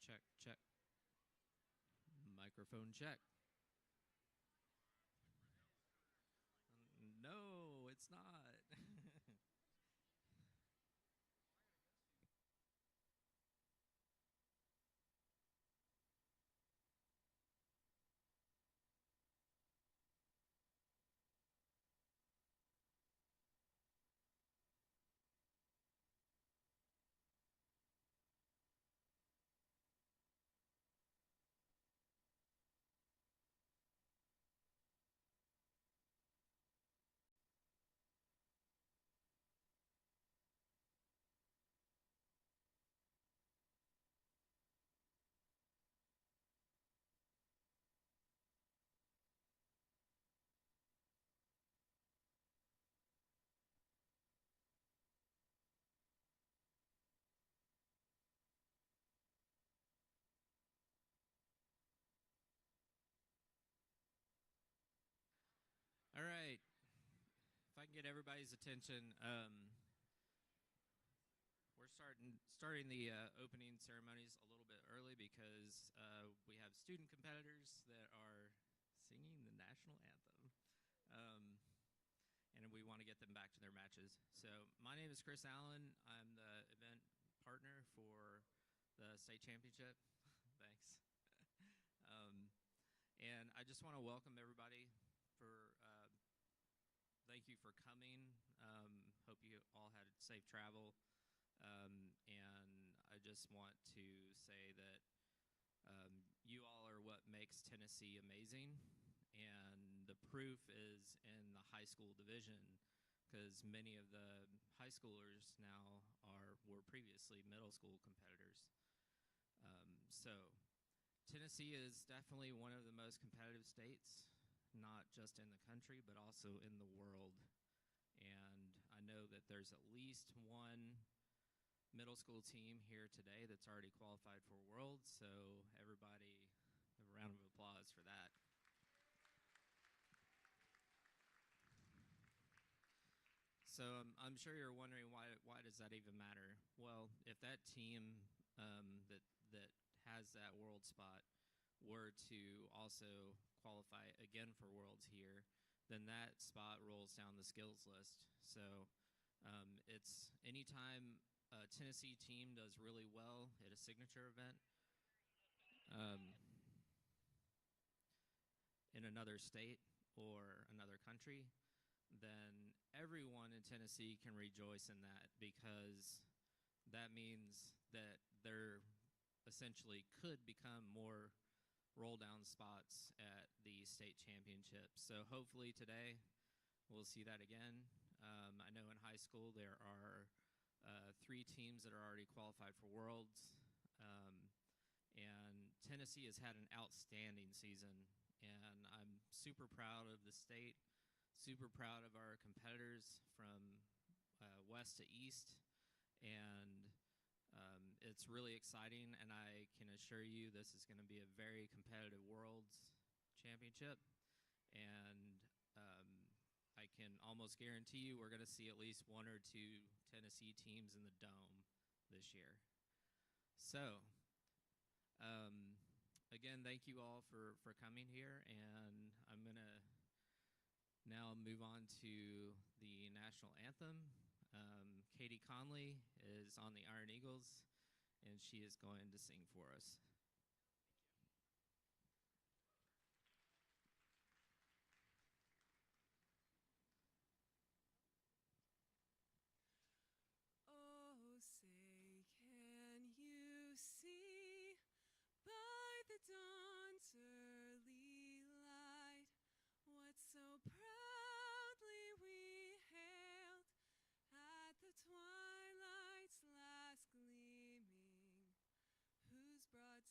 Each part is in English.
check, check. Microphone check. No, it's not. All right. If I can get everybody's attention, we're starting the opening ceremonies a little bit early because we have student competitors that are singing the national anthem. And we want to get them back to their matches. So my name is Chris Allen. I'm the event partner for the state championship. Thanks. And I just want to welcome everybody for thank you for coming. Hope you all had safe travel. And I just want to say that you all are what makes Tennessee amazing. And the proof is in the high school division, because many of the high schoolers now were previously middle school competitors. So Tennessee is definitely one of the most competitive states, not just in the country, but also in the world. And I know that there's at least one middle school team here today that's already qualified for Worlds, so everybody, a round of applause for that. So I'm sure you're wondering why does that even matter? Well, if that team that has that world spot were to also qualify again for Worlds here, then that spot rolls down the skills list. So it's anytime a Tennessee team does really well at a signature event in another state or another country, then everyone in Tennessee can rejoice in that, because that means that there essentially could become more roll down spots at the state championship. So hopefully today we'll see that again. I know in high school there are 3 teams that are already qualified for Worlds. And Tennessee has had an outstanding season, and I'm super proud of the state, super proud of our competitors from west to east, and it's really exciting, and I can assure you this is going to be a very competitive Worlds Championship, and I can almost guarantee you we're going to see at least 1 or 2 Tennessee teams in the Dome this year. So again, thank you all for coming here, and I'm going to now move on to the national anthem. Katie Conley is on the Iron Eagles, and she is going to sing for us. Oh, say, can you see by the dawn's early light what so proudly we hailed at the twilight's last gleaming, whose broad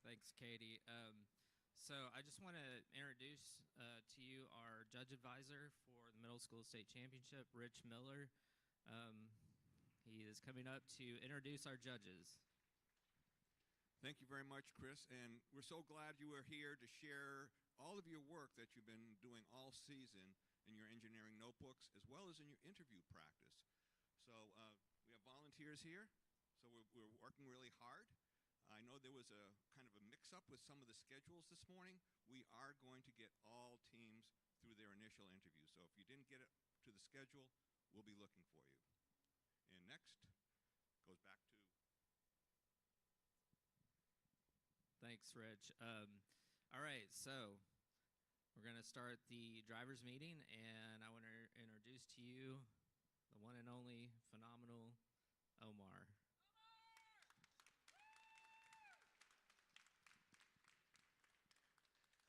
Thanks, Katie. So I just want to introduce to you our judge advisor for the Middle School State Championship, Rich Miller. He is coming up to introduce our judges. Thank you very much, Chris, and we're so glad you are here to share all of your work that you've been doing all season in your engineering notebooks as well as in your interview practice. So we have volunteers here, so we're working really hard. I know there was a kind of a mix-up with some of the schedules this morning. We are going to get all teams through their initial interview, so if you didn't get it to the schedule, we'll be looking for you. And next goes back to... Thanks, Rich. All right, so we're going to start the drivers' meeting, and I want to introduce to you the one and only phenomenal Omar.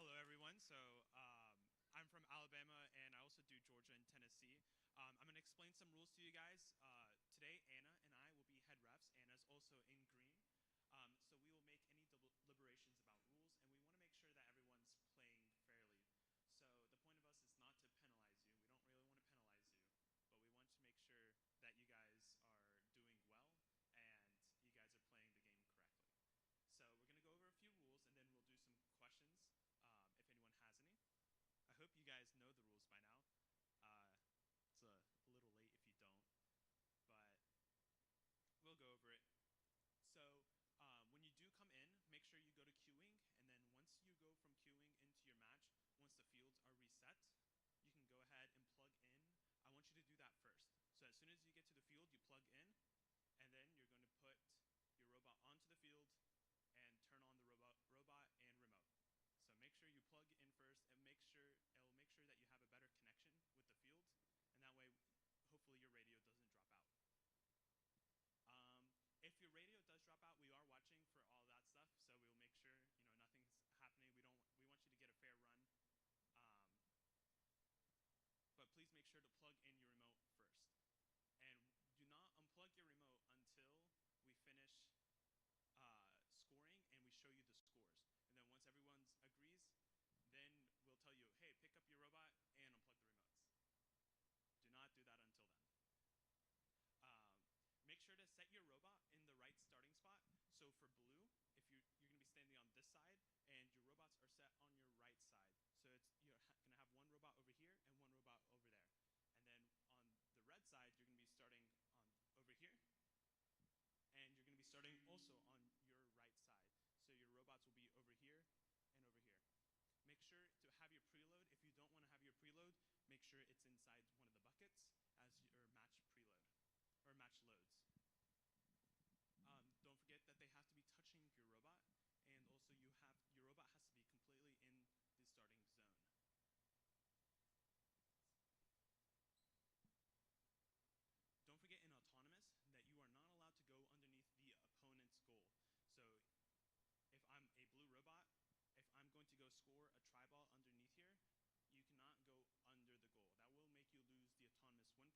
Hello, everyone. So I'm from Alabama, and I also do Georgia and Tennessee. I'm going to explain some rules to you guys. Today, Anna and I will be head refs. Anna's also in green. So we will make any deliberations about rules, and we want to make sure that everyone's playing fairly. So the point of us is not to penalize you. We don't really want to penalize you, but we want to make sure that you guys are doing well and you guys are playing the game correctly. So we're going to go over a few rules, and then we'll do some questions if anyone has any. I hope you guys know the rules by now. It's a little late if you don't, but we'll go over it. So when you do come in, make sure you go to queuing, and then once you go from queuing into your match, once the fields are reset, you can go ahead and plug in. I want you to do that first. So as soon as you get to the field, you plug in, and then you're going to put your robot onto the field and turn on the robot and remote. So make sure you plug in first, and it'll make sure that you have a better connection with the field, and that way, hopefully your radio doesn't drop out. If your radio does drop out, we are watching for all that stuff, so we'll make sure nothing's happening. We want you to get a fair run, but please make sure to plug in your remote first, and do not unplug your remote until we finish scoring and we show you the scores. And then once everyone agrees, then we'll tell you, hey, pick up your robot and unplug the remotes. Do not do that until then. Make sure to set your robot in the right starting spot. So for blue, if you're going to be standing on this side, and your robots are set on your right side. So you're going to have one robot over here and one robot over there. And then on the red side, you're going to be starting on over here. And you're going to be starting also on your right side. So your robots will be over here and over here. Make sure to have your preload. If you don't want to have your preload, make sure it's inside one of the buckets as your match preload or match loads. Don't forget that they have to be touching your robot, and also your robot has to be completely in the starting zone. Don't forget in autonomous that you are not allowed to go underneath the opponent's goal. So if I'm a blue robot, if I'm going to go score a tri-ball underneath here, you cannot go under the goal. That will make you lose the autonomous win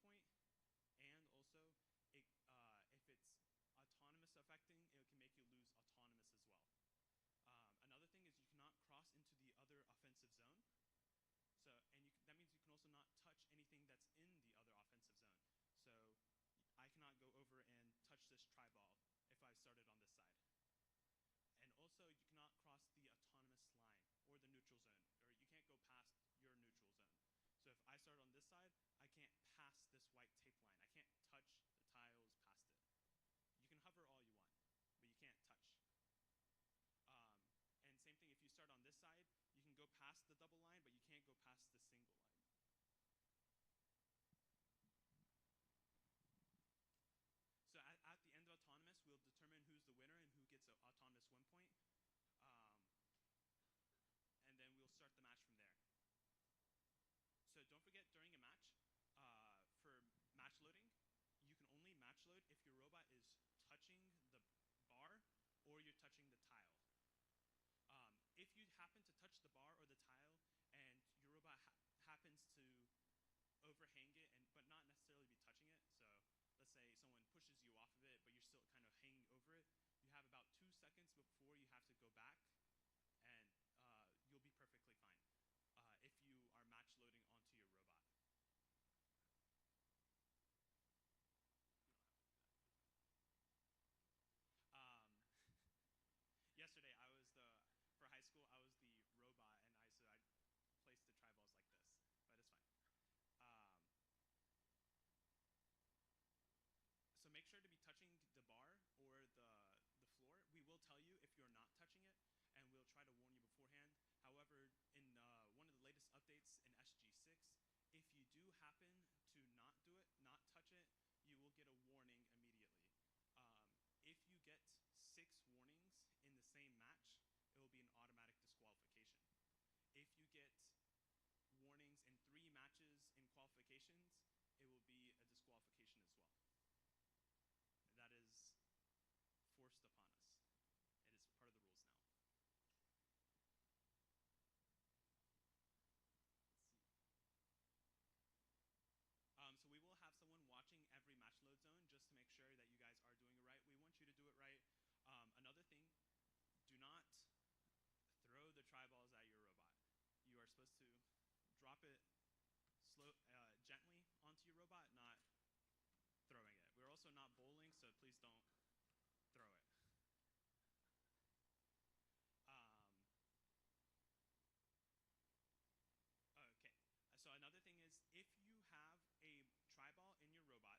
deviations, it will be a disqualification as well. That is forced upon us. It is part of the rules now. Let's see. So we will have someone watching every match load zone just to make sure that you guys are doing it right. We want you to do it right. Another thing, do not throw the tri-balls at your robot. You are supposed to drop it gently onto your robot, not throwing it. We're also not bowling, so please don't throw it. Okay, so another thing is if you have a tri-ball in your robot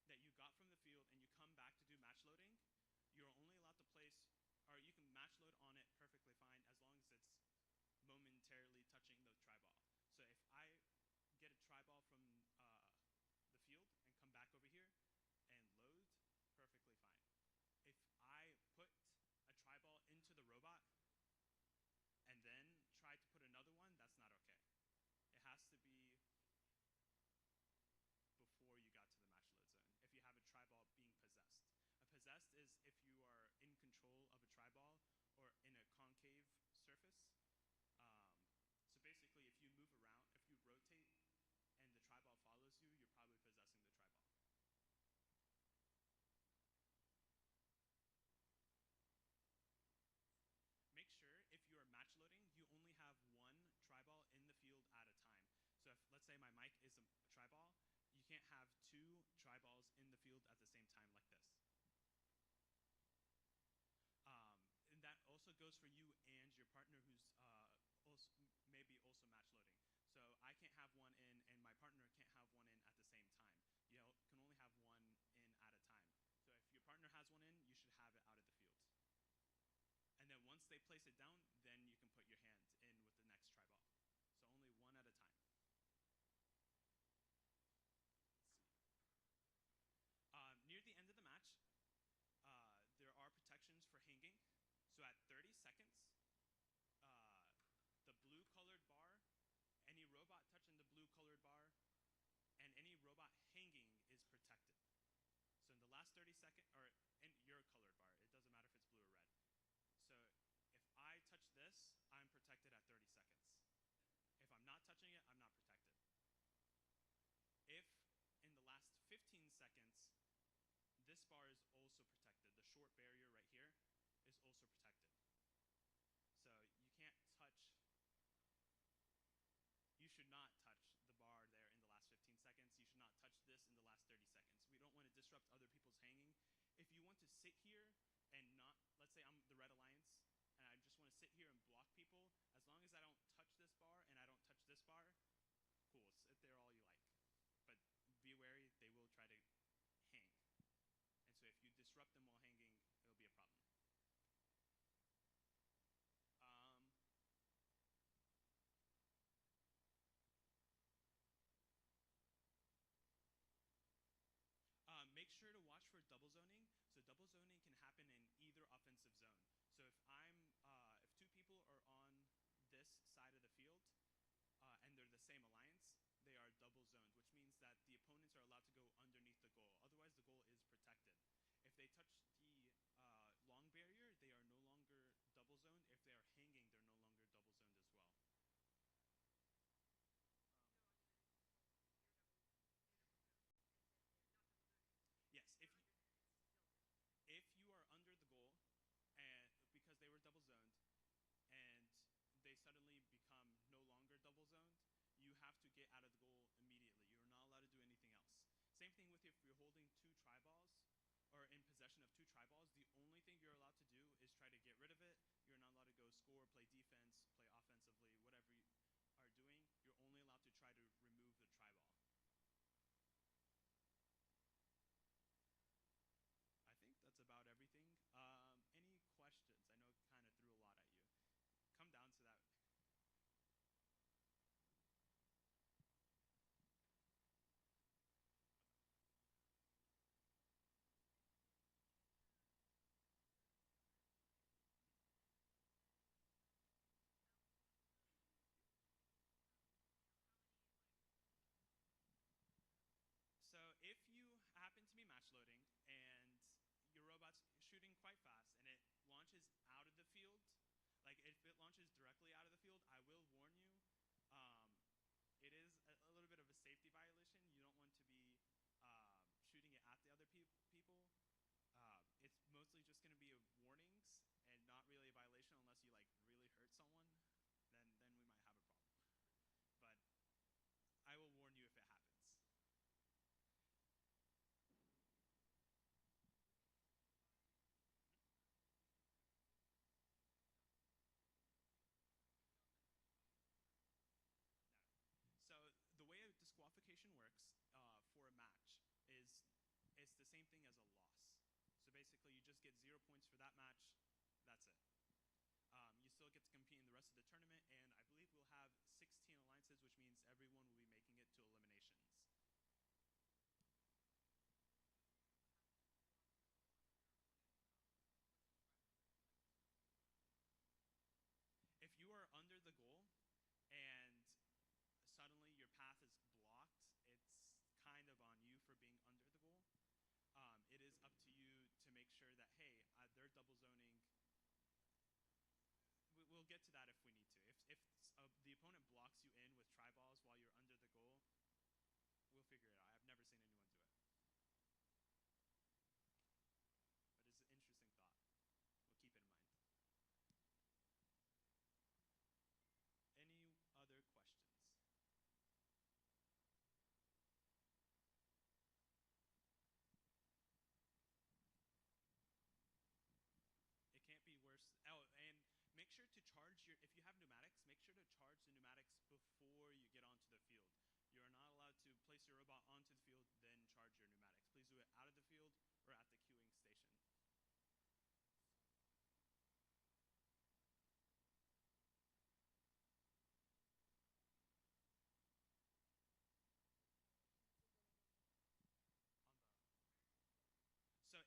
that you got from the field and you come back to do match loading, you're only allowed to place, or you can match load on it perfectly fine as long as it's momentarily touching the tri-ball. So if I get a tri-ball from the field and come back over here and load, perfectly fine. If I put a tri-ball into the robot and then try to put another one, that's not okay. It has to be before you got to the match load zone if you have a tri-ball being possessed. A possessed is if you are in control of a tri-ball or in a concave surface. So basically, if you move around, if you rotate and the tri-ball follows you, you're probably possessing the tri-ball. Make sure if you are match loading, you only have one tri-ball in the field at a time. So if, let's say my mic is a tri-ball, you can't have two tri-balls in the field at the same time like this. And that also goes for you and your partner who's maybe also match loading. So I can't have one in, and my partner can't have one in at the same time. You can only have one in at a time. So if your partner has one in, you should have it out of the field. And then once they place it down, then you can put your hand in with the next tri-ball. So only one at a time. Let's see. Near the end of the match, there are protections for hanging. So at 30 seconds, the blue colored bar, any robot touching the blue colored bar, and any robot hanging is protected. So in the last 30 seconds, or in your colored bar, it doesn't matter if it's blue or red. So if I touch this, I'm protected at 30 seconds. If I'm not touching it, I'm not protected. If in the last 15 seconds, this bar is also protected. The short barrier right here is also protected. So you can't touch, you should not touch the bar there in the last 15 seconds. You should not touch this in the last 30 seconds. We don't want to disrupt other people's hanging. If you want to sit here and not, let's say I'm the Red Alliance, and I just want to sit here and block people, as long as I don't touch this bar and I don't touch this bar, cool, sit there all you like. But be wary, they will try to hang. And so if you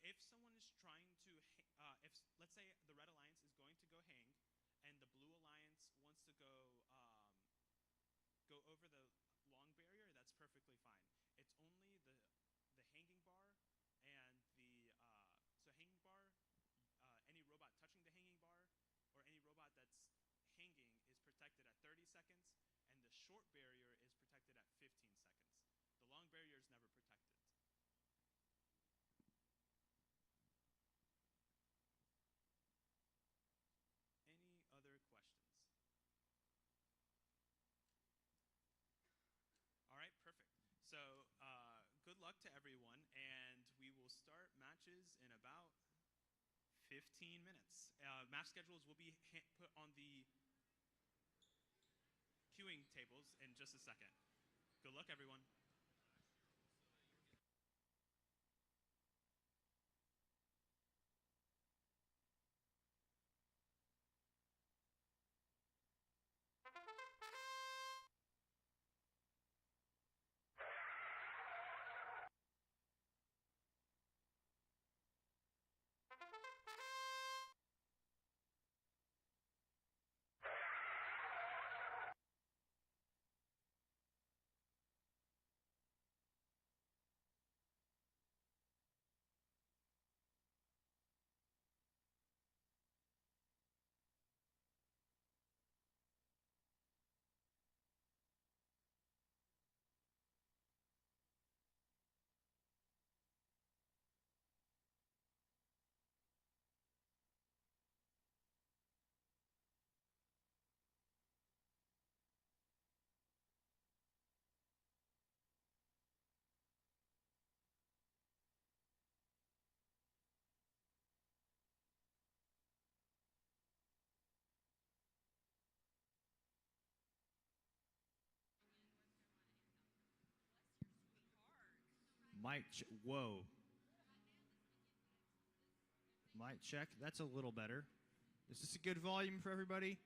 if someone is trying to, if let's say the Red Alliance is going to go hang, and the Blue Alliance wants to go over the long barrier, that's perfectly fine. It's only the hanging bar and the so hanging bar, any robot touching the hanging bar or any robot that's hanging is protected at 30 seconds, and the short barrier is protected at 15 seconds. The long barrier is never protected. Any other questions? All right, perfect. So good luck to everyone, and we will start matches in about 15 minutes. Match schedules will be put on the queuing tables in just a second. Good luck, everyone. Whoa. Mic check. That's a little better. Is this a good volume for everybody?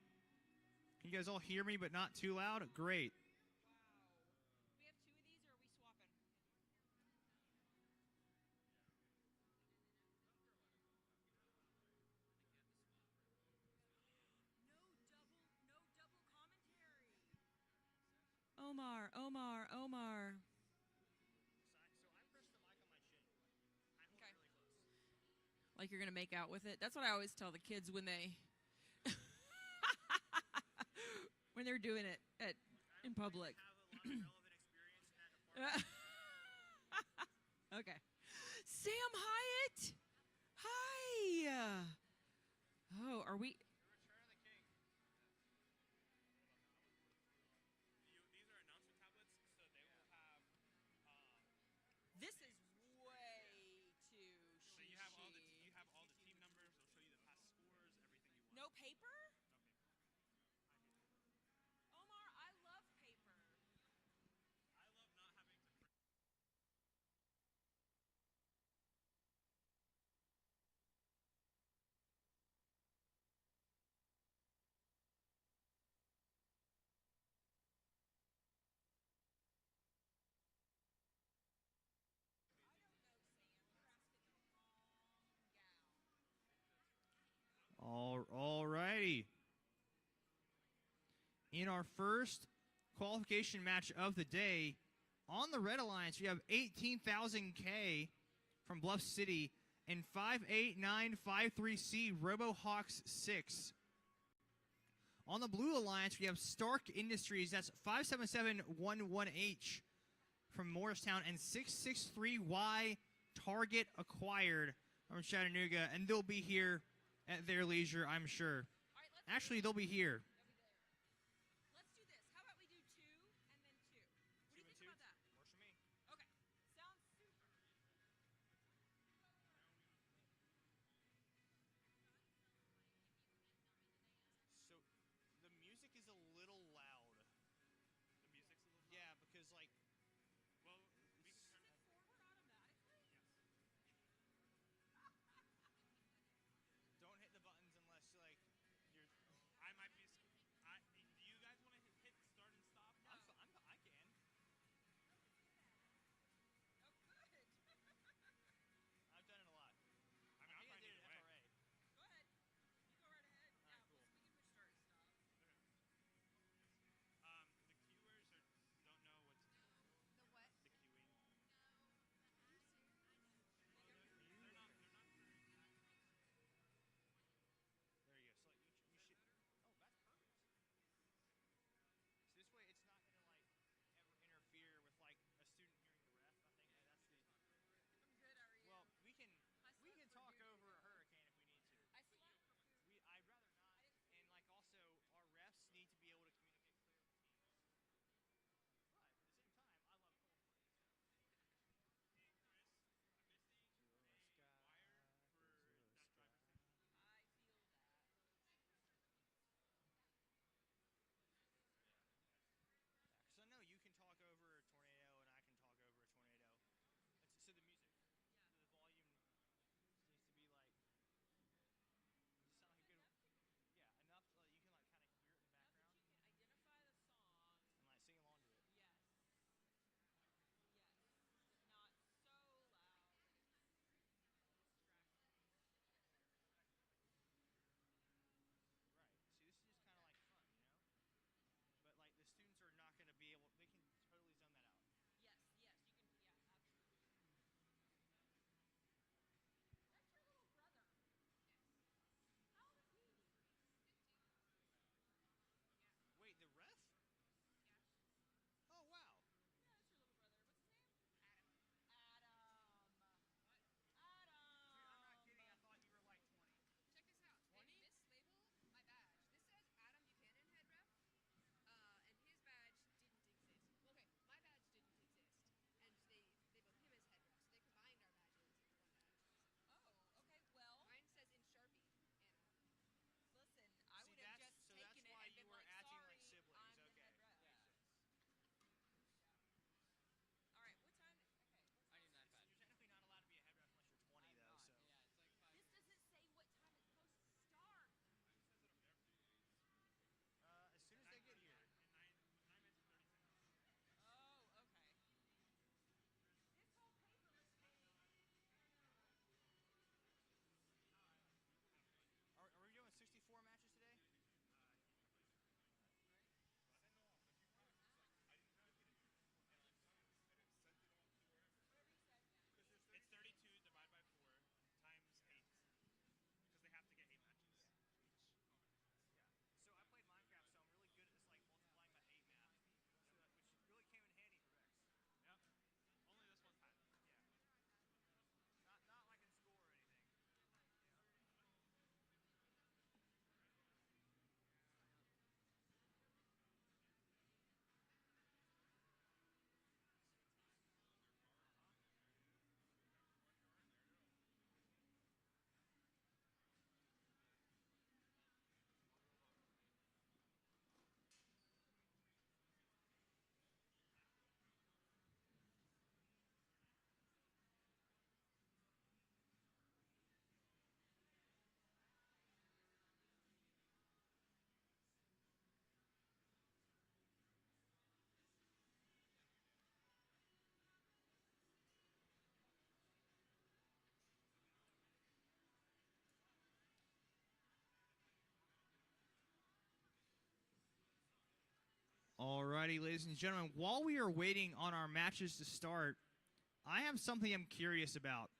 Can you guys all hear me but not too loud? Great. We have two of these, or are we swapping? No double commentary. Omar. So I pressed the mic on my chin. I hold Okay. it really close. Like you're gonna make out with it. That's what I always tell the kids when they when they're doing it in public. I have a lot of relevant experience in that department. Okay. Sam Hyatt. Hi. Oh, are we? The Return of the King. These are announcement tablets, so they will have. This is way too. So you have all the team numbers. They'll show you the past scores, everything you want. No paper? No paper. Omar, I love paper. I love not having to print. All righty. In our first qualification match of the day, on the Red Alliance, we have 18,000K from Bluff City and 58953C RoboHawks 6. On the Blue Alliance, we have Stark Industries, that's 57711H from Morristown, and 663Y Target Acquired from Chattanooga, and they'll be here at their leisure, I'm sure. All right, Actually, they'll be here. let's do this. How about we do 2 and then 2? What do you think about that? Works for me. Okay. Sounds super. So, the music is a little loud. The music's a little. Yeah, because, like, Well, we can turn. Forward automatically? don't hit the buttons unless, like, you're... I might be Alrighty, ladies and gentlemen, while we are waiting on our matches to start, I have something I'm curious about.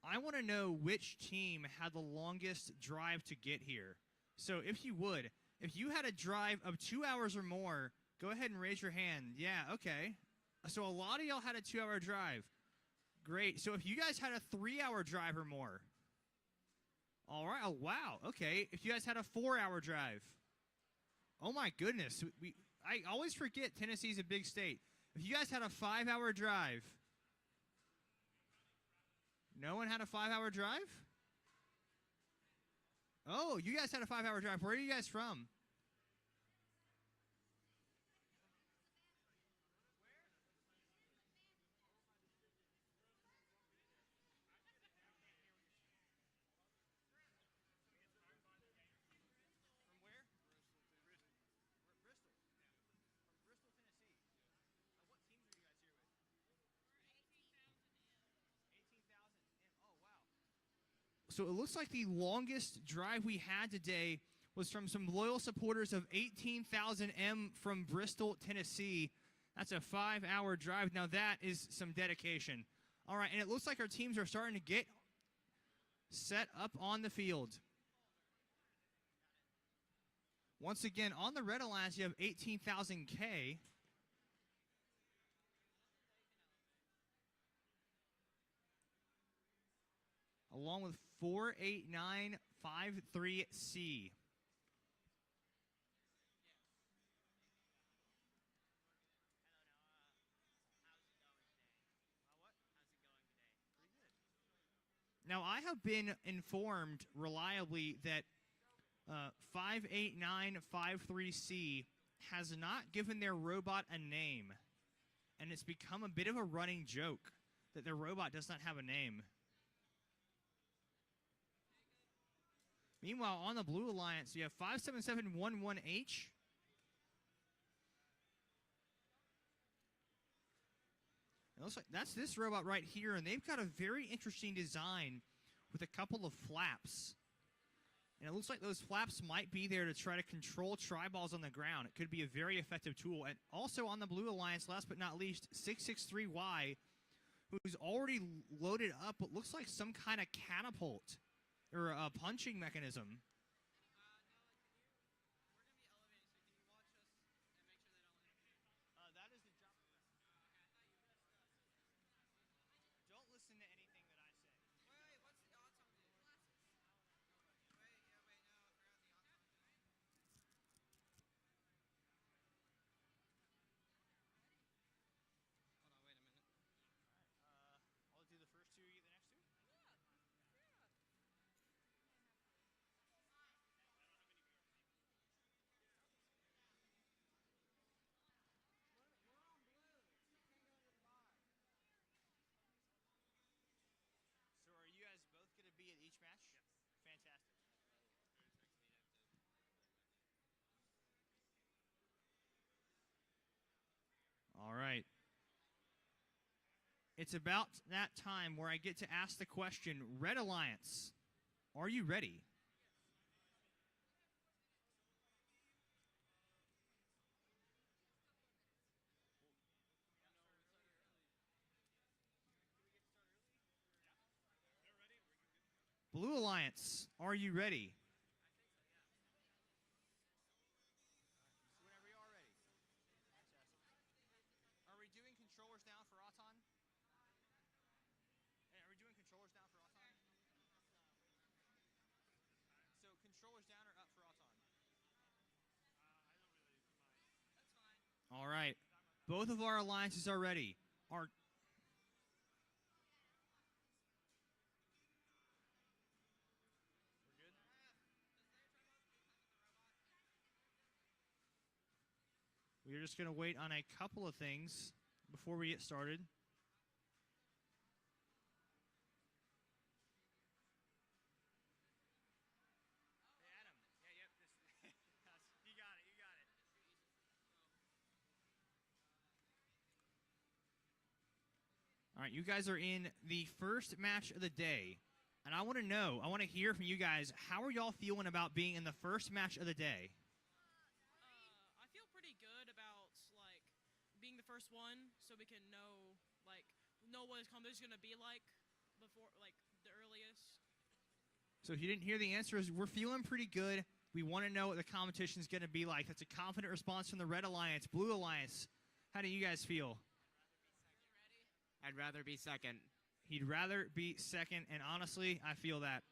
I want to know which team had the longest drive to get here. So if you would, if you had a drive of 2 hours or more, go ahead and raise your hand. Yeah, okay. So a lot of y'all had a 2-hour drive. Great. So if you guys had a 3-hour drive or more. All right. Oh, wow. Okay. If you guys had a 4-hour drive. Oh, my goodness. I always forget Tennessee's a big state. If you guys had a 5-hour drive. No one had a 5-hour drive? Oh, you guys had a 5-hour drive. Where are you guys from? So it looks like the longest drive we had today was from some loyal supporters of 18,000M from Bristol, Tennessee. That's a 5-hour drive. Now that is some dedication. All right, and it looks like our teams are starting to get set up on the field. Once again, on the Red Alliance, you have 18,000K. Along with 48953C. Now, I have been informed reliably that 58953C has not given their robot a name. And it's become a bit of a running joke that their robot does not have a name. Meanwhile, on the Blue Alliance, you have 57711H. It looks like that's this robot right here, and they've got a very interesting design with a couple of flaps. And it looks like those flaps might be there to try to control tri-balls on the ground. It could be a very effective tool. And also on the Blue Alliance, last but not least, 663Y, who's already loaded up what looks like some kind of catapult or a punching mechanism. That is the job. Don't listen to anything that I say. Wait, what's the odds on the glasses? Wait, no, I forgot the odds on it. Hold on, wait a minute. I'll do the first two, you get the next two. So are you guys both going to be at each match? Yes. Fantastic. All right. It's about that time where I get to ask the question, Red Alliance, are you ready? Blue Alliance, are you ready? Whenever you are ready. Are we doing controllers down for Auton? Are we doing controllers down for Auton? So controllers down or up for Auton? That's fine. All right. Both of our alliances are ready. We're just going to wait on a couple of things before we get started. Hey, Adam. Yeah, yep. You got it. You got it. All right, you guys are in the first match of the day. And I want to hear from you guys, how are y'all feeling about being in the first match of the day? I feel pretty good about we can know what his competition is gonna be like before the earliest. So if you didn't hear the answers, we're feeling pretty good. We want to know what the competition is going to be like. That's a confident response from the Red Alliance. Blue Alliance, how do you guys feel? I'd rather be second. He'd rather be second, and honestly, I feel that.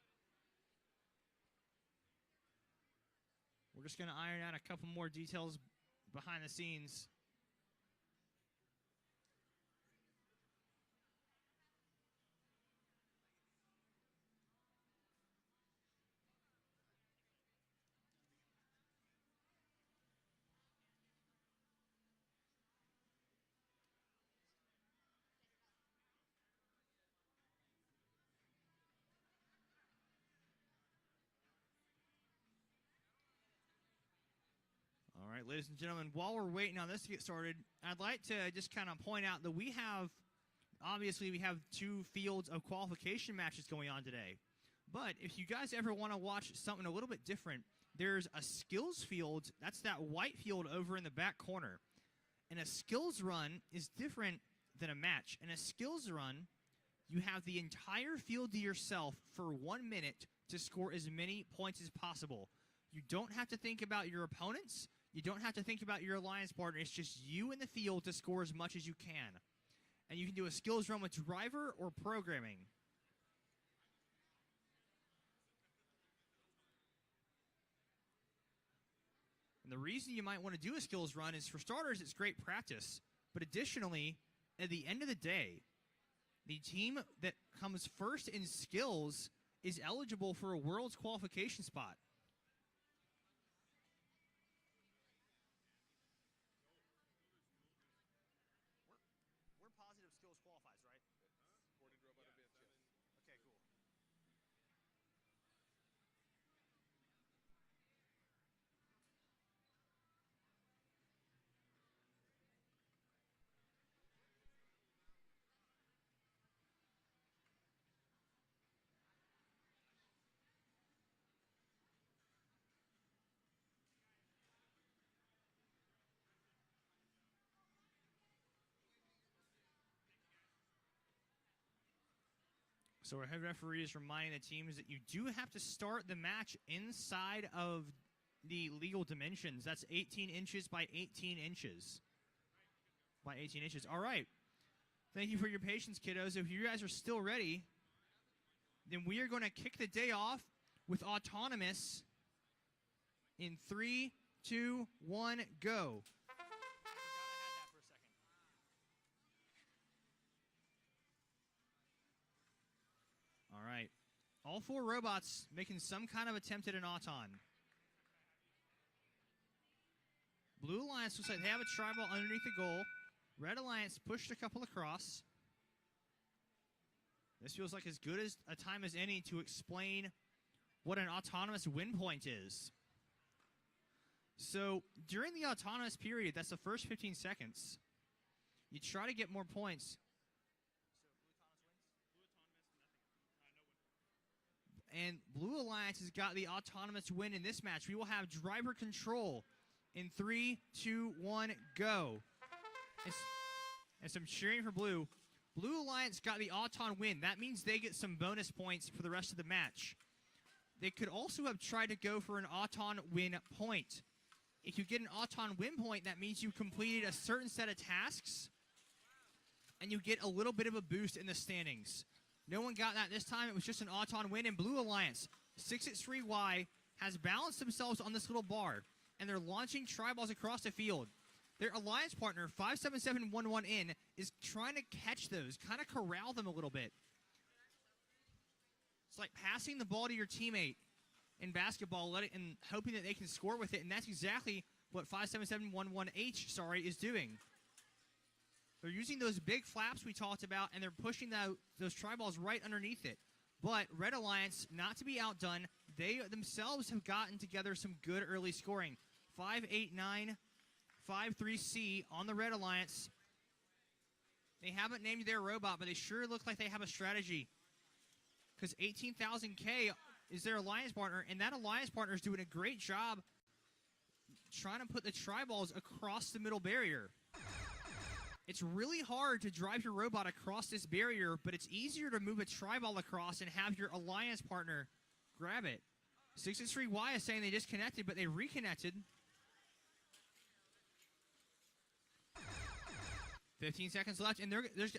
We're just going to iron out a couple more details behind the scenes. All right, ladies and gentlemen, while we're waiting on this to get started, I'd like to just kind of point out that we have 2 fields of qualification matches going on today. But if you guys ever want to watch something a little bit different, there's a skills field. That's that white field over in the back corner. And a skills run is different than a match. In a skills run, you have the entire field to yourself for 1 minute to score as many points as possible. You don't have to think about your opponents. You don't have to think about your alliance partner. It's just you in the field to score as much as you can. And you can do a skills run with driver or programming. And the reason you might want to do a skills run is, for starters, it's great practice. But additionally, at the end of the day, the team that comes first in skills is eligible for a Worlds qualification spot. We're positive skills qualifies, right? According to robot events, yes. Okay, cool. So our head referee is reminding the teams that you do have to start the match inside of the legal dimensions. That's 18 inches by 18 inches. By 18 inches. All right. Thank you for your patience, kiddos. If you guys are still ready, then we are going to kick the day off with Autonomous in 3, 2, 1, go. All right. All 4 robots making some kind of attempt at an auton. Blue Alliance looks like they have a tribal underneath the goal. Red Alliance pushed a couple across. This feels like as good as a time as any to explain what an autonomous win point is. So during the autonomous period, that's the first 15 seconds, you try to get more points. And Blue Alliance has got the autonomous win in this match. We will have driver control in 3, 2, 1, go. And some cheering for Blue. Blue Alliance got the auton win. That means they get some bonus points for the rest of the match. They could also have tried to go for an auton win point. If you get an auton win point, that means you completed a certain set of tasks, and you get a little bit of a boost in the standings. No one got that this time. It was just an auton win. And Blue Alliance, 663Y, has balanced themselves on this little bar, and they're launching tri-balls across the field. Their alliance partner, 57711 in, is trying to catch those, kind of corral them a little bit. It's like passing the ball to your teammate in basketball, and hoping that they can score with it, and that's exactly what 57711H, is doing. They're using those big flaps we talked about, and they're pushing those tri-balls right underneath it. But Red Alliance, not to be outdone, they themselves have gotten together some good early scoring. 589, 53C on the Red Alliance. They haven't named their robot, but they sure look like they have a strategy. Because 18,000K is their alliance partner, and that alliance partner is doing a great job trying to put the tri-balls across the middle barrier. It's really hard to drive your robot across this barrier, but it's easier to move a tri-ball across and have your alliance partner grab it. 663Y is saying they disconnected, but they reconnected. 15 seconds left, and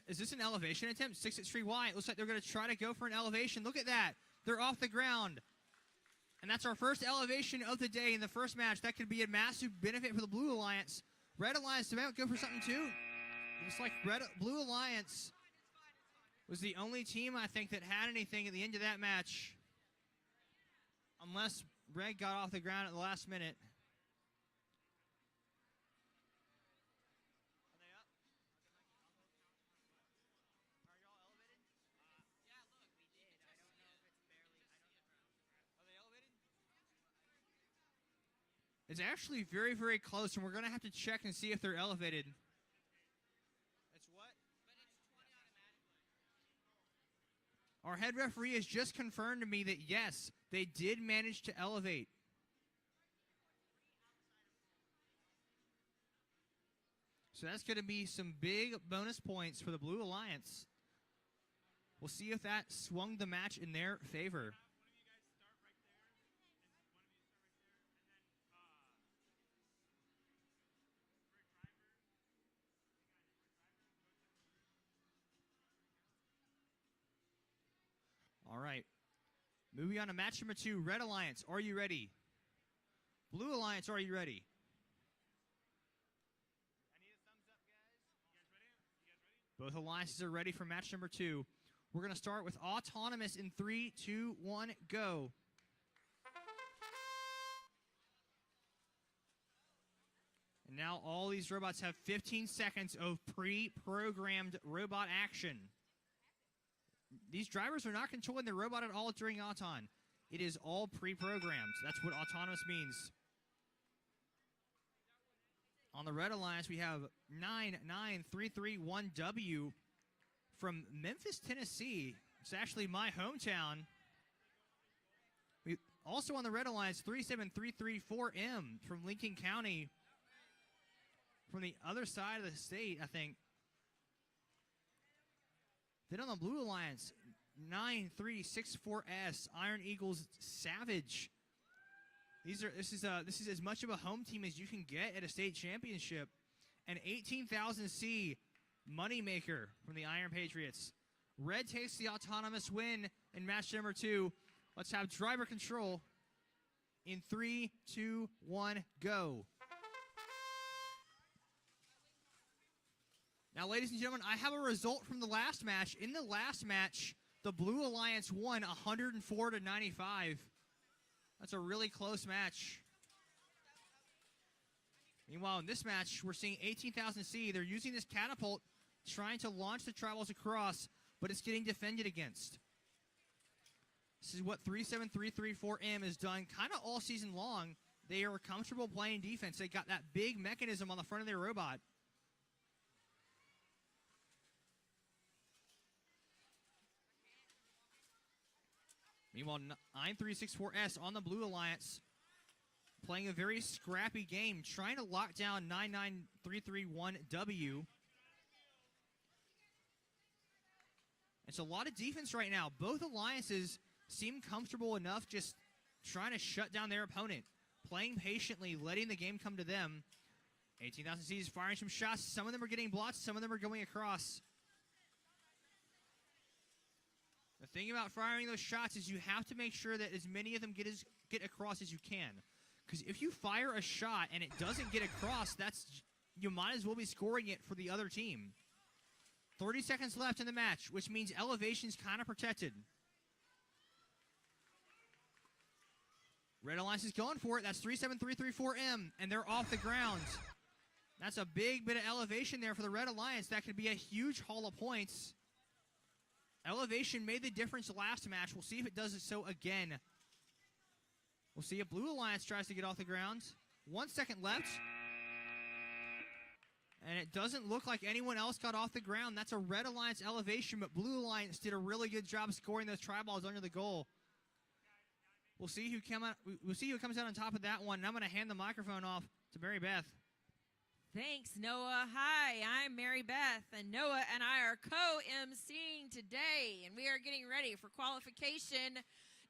is this an elevation attempt? 663Y, it looks like they're going to try to go for an elevation. Look at that. They're off the ground. And that's our first elevation of the day in the first match. That could be a massive benefit for the Blue Alliance. Red Alliance might go for something too. Looks like Blue Alliance was the only team, I think, that had anything at the end of that match. Unless Red got off the ground at the last minute. Are they up? Are y'all elevated? Yeah, look, we did. I don't know if it's barely. Are they elevated? It's actually very, very close, and we're going to have to check and see if they're elevated. It's what? But it's 20 automatically. Our head referee has just confirmed to me that, yes, they did manage to elevate. So that's going to be some big bonus points for the Blue Alliance. We'll see if that swung the match in their favor. All right. Moving on to match number 2. Red Alliance, are you ready? Blue Alliance, are you ready? I need a thumbs up, guys. Both alliances are ready for match number 2. We're going to start with Autonomous in 3, 2, 1, go. And now all these robots have 15 seconds of pre-programmed robot action. These drivers are not controlling the robot at all during Auton. It is all pre-programmed. That's what autonomous means. On the Red Alliance, we have 99331W from Memphis, Tennessee. It's actually my hometown. We also on the Red Alliance, 37334M from Lincoln County. From the other side of the state, I think. Then on the Blue Alliance, 9364S, Iron Eagles Savage. This is as much of a home team as you can get at a state championship. And 18,000C Moneymaker from the Iron Patriots. Red takes the autonomous win in match number 2. Let's have driver control in 3, 2, 1, go. Now, ladies and gentlemen, I have a result from the last match. In the last match, the Blue Alliance won 104-95. That's a really close match. Meanwhile, in this match, we're seeing 18,000C. They're using this catapult, trying to launch the tribals across, but it's getting defended against. This is what 37334M has done kind of all season long. They are comfortable playing defense. They got that big mechanism on the front of their robot. Meanwhile, 9364S on the Blue Alliance, playing a very scrappy game, trying to lock down 99331W. It's a lot of defense right now. Both alliances seem comfortable enough just trying to shut down their opponent, playing patiently, letting the game come to them. 18,000C is firing some shots. Some of them are getting blocked. Some of them are going across. The thing about firing those shots is you have to make sure that as many of them get across as you can. Because if you fire a shot and it doesn't get across, you might as well be scoring it for the other team. 30 seconds left in the match, which means elevation's kind of protected. Red Alliance is going for it. That's 37334M, and they're off the ground. That's a big bit of elevation there for the Red Alliance. That could be a huge haul of points. Elevation made the difference last match. We'll see if it does it so again. We'll see if Blue Alliance tries to get off the ground. 1 second left. And it doesn't look like anyone else got off the ground. That's a Red Alliance elevation, but Blue Alliance did a really good job scoring those tri-balls under the goal. We'll see who comes out on top of that one. And I'm going to hand the microphone off to Mary Beth. Thanks, Noah. Hi, I'm Mary Beth, and Noah and I are co-emceeing today, and we are getting ready for qualification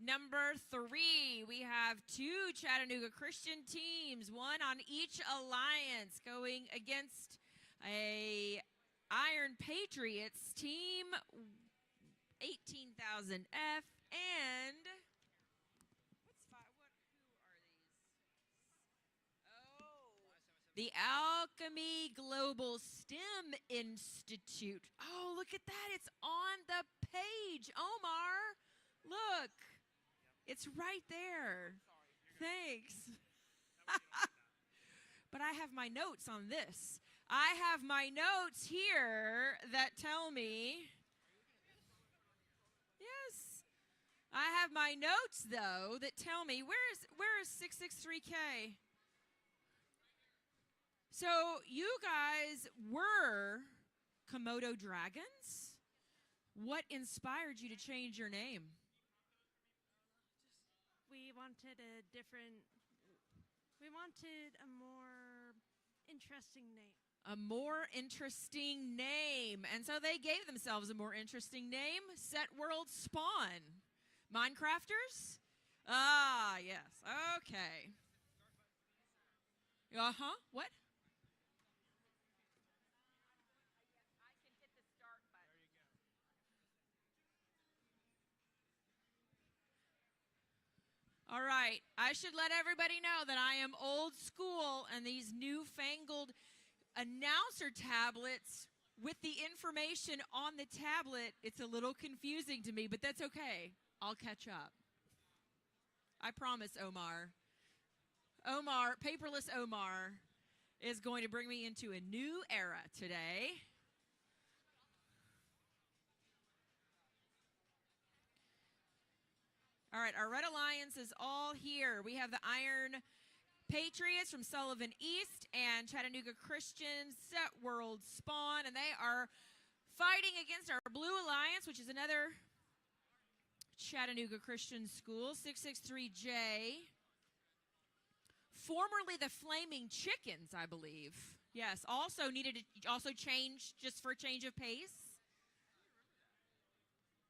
number 3. We have 2 Chattanooga Christian teams, one on each alliance, going against a Iron Patriots team, 18,000F, and the Alchemy Global STEM Institute. Oh, look at that. It's on the page. Omar, look. It's right there. Thanks. But I have my notes on this. I have my notes here that tell me. Yes. I have my notes, though, that tell me, where is 663K? So you guys were Komodo dragons? What inspired you to change your name? We wanted a more interesting name. A more interesting name. And so they gave themselves a more interesting name, Set World Spawn. Minecrafters? Ah, yes. Okay. Uh-huh. What? All right, I should let everybody know that I am old school, and these newfangled announcer tablets with the information on the tablet, it's a little confusing to me, but that's okay. I'll catch up. I promise, Omar. Omar, paperless Omar, is going to bring me into a new era today. All right, our Red Alliance is all here. We have the Iron Patriots from Sullivan East and Chattanooga Christians, Set World Spawn, and they are fighting against our Blue Alliance, which is another Chattanooga Christian school, 663J. Formerly the Flaming Chickens, I believe. Yes, also change just for a change of pace.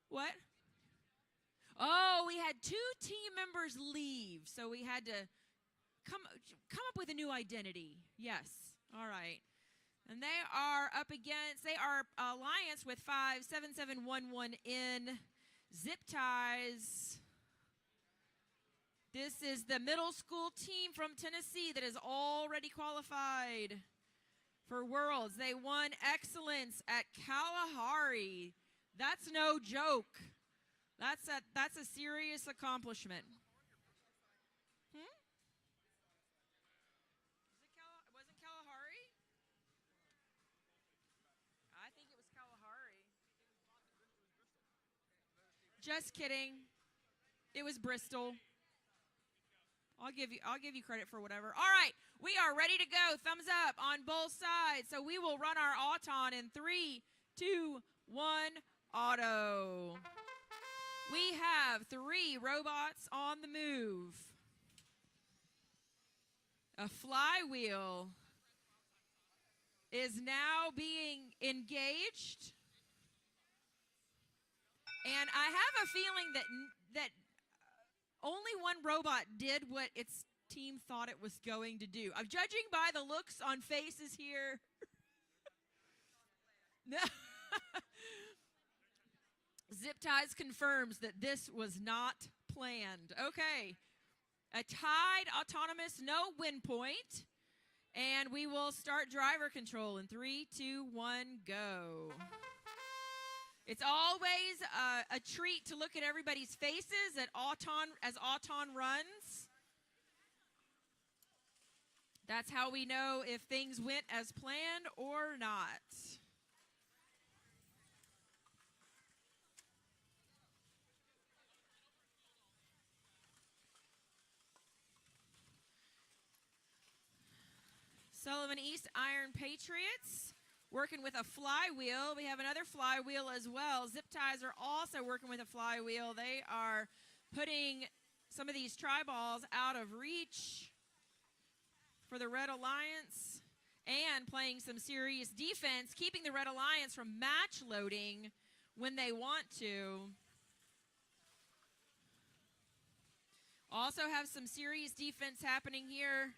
What? Oh, we had 2 team members leave, so we had to come up with a new identity. Yes. All right. And they are alliance with 57711N Zip Ties. This is the middle school team from Tennessee that is already qualified for Worlds. They won excellence at Kalahari. That's no joke. That's a serious accomplishment. Wasn't Kalahari? I think it was Kalahari. Just kidding. It was Bristol. I'll give you credit for whatever. All right, we are ready to go. Thumbs up on both sides. So we will run our auton in 3, 2, 1, auto. We have 3 robots on the move. A flywheel is now being engaged. And I have a feeling that only one robot did what its team thought it was going to do. I'm judging by the looks on faces here. Zip Ties confirms that this was not planned. Okay. A tied autonomous no win point. And we will start driver control in 3, 2, 1, go. It's always a treat to look at everybody's faces as Auton runs. That's how we know if things went as planned or not. Sullivan East Iron Patriots working with a flywheel. We have another flywheel as well. Zip Ties are also working with a flywheel. They are putting some of these tri-balls out of reach for the Red Alliance. and playing some serious defense, keeping the Red Alliance from match loading when they want to. Also have some serious defense happening here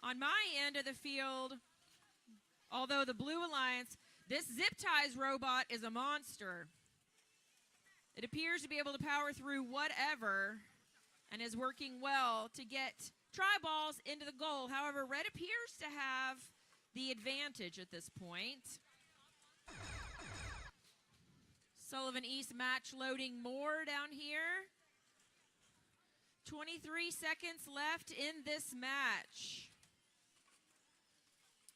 on my end of the field. Although the Blue Alliance, this Zip Ties robot is a monster. It appears to be able to power through whatever and is working well to get tri-balls into the goal. However, Red appears to have the advantage at this point. Sullivan East match loading more down here. 23 seconds left in this match.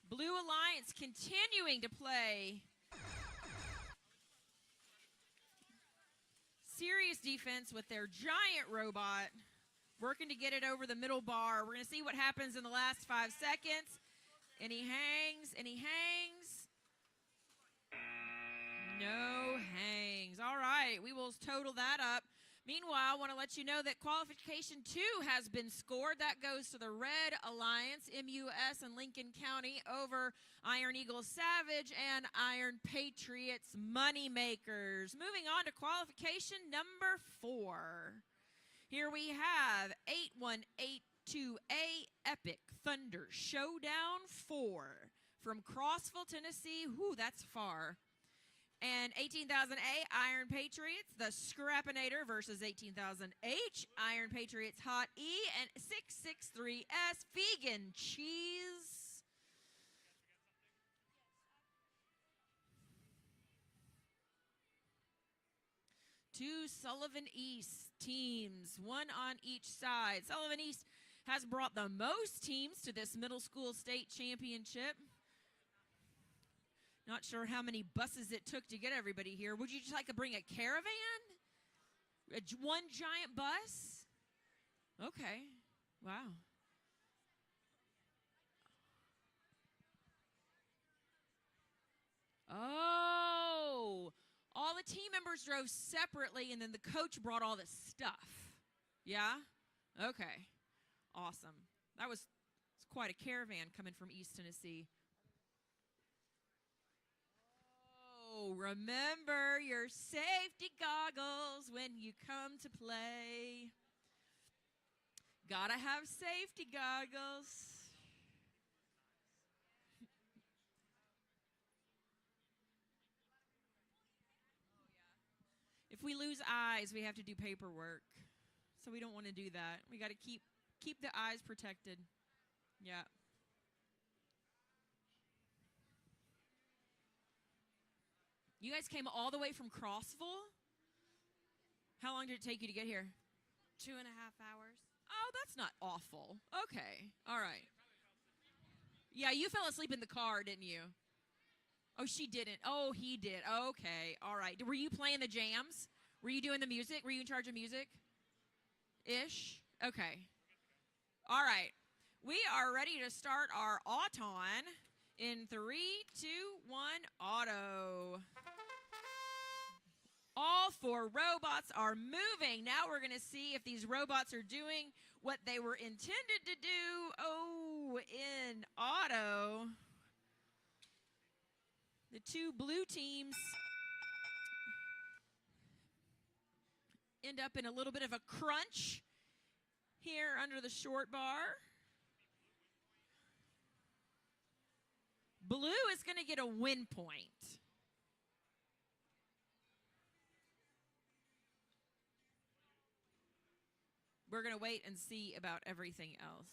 Blue Alliance continuing to play serious defense with their giant robot, working to get it over the middle bar. We're going to see what happens in the last 5 seconds. And he hangs, and he hangs. No hangs. All right, we will total that up. Meanwhile, I want to let you know that qualification 2 has been scored. That goes to the Red Alliance, MUS and Lincoln County over Iron Eagle Savage and Iron Patriots Moneymakers. Moving on to qualification number 4. Here we have 8182A Epic Thunder Showdown 4 from Crossville, Tennessee. Whew, that's far. And 18,000A Iron Patriots, the Scrappinator versus 18,000H Iron Patriots Hot E, and 663S Vegan Cheese. Two Sullivan East teams, one on each side. Sullivan East has brought the most teams to this middle school state championship. Not sure how many buses it took to get everybody here. Would you just like to bring a caravan? One giant bus? Okay. Wow. Oh. All the team members drove separately, and then the coach brought all the stuff. Yeah? Okay. Awesome. That was quite a caravan coming from East Tennessee. Remember your safety goggles when you come to play. Gotta have safety goggles. If we lose eyes, we have to do paperwork. So we don't want to do that. We got to keep the eyes protected. Yeah. You guys came all the way from Crossville? How long did it take you to get here? 2.5 hours. Oh, that's not awful. Okay. All right. Yeah, you fell asleep in the car, didn't you? Oh, she didn't. Oh, he did. Okay. All right. Were you playing the jams? Were you doing the music? Were you in charge of music? Ish? Okay. All right. We are ready to start our auton in 3, 2, 1, auto. All 4 robots are moving. Now we're going to see if these robots are doing what they were intended to do. Oh, in auto. The 2 blue teams end up in a little bit of a crunch here under the short bar. Blue is going to get a win point. We're going to wait and see about everything else.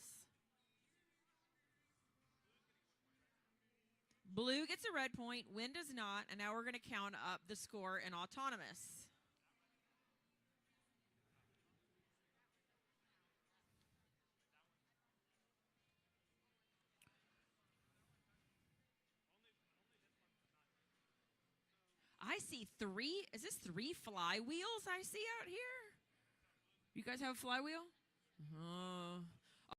Blue gets a red point, win does not, and now we're going to count up the score in autonomous. I see 3. Is this 3 flywheels I see out here? You guys have a flywheel?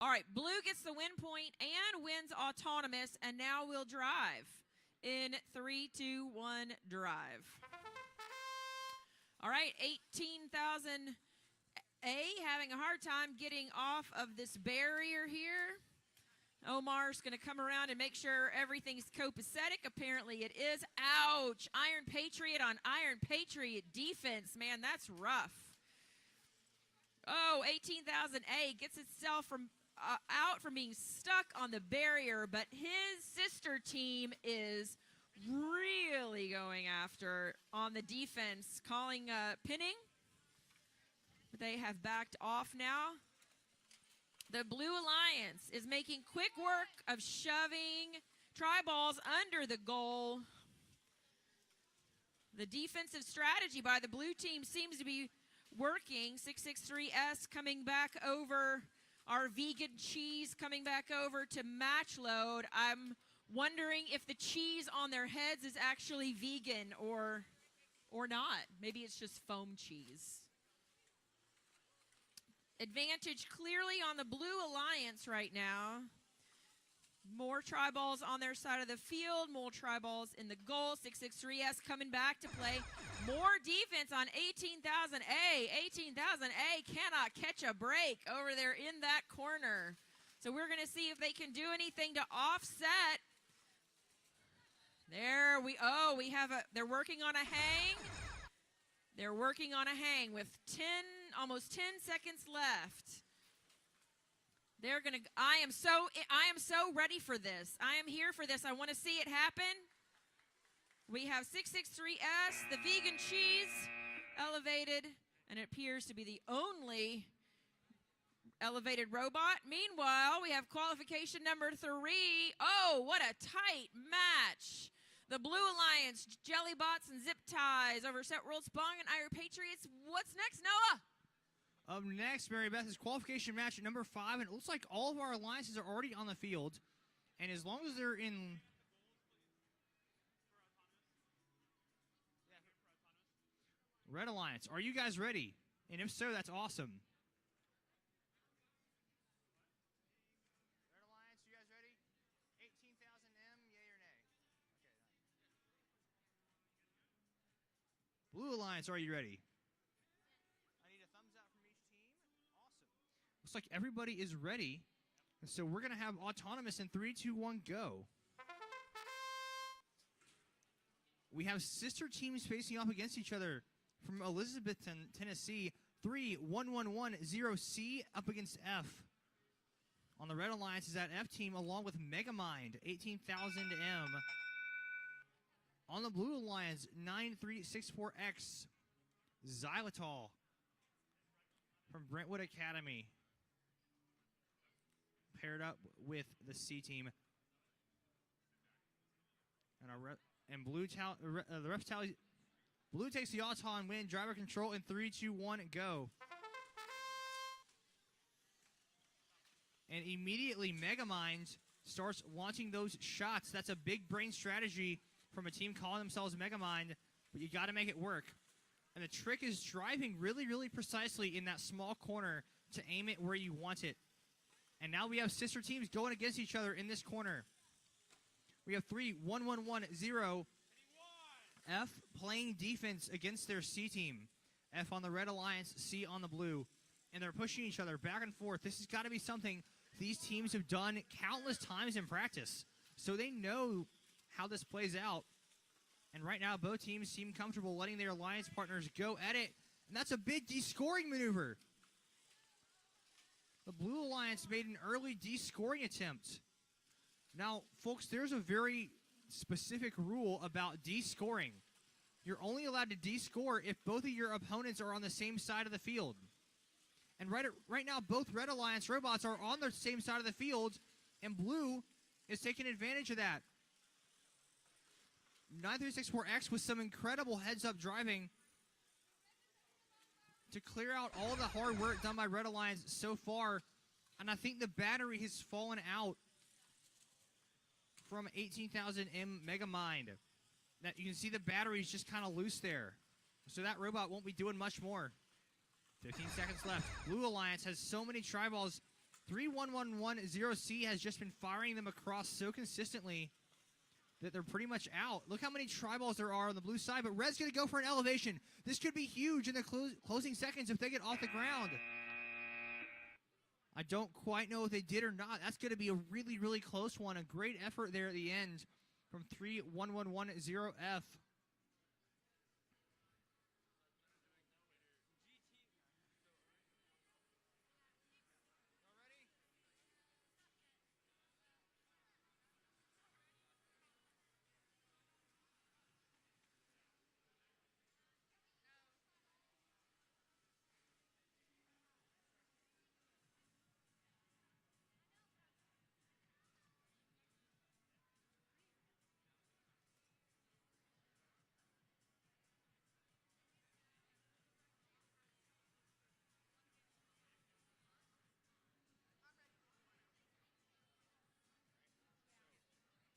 All right, blue gets the win point and wins autonomous, and now we'll drive. In 3, 2, 1, drive. All right, 18,000A having a hard time getting off of this barrier here. Omar's going to come around and make sure everything's copacetic. Apparently it is. Ouch. Iron Patriot on Iron Patriot defense. Man, that's rough. Oh, 18,000A gets itself from out from being stuck on the barrier, but his sister team is really going after on the defense, calling pinning. But they have backed off now. The Blue Alliance is making quick work of shoving tri-balls under the goal. The defensive strategy by the blue team seems to be working. 663S coming back over. Our vegan cheese coming back over to match load. I'm wondering if the cheese on their heads is actually vegan or not. Maybe it's just foam cheese. Advantage clearly on the Blue Alliance right now. More tri-balls on their side of the field. More tri-balls in the goal. 663S coming back to play. More defense on 18,000A. 18,000A cannot catch a break over there in that corner. So we're going to see if they can do anything to offset. There we have they're working on a hang. They're working on a hang with almost 10 seconds left. They're going to I am so ready for this. I am here for this. I want to see it happen. We have 663S, the vegan cheese elevated, and it appears to be the only elevated robot. Meanwhile, we have qualification number 3. Oh, what a tight match. The Blue Alliance, Jelly Bots and Zip Ties over Set World Spong and Iron Patriots. What's next, Noah? Up next, Mary Beth, is qualification match at number 5, and it looks like all of our alliances are already on the field. And as long as they're in... Red Alliance, are you guys ready? And if so, that's awesome. Red Alliance, you guys ready? 18,000M, yay or nay? Okay. Blue Alliance, are you ready? I need a thumbs up from each team. Awesome. Looks like everybody is ready. And so we're going to have autonomous in 3, 2, 1, go. We have sister teams facing off against each other. From Elizabethton, Tennessee, 3-1-1-1-0C up against F. On the Red Alliance is that F team along with Megamind, 18,000M. On the Blue Alliance, 9364X, Xylitol from Brentwood Academy. Paired up with the C team. And the ref tally. Blue takes the auto and win. Driver control in 3, 2, 1, go. And immediately Megamind starts launching those shots. That's a big brain strategy from a team calling themselves Megamind, but you got to make it work. And the trick is driving really, really precisely in that small corner to aim it where you want it. And now we have sister teams going against each other in this corner. We have 3-1-1-1-0. F playing defense against their C team. F on the Red Alliance, C on the Blue. And they're pushing each other back and forth. This has got to be something these teams have done countless times in practice. So they know how this plays out. And right now, both teams seem comfortable letting their alliance partners go at it. And that's a big descoring maneuver. The Blue Alliance made an early descoring attempt. Now, folks, there's a very specific rule about descoring. You're only allowed to descore if both of your opponents are on the same side of the field. And right now, both Red Alliance robots are on the same side of the field, and Blue is taking advantage of that. 9364X with some incredible heads-up driving to clear out all the hard work done by Red Alliance so far. And I think the battery has fallen out from 18,000M Megamind. That you can see the battery's just kind of loose there. So that robot won't be doing much more. 15 seconds left. Blue Alliance has so many tri-balls. 3-1-1-1-0C has just been firing them across so consistently that they're pretty much out. Look how many tri-balls there are on the blue side, but Red's going to go for an elevation. This could be huge in the closing seconds if they get off the ground. I don't quite know if they did or not. That's going to be a really, really close one. A great effort there at the end from 3-1-1-1-0F.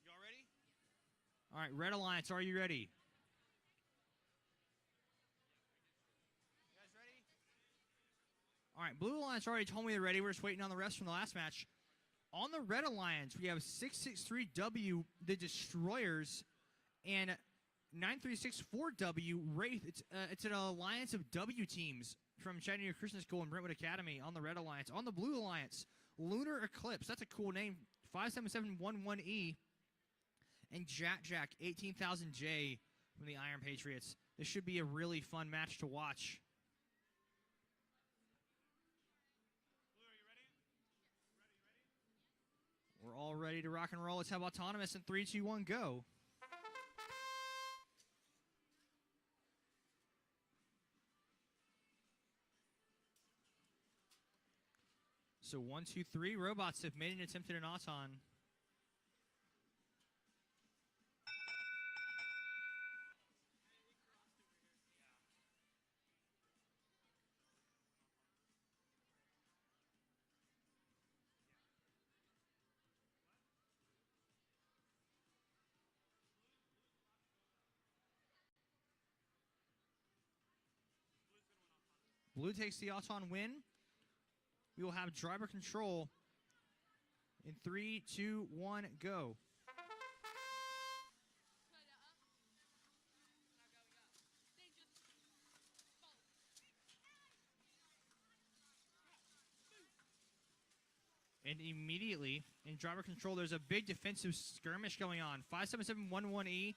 Y'all ready? All right, Red Alliance, are you ready? You guys ready? All right, Blue Alliance already told me they're ready. We're just waiting on the rest from the last match. On the Red Alliance, we have 663W, the Destroyers, and 9364W, Wraith. It's an alliance of W teams from Chattanooga Christian School and Brentwood Academy on the Red Alliance. On the Blue Alliance, Lunar Eclipse. That's a cool name. 57711E. And Jack 18000J from the Iron Patriots. This should be a really fun match to watch. Blue, are you ready? We're all ready to rock and roll. Let's have Autonomous in 3, 2, 1, go. So 1, 2, 3 robots have made an attempt at an Auton. Blue takes the Auton win. We will have driver control in 3, 2, 1, go. And immediately, in driver control, there's a big defensive skirmish going on. 57711E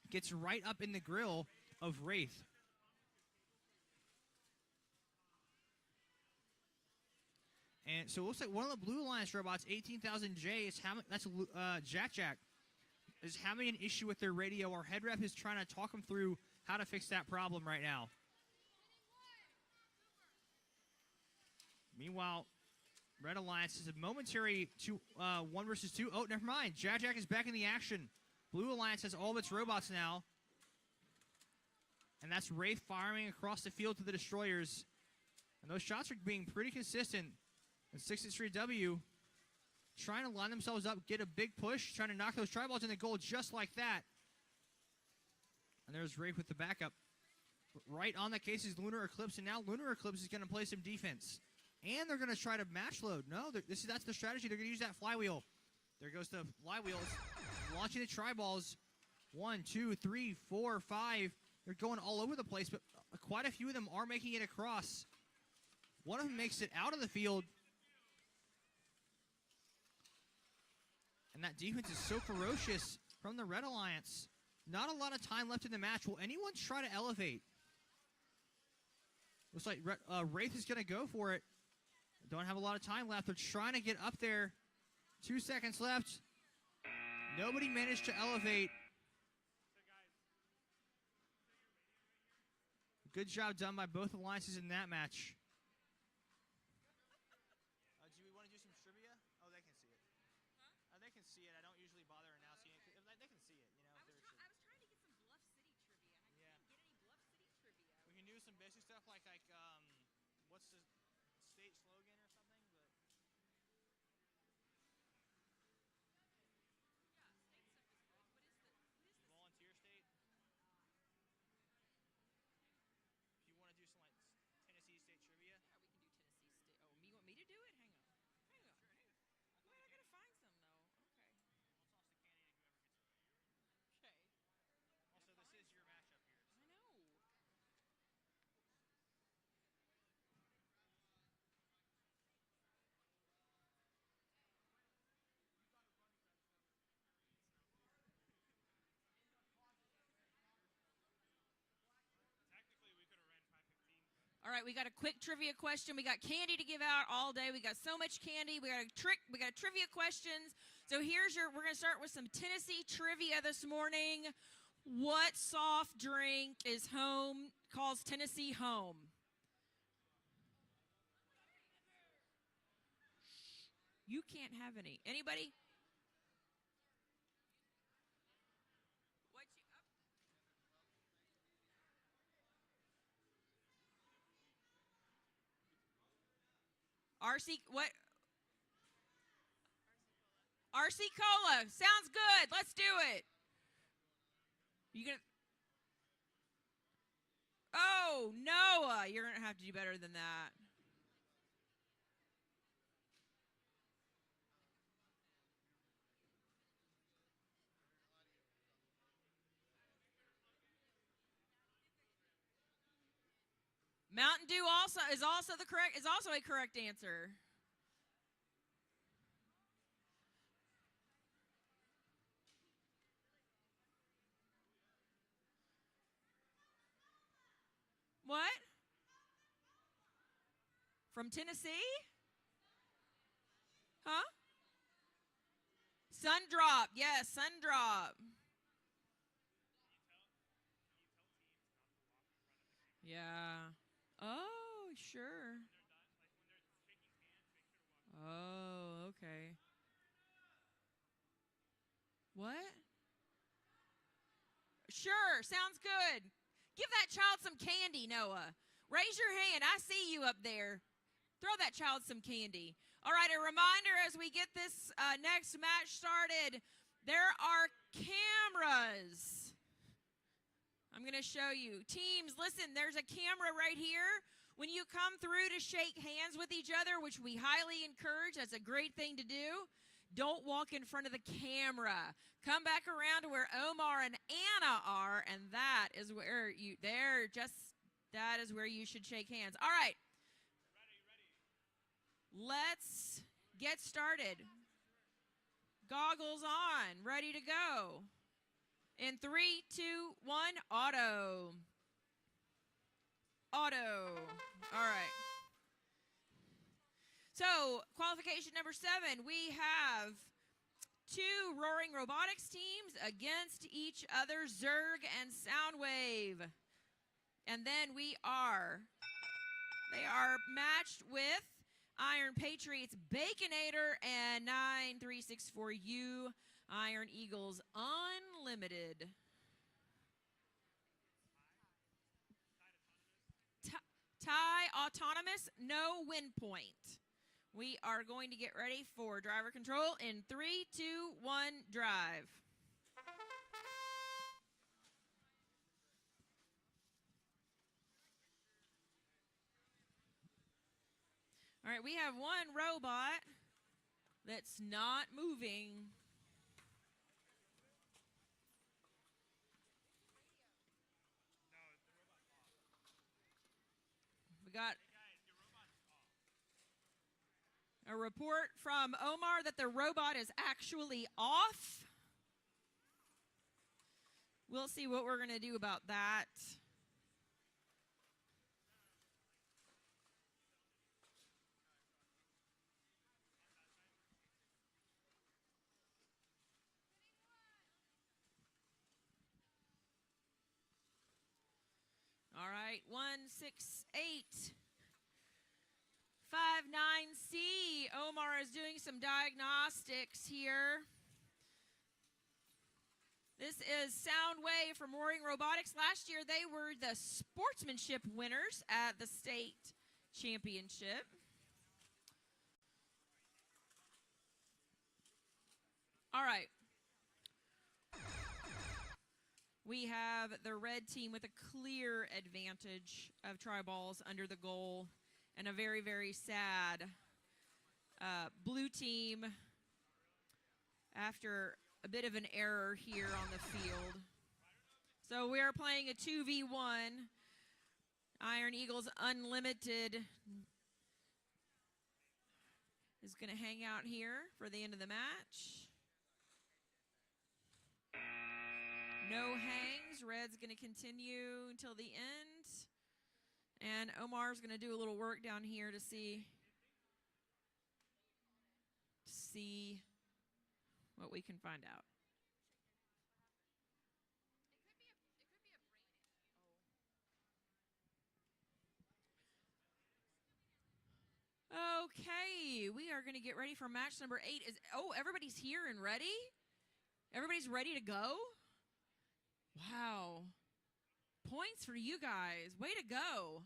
gets right up in the grill of Wraith. And so it looks like one of the Blue Alliance robots, 18000J, that's Jack, is having an issue with their radio. Our head rep is trying to talk them through how to fix that problem right now. Meanwhile, Red Alliance is a momentary 1 versus 2. Oh, never mind. Jack is back in the action. Blue Alliance has all of its robots now. And that's Wraith firing across the field to the Destroyers. And those shots are being pretty consistent. And 663W trying to line themselves up, get a big push, trying to knock those tri-balls in the goal just like that. And there's Wraith with the backup. Right on the case is Lunar Eclipse, and now Lunar Eclipse is going to play some defense. And they're going to try to match load. No, that's the strategy. They're going to use that flywheel. There goes the flywheel. It's launching the tri-balls. 1, 2, 3, 4, 5. They're going all over the place, but quite a few of them are making it across. One of them makes it out of the field. And that defense is so ferocious from the Red Alliance. Not a lot of time left in the match. Will anyone try to elevate? Looks like Wraith is going to go for it. Don't have a lot of time left. They're trying to get up there. 2 seconds left. Nobody managed to elevate. Good job done by both alliances in that match. Do we want to do some trivia? Oh, they can see it. Huh? They can see it. I don't usually bother announcing it. They can see it, you know. I was trying to get some Bluff City trivia, and I couldn't get any Bluff City trivia. We can do some basic stuff like what's the state slogan or something, but Yeah, state stuff is great. What is the volunteer state. If you want to do some like Tennessee state trivia. Yeah, we can do Tennessee State. Oh, you want me to do it? Hang on. Where am I gonna find some though? Okay. Also, this is your matchup here. I know. right, we got a quick trivia question. We got candy to give out all day. We got so much candy. We got trivia questions. So we're going to start with some Tennessee trivia this morning. What soft drink calls Tennessee home? You can't have any. Anybody? RC, what? RC Cola. Sounds good. Let's do it. You gonna? Oh, Noah, you're gonna have to do better than that. Mountain Dew is also a correct answer. What? From Tennessee? Huh? Sundrop. Yes, Sundrop. Yeah. Oh, sure. Oh, okay. What? Sure, sounds good. Give that child some candy, Noah. Raise your hand. I see you up there. Throw that child some candy. All right, a reminder as we get this next match started, there are cameras. I'm going to show you. Teams, listen, there's a camera right here. When you come through to shake hands with each other, which we highly encourage, that's a great thing to do, don't walk in front of the camera. Come back around to where Omar and Anna are, and that is where you should shake hands. All right. Let's get started. Goggles on, ready to go. In 3, 2, 1, auto. Auto. All right. So, qualification number 7, we have 2 Roaring Robotics teams against each other, Zerg and Soundwave. And then they are matched with Iron Patriots Baconator and 9364U Iron Eagles Unlimited. Tie Autonomous, no win point. We are going to get ready for driver control in 3, 2, 1, drive. All right, we have one robot that's not moving. We got a report from Omar that the robot is actually off. We'll see what we're going to do about that. All right, 16859C. Omar is doing some diagnostics here. This is Soundwave from Roaring Robotics. Last year, they were the sportsmanship winners at the state championship. All right. We have the red team with a clear advantage of tri-balls under the goal and a very, very sad blue team after a bit of an error here on the field. So we are playing a 2v1. Iron Eagles Unlimited is going to hang out here for the end of the match. No hangs. Red's going to continue until the end. And Omar's going to do a little work down here to see what we can find out. Okay, we are going to get ready for match number 8. Everybody's here and ready? Everybody's ready to go? Wow. Points for you guys. Way to go.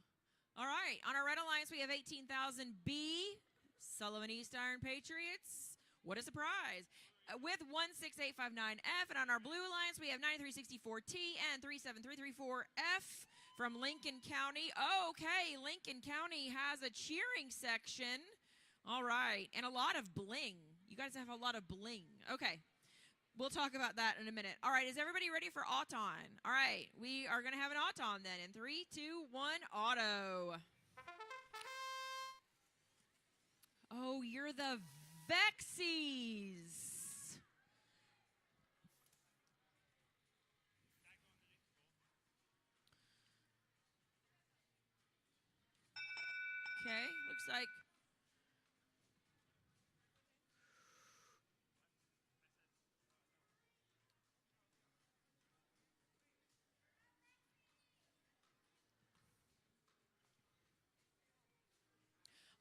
All right, on our Red Alliance, we have 18,000B, Sullivan East Iron Patriots. What a surprise. With 16859F, and on our Blue Alliance, we have 9364T and 37334F. From Lincoln County. Okay, Lincoln County has a cheering section. All right, and a lot of bling. You guys have a lot of bling. Okay, we'll talk about that in a minute. All right, is everybody ready for Auton? All right, we are going to have an Auton then. In 3, 2, 1, auto. Oh, you're the Vexies. Okay, looks like.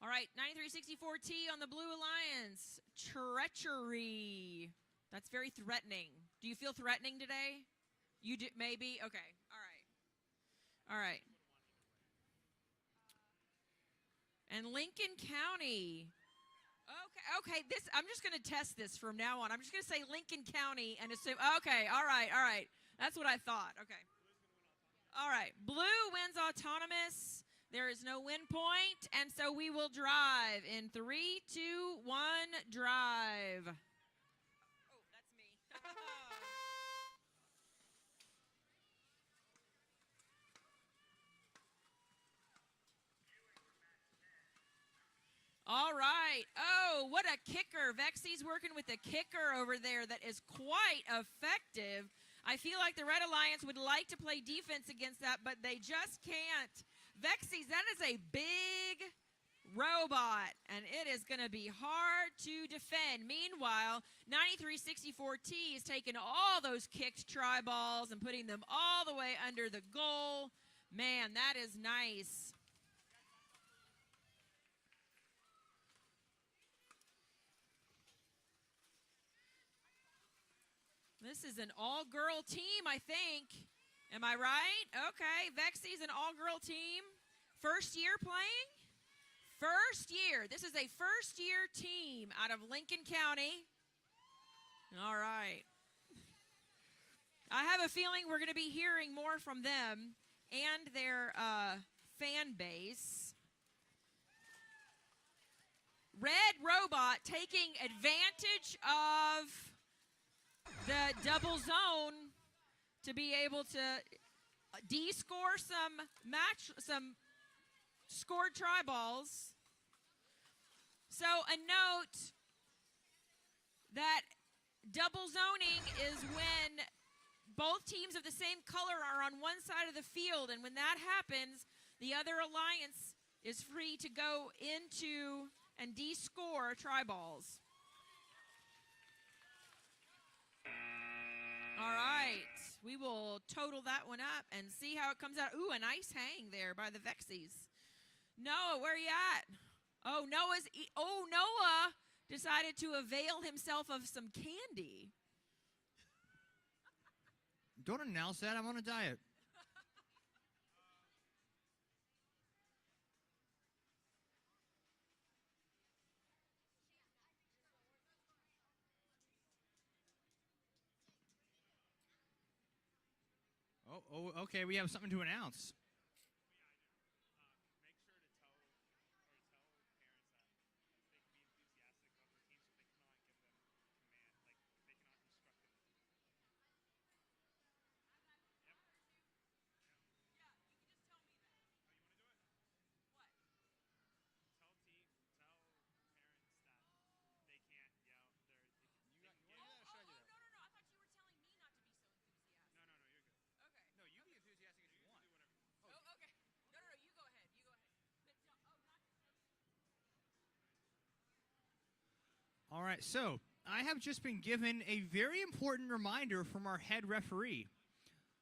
All right, 9364T on the Blue Alliance. Treachery. That's very threatening. Do you feel threatening today? You do, maybe? Okay, all right. All right. And Lincoln County. Okay, I'm just going to test this from now on. I'm just going to say Lincoln County and assume, okay, all right. That's what I thought, okay. All right, Blue wins autonomous. There is no win point, and so we will drive in 3, 2, 1, drive. Oh, that's me. All right. Oh, what a kicker. Vexy's working with a kicker over there that is quite effective. I feel like the Red Alliance would like to play defense against that, but they just can't. Vexy's, that is a big robot, and it is going to be hard to defend. Meanwhile, 9364T is taking all those kicked try balls and putting them all the way under the goal. Man, that is nice. This is an all-girl team, I think. Am I right? Okay, Vexy's an all-girl team. First year playing? First year. This is a first-year team out of Lincoln County. All right. I have a feeling we're going to be hearing more from them and their fan base. Red Robot taking advantage of the double zone to be able to de-score some scored try balls. So a note that double zoning is when both teams of the same color are on one side of the field, and when that happens, the other alliance is free to go into and de-score try balls. All right, we will total that one up and see how it comes out. Ooh, a nice hang there by the Vexies. Noah, where are you at? Oh, Noah decided to avail himself of some candy. Don't announce that. I'm on a diet. Oh, okay. We have something to announce. No, you be enthusiastic if you want. All right, so I have just been given a very important reminder from our head referee.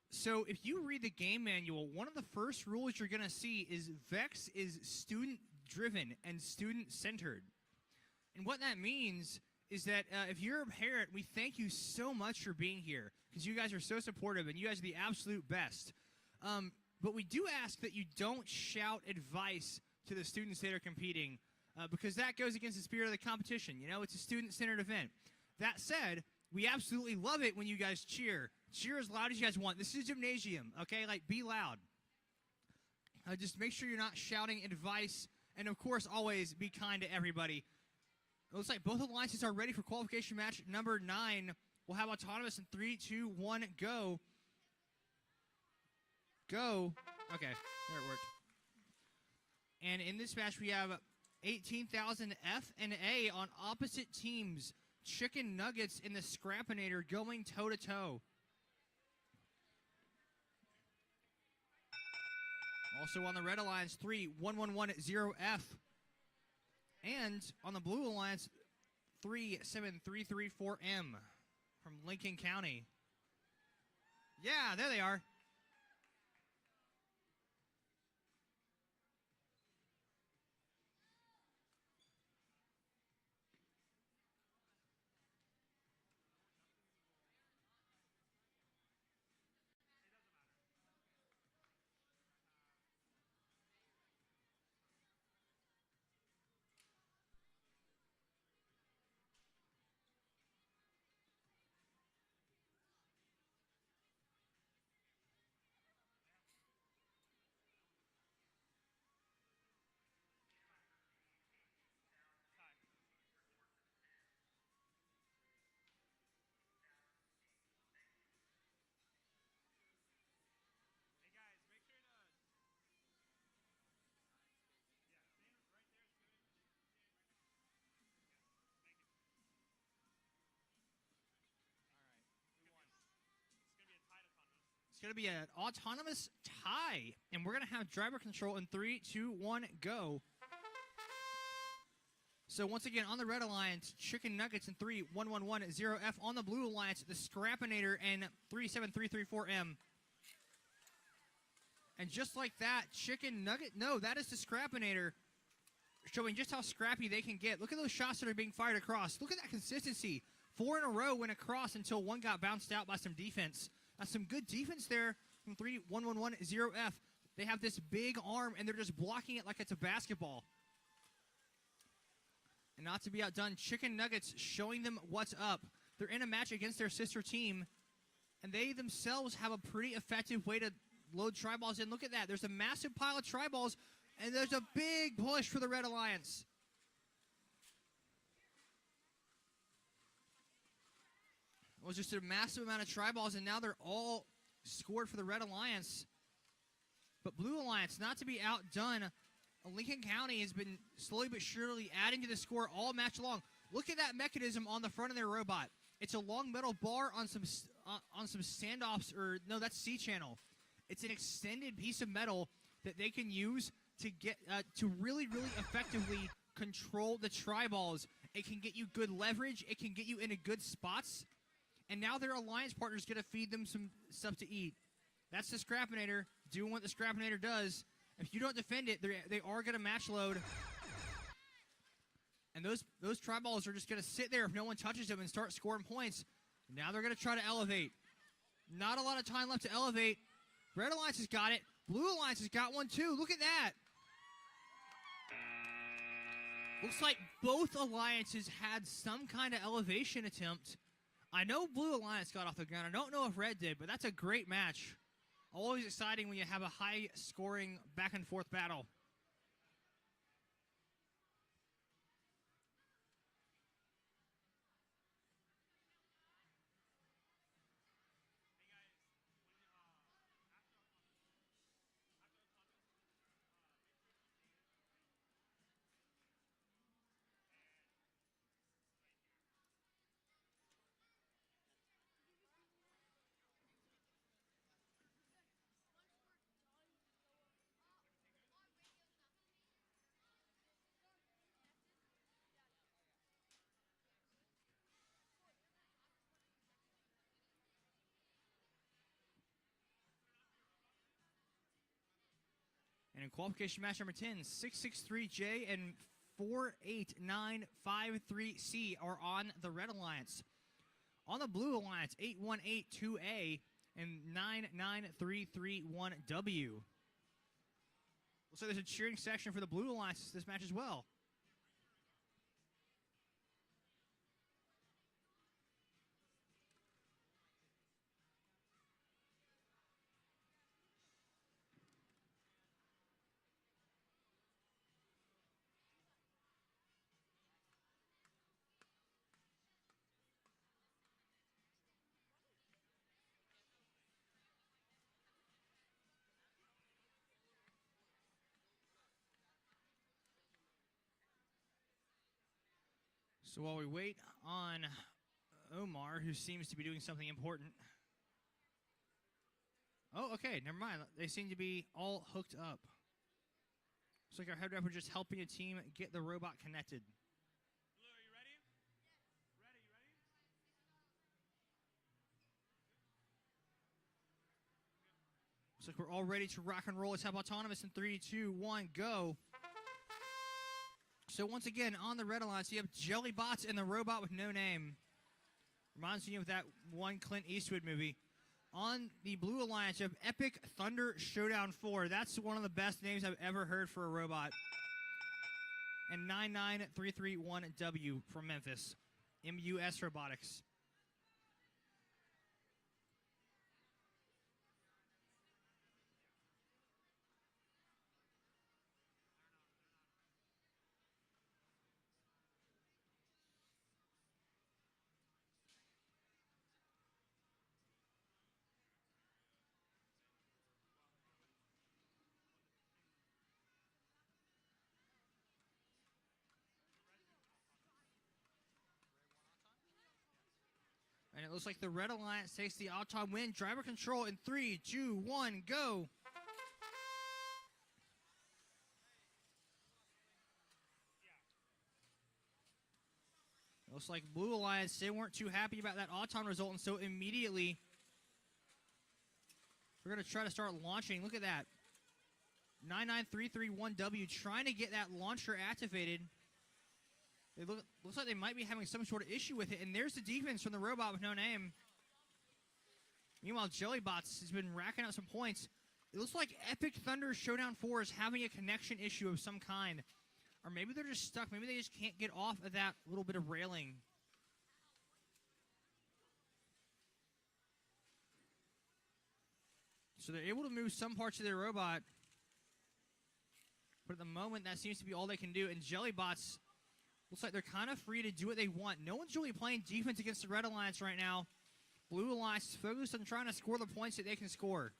So if you read the game manual, one of the first rules you're going to see is VEX is student-driven and student-centered. And what that means is that if you're a parent, we thank you so much for being here because you guys are so supportive and you guys are the absolute best. But we do ask that you don't shout advice to the students that are competing because that goes against the spirit of the competition. You know, it's a student-centered event. That said, we absolutely love it when you guys cheer. Cheer as loud as you guys want. This is a gymnasium, okay? Like, be loud. Just make sure you're not shouting advice. And, of course, always be kind to everybody. It looks like both alliances are ready for qualification match number 9. We'll have autonomous in 3, 2, 1, go. Go. Okay, there it worked. And in this match, we have 18,000 F and A on opposite teams. Chicken Nuggets in the Scrappinator going toe-to-toe. Also on the Red Alliance, 31110F. And on the Blue Alliance, 37334M from Lincoln County. Yeah, there they are. It's going to be an autonomous tie. And we're going to have driver control in 3, 2, 1, go. So once again, on the Red Alliance, Chicken Nuggets in 31110F. On the Blue Alliance, the Scrappinator and 37334M. And just like that, Chicken Nugget, no, that is the Scrappinator, showing just how scrappy they can get. Look at those shots that are being fired across. Look at that consistency. 4 in a row went across until one got bounced out by some defense. Some good defense there from 31110F. They have this big arm, and they're just blocking it like it's a basketball. And not to be outdone, Chicken Nuggets showing them what's up. They're in a match against their sister team, and they themselves have a pretty effective way to load tri-balls in. Look at that. There's a massive pile of tri-balls, and there's a big push for the Red Alliance. It was just a massive amount of tri-balls, and now they're all scored for the Red Alliance. But Blue Alliance, not to be outdone, Lincoln County has been slowly but surely adding to the score all match long. Look at that mechanism on the front of their robot. It's a long metal bar on some standoffs, or no, that's C-channel. It's an extended piece of metal that they can use to get to really, really effectively control the tri-balls. It can get you good leverage. It can get you into good spots. And now their alliance partner is going to feed them some stuff to eat. That's the Scrappinator doing what the Scrappinator does. If you don't defend it, they are going to match load. And those tri-balls are just going to sit there if no one touches them and start scoring points. Now they're going to try to elevate. Not a lot of time left to elevate. Red Alliance has got it. Blue Alliance has got one too. Look at that. Looks like both alliances had some kind of elevation attempt. I know Blue Alliance got off the ground. I don't know if Red did, but that's a great match. Always exciting when you have a high-scoring back-and-forth battle. And in qualification match number 10, 663J and 48953C are on the Red Alliance. On the Blue Alliance, 8182A and 99331W. Looks like there's a cheering section for the Blue Alliance this match as well. So while we wait on Omar, who seems to be doing something important. Oh, okay, never mind. They seem to be all hooked up. Looks like our head rep are just helping a team get the robot connected. Blue, are you ready? Ready, you ready? Looks like we're all ready to rock and roll. Let's have autonomous in 3, 2, 1, go. So once again, on the Red Alliance, you have Jellybots and the robot with no name. Reminds me of that one Clint Eastwood movie. On the Blue Alliance, you have Epic Thunder Showdown 4. That's one of the best names I've ever heard for a robot. And 99331W from Memphis. MUS Robotics. And it looks like the Red Alliance takes the Auton win. Driver control in 3, 2, 1, go. Looks like Blue Alliance, they weren't too happy about that Auton result, and so immediately we're going to try to start launching. Look at that. 99331W trying to get that launcher activated. It looks like they might be having some sort of issue with it, and there's the defense from the robot with no name. Meanwhile, Jellybots has been racking up some points. It looks like Epic Thunder Showdown 4 is having a connection issue of some kind. Or maybe they're just stuck. Maybe they just can't get off of that little bit of railing. So they're able to move some parts of their robot. But at the moment, that seems to be all they can do. And Jellybots, looks like they're kind of free to do what they want. No one's really playing defense against the Red Alliance right now. Blue Alliance is focused on trying to score the points that they can score.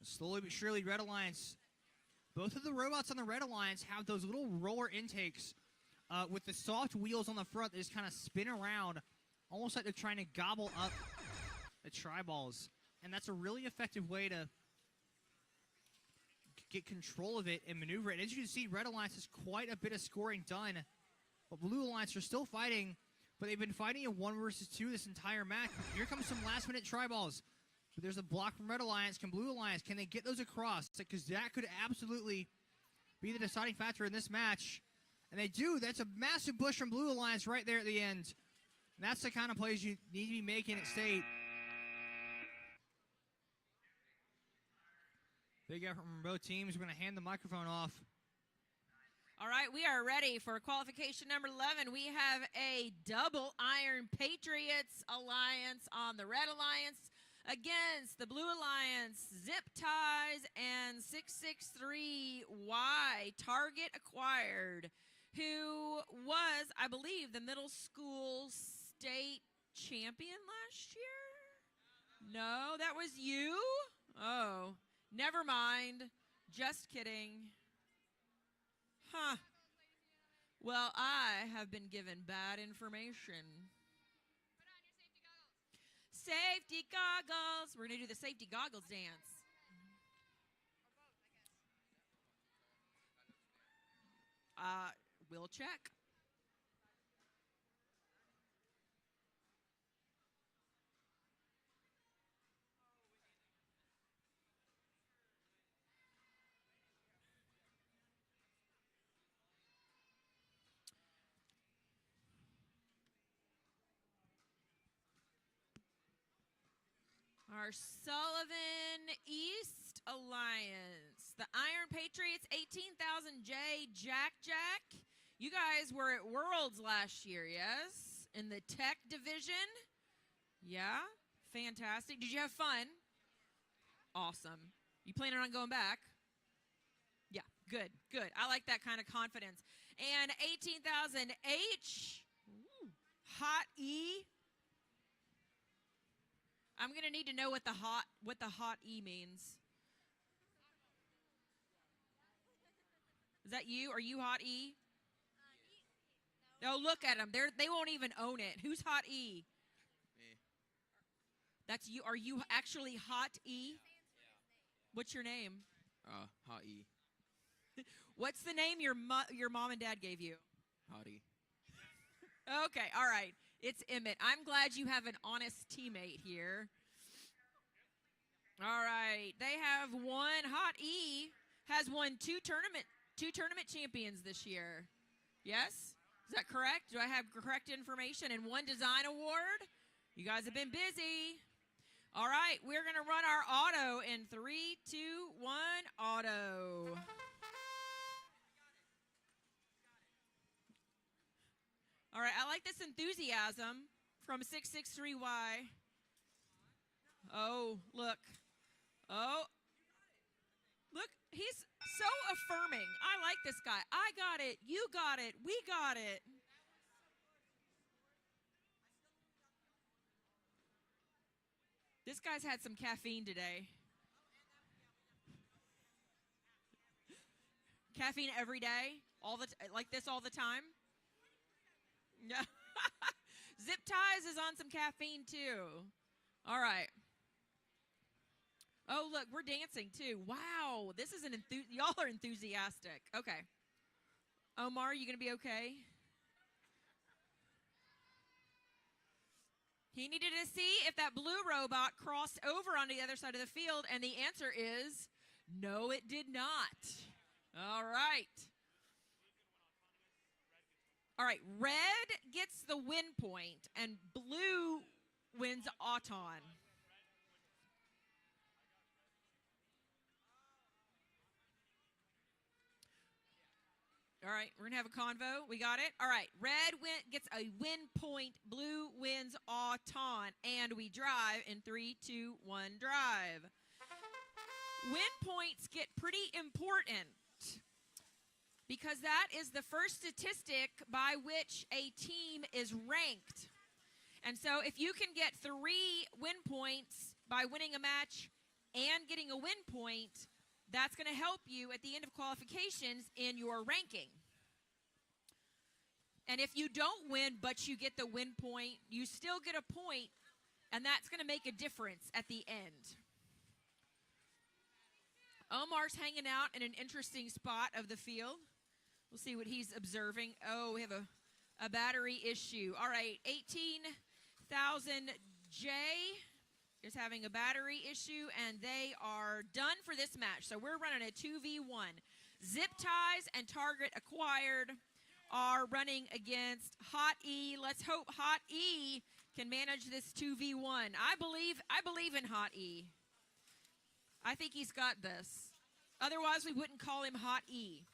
Slowly but surely, Red Alliance. Both of the robots on the Red Alliance have those little roller intakes with the soft wheels on the front that just kind of spin around, almost like they're trying to gobble up the tri-balls. And that's a really effective way to get control of it and maneuver it. And as you can see, Red Alliance has quite a bit of scoring done. But Blue Alliance are still fighting, but they've been fighting in 1 versus 2 this entire match. Here comes some last-minute tri-balls. But there's a block from Red Alliance. Can Blue Alliance, can they get those across? Because that could absolutely be the deciding factor in this match. And they do. That's a massive push from Blue Alliance right there at the end. And that's the kind of plays you need to be making at state. Big effort from both teams. We're going to hand the microphone off. All right, we are ready for qualification number 11. We have a double iron Patriots Alliance on the Red Alliance against the Blue Alliance, Zip Ties, and 663Y, Target Acquired, who was, I believe, the middle school state champion last year? No, that was you? Oh, never mind. Just kidding. Huh. Well, I have been given bad information. Put on your safety goggles. Safety goggles. We're going to do the safety goggles dance. Or both, I guess. We'll check. Our Sullivan East Alliance. The Iron Patriots, 18,000J, Jack Jack. You guys were at Worlds last year, yes? In the tech division? Yeah? Fantastic. Did you have fun? Awesome. You planning on going back? Yeah, good, good. I like that kind of confidence. And 18,000H, Hot E. I'm going to need to know what the hot E means. Is that you? Are you Hot E? Oh, look at them. They won't even own it. Who's Hot E? Me. That's you. Are you actually Hot E? What's your name? Hot E. What's the name your mom and dad gave you? Hottie. Okay, all right. It's Emmett. I'm glad you have an honest teammate here. All right. They have won. Hot E has won two tournament champions this year. Yes? Is that correct? Do I have correct information? And one design award? You guys have been busy. All right. We're going to run our auto in 3, 2, 1, auto. All right, I like this enthusiasm from 663Y. Oh, look. Oh, look, he's so affirming. I like this guy. I got it. You got it. We got it. This guy's had some caffeine today. Caffeine every day? Like this all the time? Yeah. Zip Ties is on some caffeine too. All right. Oh, look, we're dancing too. Wow, this is y'all are enthusiastic. Okay. Omar, you gonna be okay? He needed to see if that blue robot crossed over onto the other side of the field, and the answer is no, it did not. All right. All right, red gets the win point, and blue wins Auton. All right, we're going to have a convo. We got it? All right, red gets a win point, blue wins Auton, and we drive in 3, 2, 1, drive. Win points get pretty important, because that is the first statistic by which a team is ranked. And so if you can get 3 win points by winning a match and getting a win point, that's going to help you at the end of qualifications in your ranking. And if you don't win but you get the win point, you still get a point, and that's going to make a difference at the end. Omar's hanging out in an interesting spot of the field. We'll see what he's observing. Oh, we have a battery issue. All right, 18,000J is having a battery issue, and they are done for this match. So we're running a 2v1. Zip Ties and Target Acquired are running against Hot E. Let's hope Hot E can manage this 2v1. I believe in Hot E. I think he's got this. Otherwise, we wouldn't call him Hot E.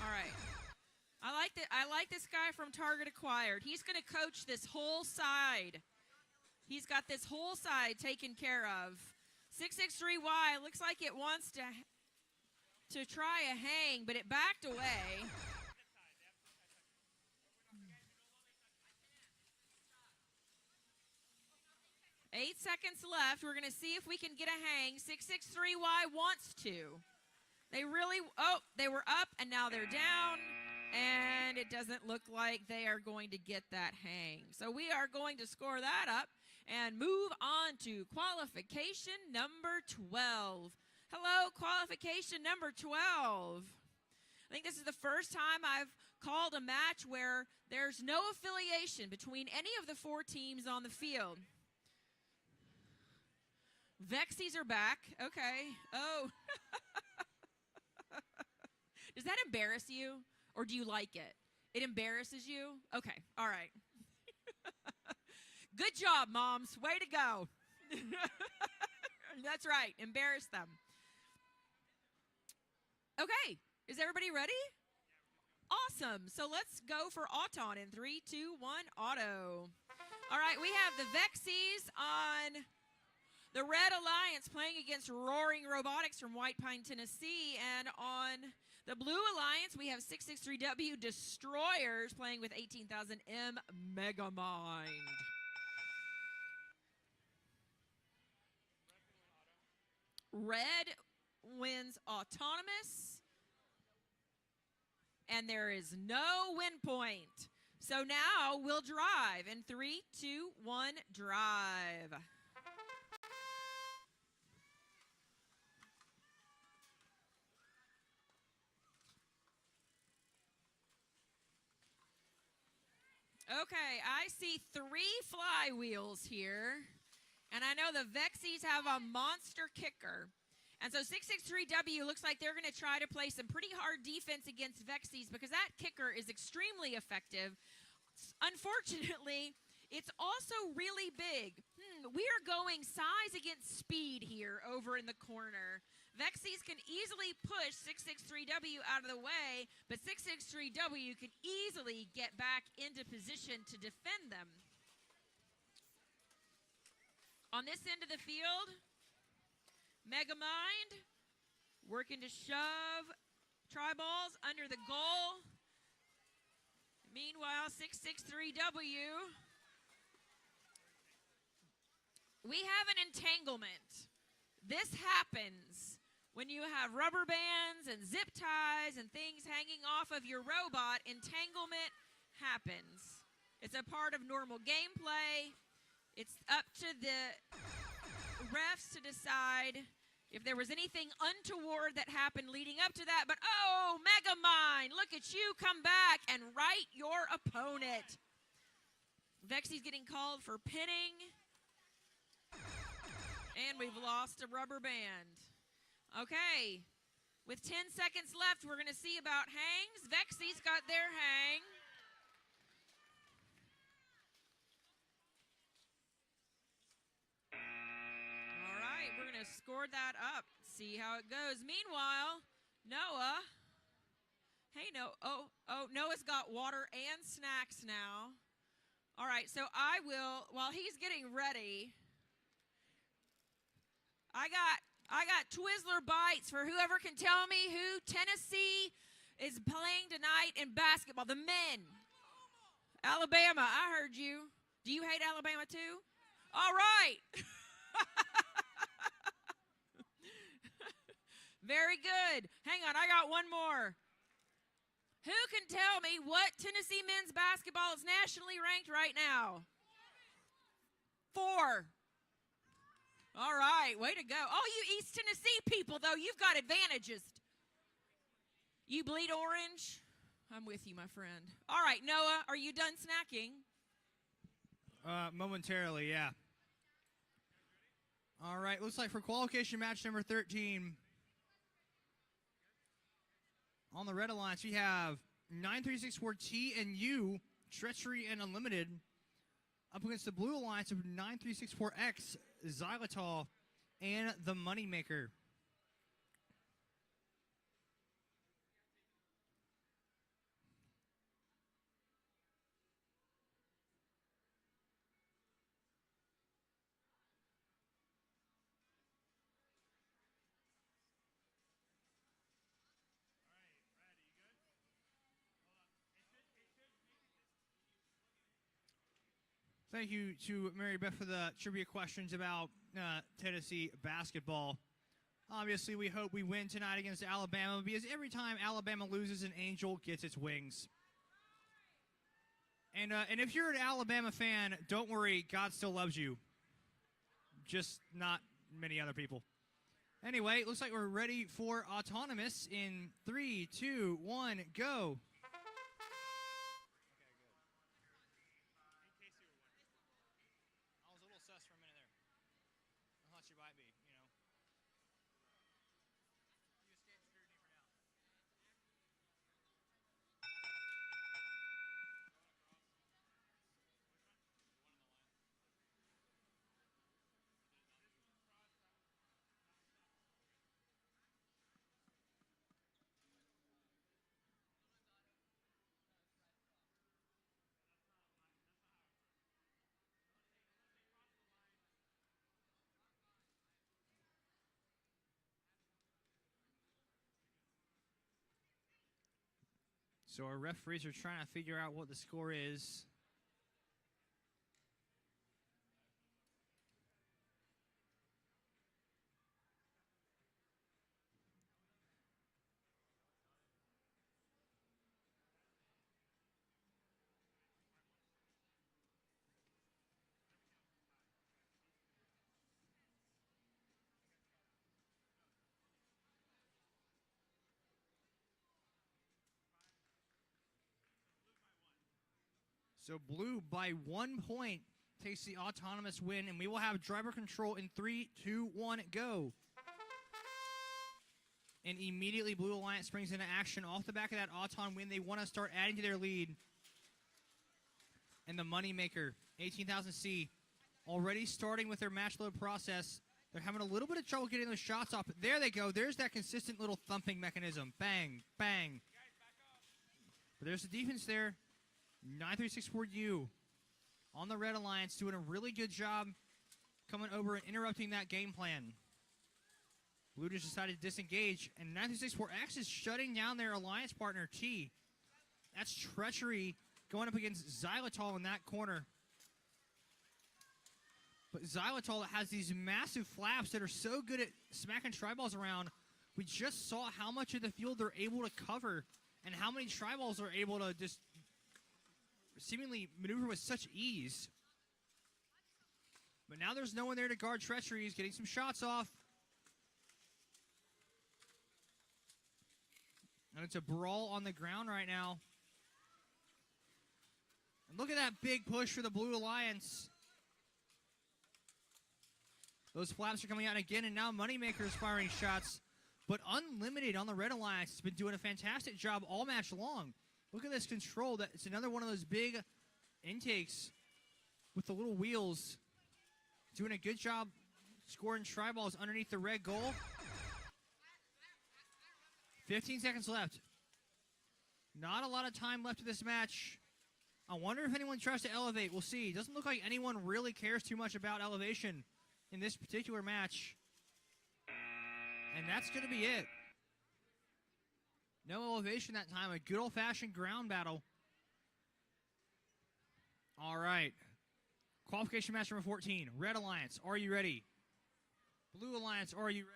All right. I like this guy from Target Acquired. He's going to coach this whole side. He's got this whole side taken care of. 663Y looks like it wants to try a hang, but it backed away. Eight seconds left. We're going to see if we can get a hang. 663Y wants to. They were up, and now they're down, and it doesn't look like they are going to get that hang. So we are going to score that up and move on to qualification number 12. Hello, qualification number 12. I think this is the first time I've called a match where there's no affiliation between any of the 4 teams on the field. Vexies are back. Okay. Oh. Does that embarrass you, or do you like it? It embarrasses you? Okay, all right. Good job, moms. Way to go. That's right. Embarrass them. Okay, is everybody ready? Awesome. So let's go for Auton in 3, 2, 1, auto. All right, we have the Vexies on the Red Alliance playing against Roaring Robotics from White Pine, Tennessee. And on the Blue Alliance, we have 663W Destroyers playing with 18,000M Megamind. Red wins autonomous. And there is no win point. So now we'll drive in 3, 2, 1, drive. Okay, I see 3 flywheels here. And I know the Vexies have a monster kicker. And so 663W looks like they're going to try to play some pretty hard defense against Vexies because that kicker is extremely effective. Unfortunately, it's also really big. We are going size against speed here over in the corner. Vexies can easily push 663W out of the way, but 663W can easily get back into position to defend them. On this end of the field, Megamind working to shove Tri-Balls under the goal. Meanwhile, 663W, we have an entanglement. This happens when you have rubber bands and zip ties and things hanging off of your robot. Entanglement happens. It's a part of normal gameplay. It's up to the refs to decide if there was anything untoward that happened leading up to that. But, oh, Megamind, look at you come back and right your opponent. Vexi's getting called for pinning. And we've lost a rubber band. Okay, with 10 seconds left, we're going to see about hangs. Vexi's got their hang. We're going to score that up, see how it goes. Meanwhile, Noah. Hey, Noah. Oh, Noah's got water and snacks now. All right, so I will, while he's getting ready, I got Twizzler Bites for whoever can tell me who Tennessee is playing tonight in basketball. The men. Alabama, I heard you. Do you hate Alabama too? All right. Very good. Hang on, I got one more. Who can tell me what Tennessee men's basketball is nationally ranked right now? 4. All right, way to go. Oh, you East Tennessee people, though, you've got advantages. You bleed orange? I'm with you, my friend. All right, Noah, are you done snacking? Momentarily, yeah. All right, looks like for qualification match number 13, on the Red Alliance, we have 9364T and U, Treachery and Unlimited, up against the Blue Alliance of 9364X, Xylitol, and the Moneymaker. Thank you to Mary Beth for the trivia questions about Tennessee basketball. Obviously, we hope we win tonight against Alabama because every time Alabama loses, an angel gets its wings. And if you're an Alabama fan, don't worry, God still loves you. Just not many other people. Anyway, it looks like we're ready for autonomous in 3, 2, 1, go. So our referees are trying to figure out what the score is. So blue by 1 point takes the autonomous win, and we will have driver control in 3, 2, 1, go. And immediately Blue Alliance springs into action off the back of that Auton win. They want to start adding to their lead. And the moneymaker, 18,000C, already starting with their match load process. They're having a little bit of trouble getting those shots off. But there they go. There's that consistent little thumping mechanism. Bang, bang. But there's the defense there. 9364U on the Red Alliance doing a really good job coming over and interrupting that game plan. Blue just decided to disengage, and 9364X is shutting down their alliance partner, T. That's treachery going up against Xylitol in that corner. But Xylitol has these massive flaps that are so good at smacking tri-balls around. We just saw how much of the field they're able to cover and how many tri-balls are able to just seemingly maneuver with such ease. But now there's no one there to guard treachery. He's getting some shots off. And it's a brawl on the ground right now. And look at that big push for the Blue Alliance. Those flaps are coming out again, and now Moneymaker is firing shots. But Unlimited on the Red Alliance has been doing a fantastic job all match long. Look at this control. It's another one of those big intakes with the little wheels. Doing a good job scoring tri-balls underneath the red goal. 15 seconds left. Not a lot of time left of this match. I wonder if anyone tries to elevate. We'll see. Doesn't look like anyone really cares too much about elevation in this particular match. And that's going to be it. No elevation that time. A good old-fashioned ground battle. All right. Qualification match number 14. Red Alliance, are you ready? Blue Alliance, are you ready?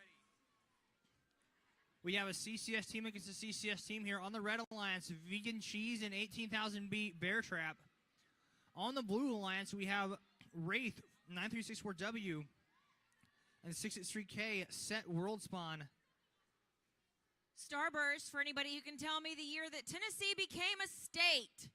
We have a CCS team against a CCS team here. On the Red Alliance, Vegan Cheese and 18,000 Bear Trap. On the Blue Alliance, we have Wraith, 9364W, and 663K, Set World Spawn. Starburst, for anybody who can tell me the year that Tennessee became a state.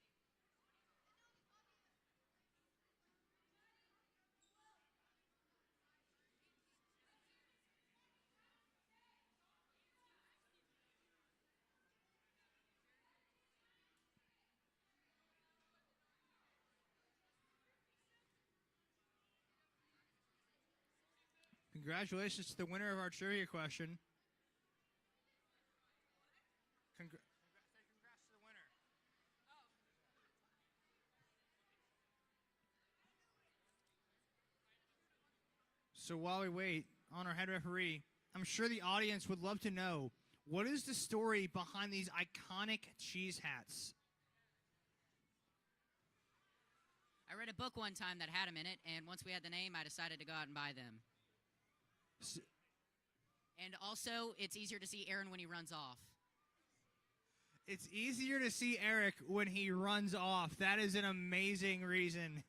Congratulations to the winner of our trivia question. Congrats to the winner. So while we wait on our head referee, I'm sure the audience would love to know, what is the story behind these iconic cheese hats? I read a book one time that had them in it, and once we had the name, I decided to go out and buy them. And also, it's easier to see Aaron when he runs off. It's easier to see Eric when he runs off. That is an amazing reason.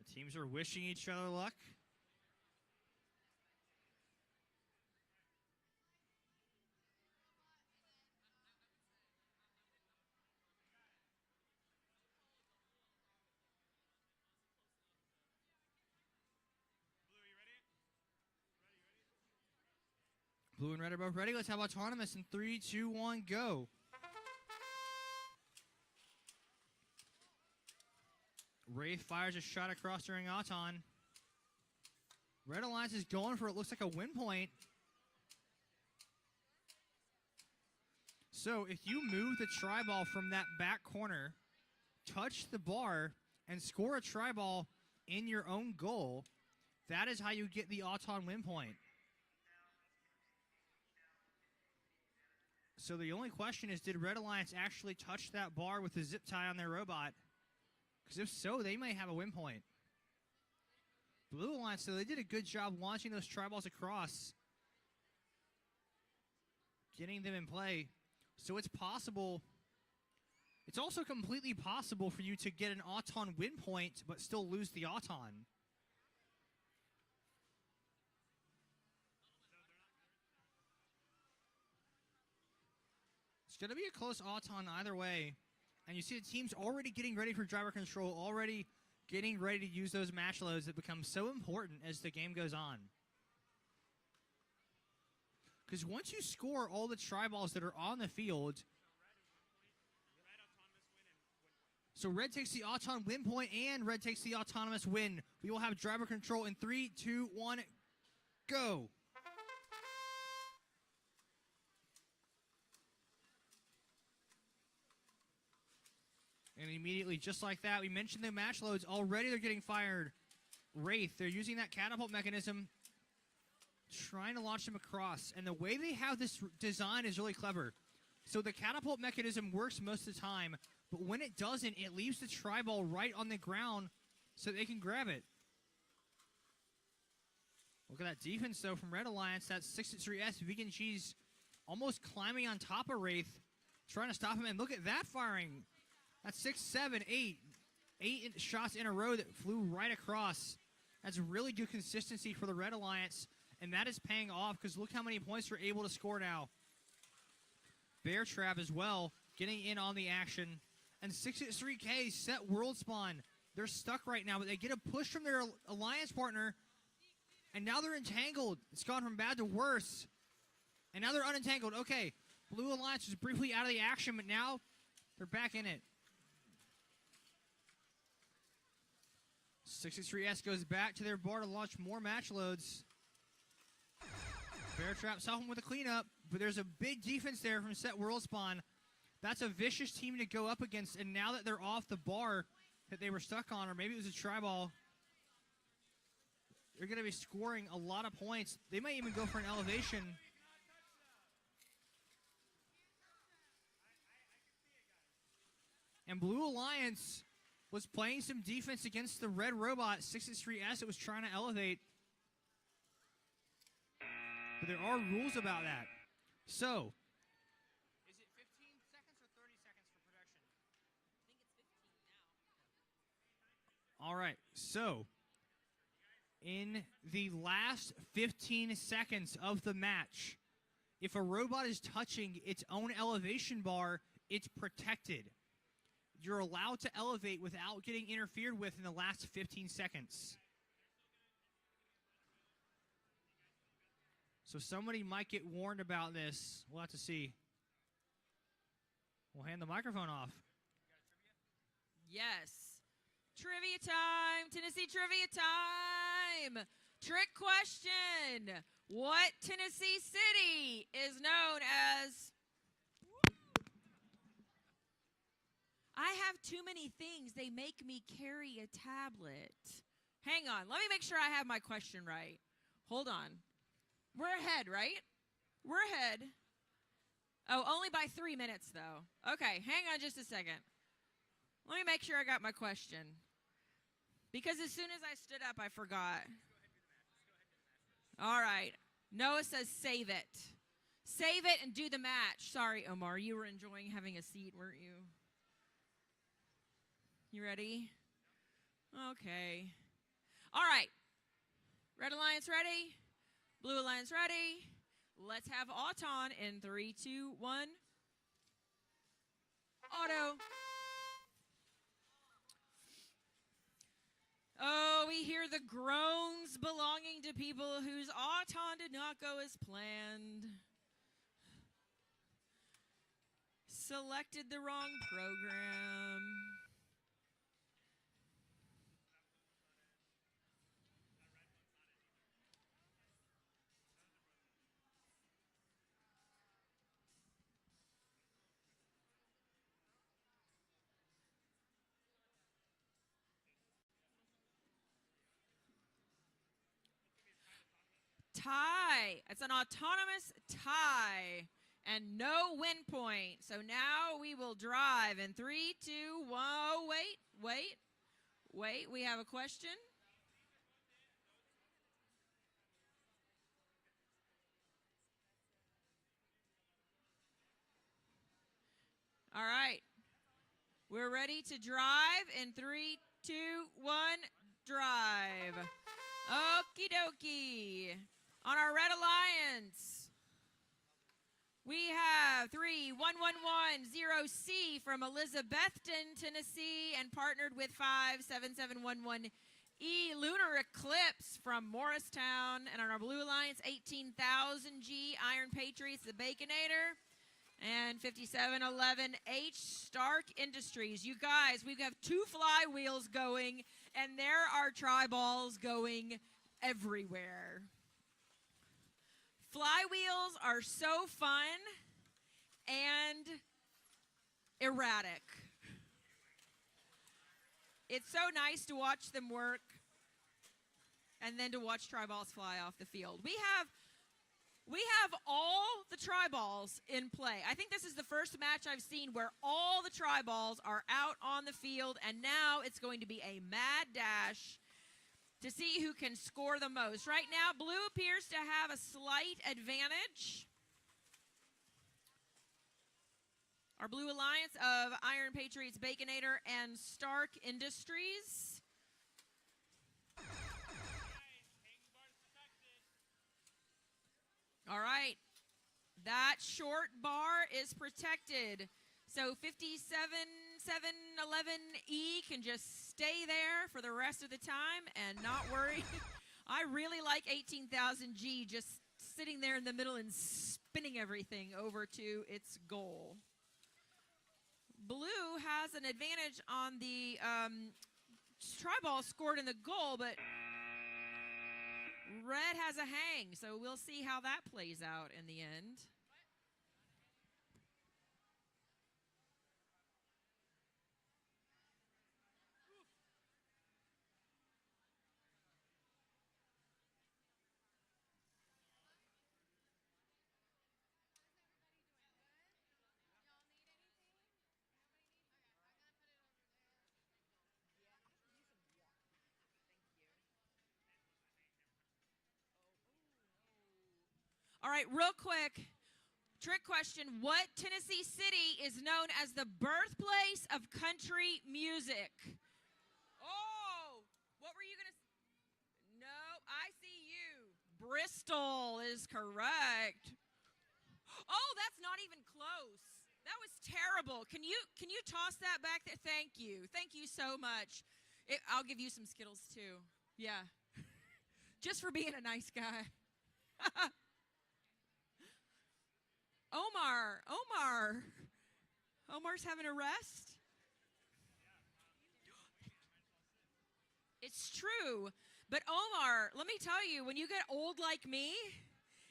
The teams are wishing each other luck. Blue and red are both ready. Let's have autonomous in 3, 2, 1, go. Wraith fires a shot across during Auton. Red Alliance is going for it looks like a win point. So if you move the try ball from that back corner, touch the bar, and score a try ball in your own goal, that is how you get the Auton win point. So the only question is, did Red Alliance actually touch that bar with the zip tie on their robot? Because if so, they may have a win point. Blue Alliance, so they did a good job launching those try balls across, getting them in play. So it's possible. It's also completely possible for you to get an Auton win point, but still lose the Auton. It's going to be a close Auton either way. And you see the team's already getting ready for driver control, already getting ready to use those match loads that become so important as the game goes on. Because once you score all the try balls that are on the field, so Red takes the Auton win point and Red takes the autonomous win. We will have driver control in 3, 2, 1, go. And immediately, just like that, we mentioned the match loads. Already they're getting fired. Wraith, they're using that catapult mechanism, trying to launch them across. And the way they have this design is really clever. So the catapult mechanism works most of the time, but when it doesn't, it leaves the tri-ball right on the ground so they can grab it. Look at that defense, though, from Red Alliance. That 6-3S, Vegan Cheese almost climbing on top of Wraith, trying to stop him. And look at that firing. That's 6, 7, 8. 8 shots in a row that flew right across. That's really good consistency for the Red Alliance, and that is paying off because look how many points they're able to score now. Bear Trap as well, getting in on the action. And 6-3K set World Spawn. They're stuck right now, but they get a push from their alliance partner, and now they're entangled. It's gone from bad to worse. And now they're unentangled. Okay, Blue Alliance was briefly out of the action, but now they're back in it. 6-3S goes back to their bar to launch more match loads. Bear Trap's helping with a cleanup, but there's a big defense there from Set World Spawn. That's a vicious team to go up against, and now that they're off the bar that they were stuck on, or maybe it was a tri-ball, they're going to be scoring a lot of points. They might even go for an elevation. And Blue Alliance was playing some defense against the red robot, 6-3S. It was trying to elevate. But there are rules about that. So, is it 15 seconds or 30 seconds for production? I think it's 15 now. All right, so in the last 15 seconds of the match, if a robot is touching its own elevation bar, it's protected. You're allowed to elevate without getting interfered with in the last 15 seconds. So somebody might get warned about this. We'll have to see. We'll hand the microphone off. Yes. Trivia time. Tennessee trivia time. Trick question. What Tennessee city is known as... I have too many things. They make me carry a tablet. Hang on. Let me make sure I have my question right. Hold on. We're ahead, right? We're ahead. Oh, only by 3 minutes, though. Okay, hang on just a second. Let me make sure I got my question. Because as soon as I stood up, I forgot. All right. Noah says save it. Save it and do the match. Sorry, Omar. You were enjoying having a seat, weren't you? You ready? Okay. All right. Red Alliance ready? Blue Alliance ready? Let's have Auton in 3, 2, 1. Auto. Oh, we hear the groans belonging to people whose Auton did not go as planned. Selected the wrong program. tie. It's an autonomous tie and no win point. So now we will drive in 3, 2, 1. Oh, wait. We have a question. All right. We're ready to drive in 3, 2, 1, drive. Okie dokie. On our Red Alliance, we have 31110C from Elizabethton, Tennessee, and partnered with 57711E Lunar Eclipse from Morristown. And on our Blue Alliance, 18000G Iron Patriots, the Baconator. And 5711H Stark Industries. You guys, we have 2 flywheels going, and there are tri-balls going everywhere. Flywheels are so fun and erratic. It's so nice to watch them work and then to watch tri-balls fly off the field. We have all the tri-balls in play. I think this is the first match I've seen where all the tri-balls are out on the field, and now it's going to be a mad dash to see who can score the most. Right now, blue appears to have a slight advantage. Our Blue Alliance of Iron Patriots, Baconator, and Stark Industries. All right. That short bar is protected. So 57711E can just stay there for the rest of the time and not worry. I really like 18000G just sitting there in the middle and spinning everything over to its goal. Blue has an advantage on the tri-ball scored in the goal, but red has a hang, so we'll see how that plays out in the end. All right, real quick, trick question. What Tennessee city is known as the birthplace of country music? Oh, what were you going to say? No, I see you. Bristol is correct. Oh, that's not even close. That was terrible. Can you toss that back there? Thank you. Thank you so much. I'll give you some Skittles too. Yeah. Just for being a nice guy. Omar's having a rest. It's true. But Omar, let me tell you, when you get old like me,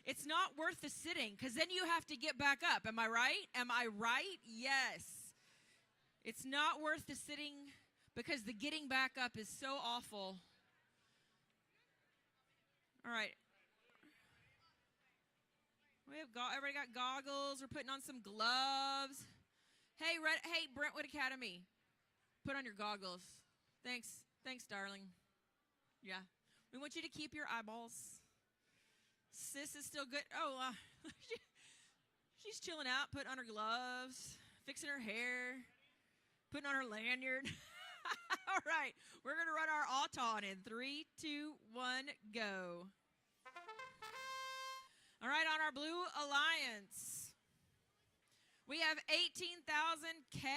it's not worth the sitting because then you have to get back up. Am I right? Am I right? Yes. It's not worth the sitting because the getting back up is so awful. All right. Everybody got goggles. We're putting on some gloves. Hey, Brentwood Academy, put on your goggles. Thanks, darling. Yeah, we want you to keep your eyeballs. Sis is still good. Oh, she's chilling out, putting on her gloves, fixing her hair, putting on her lanyard. All right, we're gonna run our auton in 3, 2, 1, go. All right, on our Blue Alliance, we have 18,000K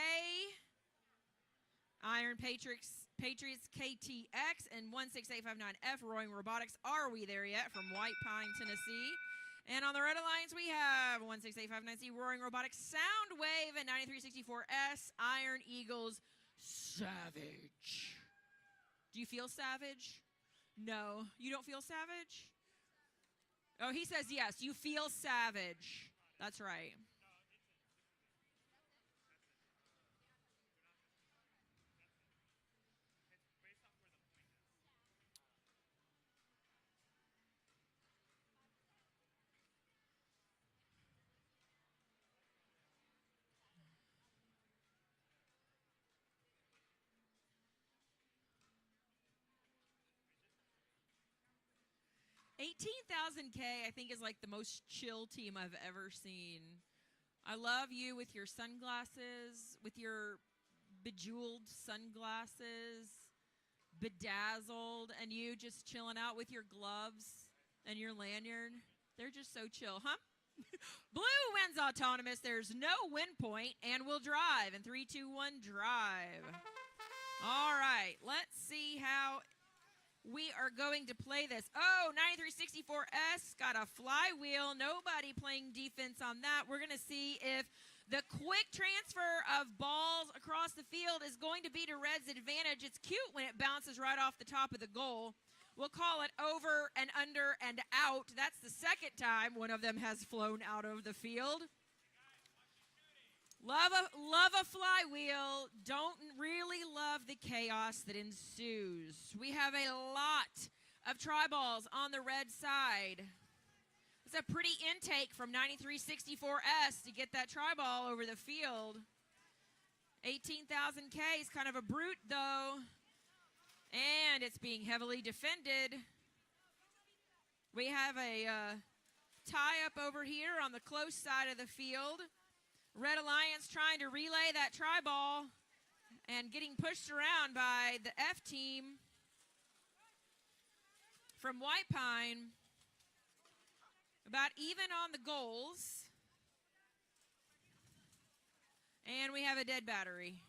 Iron Patriots KTX and 16859F Roaring Robotics. Are we there yet? From White Pine, Tennessee. And on the Red Alliance, we have 16859C Roaring Robotics Soundwave and 9364S Iron Eagles Savage. Do you feel savage? No. You don't feel savage? Oh, he says yes. You feel savage. That's right. 18,000K, I think, is like the most chill team I've ever seen. I love you with your sunglasses, with your bejeweled sunglasses, bedazzled, and you just chilling out with your gloves and your lanyard. They're just so chill, huh? Blue wins autonomous. There's no win point, and we'll drive. In 3, 2, 1, drive. All right, let's see how we are going to play this. Oh, 9364S got a flywheel. Nobody playing defense on that. We're going to see if the quick transfer of balls across the field is going to be to Red's advantage. It's cute when it bounces right off the top of the goal. We'll call it over and under and out. That's the second time one of them has flown out of the field. Love a flywheel. Don't really love the chaos that ensues. We have a lot of tri-balls on the red side. It's a pretty intake from 9364S to get that tri-ball over the field. 18,000K is kind of a brute, though. And it's being heavily defended. We have a tie-up over here on the close side of the field. Red Alliance trying to relay that tri-ball and getting pushed around by the F team from White Pine. About even on the goals. And we have a dead battery.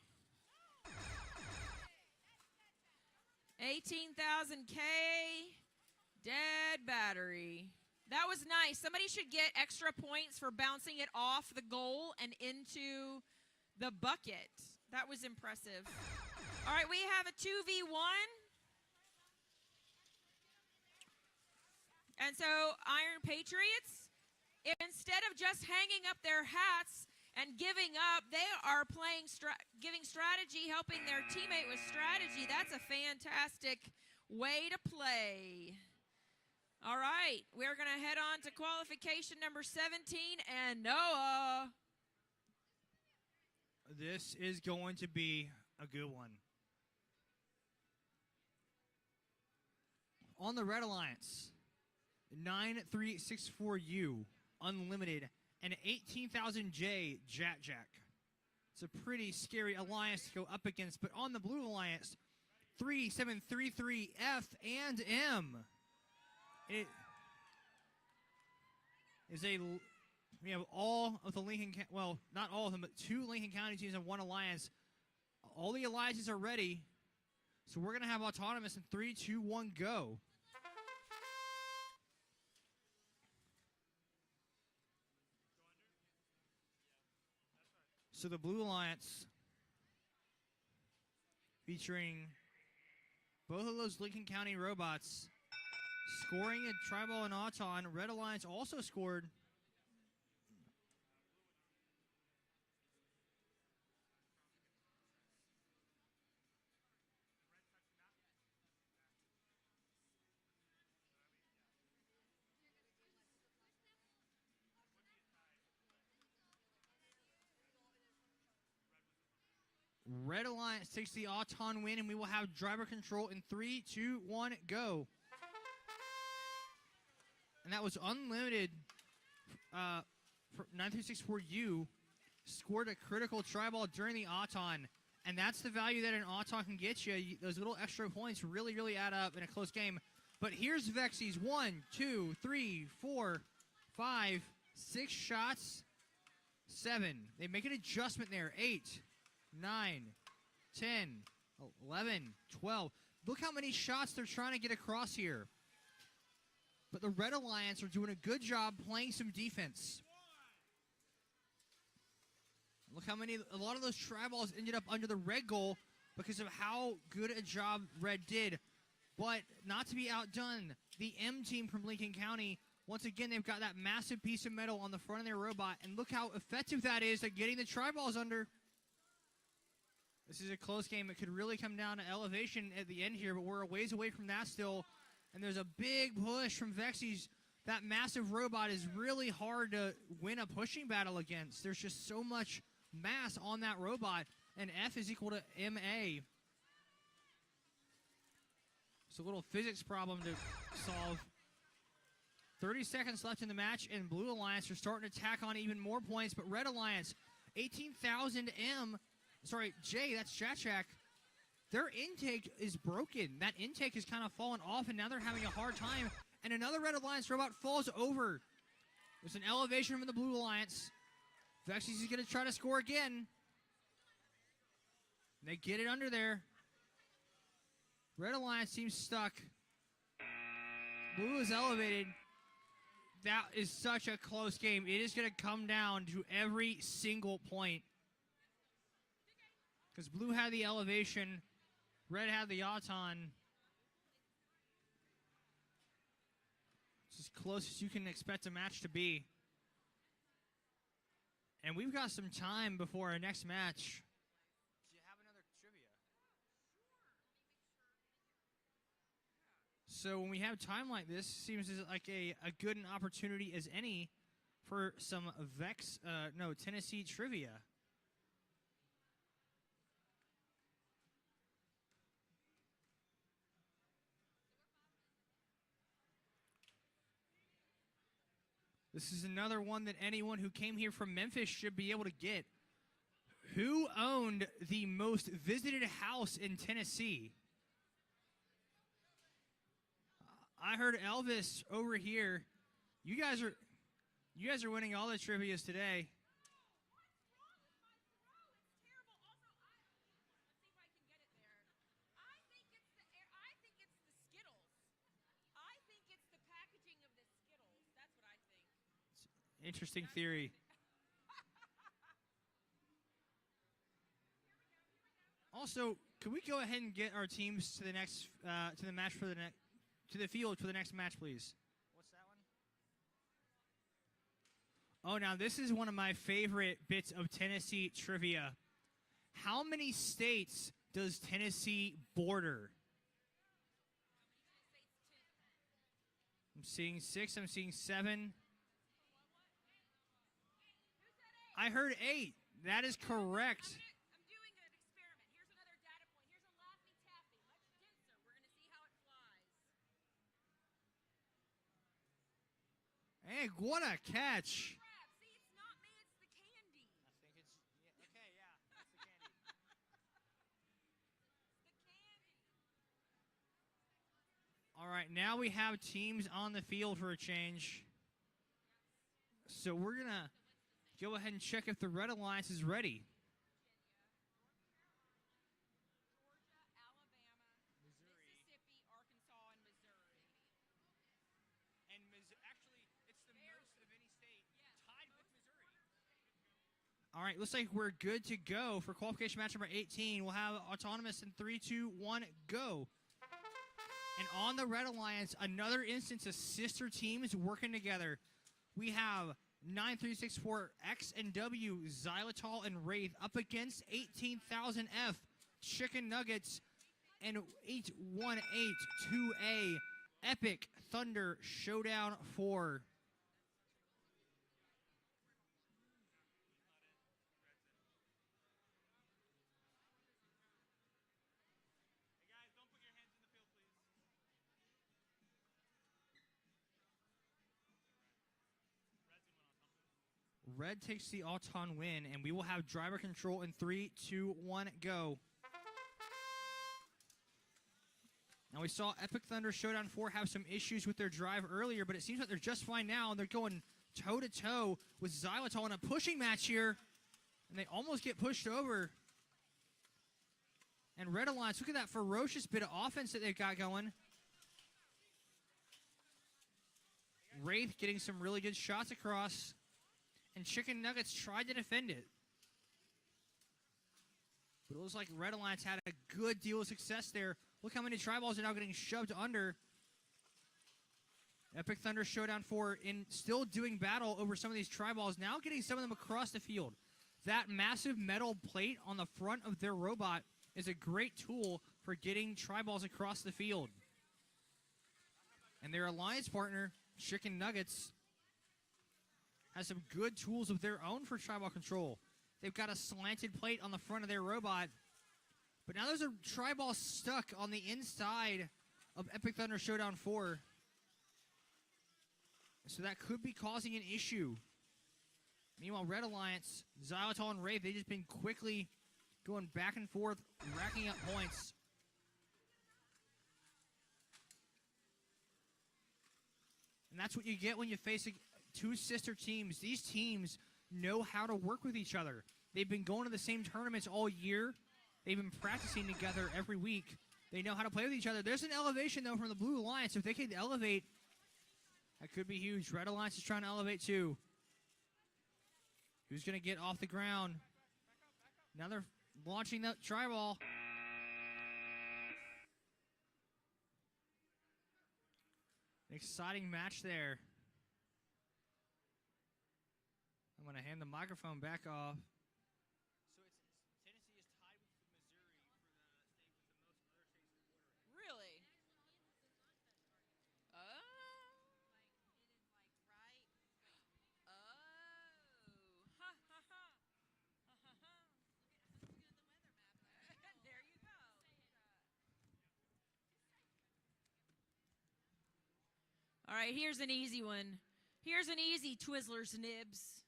18,000K, dead battery. That was nice. Somebody should get extra points for bouncing it off the goal and into the bucket. That was impressive. All right, we have a 2v1. And so Iron Patriots, instead of just hanging up their hats and giving up, they are playing, giving strategy, helping their teammate with strategy. That's a fantastic way to play. All right, we're going to head on to qualification number 17, and Noah. This is going to be a good one. On the Red Alliance, 9364U, Unlimited, and 18,000J, Jack. It's a pretty scary alliance to go up against, but on the Blue Alliance, 3733F and M. It is we have all of the Lincoln, well, not all of them, but 2 Lincoln County teams and 1 alliance. All the alliances are ready, so we're going to have autonomous in 3, 2, 1, go. So the Blue Alliance, featuring both of those Lincoln County robots, scoring a tri-ball and auton. Red Alliance also scored. Red Alliance takes the auton win, and we will have driver control in 3, 2, 1, go. And that was Unlimited. 9364U scored a critical tri-ball during the auton, and that's the value that an auton can get you. Those little extra points really, really add up in a close game. But here's Vexy's 1, 2, 3, 4, 5, 6 shots, 7. They make an adjustment there. 8, 9, 10, 11, 12. Look how many shots they're trying to get across here. But the Red Alliance are doing a good job playing some defense. Look how a lot of those tri-balls ended up under the red goal because of how good a job Red did. But not to be outdone, the M team from Lincoln County, once again, they've got that massive piece of metal on the front of their robot, and look how effective that is at getting the tri-balls under. This is a close game. It could really come down to elevation at the end here, but we're a ways away from that still. And there's a big push from Vexy's. That massive robot is really hard to win a pushing battle against. There's just so much mass on that robot, and F is equal to MA. It's a little physics problem to solve. 30 seconds left in the match, and Blue Alliance are starting to tack on even more points, but Red Alliance, 18,000 Jay, that's Chachak. Their intake is broken. That intake has kind of fallen off, and now they're having a hard time. And another Red Alliance robot falls over. There's an elevation from the Blue Alliance. Vexies is going to try to score again. They get it under there. Red Alliance seems stuck. Blue is elevated. That is such a close game. It is going to come down to every single point. Because Blue had the elevation. Red had the Auton. It's as close as you can expect a match to be. And we've got some time before our next match. Do you have another trivia? So when we have time like this, seems like a good an opportunity as any for some Tennessee trivia. This is another one that anyone who came here from Memphis should be able to get. Who owned the most visited house in Tennessee? I heard Elvis over here. You guys are winning all the trivias today. Interesting theory. Also, could we go ahead and get our teams to the next to the match for the to the field for the next match, please? What's that one? Oh, now this is one of my favorite bits of Tennessee trivia. How many states does Tennessee border? I'm seeing 6. I'm seeing 7. I heard 8. That is correct. I'm doing an experiment. Here's another data point. Here's a Laffy Taffy, much denser. We're going to see how it flies. Hey, what a catch. See, it's not me, it's the candy. I think it's, yeah, okay, yeah, it's the candy. It's the candy. All right, now we have teams on the field for a change. So we're going to go ahead and check if the Red Alliance is ready. Georgia, Alabama, Mississippi, Arkansas, and Missouri. And actually, it's the most of any state, tied with Missouri. All right, looks like we're good to go for qualification match number 18. We'll have autonomous in 3, 2, 1, go. And on the Red Alliance, another instance of sister teams working together. We have 9364 X and W, Xylitol and Wraith up against 18,000F, Chicken Nuggets, and 8182A, Epic Thunder Showdown 4. Red takes the Auton win, and we will have driver control in 3, 2, 1, go. Now we saw Epic Thunder Showdown 4 have some issues with their drive earlier, but it seems like they're just fine now, and they're going toe-to-toe with Xylitol in a pushing match here, and they almost get pushed over. And Red Alliance, look at that ferocious bit of offense that they've got going. Wraith getting some really good shots across. And Chicken Nuggets tried to defend it. But it looks like Red Alliance had a good deal of success there. Look how many tri-balls are now getting shoved under. Epic Thunder Showdown 4 in still doing battle over some of these tri-balls, now getting some of them across the field. That massive metal plate on the front of their robot is a great tool for getting tri-balls across the field. And their alliance partner, Chicken Nuggets, has some good tools of their own for tri-ball control. They've got a slanted plate on the front of their robot. But now there's a tri-ball stuck on the inside of Epic Thunder Showdown 4. So that could be causing an issue. Meanwhile, Red Alliance, Xylitol and Wraith, they've just been quickly going back and forth, racking up points. And that's what you get when you face two sister teams. These teams know how to work with each other. They've been going to the same tournaments all year. They've been practicing together every week. They know how to play with each other. There's an elevation, though, from the Blue Alliance. If they could elevate, that could be huge. Red Alliance is trying to elevate, too. Who's going to get off the ground? Now they're launching the tri-ball. An exciting match there. I'm going to hand the microphone back off. So Tennessee is tied with Missouri for the state with the most other states in the quarter. Really? Oh. Ha ha ha. There you go. All right, here's an easy one. Here's an easy Twizzlers Nibs.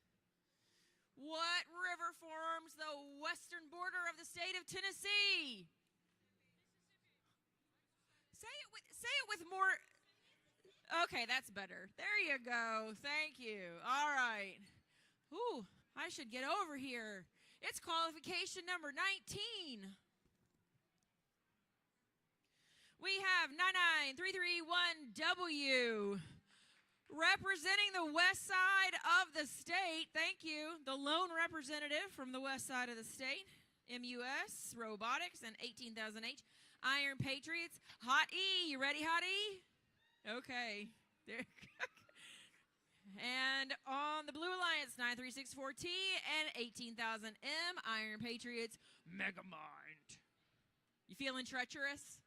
What river forms the western border of the state of Tennessee? Say it with more. Okay, that's better. There you go. Thank you. All right. Ooh, I should get over here. It's qualification number 19. We have 99331W. Representing the west side of the state, thank you, the lone representative from the west side of the state, MUS, Robotics, and 18,000H, Iron Patriots. Hot E, you ready, Hot E? Okay. There. And on the Blue Alliance, 9364T and 18,000M, Iron Patriots, Megamind. You feeling treacherous?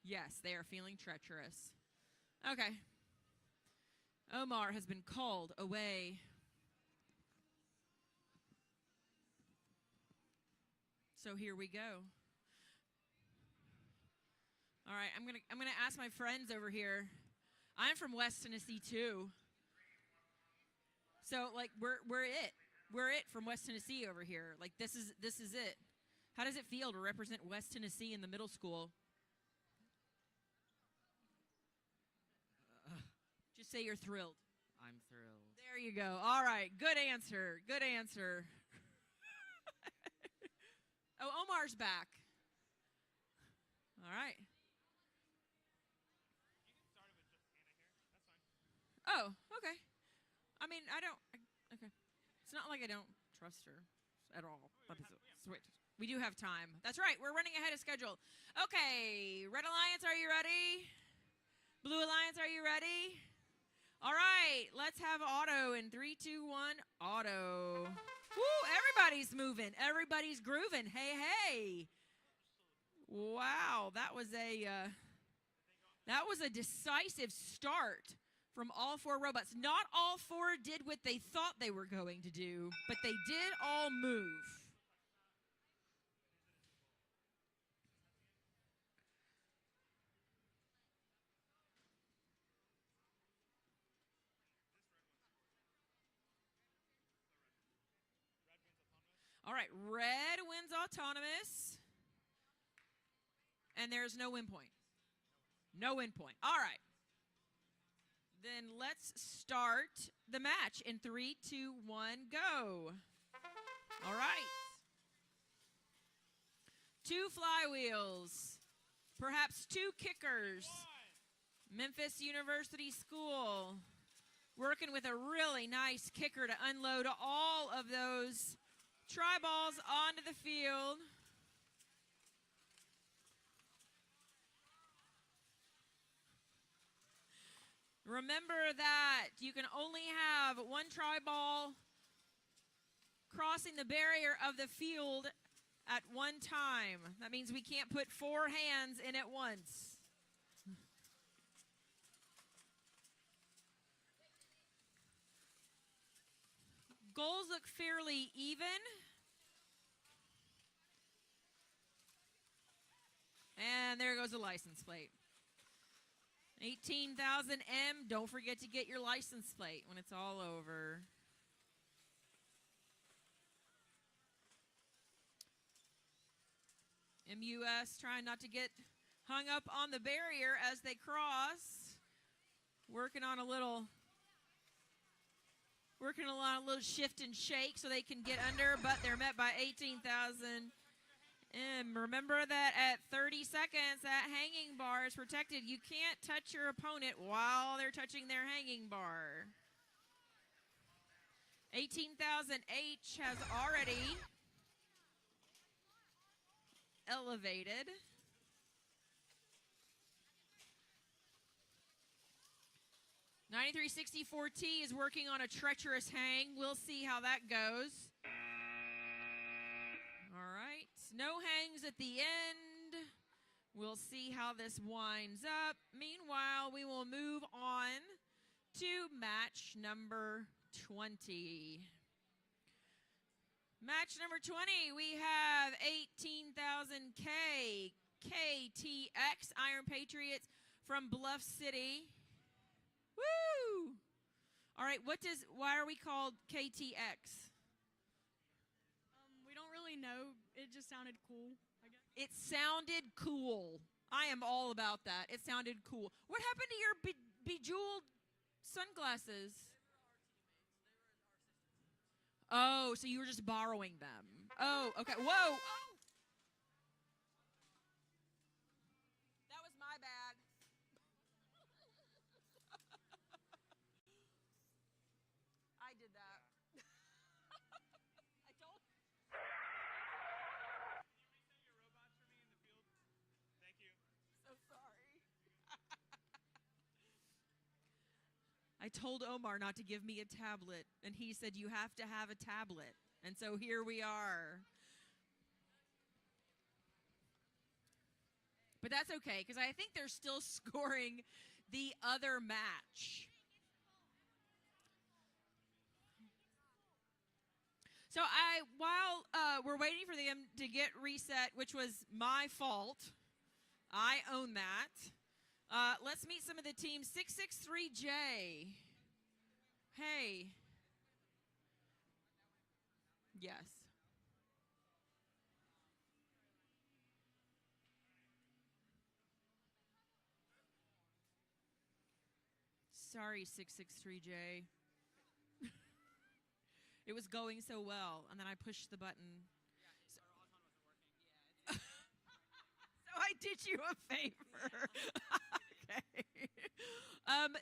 Yes, they are feeling treacherous. Okay. Omar has been called away. So here we go. All right, I'm gonna ask my friends over here. I'm from West Tennessee too. So like we're it from West Tennessee over here. Like this is it. How does it feel to represent West Tennessee in the middle school? Just say you're thrilled. I'm thrilled. There you go. All right. Good answer. Good answer. Oh, Omar's back. All right. Oh, okay. I mean, okay. It's not like I don't trust her at all. But sweet. We do have time. That's right. We're running ahead of schedule. Okay. Red Alliance, are you ready? Blue Alliance, are you ready? All right, let's have auto in 3, 2, 1, auto. Woo, everybody's moving. Everybody's grooving. Hey, hey. Wow, that was a decisive start from all four robots. Not all four did what they thought they were going to do, but they did all move. All right, red wins autonomous. And there's no win point. No win point. All right. Then let's start the match in 3, 2, 1, go. All right. 2 flywheels. Perhaps 2 kickers. Memphis University School. Working with a really nice kicker to unload all of those tri-balls onto the field. Remember that you can only have 1 tri-ball crossing the barrier of the field at one time. That means we can't put 4 hands in at once. Goals look fairly even. And there goes the license plate. 18,000 M. Don't forget to get your license plate when it's all over. MUS trying not to get hung up on the barrier as they cross. Working on a little shift and shake so they can get under, but they're met by 18,000. And remember that at 30 seconds, that hanging bar is protected. You can't touch your opponent while they're touching their hanging bar. 18,000 H has already elevated. (9364T) is working on a treacherous hang. We'll see how that goes. All right, no hangs at the end. We'll see how this winds up. Meanwhile, we will move on to match number 20. Match number 20, we have 18,000K KTX Iron Patriots from Bluff City. Woo! All right, why are we called KTX? We don't really know. It just sounded cool, I guess. It sounded cool. I am all about that. It sounded cool. What happened to your bejeweled sunglasses? Oh, so you were just borrowing them. Oh, okay. Whoa. Oh. That was my bad. I did that. I told Can you reset your robots for me in the field? Thank you. So sorry. I told Omar not to give me a tablet, and he said, you have to have a tablet. And so here we are. But that's okay, because I think they're still scoring the other match. So while we're waiting for them to get reset, which was my fault, I own that. Let's meet some of the teams. 663J. Hey. Yes. Sorry, 663J. It was going so well, and then I pushed the button. So I did you a favor. Okay.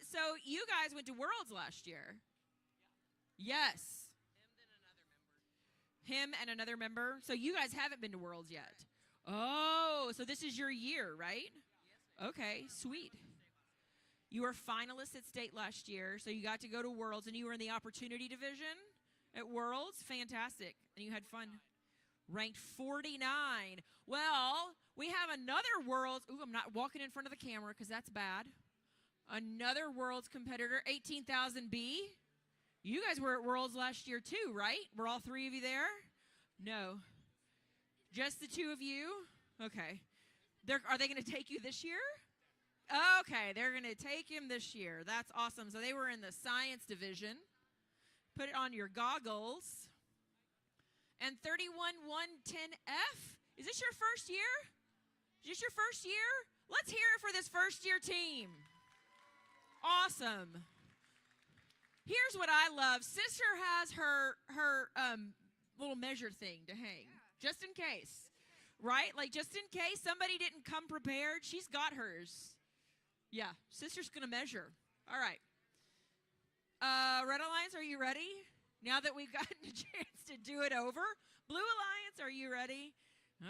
So you guys went to Worlds last year. Yes. Him and another member. So you guys haven't been to Worlds yet. Oh, so this is your year, right? Okay, sweet. You were finalists at state last year, so you got to go to Worlds, and you were in the opportunity division at Worlds. Fantastic. And you had fun. Ranked 49. Well, we have another Worlds. Ooh, I'm not walking in front of the camera because that's bad. Another Worlds competitor, 18,000B. You guys were at Worlds last year too, right? Were all three of you there? No. Just the two of you? Okay. Are they going to take you this year? Okay, they're going to take him this year. That's awesome. So they were in the science division. Put it on your goggles. And 31110F. Is this your first year? Is this your first year? Let's hear it for this first year team. Awesome. Here's what I love. Sister has her little measure thing to hang, just in case, right? Like just in case somebody didn't come prepared, she's got hers. Yeah, sister's gonna measure. All right. Red Alliance, are you ready? Now that we've gotten a chance to do it over. Blue Alliance, are you ready?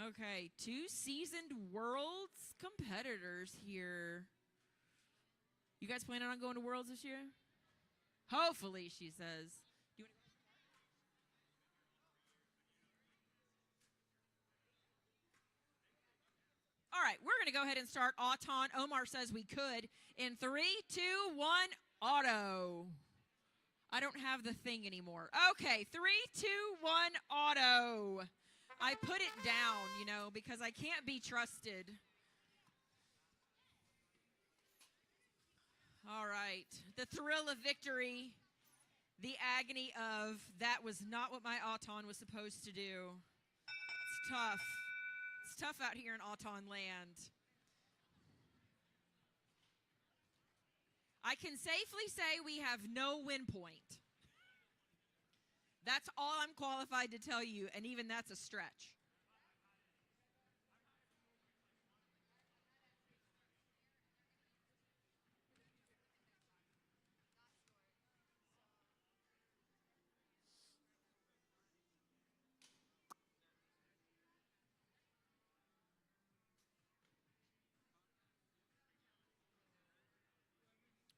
Okay, two seasoned Worlds competitors here. You guys planning on going to Worlds this year? Hopefully, she says. All right, we're going to go ahead and start Auton. Omar says we could. In 3, 2, 1, auto. I don't have the thing anymore. Okay, 3, 2, 1, auto. I put it down, because I can't be trusted. thrill of victory, the agony of that was not what my Auton was supposed to do. It's tough. It's tough out here in Auton land. I can safely say we have no win point. That's all I'm qualified to tell you, and even that's a stretch.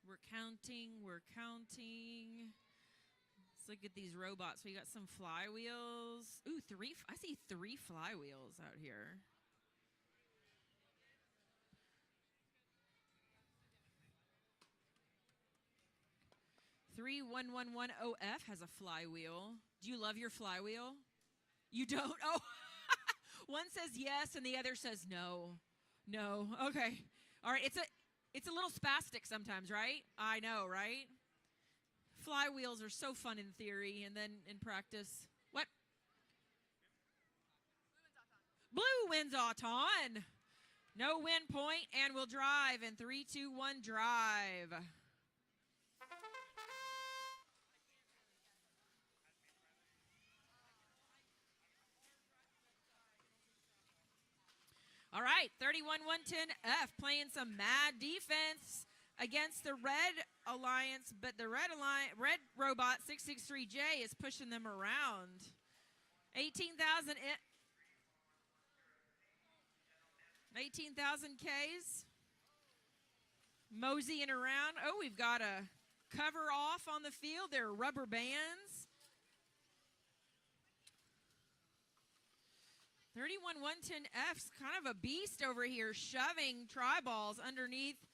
We're counting, we're counting. Let's look at these robots. We got some flywheels. Ooh, I see 3 flywheels out here. (31110F) has a flywheel. Do you love your flywheel? You don't? Oh, one says yes and the other says no. No. Okay. All right. It's a little spastic sometimes, right? I know, right? Flywheels are so fun in theory, and then in practice. What? Blue wins Auton. No win point, and we'll drive in 3, 2, 1, drive. All right, 31110F playing some mad defense against the Red Alliance, but the Red Robot 663J is pushing them around. 18,000 Ks. Moseying around. Oh, we've got a cover off on the field. There are rubber bands. 31110F's kind of a beast over here, shoving tri-balls underneath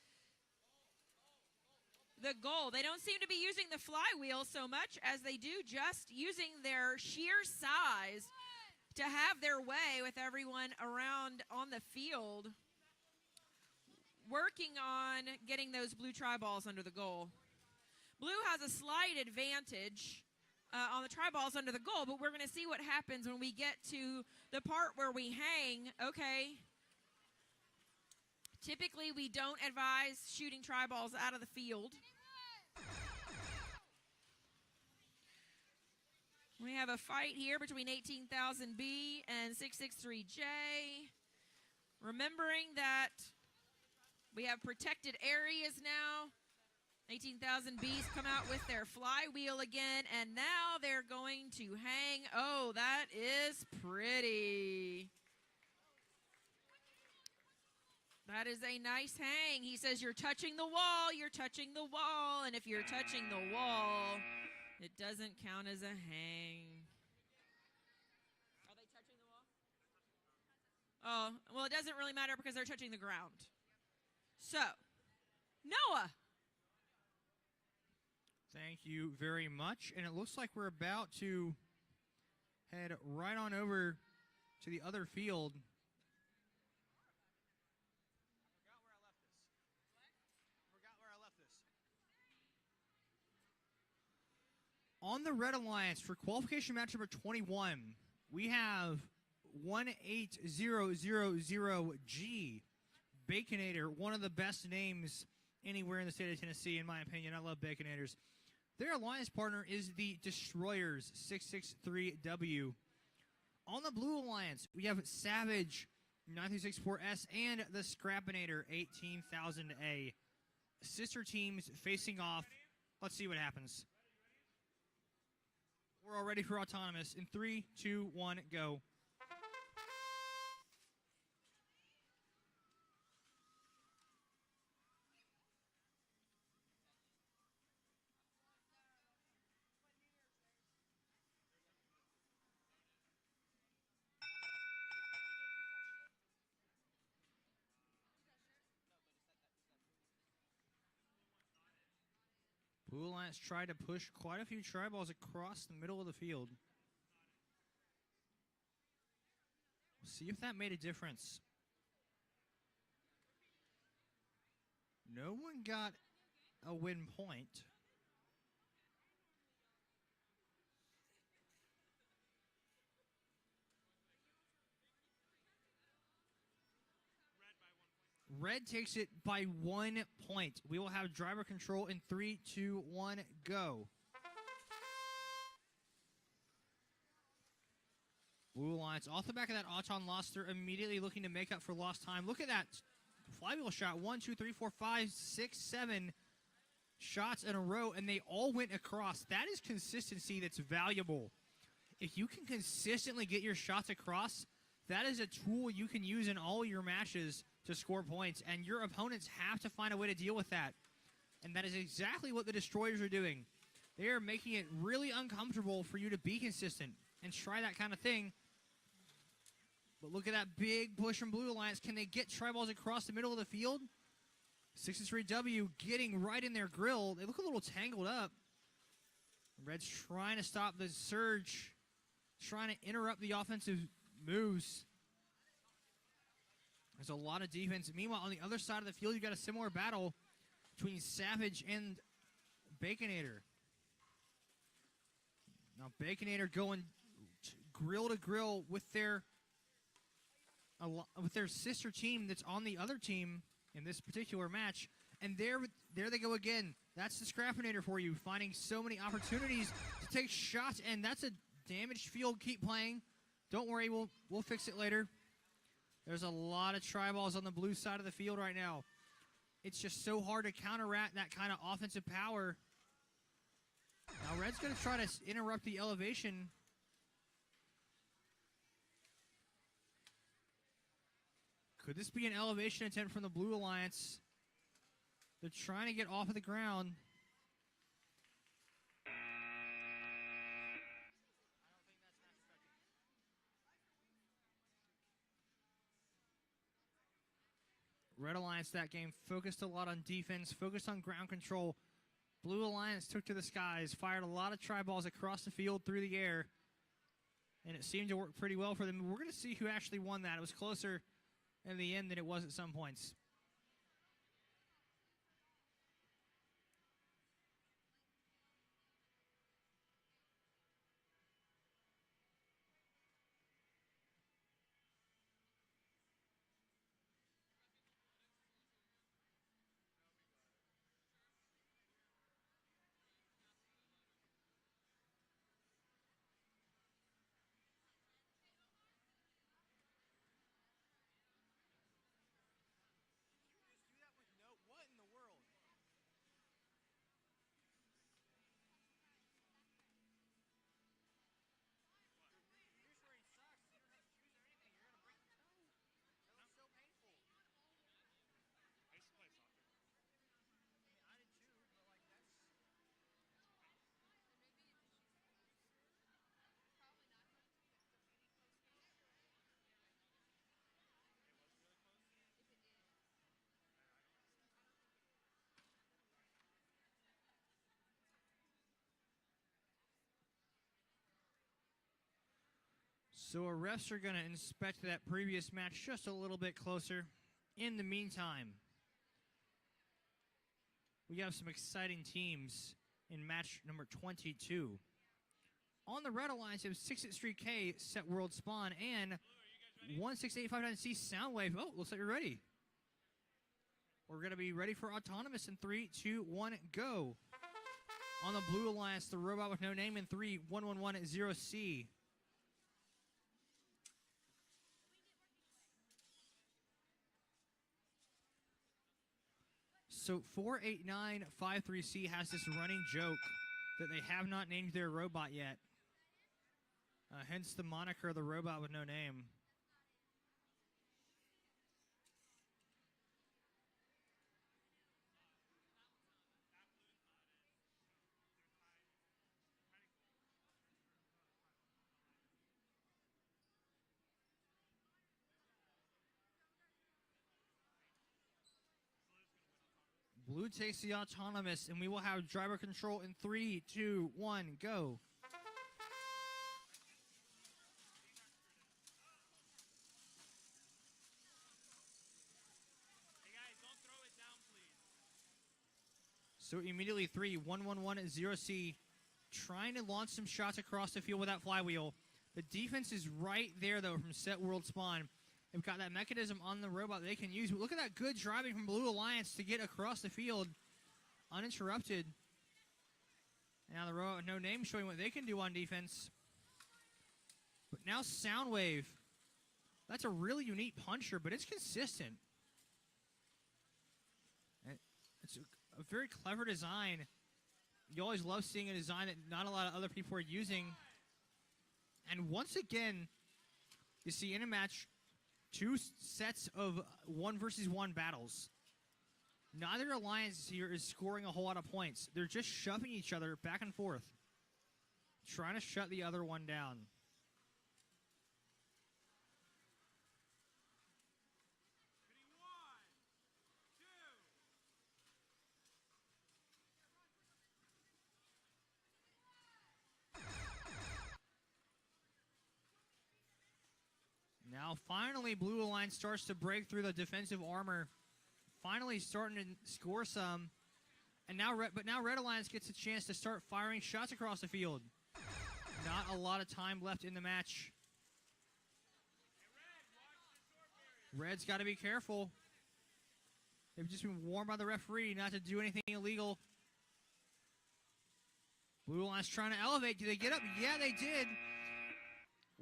the goal. They don't seem to be using the flywheel so much as they do just using their sheer size to have their way with everyone around on the field, working on getting those blue tri-balls under the goal. Blue has a slight advantage on the tri-balls under the goal, but we're going to see what happens when we get to the part where we hang. Okay. Typically, we don't advise shooting tri-balls out of the field. We have a fight here between 18,000B and 663J. Remembering that we have protected areas now. 18,000B's come out with their flywheel again, and now they're going to hang. Oh, that is pretty. That is a nice hang. He says, you're touching the wall, you're touching the wall, and if you're touching the wall, it doesn't count as a hang. Are they touching the wall? Oh, well, it doesn't really matter because they're touching the ground. So, Noah. Thank you very much. And it looks like we're about to head right on over to the other field. On the Red Alliance for qualification match number 21, we have 18000G, Baconator, one of the best names anywhere in the state of Tennessee, in my opinion. I love Baconators. Their alliance partner is the Destroyers, 663W. On the Blue Alliance, we have Savage, 9364S, and the Scrappinator, 18,000A. Sister teams facing off. Let's see what happens. We're all ready for autonomous. In 3, 2, 1, go. Blue Alliance tried to push quite a few tri-balls across the middle of the field. We'll see if that made a difference. No one got a win point. Red takes it by 1 point. We will have driver control in 3, 2, 1, go. Blue Alliance off the back of that Auton loss. They're immediately looking to make up for lost time. Look at that flywheel shot. 1, 2, 3, 4, 5, 6, 7 shots in a row, and they all went across. That is consistency that's valuable. If you can consistently get your shots across, that is a tool you can use in all your matches to score points, and your opponents have to find a way to deal with that. And that is exactly what the Destroyers are doing. They are making it really uncomfortable for you to be consistent and try that kind of thing. But look at that big push from Blue Alliance. Can they get Tri-Balls across the middle of the field? 6-3W getting right in their grill. They look a little tangled up. Red's trying to stop the surge, trying to interrupt the offensive moves. There's a lot of defense. Meanwhile, on the other side of the field, you've got a similar battle between Savage and Baconator. Now, Baconator going grill to grill with their sister team that's on the other team in this particular match. And there they go again. That's the Scrappinator for you, finding so many opportunities to take shots. And that's a damaged field. Keep playing. Don't worry, we'll fix it later. There's a lot of Tri-Balls on the blue side of the field right now. It's just so hard to counteract that kind of offensive power. Now, Red's going to try to interrupt the elevation. Could this be an elevation attempt from the Blue Alliance? They're trying to get off of the ground. Red Alliance that game focused a lot on defense, focused on ground control. Blue Alliance took to the skies, fired a lot of Tri-Balls across the field through the air, and it seemed to work pretty well for them. We're going to see who actually won that. It was closer in the end than it was at some points. So our refs are going to inspect that previous match just a little bit closer. In the meantime, we have some exciting teams in match number 22. On the Red Alliance, it was 663K Set World Spawn and 16859C Soundwave. Oh, looks like you're ready. We're going to be ready for Autonomous in 3, 2, 1, go. On the Blue Alliance, the Robot with No Name in 3, 1110C. So 48953C has this running joke that they have not named their robot yet. Hence the moniker, the Robot with No Name. Blue takes the Autonomous, and we will have driver control in 3, 2, 1, go. So immediately 3-1-1-1-0C, trying to launch some shots across the field with that flywheel. The defense is right there, though, from Set World Spawn. They've got that mechanism on the robot they can use. But look at that good driving from Blue Alliance to get across the field uninterrupted. And now the No Name showing what they can do on defense. But now Soundwave. That's a really unique puncher, but it's consistent. And it's a very clever design. You always love seeing a design that not a lot of other people are using. And once again, you see in a match, 2 sets of 1-versus-1 battles. Neither alliance here is scoring a whole lot of points. They're just shoving each other back and forth, trying to shut the other one down. Now, finally, Blue Alliance starts to break through the defensive armor. Finally starting to score some. And now, Red Alliance gets a chance to start firing shots across the field. Not a lot of time left in the match. Red's got to be careful. They've just been warned by the referee not to do anything illegal. Blue Alliance trying to elevate. Do they get up? Yeah, they did.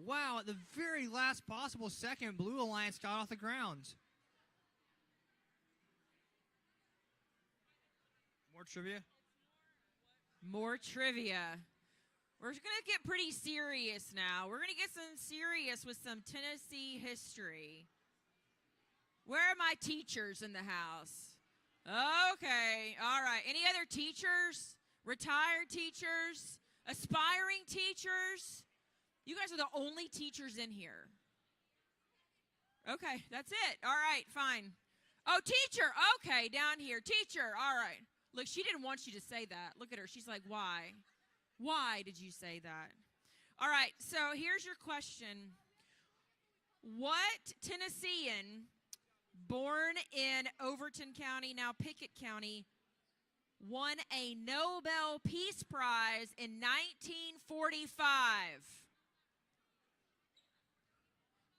Wow, at the very last possible second, Blue Alliance got off the ground. More trivia? More trivia. We're going to get pretty serious now. We're going to get some serious with some Tennessee history. Where are my teachers in the house? Okay, all right. Any other teachers? Retired teachers? Aspiring teachers? You guys are the only teachers in here. Okay, that's it. All right, fine. Oh, teacher. Okay, down here. Teacher. All right. Look, she didn't want you to say that. Look at her. She's like, why? Why did you say that? All right, so here's your question. What Tennessean, born in Overton County, now Pickett County, won a Nobel Peace Prize in 1945?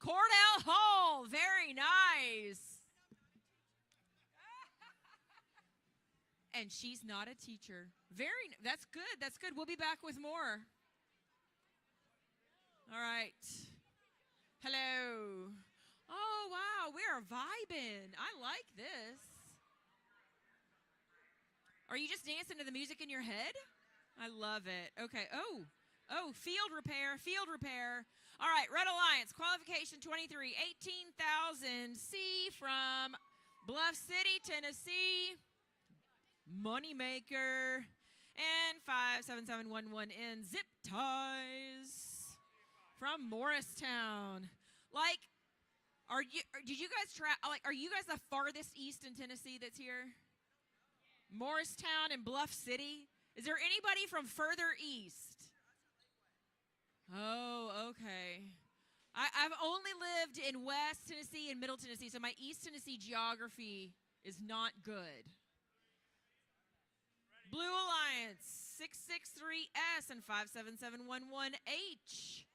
Cordell Hull, very nice. And she's not a teacher. That's good, that's good. We'll be back with more. All right. Hello. Oh, wow, we are vibing. I like this. Are you just dancing to the music in your head? I love it. Okay, oh, field repair. All right, Red Alliance, qualification 23, 18,000 C from Bluff City, Tennessee. Moneymaker. And 57711 in zip ties from Morristown. Like, are you guys the farthest east in Tennessee that's here? Morristown and Bluff City? Is there anybody from further east? Oh, okay. I've only lived in West Tennessee and Middle Tennessee, so my East Tennessee geography is not good. Blue Alliance, 663S and 57711H.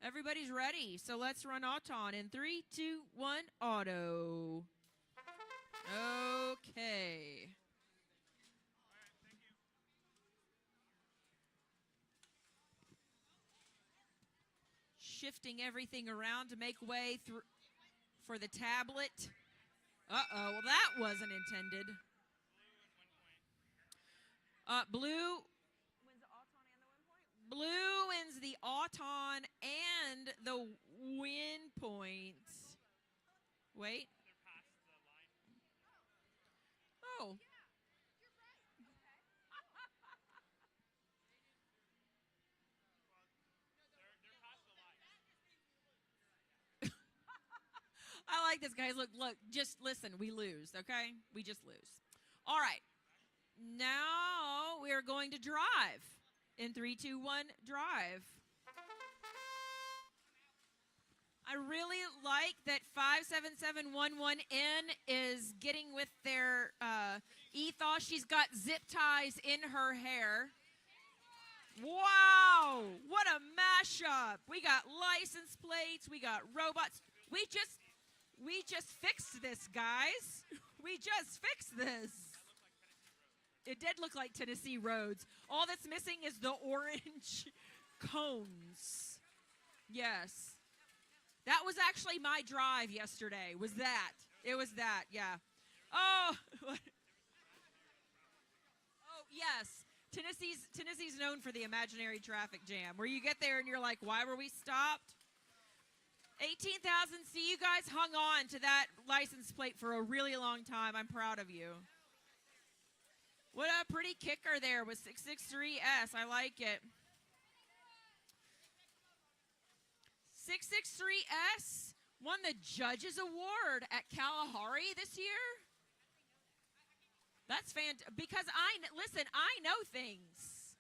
Everybody's ready, so let's run Auton in 3, 2, 1, auto. Okay. Shifting everything around to make way through for the tablet. Uh-oh, well that wasn't intended. Blue wins the Auton and the win points. Wait. Oh. I like this, guys. Look, just listen. We lose, okay? We just lose. All right. Now we are going to drive. In 3, 2, 1, drive. I really like that 57711N is getting with their ethos. She's got zip ties in her hair. Wow, what a mashup. We got license plates, we got robots. We just fixed this, guys. We just fixed this. It did look like Tennessee roads. All that's missing is the orange cones. Yes. That was actually my drive yesterday, was that. It was that, yeah. Oh, oh yes. Tennessee's known for the imaginary traffic jam, where you get there and you're like, why were we stopped? 18,000. See, you guys hung on to that license plate for a really long time. I'm proud of you. What a pretty kicker there with 663S. I like it. 663S won the Judges Award at Kalahari this year. That's fantastic. Because listen, I know things.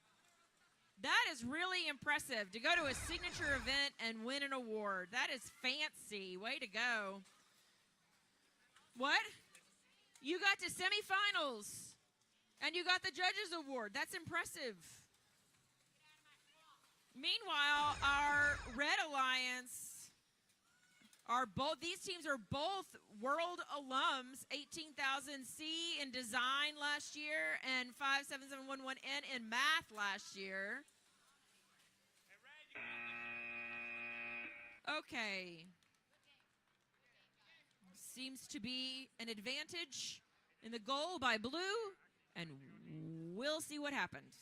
That is really impressive to go to a signature event and win an award. That is fancy. Way to go. What? You got to semifinals and you got the Judges Award. That's impressive. Meanwhile, our Red Alliance these teams are both world alums. 18,000C in design last year and 57711N in math last year. Okay. Seems to be an advantage in the goal by blue, and we'll see what happens.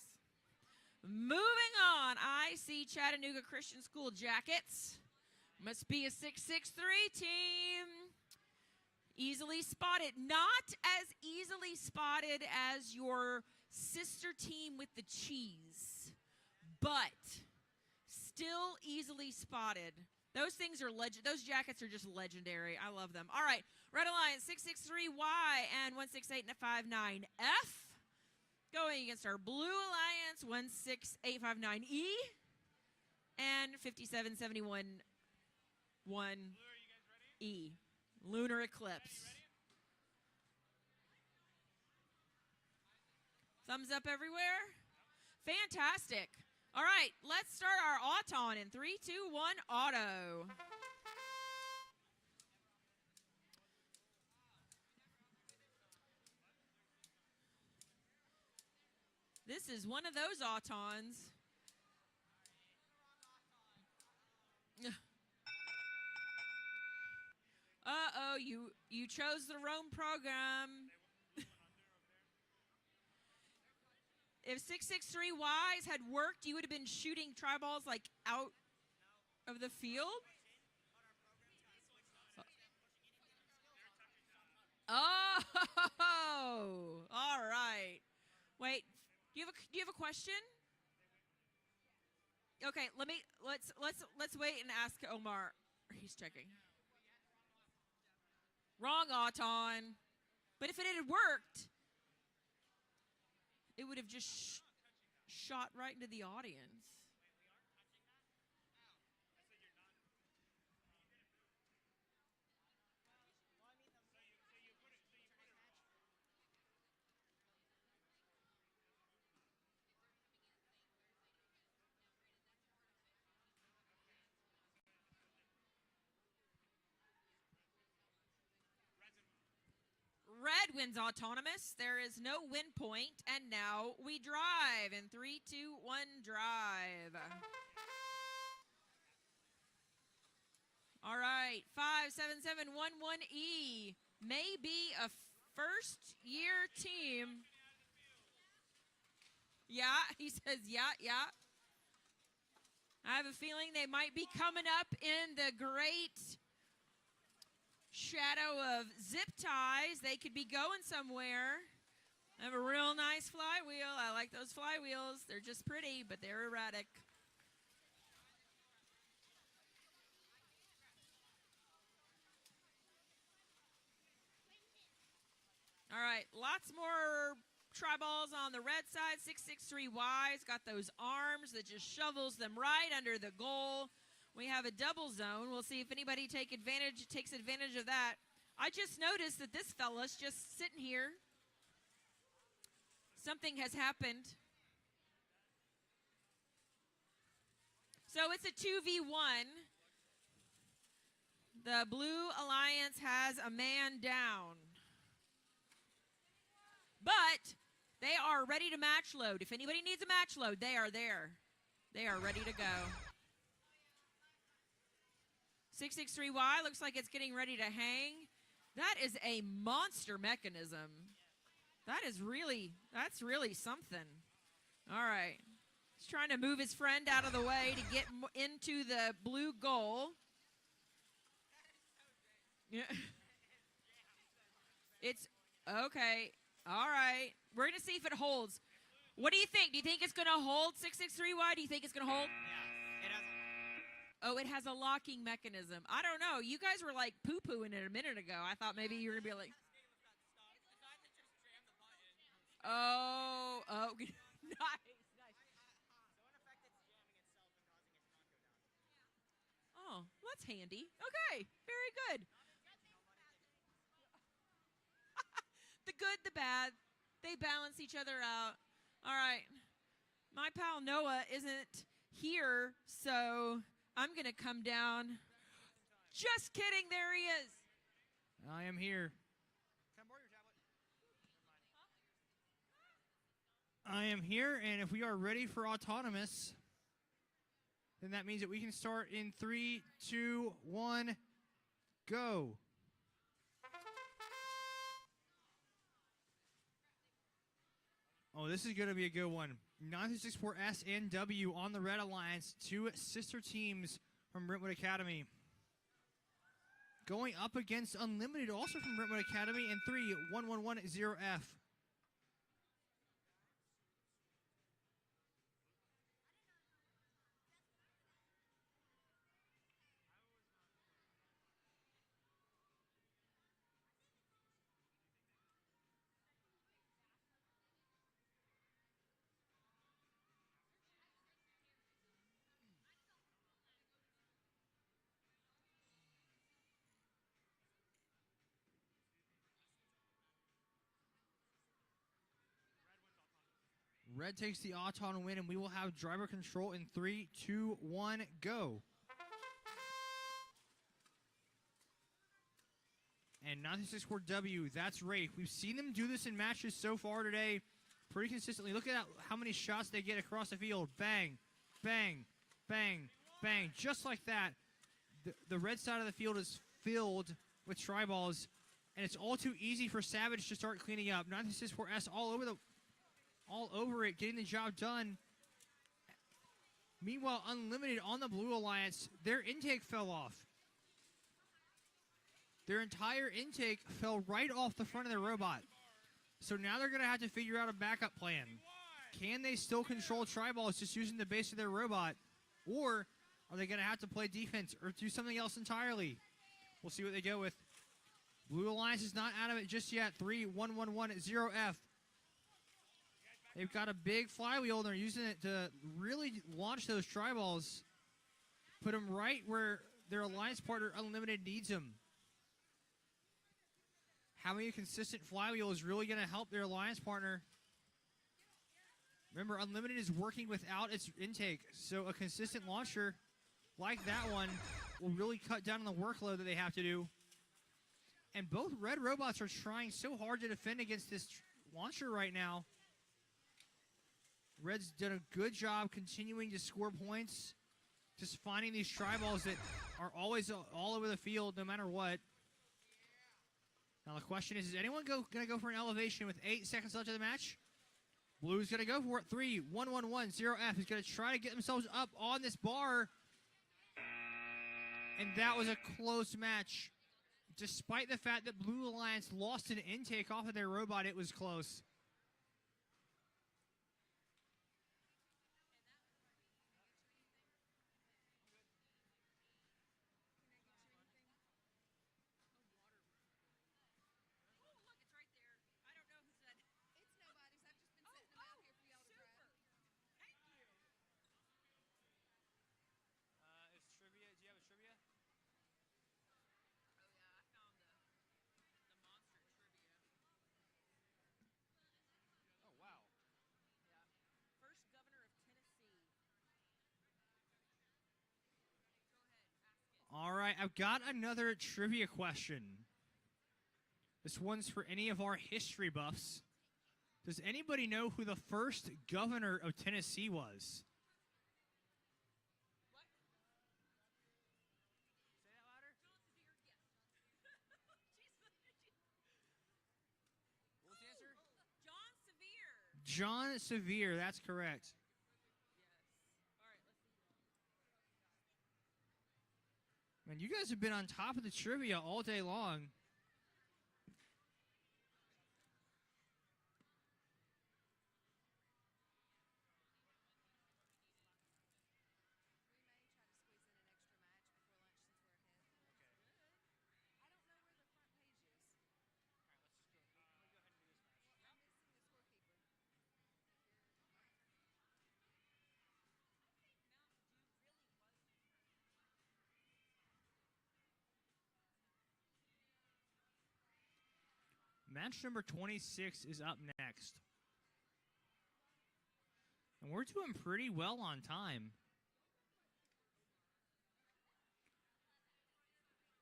Moving on, I see Chattanooga Christian School Jackets. Must be a 663 team. Easily spotted. Not as easily spotted as your sister team with the cheese, but still easily spotted. Those things are those jackets are just legendary. I love them. All right, Red Alliance 663Y and 16859F. Going against our Blue Alliance 16859E and 57711E. Lunar Eclipse. Thumbs up everywhere. Fantastic. All right, let's start our Auton in 3, 2, 1, auto. This is one of those Autons. Uh-oh, you chose the wrong program. If 663Ys had worked, you would have been shooting tri-balls like out of the field. Oh, all right. Wait, do you have a question? Okay, let's wait and ask Omar. He's checking. Wrong Auton. But if it had worked, it would have just shot right into the audience. Red wins autonomous. There is no win point, and now we drive in 3, 2, 1, drive. All right, 57711E may be a first-year team. Yeah, he says, yeah. I have a feeling they might be coming up in the great shadow of zip ties. They could be going somewhere. I have a real nice flywheel. I like those flywheels. They're just pretty, but they're erratic. All right, lots more tri-balls on the red side. 663Y's got those arms that just shovels them right under the goal. We have a double zone. We'll see if anybody takes advantage of that. I just noticed that this fella's just sitting here. Something has happened. So it's a 2v1. The Blue Alliance has a man down. But they are ready to match load. If anybody needs a match load, they are there. They are ready to go. 663Y looks like it's getting ready to hang. That is a monster mechanism. That's really something. All right. He's trying to move his friend out of the way to get into the blue goal. Yeah. It's okay. All right. We're going to see if it holds. What do you think? Do you think it's going to hold 663Y? Do you think it's going to hold? Yeah, it has. Oh, it has a locking mechanism. I don't know. You guys were like poo-pooing it a minute ago. I thought maybe you were going to be like. Oh, nice. Oh, well, that's handy. Okay, very good. The good, the bad, they balance each other out. All right. My pal Noah isn't here, so I'm going to come down. Just kidding, there he is. I am here. Can I borrow your tablet? I am here, and if we are ready for autonomous, then that means that we can start in 3, 2, 1, go. Oh, this is going to be a good one. 964S and W on the Red Alliance, two sister teams from Brentwood Academy. Going up against Unlimited, also from Brentwood Academy, and 3-1-1-1-0F. Red takes the auton win, and we will have driver control in 3, 2, 1, go. And 964W, that's Rafe. We've seen them do this in matches so far today pretty consistently. Look at how many shots they get across the field. Bang, bang, bang, bang. Just like that. The red side of the field is filled with tri-balls, and it's all too easy for Savage to start cleaning up. 964S all over it, getting the job done. Meanwhile, Unlimited on the Blue Alliance, their intake fell off. Their entire intake fell right off the front of their robot. So now they're going to have to figure out a backup plan. Can they still control tri-balls just using the base of their robot? Or are they going to have to play defense or do something else entirely? We'll see what they go with. Blue Alliance is not out of it just yet. 3-1-1-1-0F. They've got a big flywheel, and they're using it to really launch those tri-balls. Put them right where their alliance partner, Unlimited, needs them. Having a consistent flywheel is really going to help their alliance partner. Remember, Unlimited is working without its intake, so a consistent launcher like that one will really cut down on the workload that they have to do. And both red robots are trying so hard to defend against this launcher right now. Red's done a good job continuing to score points, just finding these tri-balls that are always all over the field no matter what. Now the question is anyone going to go for an elevation with 8 seconds left of the match? Blue's going to go for it. 3-1-1-1-0F is going to try to get themselves up on this bar. And that was a close match. Despite the fact that Blue Alliance lost an intake off of their robot, it was close. It's trivia right, I've got another trivia question. This one's for any of our history buffs. Does anybody know who the first governor of Tennessee was? John Sevier. John Sevier, that's correct. Man, you guys have been on top of the trivia all day long. Match number 26 is up next. And we're doing pretty well on time.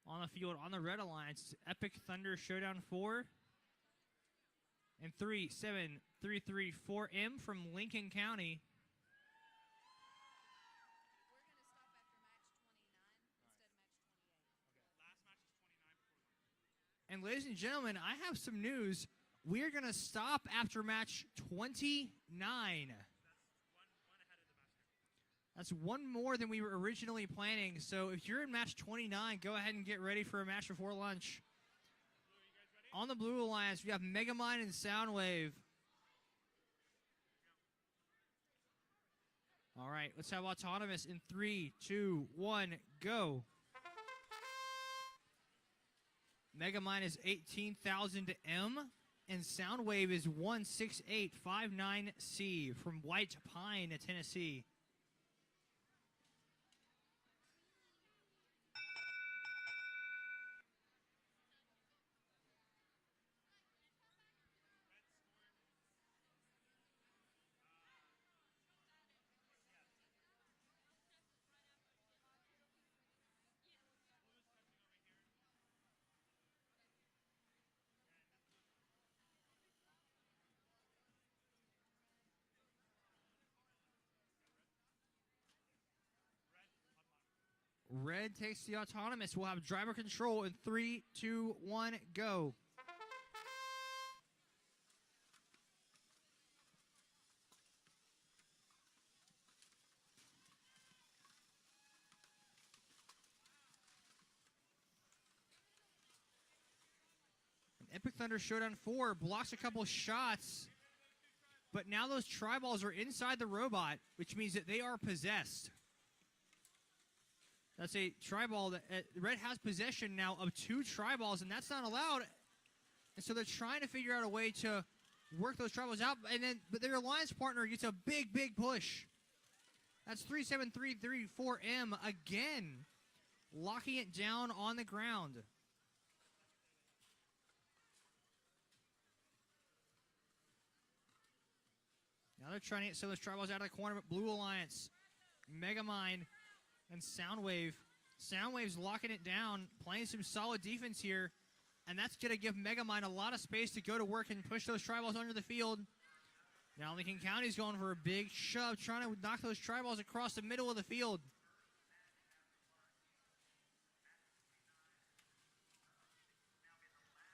On the field, on the Red Alliance, Epic Thunder Showdown 4. And 37334M from Lincoln County. And ladies and gentlemen, I have some news. We're going to stop after match 29. That's one more than we were originally planning. So if you're in match 29, go ahead and get ready for a match before lunch. On the Blue Alliance, we have Megamind and Soundwave. All right, let's have Autonomous in 3, 2, 1, go. Megamind is 18,000 M, and Soundwave is 16859C from White Pine, Tennessee. Red takes the Autonomous. We'll have driver control in 3, 2, 1, go. Epic Thunder Showdown 4 blocks a couple shots, but now those tri-balls are inside the robot, which means that they are possessed. That's a tri-ball. Red has possession now of 2 tri-balls, and that's not allowed. And so they're trying to figure out a way to work those tri-balls out, but their alliance partner gets a big, big push. That's 37334M again, locking it down on the ground. Now they're trying to get some of those tri-balls out of the corner, but Blue Alliance, Megamind, and Soundwave. Soundwave's locking it down, playing some solid defense here, and that's going to give Megamind a lot of space to go to work and push those tri-balls under the field. Now Lincoln County's going for a big shove, trying to knock those tri-balls across the middle of the field.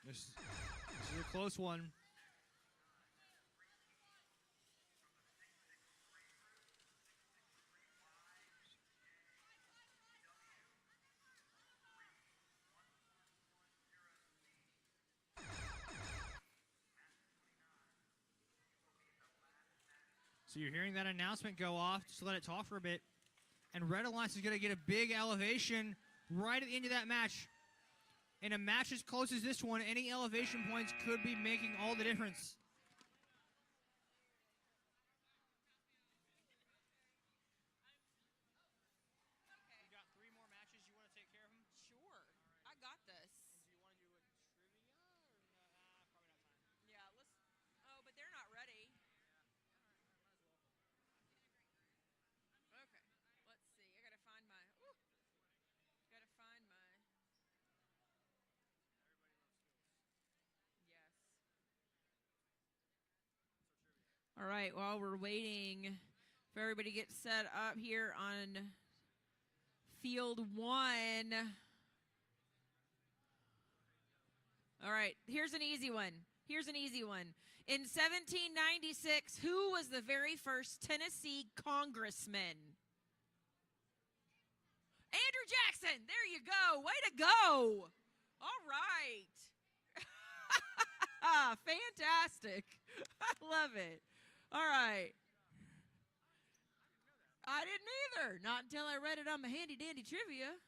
This is a close one. So you're hearing that announcement go off. Just let it talk for a bit. And Red Alliance is going to get a big elevation right at the end of that match. In a match as close as this one, any elevation points could be making all the difference. You got 3 more matches you want to take care of them? Sure. I got this. Do you want to do a trivia or probably not time? Yeah, let's. Oh, but they're not ready. Okay, let's see. I gotta find my. Gotta find my. All right, while we're waiting for everybody to get set up here on field 1. All right, here's an easy one. In 1796, who was the very first Tennessee congressman? Andrew Jackson. There you go. Way to go. All right. Fantastic. I love it. All right. I didn't either. Not until I read it on my handy dandy trivia.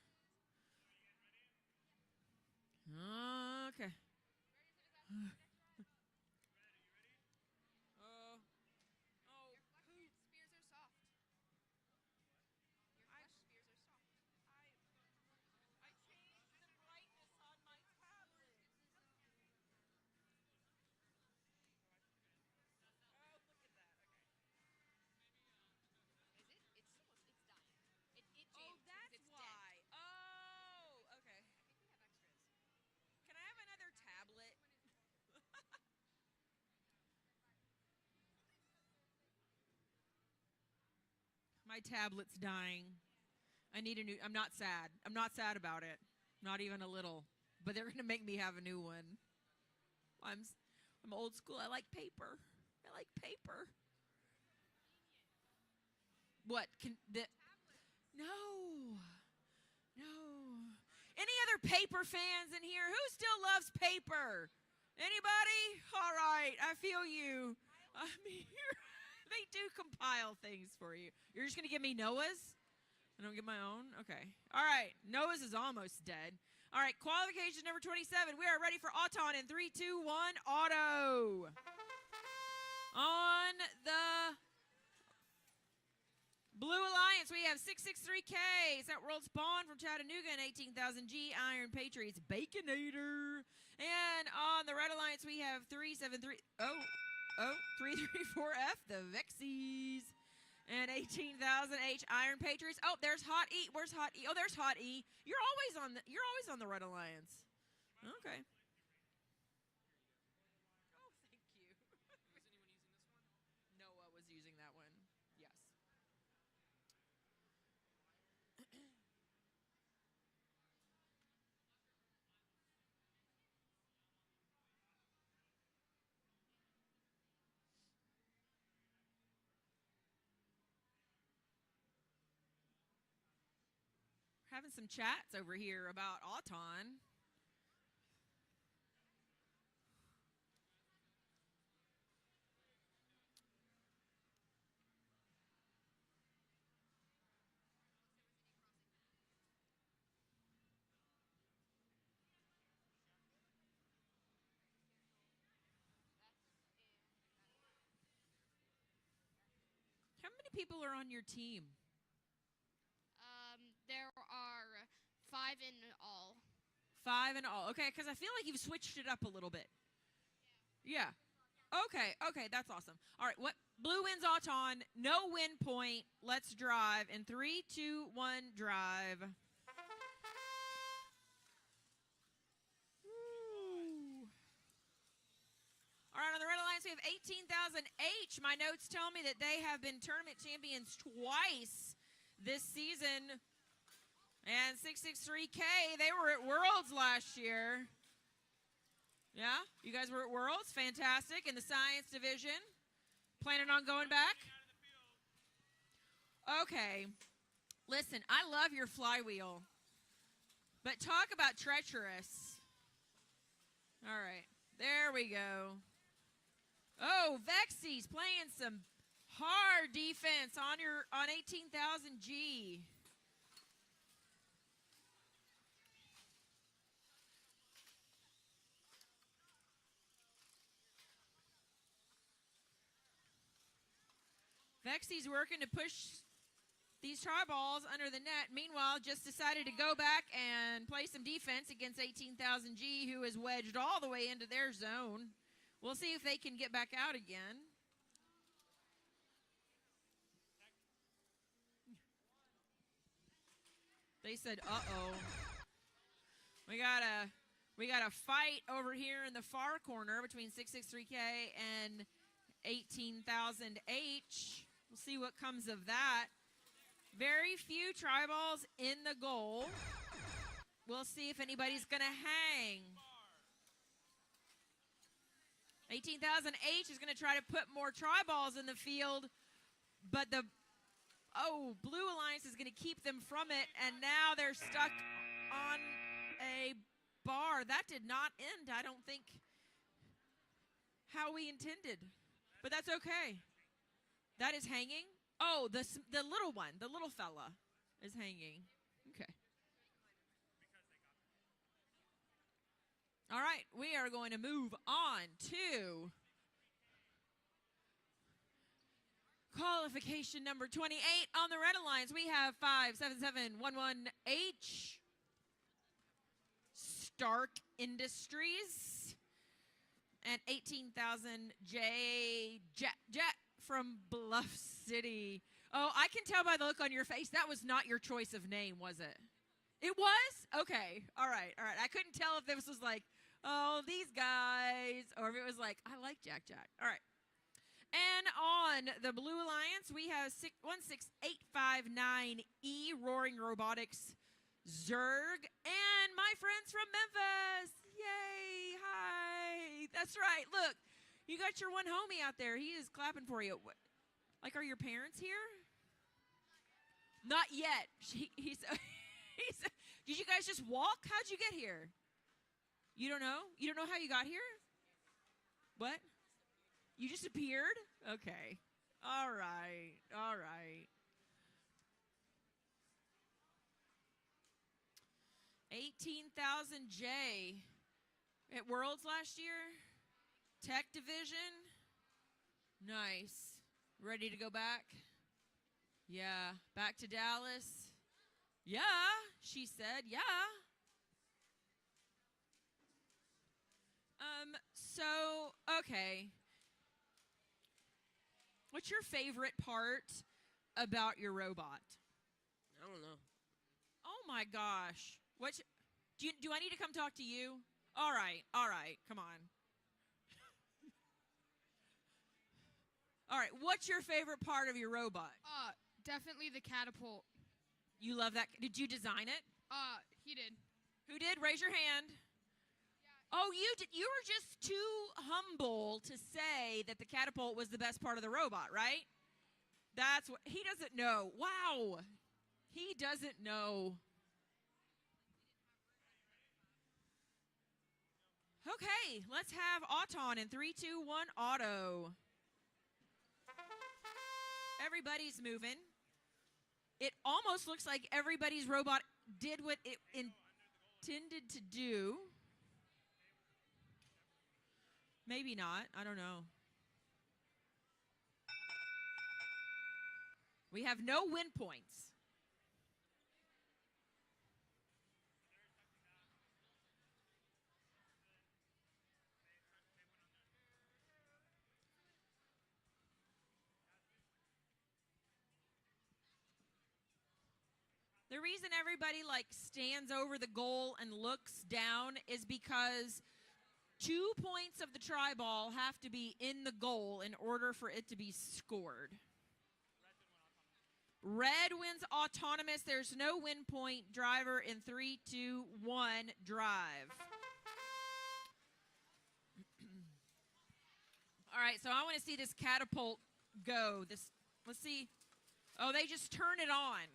Okay. My tablet's dying. I need a new. I'm not sad. I'm not sad about it. Not even a little. But they're going to make me have a new one. I'm old school. I like paper. What? No. Any other paper fans in here? Who still loves paper? Anybody? All right. I feel you. I mean, they do compile things for you. You're just going to give me Noah's? I don't get my own? Okay. All right. Noah's is almost dead. All right. Qualification number 27. We are ready for Auton in 3, 2, 1. Auto. On the Blue Alliance, we have 663K. Is that World Spawn from Chattanooga and 18,000G Iron Patriots Baconator. And on the Red Alliance, we have 373. 334F, the Vexies. And 18,000H Iron Patriots. Oh, there's Hot E. Where's Hot E? Oh, there's Hot E. You're always on the Red Alliance. Okay. Oh, thank you. Was anyone using this one? Noah was using that one. Yes. Having some chats over here about Auton. How many people are on your team? There are 5 in all. 5 in all. Okay, because I feel like you've switched it up a little bit. Yeah. Okay, that's awesome. All right, what blue wins Auton, no win point. Let's drive in 3, 2, 1, drive. Woo. All right, on the Red Alliance, we have 18,000H. My notes tell me that they have been tournament champions twice this season. And 663K, they were at Worlds last year. Yeah, you guys were at Worlds. Fantastic. In the science division. Planning on going back? Okay. Listen, I love your flywheel. But talk about treacherous. All right. There we go. Oh, Vexies playing some hard defense on 18,000G. Vexies working to push these try balls under the net. Meanwhile, just decided to go back and play some defense against 18,000G, who is wedged all the way into their zone. We'll see if they can get back out again. They said, uh-oh. We got a fight over here in the far corner between 663K and 18,000 H. We'll see what comes of that. Very few tri-balls in the goal. We'll see if anybody's going to hang. 18,000 H is going to try to put more tri-balls in the field, but the Blue Alliance is going to keep them from it, and now they're stuck on a bar. That did not end, I don't think, how we intended, but that's okay. That is hanging. Oh, the little one, the little fella is hanging. Okay. All right, we are going to move on to qualification number 28 on the Red Alliance. We have 57711H. Stark Industries. And 18,000J Jet from Bluff City. Oh, I can tell by the look on your face that was not your choice of name, was it? It was? Okay. All right. I couldn't tell if this was like, oh, these guys, or if it was like, I like Jack. All right. And on the Blue Alliance, we have 16859E Roaring Robotics Zerg and my friends from Memphis. Yay. Hi. That's right. Look, you got your one homie out there. He is clapping for you. Like, are your parents here? Not yet. He's did you guys just walk? How'd you get here? You don't know? You don't know how you got here? What? You just appeared? Okay. All right. 18,000J at Worlds last year. Tech Division. Nice. Ready to go back? Yeah. Back to Dallas? Yeah, she said. Yeah. Okay. What's your favorite part about your robot? I don't know. Oh my gosh. Do I need to come talk to you? All right. Come on. All right. What's your favorite part of your robot? Definitely the catapult. You love that. Did you design it? He did. Who did? Raise your hand. Oh, you did. You were just too humble to say that the catapult was the best part of the robot, right? That's what he doesn't know. Wow. He doesn't know. Okay, let's have Auton in 3, 2, 1, auto. Everybody's moving. It almost looks like everybody's robot did what it intended to do. Maybe not. I don't know. We have no win points. The reason everybody stands over the goal and looks down is because 2 points of the tri-ball have to be in the goal in order for it to be scored. Red wins autonomous. There's no win point. Driver in 3, 2, 1, drive. All right, so I want to see this catapult go. Let's see. Oh, they just turn it on.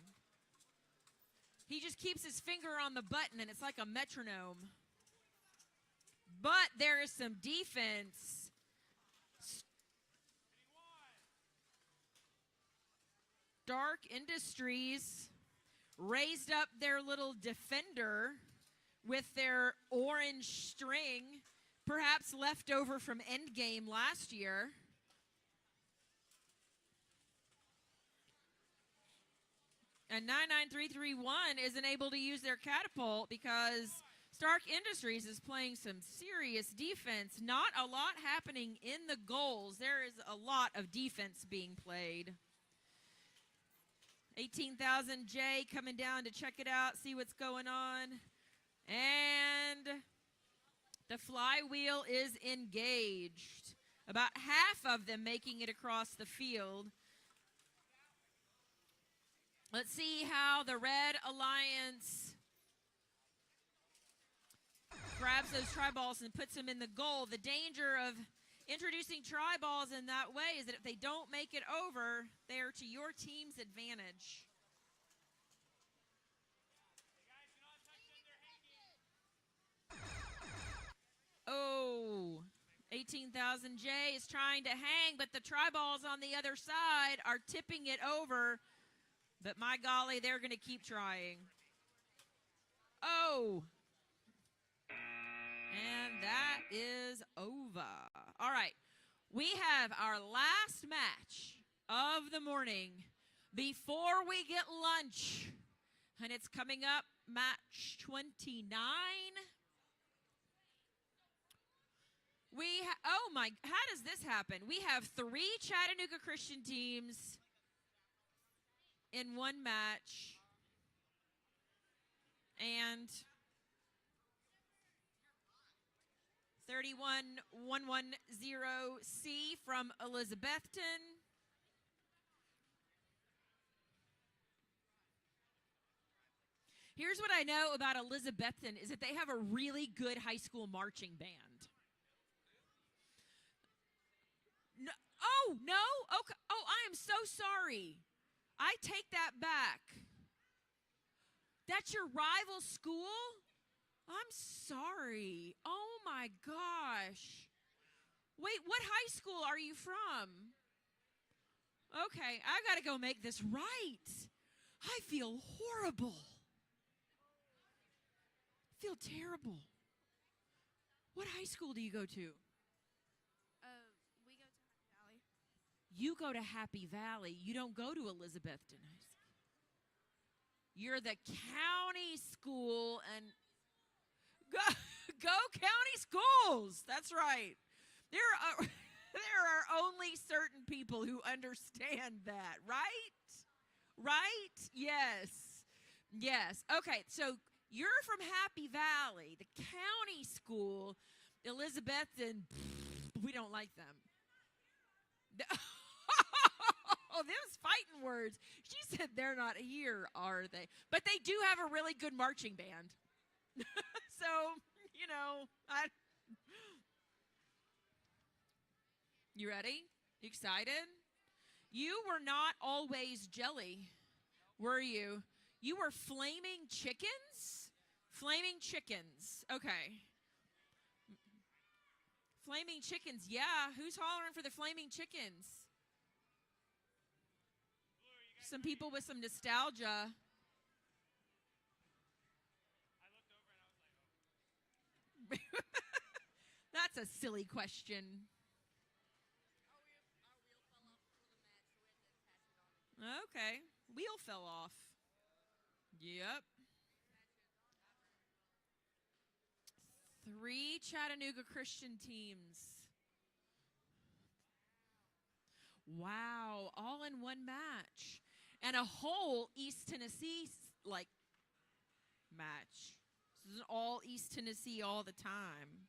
He just keeps his finger on the button, and it's like a metronome. But there is some defense. Stark Industries raised up their little defender with their orange string, perhaps left over from Endgame last year. And 99331 isn't able to use their catapult because Stark Industries is playing some serious defense. Not a lot happening in the goals. There is a lot of defense being played. 18,000J coming down to check it out, see what's going on. And the flywheel is engaged. About half of them making it across the field. Let's see how the Red Alliance grabs those try balls and puts them in the goal. The danger of introducing try balls in that way is that if they don't make it over, they are to your team's advantage. Oh, 18,000 J is trying to hang, but the try balls on the other side are tipping it over. But my golly, they're going to keep trying. Oh. And that is over. All right. We have our last match of the morning before we get lunch. And it's coming up, match 29. Oh my, how does this happen? We have 3 Chattanooga Christian teams in one match. And 31110C from Elizabethton. Here's what I know about Elizabethton is that they have a really good high school marching band. No, oh, no? Okay. Oh, I am so sorry. I take that back. That's your rival school? I'm sorry. Oh, my gosh. Wait, what high school are you from? Okay, I got to go make this right. I feel horrible. I feel terrible. What high school do you go to? We go to Happy Valley. You go to Happy Valley. You don't go to Elizabethton High School. You're the county school and go county schools. That's right. There are only certain people who understand that, right? Right? Yes. Yes. Okay, so you're from Happy Valley, the county school. Elizabethton, we don't like them. Oh, those fighting words. She said they're not here, are they? But they do have a really good marching band. So, you know, you ready? You excited? You were not always jelly, were you? You were flaming chickens? Flaming chickens. Okay. Flaming chickens, yeah. Who's hollering for the flaming chickens? Some people with some nostalgia. That's a silly question. Okay. Wheel fell off. Yep. 3 Chattanooga Christian teams. Wow. All in one match. And a whole East Tennessee, match. This is all East Tennessee all the time.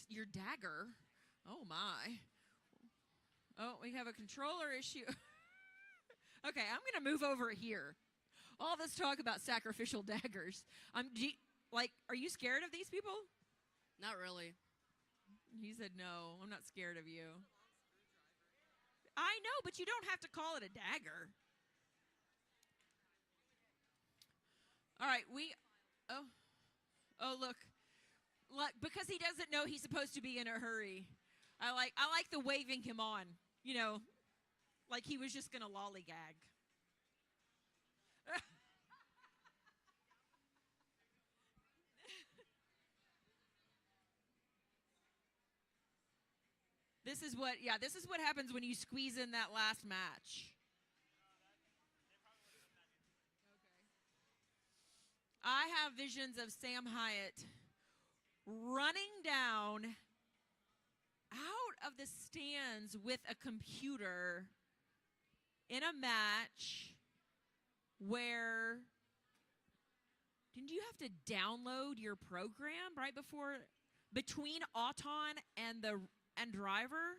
Your dagger? Oh, my. Oh, we have a controller issue. Okay, I'm going to move over here. All this talk about sacrificial daggers. Are you scared of these people? Not really. He said, no, I'm not scared of you. I know, but you don't have to call it a dagger. All right, look. Because he doesn't know he's supposed to be in a hurry. I like the waving him on, like he was just going to lollygag. This is what happens when you squeeze in that last match. I have visions of Sam Hyatt running down out of the stands with a computer in a match where didn't you have to download your program right before between Auton and driver?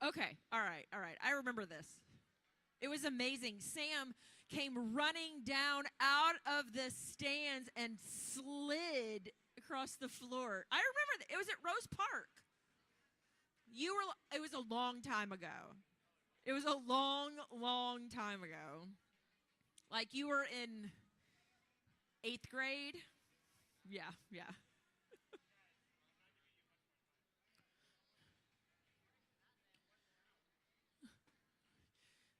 Okay, all right, all right. I remember this. It was amazing. Sam came running down out of the stands and slid across the floor. I remember it was at Rose Park. It was a long time ago. It was a long, long time ago. Like you were in 8th grade? Yeah, yeah.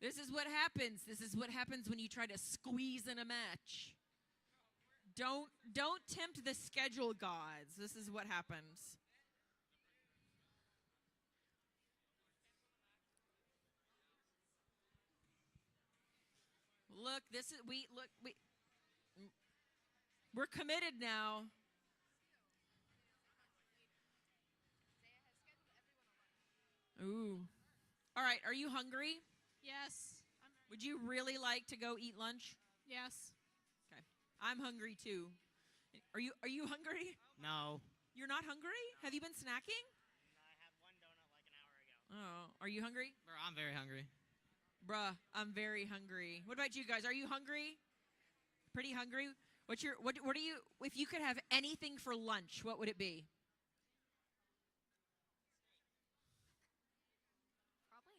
This is what happens. This is what happens when you try to squeeze in a match. Don't tempt the schedule gods. This is what happens. Look, we're committed now. Ooh. All right, are you hungry? Yes. Would you really like to go eat lunch? Yes. Okay. I'm hungry too. Are you hungry? No. You're not hungry? Have you been snacking? I had one donut like an hour ago. Oh, are you hungry? Bro, I'm very hungry. Bruh, I'm very hungry. What about you guys? Are you hungry? Pretty hungry? What are you if you could have anything for lunch, what would it be? Probably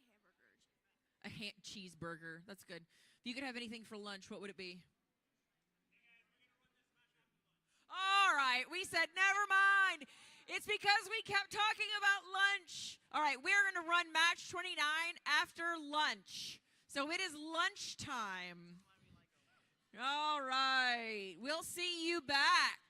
hamburgers. A cheeseburger. That's good. If you could have anything for lunch, what would it be? All right, we said never mind. It's because we kept talking about lunch. All right, we're going to run match 29 after lunch. So it is lunchtime. All right, we'll see you back.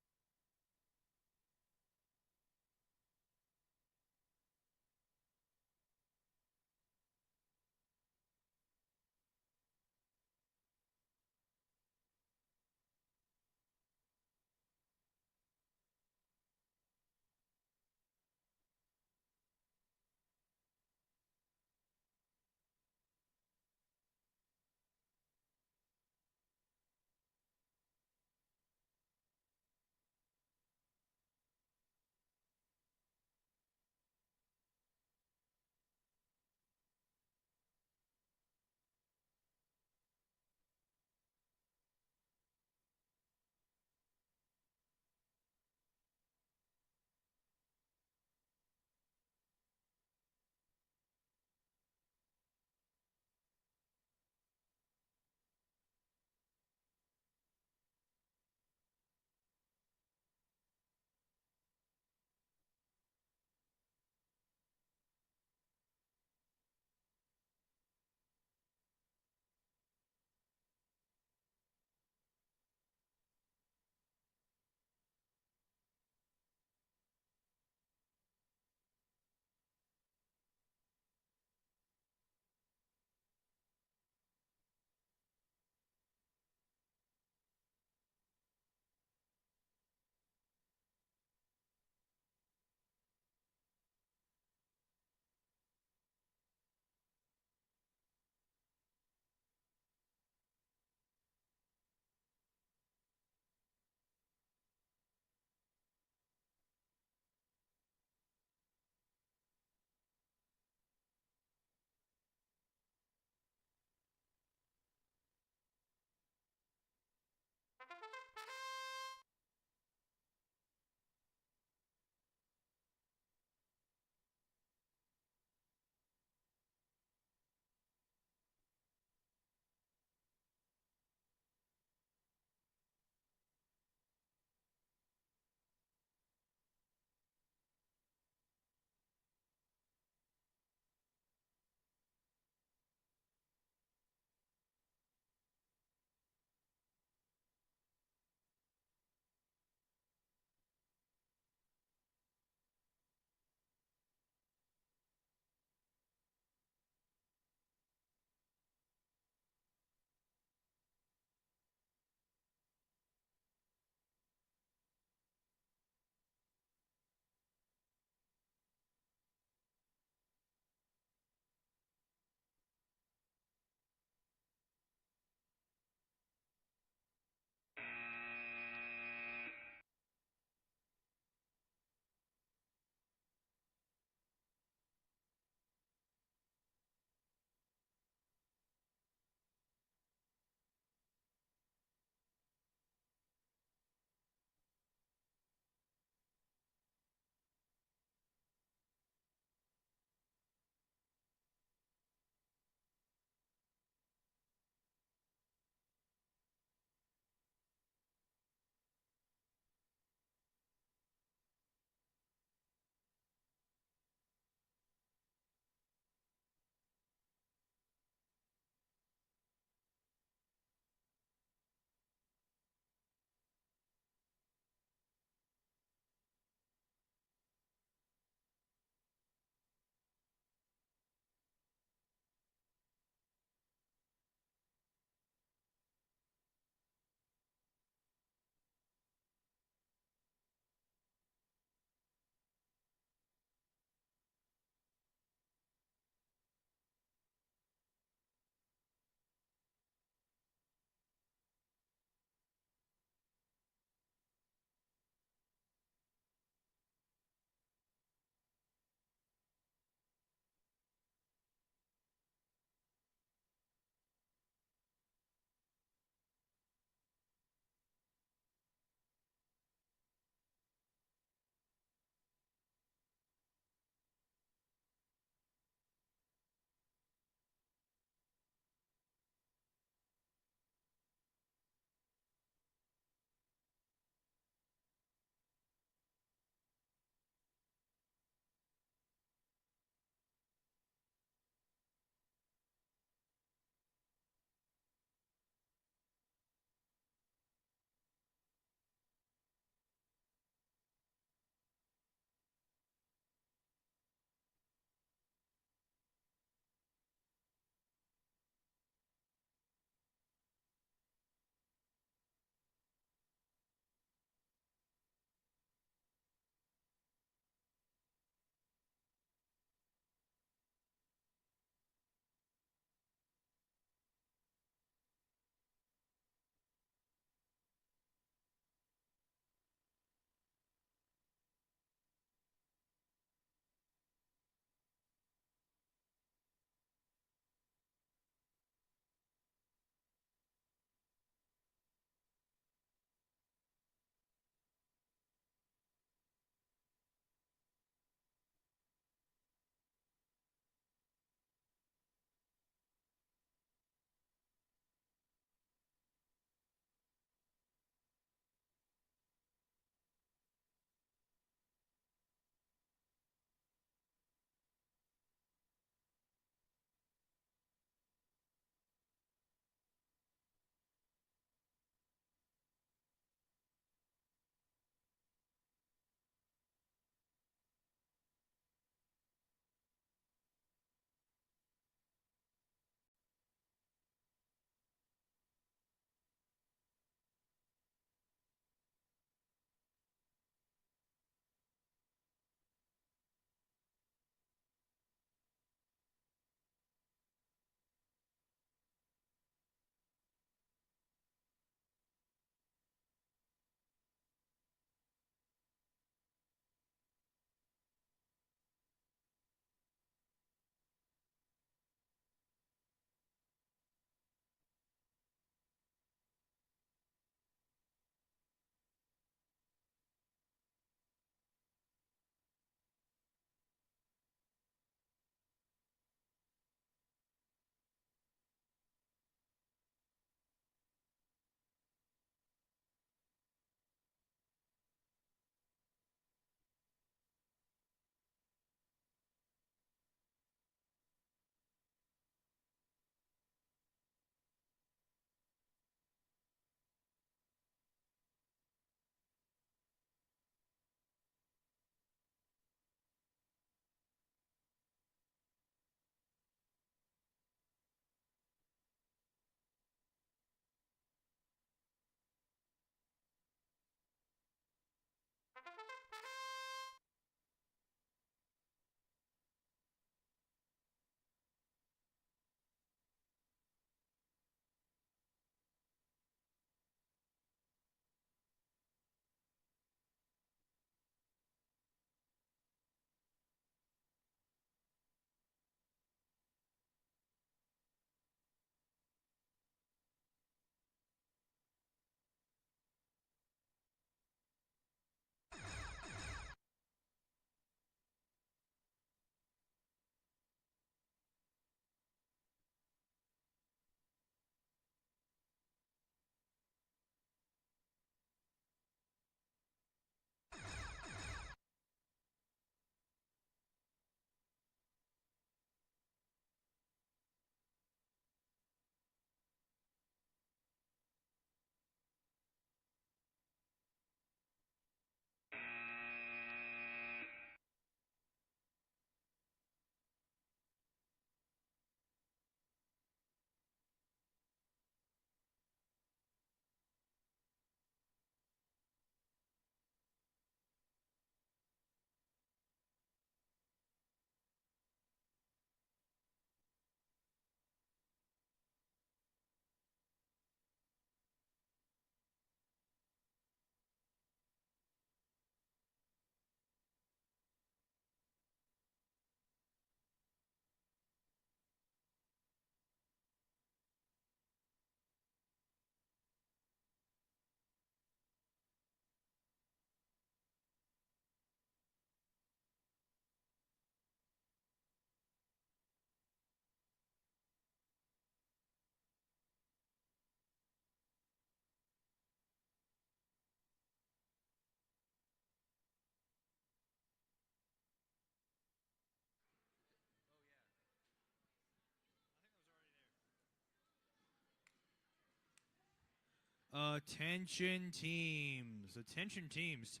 Attention teams. Attention teams.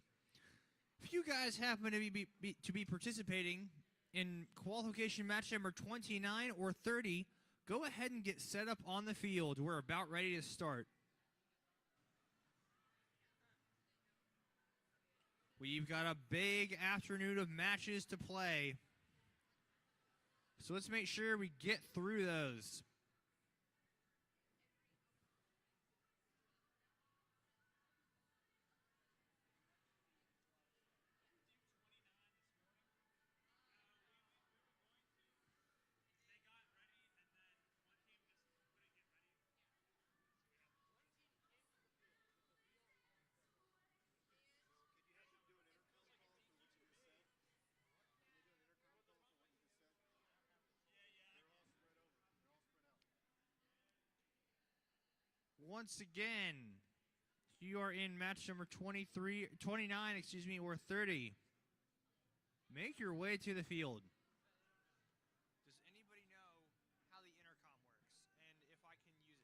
If you guys happen to be participating in qualification match number 29 or 30, go ahead and get set up on the field. We're about ready to start. We've got a big afternoon of matches to play. So let's make sure we get through those. Once again, you are in match number 29, or 30. Make your way to the field. Does anybody know how the intercom works and if I can use it?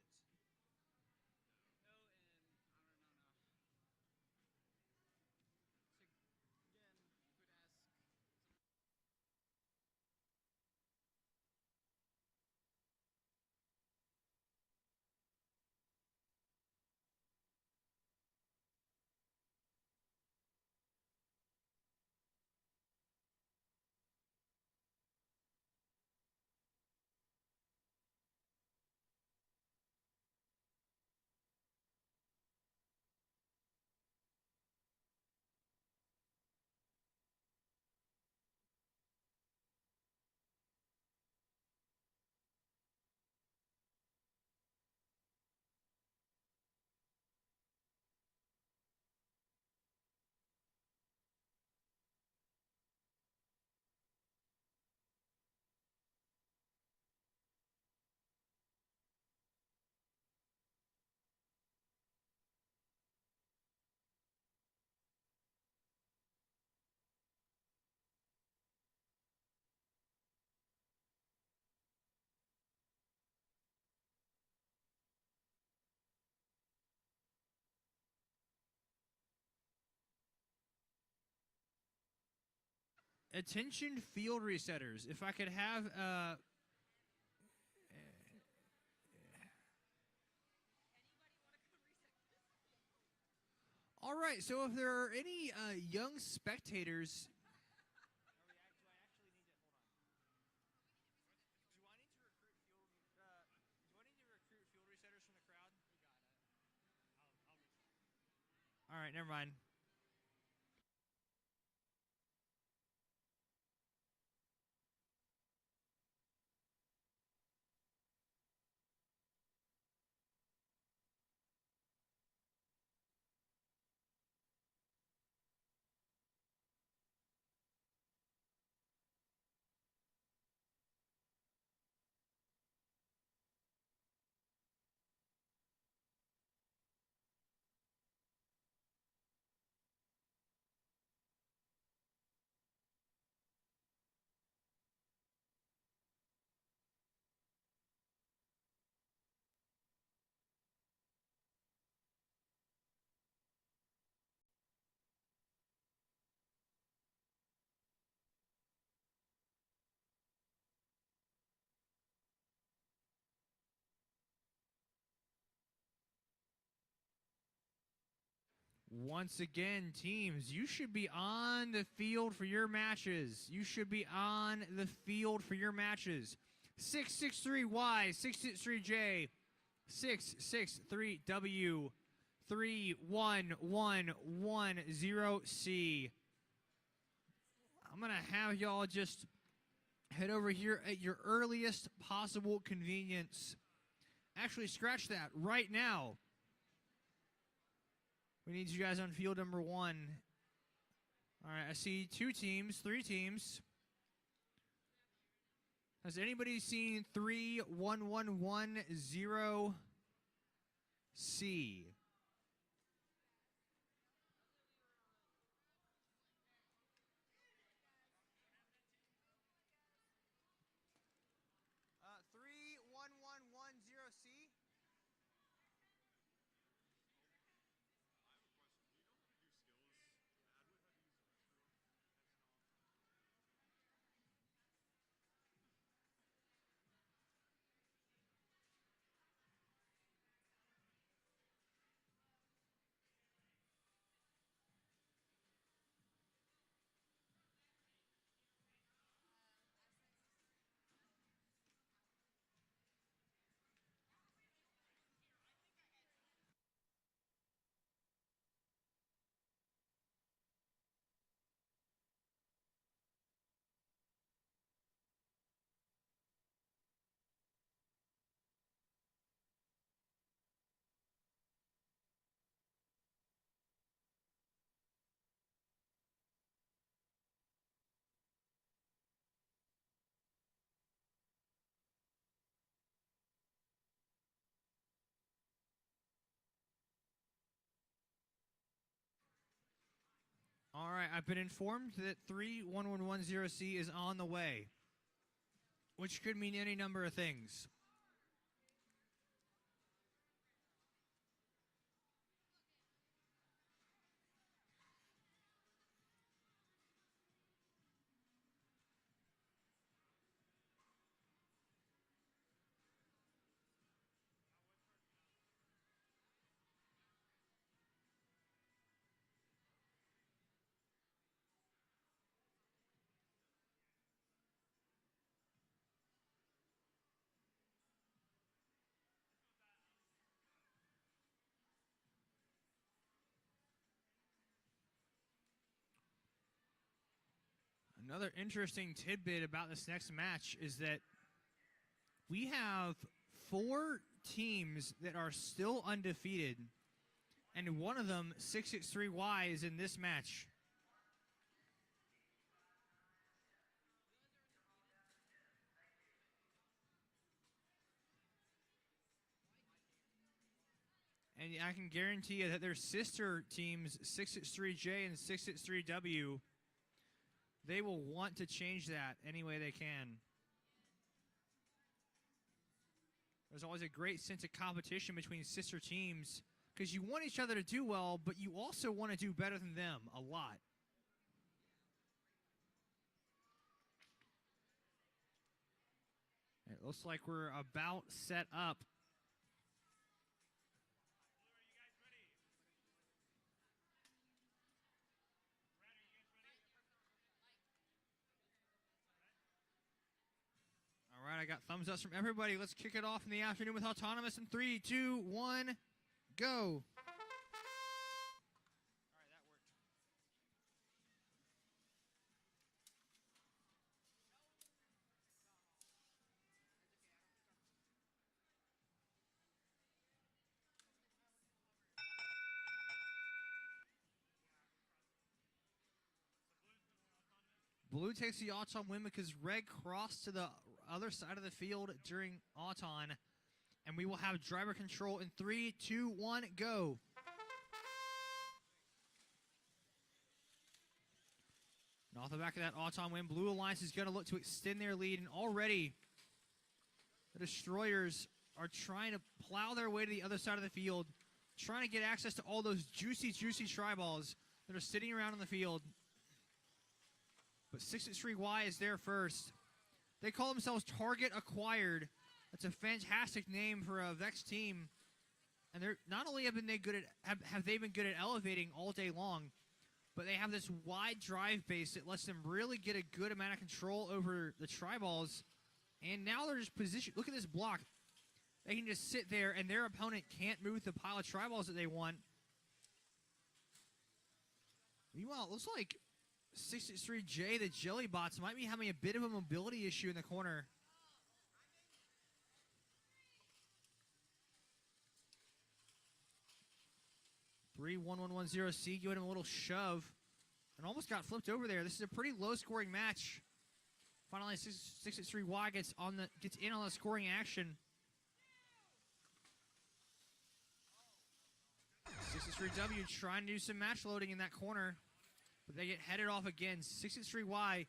Attention field resetters. If I could have all right, so if there are any young spectators. All right, never mind. Once again, teams, you should be on the field for your matches. You should be on the field for your matches. 663Y, 663J, 663W, 31110C. I'm going to have y'all just head over here at your earliest possible convenience. Actually, scratch that right now. We need you guys on field number 1. All right, I see 2 teams, 3 teams. Has anybody seen 31110C? right, I've been informed that 31110C is on the way, which could mean any number of things. Another interesting tidbit about this next match is that we have 4 teams that are still undefeated, and one of them, 663Y, is in this match. And I can guarantee you that their sister teams, 663J and 663W, they will want to change that any way they can. There's always a great sense of competition between sister teams because you want each other to do well, but you also want to do better than them a lot. It looks like we're about set up. All right, I got thumbs ups from everybody. Let's kick it off in the afternoon with Autonomous in 3, 2, 1, go. Blue takes the Auton win because Red crossed to the other side of the field during Auton. And we will have driver control in 3, 2, 1, go. And off the back of that Auton win, Blue Alliance is going to look to extend their lead. And already, the Destroyers are trying to plow their way to the other side of the field, trying to get access to all those juicy, juicy tri-balls that are sitting around on the field. But 663Y is there first. They call themselves Target Acquired. That's a fantastic name for a Vex team. And they're not only have they been good at elevating all day long, but they have this wide drive base that lets them really get a good amount of control over the tri-balls. And now they're just positioned. Look at this block. They can just sit there, and their opponent can't move the pile of tri-balls that they want. Meanwhile, it looks like 663J, the Jelly Bots, might be having a bit of a mobility issue in the corner. Three 1110C giving him a little shove and almost got flipped over there. This is a pretty low-scoring match. Finally, 663Y gets in on the scoring action. 663W trying to do some match loading in that corner, but they get headed off again. 663Y,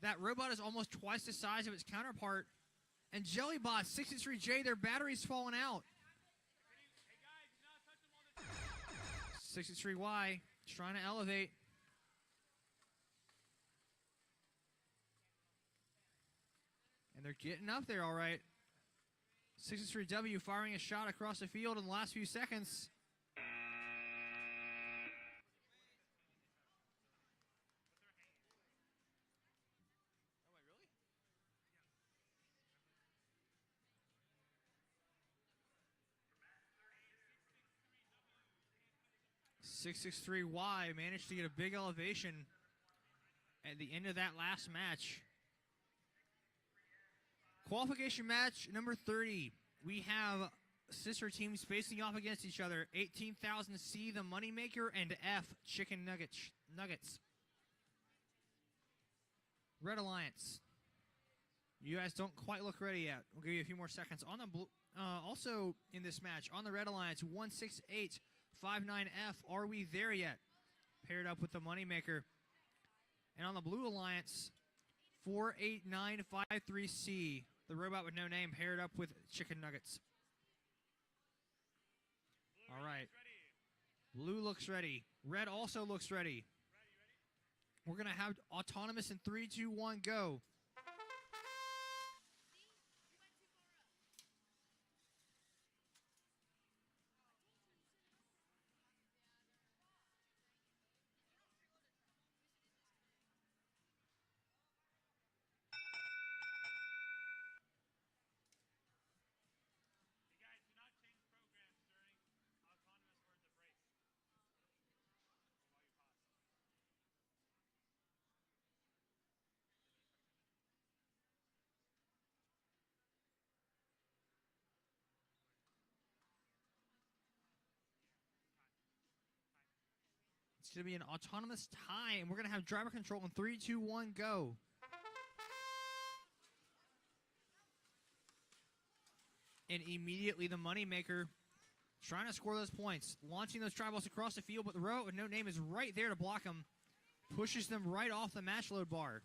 that robot is almost twice the size of its counterpart. And Jellybot, 663J, their battery's falling out. 663Y trying to elevate. And they're getting up there all right. 663W firing a shot across the field in the last few seconds. Oh, wait, really? 663Y managed to get a big elevation at the end of that last match. Qualification match number 30. We have sister teams facing off against each other. 18,000C, the Moneymaker, and F, Chicken Nuggets. Red Alliance. You guys don't quite look ready yet. We'll give you a few more seconds. On the blue, also in this match, on the Red Alliance, 16859F. Are we there yet? paired up with the Moneymaker. And on the Blue Alliance, 48953C, the robot with no name, paired up with Chicken Nuggets. All right. Blue looks ready. Red also looks ready. We're going to have autonomous in 3, 2, 1, go. It's going to be an autonomous time. We're going to have driver control in 3, 2, 1, go. And immediately the Moneymaker trying to score those points. Launching those tri-balls across the field, but the robot with no name is right there to block them. Pushes them right off the match load bar.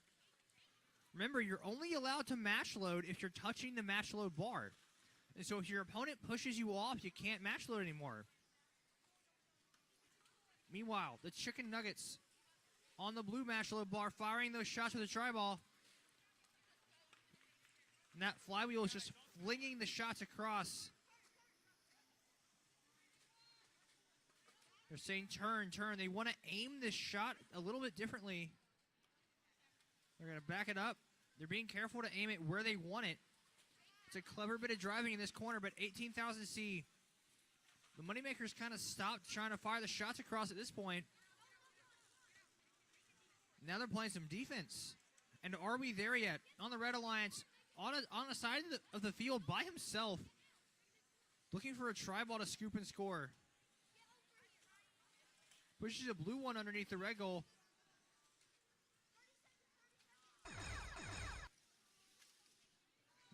Remember, you're only allowed to match load if you're touching the match load bar. And so if your opponent pushes you off, you can't match load anymore. Meanwhile, the Chicken Nuggets on the blue match load bar firing those shots with the tri-ball. And that flywheel is just flinging the shots across. They're saying turn, turn. They want to aim this shot a little bit differently. They're going to back it up. They're being careful to aim it where they want it. It's a clever bit of driving in this corner, but 18,000C. The Moneymakers kind of stopped trying to fire the shots across at this point. Now they're playing some defense. And are we there yet? On the Red Alliance, on the side of the field by himself, looking for a tri-ball to scoop and score. Pushes a blue one underneath the red goal.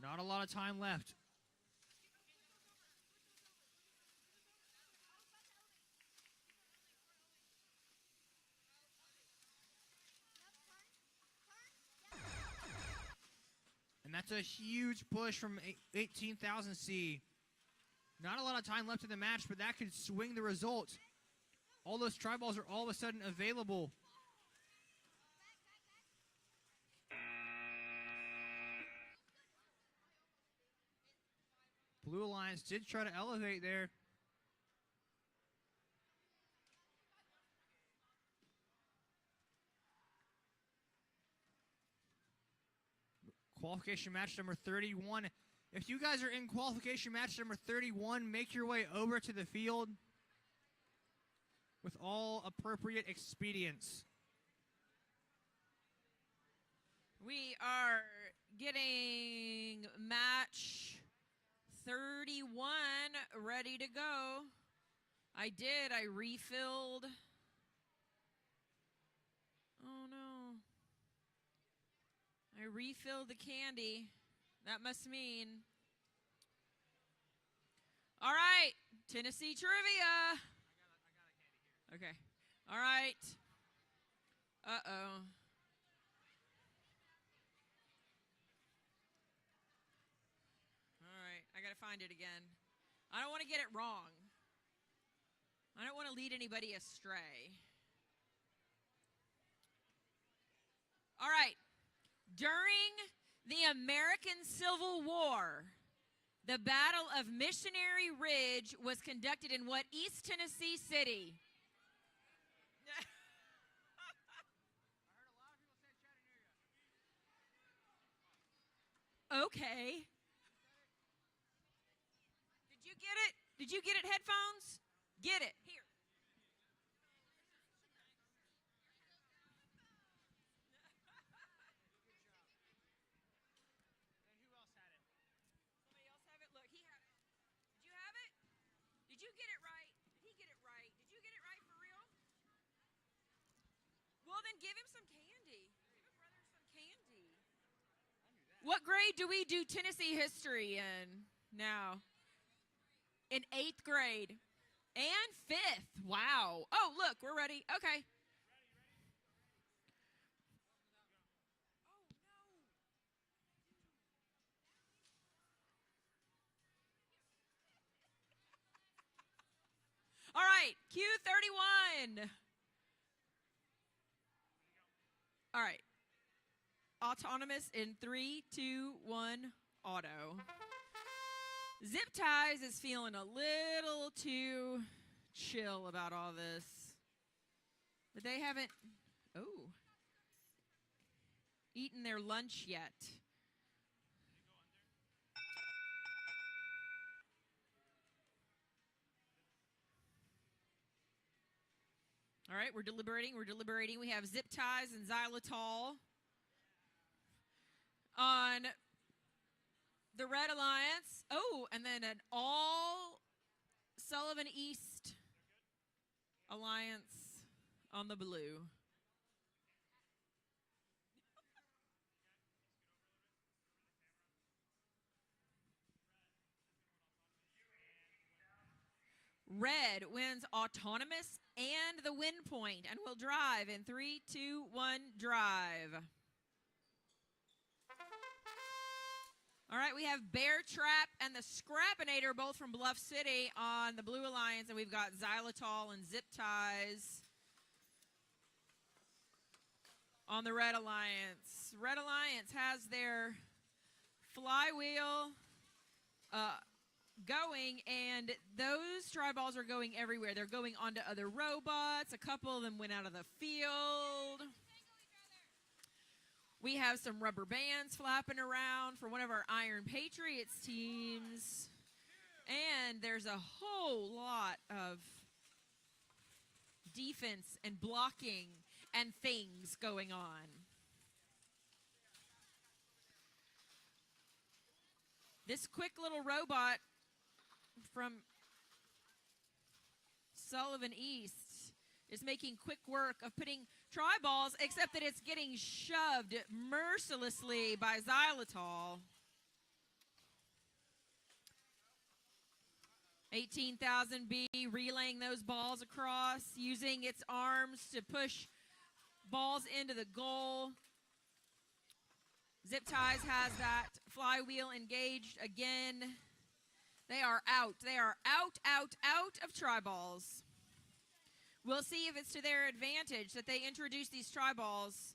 Not a lot of time left. And that's a huge push from 18,000C. Not a lot of time left in the match, but that could swing the result. All those tri-balls are all of a sudden available. Blue Alliance did try to elevate there. Qualification match number 31. If you guys are in qualification match number 31, make your way over to the field with all appropriate expedients. We are getting match 31 ready to go. I refilled. Oh no. I refilled the candy. That must mean. All right, Tennessee trivia. Okay. All right. Uh-oh. All right, I got to find it again. I don't want to get it wrong. I don't want to lead anybody astray. All right. During the American Civil War, the Battle of Missionary Ridge was conducted in what East Tennessee city? Okay. Did you get it? Did you get it, headphones? Get it. Here. Somebody else have it? Look, he had it. Did you have it? Did you get it right? Did he get it right? Did you get it right for real? Well, then give him some candy. Give him brother some candy. What grade do we do Tennessee history in now? In 8th grade. And 5th. Wow. Oh, look, we're ready. Okay. right, Q31. All right. Autonomous in 3, 2, 1, auto. Zip Ties is feeling a little too chill about all this. But they haven't, eaten their lunch yet. All right, we're deliberating. We have Zip Ties and Xylitol on the Red Alliance. Oh, and then an all Sullivan East Alliance on the blue. Red wins autonomous and the win point, and will drive in 3, 2, 1, drive. All right, we have Bear Trap and the Scrappinator, both from Bluff City, on the Blue Alliance, and we've got Xylitol and Zip Ties on the Red Alliance. Red Alliance has their flywheel going, and those tri-balls are going everywhere. They're going onto other robots. A couple of them went out of the field. We have some rubber bands flapping around for one of our Iron Patriots teams. And there's a whole lot of defense and blocking and things going on. This quick little robot from Sullivan East is making quick work of putting tri-balls, except that it's getting shoved mercilessly by Xylitol. 18,000B relaying those balls across, using its arms to push balls into the goal. Zip Ties has that flywheel engaged again. They are out. They are out of tri-balls. We'll see if it's to their advantage that they introduce these tri-balls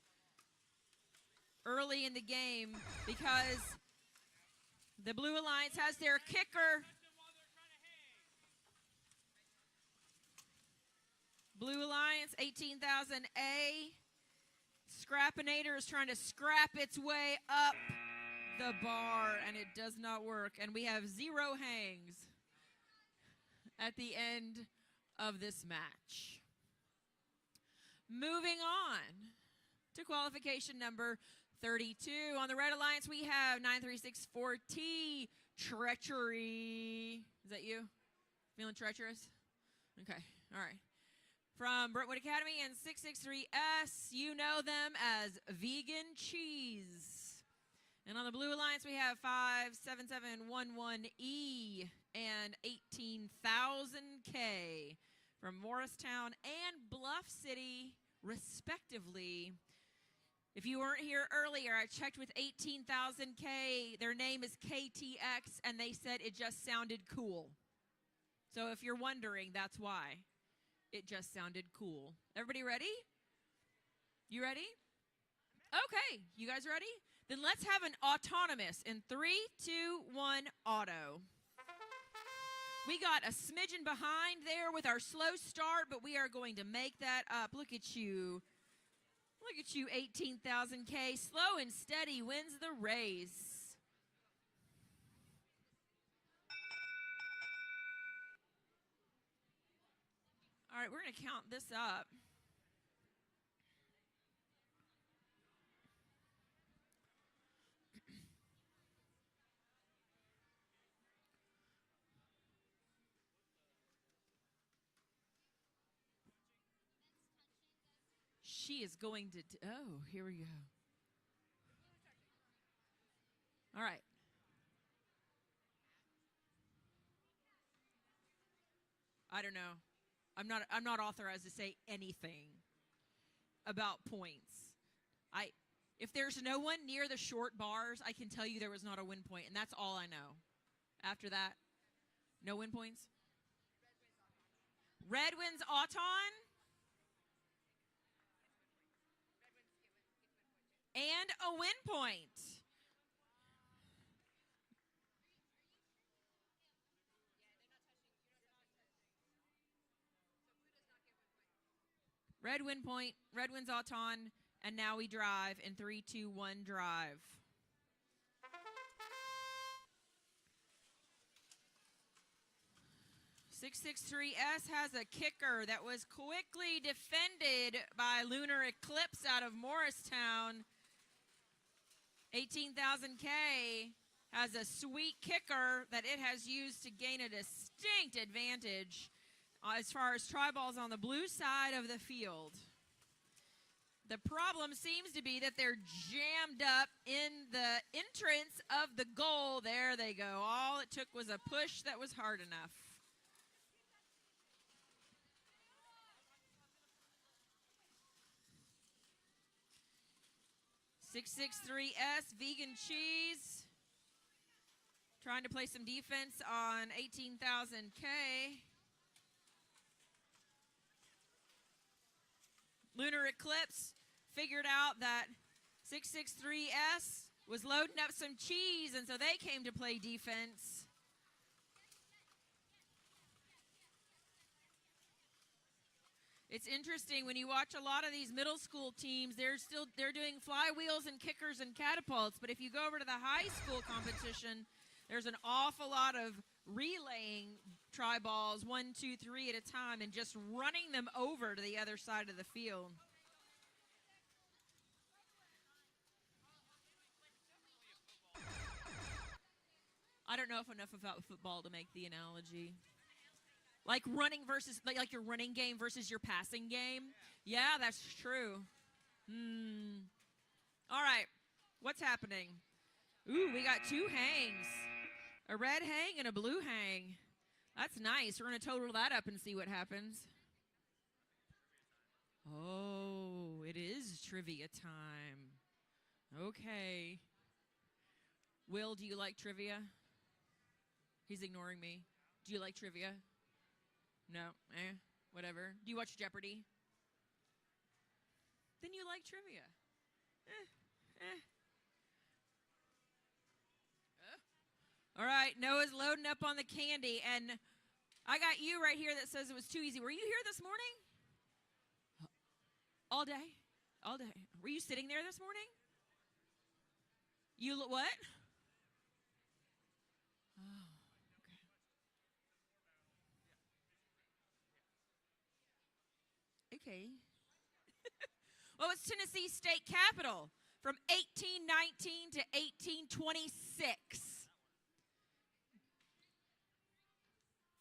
early in the game, because the Blue Alliance has their kicker. Blue Alliance, 18,000A. Scrappinator is trying to scrap its way up the bar, and it does not work. And we have 0 hangs at the end of this match. Moving on to qualification number 32. On the Red Alliance, we have 9364T, Treachery. Is that you? Feeling treacherous? Okay, all right. From Brentwood Academy, and 663S, you know them as Vegan Cheese. And on the Blue Alliance, we have 57711E and 18,000K from Morristown and Bluff City, respectively. If you weren't here earlier, I checked with 18,000K. Their name is KTX, and they said it just sounded cool. So if you're wondering, that's why. It just sounded cool. Everybody ready? You ready? Okay, you guys ready? Then let's have an autonomous in 3, 2, 1, auto. We got a smidgen behind there with our slow start, but we are going to make that up. Look at you. Look at you, 18,000K. Slow and steady wins the race. All right, we're going to count this up. She is going to, oh, here we go. All right. I don't know. I'm not authorized to say anything about points. If there's no one near the short bars, I can tell you there was not a win point, and that's all I know. After that, no win points? Red wins Auton. And a win point. Red win point, red wins Auton, and now we drive in 3, 2, 1 drive. .663S has a kicker that was quickly defended by Lunar Eclipse out of Morristown. 18,000K has a sweet kicker that it has used to gain a distinct advantage as far as tri-balls on the blue side of the field. The problem seems to be that they're jammed up in the entrance of the goal. There they go. All it took was a push that was hard enough. .663S vegan cheese. Trying to play some defense on 18,000K. Lunar Eclipse figured out that .663S was loading up some cheese, and so they came to play defense. It's interesting when you watch a lot of these middle school teams, they're doing flywheels and kickers and catapults, but if you go over to the high school competition, there's an awful lot of relaying tri-balls 1, 2, 3 at a time and just running them over to the other side of the field. I don't know enough about football to make the analogy. Like running versus, like your running game versus your passing game. Yeah, that's true. All right, what's happening? Ooh, we got 2 hangs. A red hang and a blue hang. That's nice. We're going to total that up and see what happens. Oh, it is trivia time. Okay. Will, do you like trivia? He's ignoring me. Do you like trivia? No, whatever. Do you watch Jeopardy? Then you like trivia. All right, Noah's loading up on the candy, and I got you right here that says it was too easy. Were you here this morning? All day? All day. Were you sitting there this morning? You what? Oh, okay. Okay. Well, it's Tennessee State Capitol from 1819 to 1826.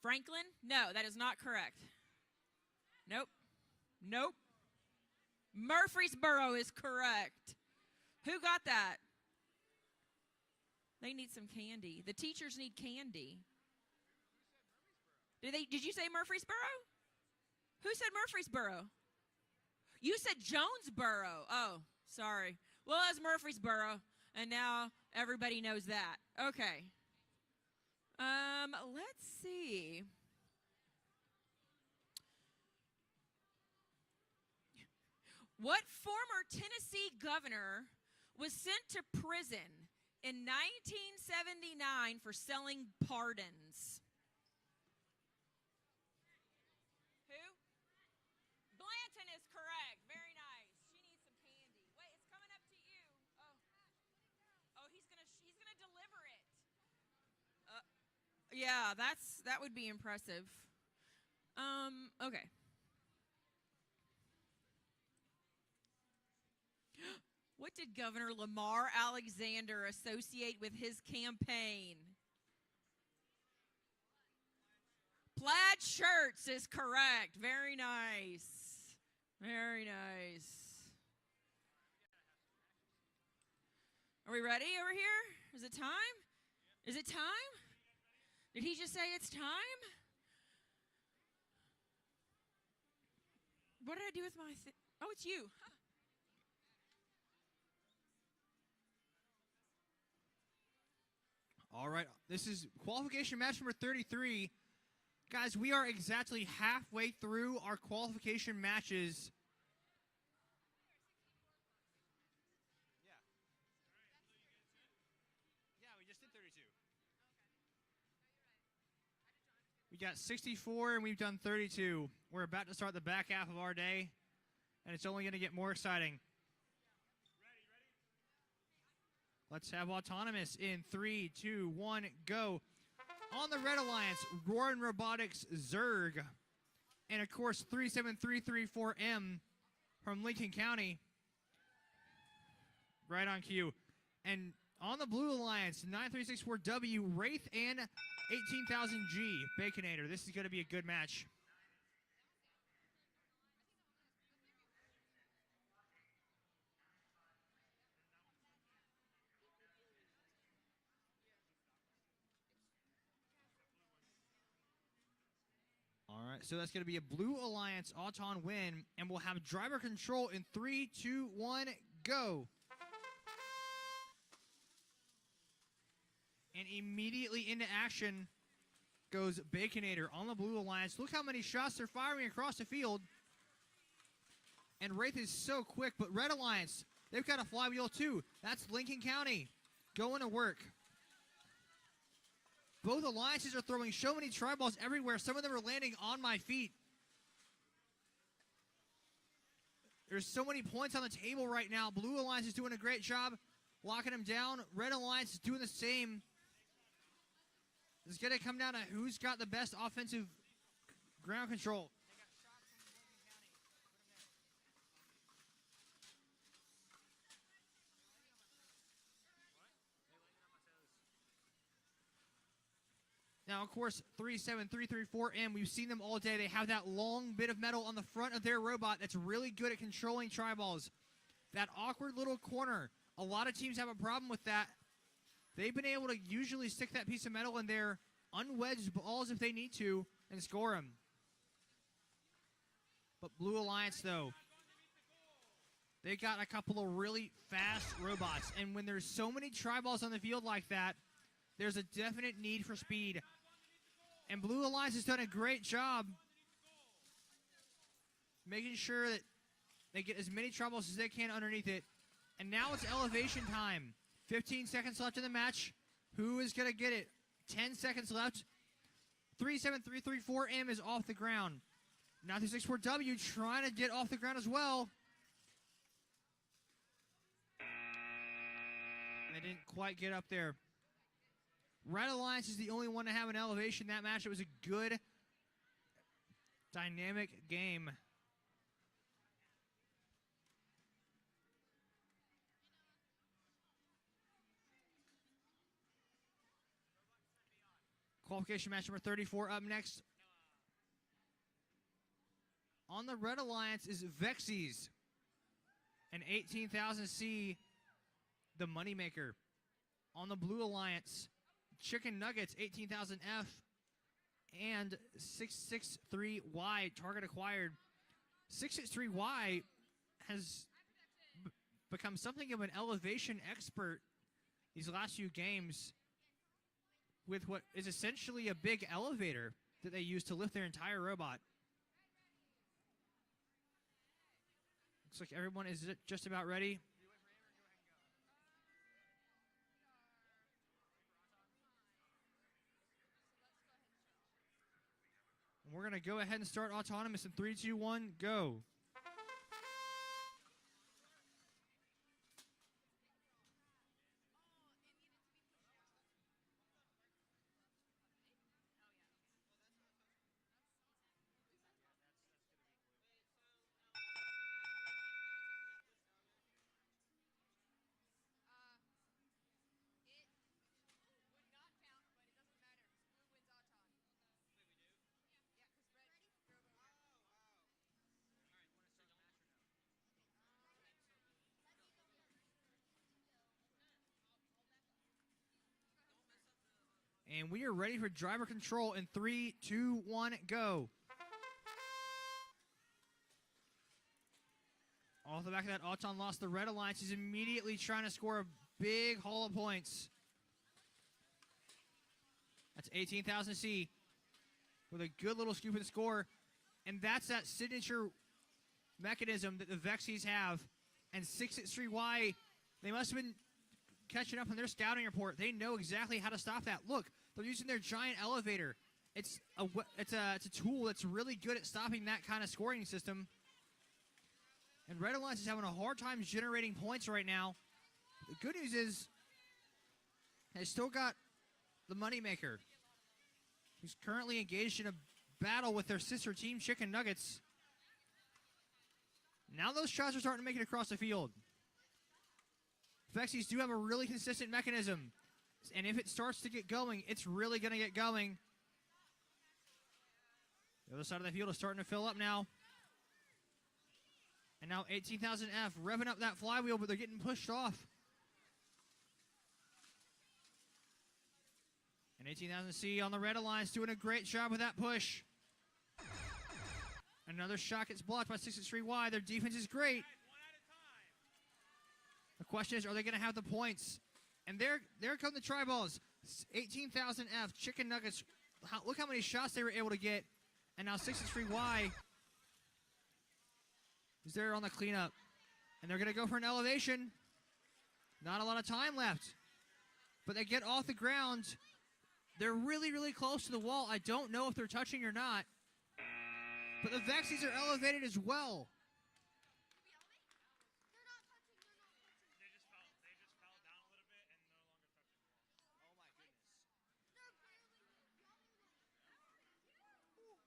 Franklin? No, that is not correct. Nope. Nope. Murfreesboro is correct. Who got that? They need some candy. The teachers need candy. Did you say Murfreesboro? Who said Murfreesboro? You said Jonesboro. Oh, sorry. Well, it's Murfreesboro, and now everybody knows that. Okay. Let's see. What former Tennessee governor was sent to prison in 1979 for selling pardons? Who? Blanton is correct. Very nice. She needs some candy. Wait, it's coming up to you. Oh, he's gonna deliver it. Yeah, that would be impressive. Okay. What did Governor Lamar Alexander associate with his campaign? Plaid shirts is correct. Very nice. Very nice. Are we ready over here? Is it time? Is it time? Did he just say it's time? What did I do with my thing? Oh, it's you. Huh. All right, this is qualification match number 33. Guys, we are exactly halfway through our qualification matches. Yeah, we just did 32. We got 64 and we've done 32. We're about to start the back half of our day, and it's only going to get more exciting. Let's have Autonomous in 3, 2, 1, go. On the Red Alliance, Roarin' Robotics Zerg. And of course, 37334M from Lincoln County. Right on cue. And on the Blue Alliance, 9364W, Wraith and 18000G, Baconator. This is going to be a good match. All right, so that's going to be a Blue Alliance Auton win, and we'll have driver control in 3, 2, 1, go. And immediately into action goes Baconator on the Blue Alliance. Look how many shots they're firing across the field. And Wraith is so quick, but Red Alliance, they've got a flywheel too. That's Lincoln County going to work. Both alliances are throwing so many tri-balls everywhere. Some of them are landing on my feet. There's so many points on the table right now. Blue Alliance is doing a great job locking them down. Red Alliance is doing the same. It's going to come down to who's got the best offensive ground control. Now, of course, 37334M, we've seen them all day. They have that long bit of metal on the front of their robot that's really good at controlling tri-balls. That awkward little corner, a lot of teams have a problem with that. They've been able to usually stick that piece of metal in there, unwedge balls if they need to, and score them. But Blue Alliance, though, they got a couple of really fast robots. And when there's so many tri-balls on the field like that, there's a definite need for speed. And Blue Alliance has done a great job making sure that they get as many tri-balls as they can underneath it. And now it's elevation time. 15 seconds left in the match. Who is going to get it? 10 seconds left. 37334M is off the ground. 9364W trying to get off the ground as well. They didn't quite get up there. Red Alliance is the only one to have an elevation that match. It was a good, dynamic game. Qualification match number 34 up next. On the Red Alliance is Vexies and 18000C, the moneymaker. On the Blue Alliance, Chicken Nuggets, 18000F, and 663Y, target acquired. 663Y has become something of an elevation expert these last few games with what is essentially a big elevator that they use to lift their entire robot. Looks like everyone is just about ready. And we're going to go ahead and start Autonomous in 3, 2, 1, go. And we are ready for driver control in 3, 2, 1, go. Off the back of that, Auton lost the Red Alliance. He's immediately trying to score a big haul of points. That's 18000C. with a good little scoop and score. And that's that signature mechanism that the Vexies have. And 663Y, they must have been catching up on their scouting report. They know exactly how to stop that. Look, they're using their giant elevator. It's a tool that's really good at stopping that kind of scoring system. And Red Alliance is having a hard time generating points right now. The good news is they still got the moneymaker, who's currently engaged in a battle with their sister team, Chicken Nuggets. Now those shots are starting to make it across the field. Vexies do have a really consistent mechanism. And if it starts to get going, it's really going to get going. The other side of the field is starting to fill up now. And now 18,000F revving up that flywheel, but they're getting pushed off. And 18,000C on the Red Alliance doing a great job with that push. Another shot gets blocked by 663Y. Their defense is great. The question is, are they going to have the points? And there come the Tri-Balls. 18,000F, Chicken Nuggets. Look how many shots they were able to get. And now 663Y is there on the cleanup. And they're going to go for an elevation. Not a lot of time left. But they get off the ground. They're really, really close to the wall. I don't know if they're touching or not. But the Vexies are elevated as well. They just fell down a little bit and no longer touching the wall.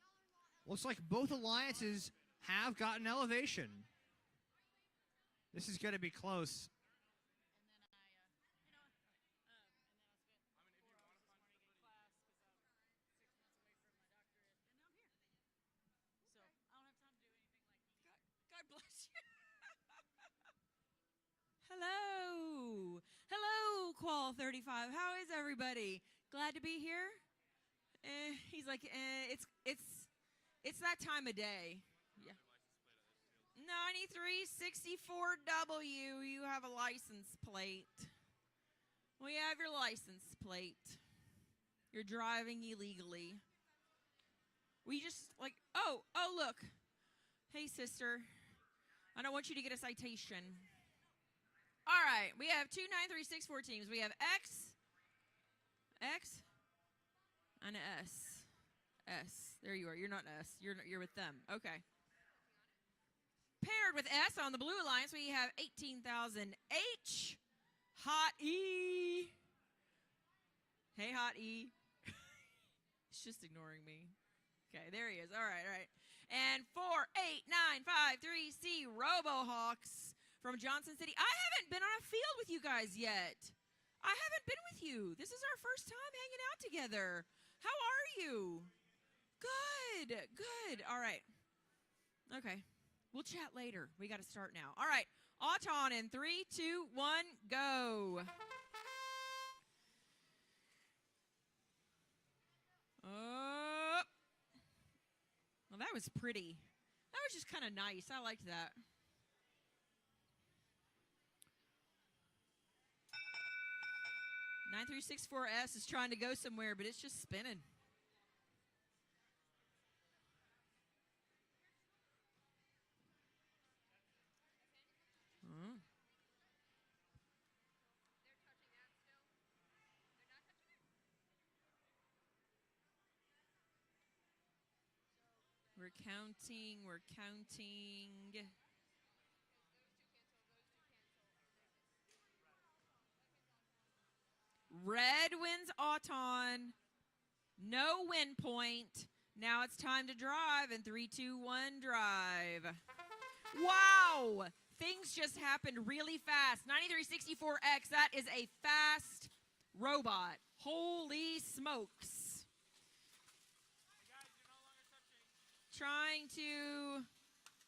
Oh my goodness. Looks like both alliances have gotten elevation. This is going to be close. God bless you. Hello. Hello, Qual 35. How is everybody? Glad to be here? He's like, it's that time of day. Yeah. 9364W, you have a license plate. We have your license plate. You're driving illegally. We just like, oh, look. Hey, sister. I don't want you to get a citation. All right, we have 2, 9, 3, 6, 4 teams. We have X, and S. There you are. You're not S. You're with them. Okay. Paired with S on the Blue Alliance, we have 18,000 H. Hot E. Hey, Hot E. He's just ignoring me. Okay, there he is. All right. And 4, 8, 9, 5, 3, C, Robohawks from Johnson City. I haven't been on a field with you guys yet. I haven't been with you. This is our first time hanging out together. How are you? Good. All right. Okay. We'll chat later. We got to start now. All right. Auton in 3, 2, 1, go. Well, that was pretty. That was just kind of nice. I liked that. (9364S) is trying to go somewhere, but it's just spinning. We're counting. Red wins Auton. No win point. Now it's time to drive in 3, 2, 1, drive. Wow! Things just happened really fast. 9364X, that is a fast robot. Holy smokes.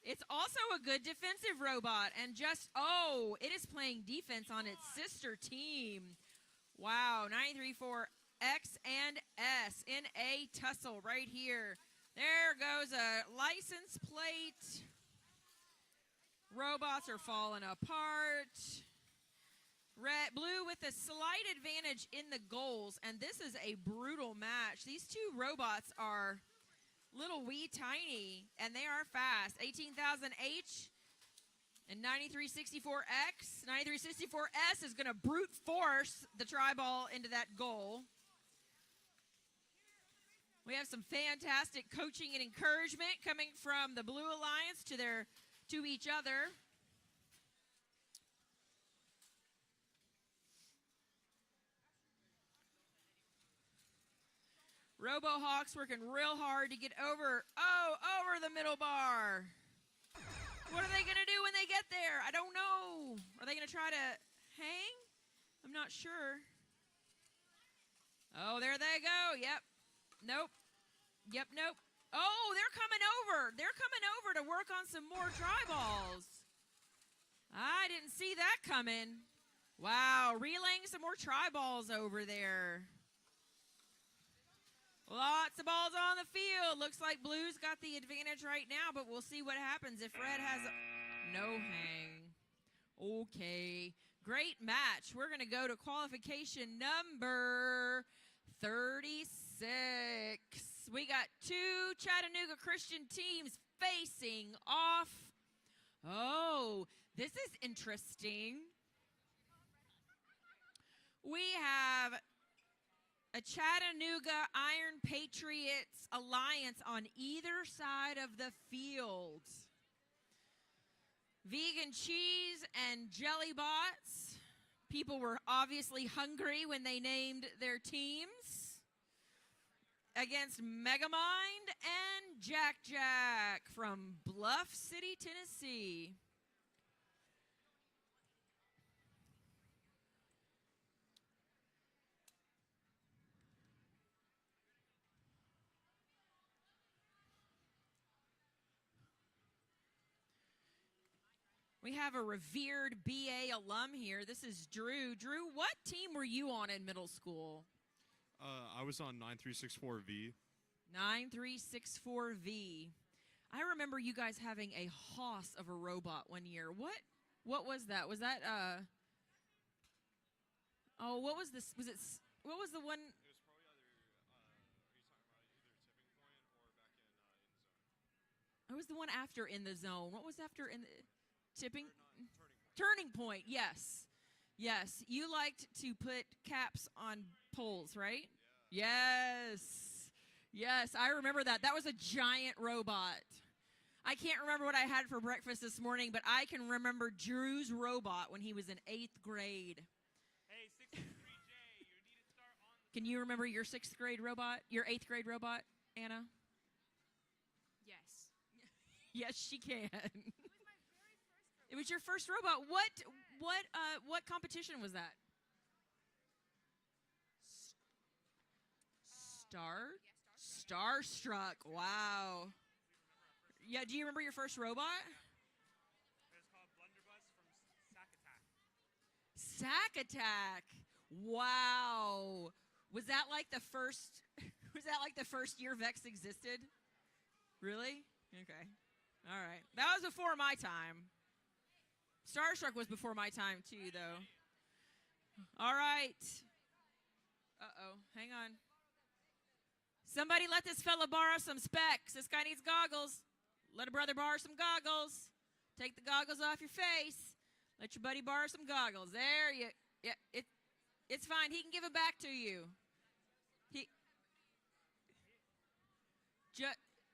It's also a good defensive robot, and it is playing defense on its sister team. Wow, 9364X and S in a tussle right here. There goes a license plate. Robots are falling apart. Blue with a slight advantage in the goals, and this is a brutal match. These two robots are little wee tiny, and they are fast. 18,000H and 9364X. 9364S is going to brute force the tri-ball into that goal. We have some fantastic coaching and encouragement coming from the Blue Alliance to each other. RoboHawks working real hard to get over the middle bar. What are they going to do when they get there? I don't know. Are they going to try to hang? I'm not sure. Oh, there they go. Yep. Nope. Yep, nope. Oh, they're coming over. They're coming over to work on some more dry balls. I didn't see that coming. Wow, relaying some more tri balls over there. Lots of balls on the field. Looks like Blue's got the advantage right now, but we'll see what happens if Red has no hang. Okay, great match. We're going to go to qualification number 36. We got two Chattanooga Christian teams facing off. Oh, this is interesting. We have a Chattanooga Iron Patriots alliance on either side of the field. Vegan cheese and jelly bots. People were obviously hungry when they named their teams. Against Megamind and Jack Jack from Bluff City, Tennessee. We have a revered BA alum here. This is Drew. Drew, what team were you on in middle school? I was on 9364V. 9364V. I remember you guys having a hoss of a robot one year. What was that? Was that oh, what was this? What was the one? It was probably either, are you talking about either Tipping Point or back in In the Zone? What was the one after In the Zone? What was after In the Tipping? Turning Point, yes. Yes, you liked to put caps on poles, right? Yeah. Yes. Yes, I remember that. That was a giant robot. I can't remember what I had for breakfast this morning, but I can remember Drew's robot when he was in 8th grade. Hey, 6th 3J, you need to start on the... Can you remember your 6th grade robot? Your 8th grade robot, Anna? Yes. Yes, she can. It was your first robot. What competition was that? Starstruck. Wow. Yeah, do you remember your first robot? It was called Blunderbuss from Sack Attack. Sack Attack. Wow. Was that like the first year Vex existed? Really? Okay. All right. That was before my time. Starstruck was before my time too, though. All right. Uh-oh. Hang on. Somebody let this fella borrow some specs. This guy needs goggles. Let a brother borrow some goggles. Take the goggles off your face. Let your buddy borrow some goggles. There you. Yeah, it's fine. He can give it back to you.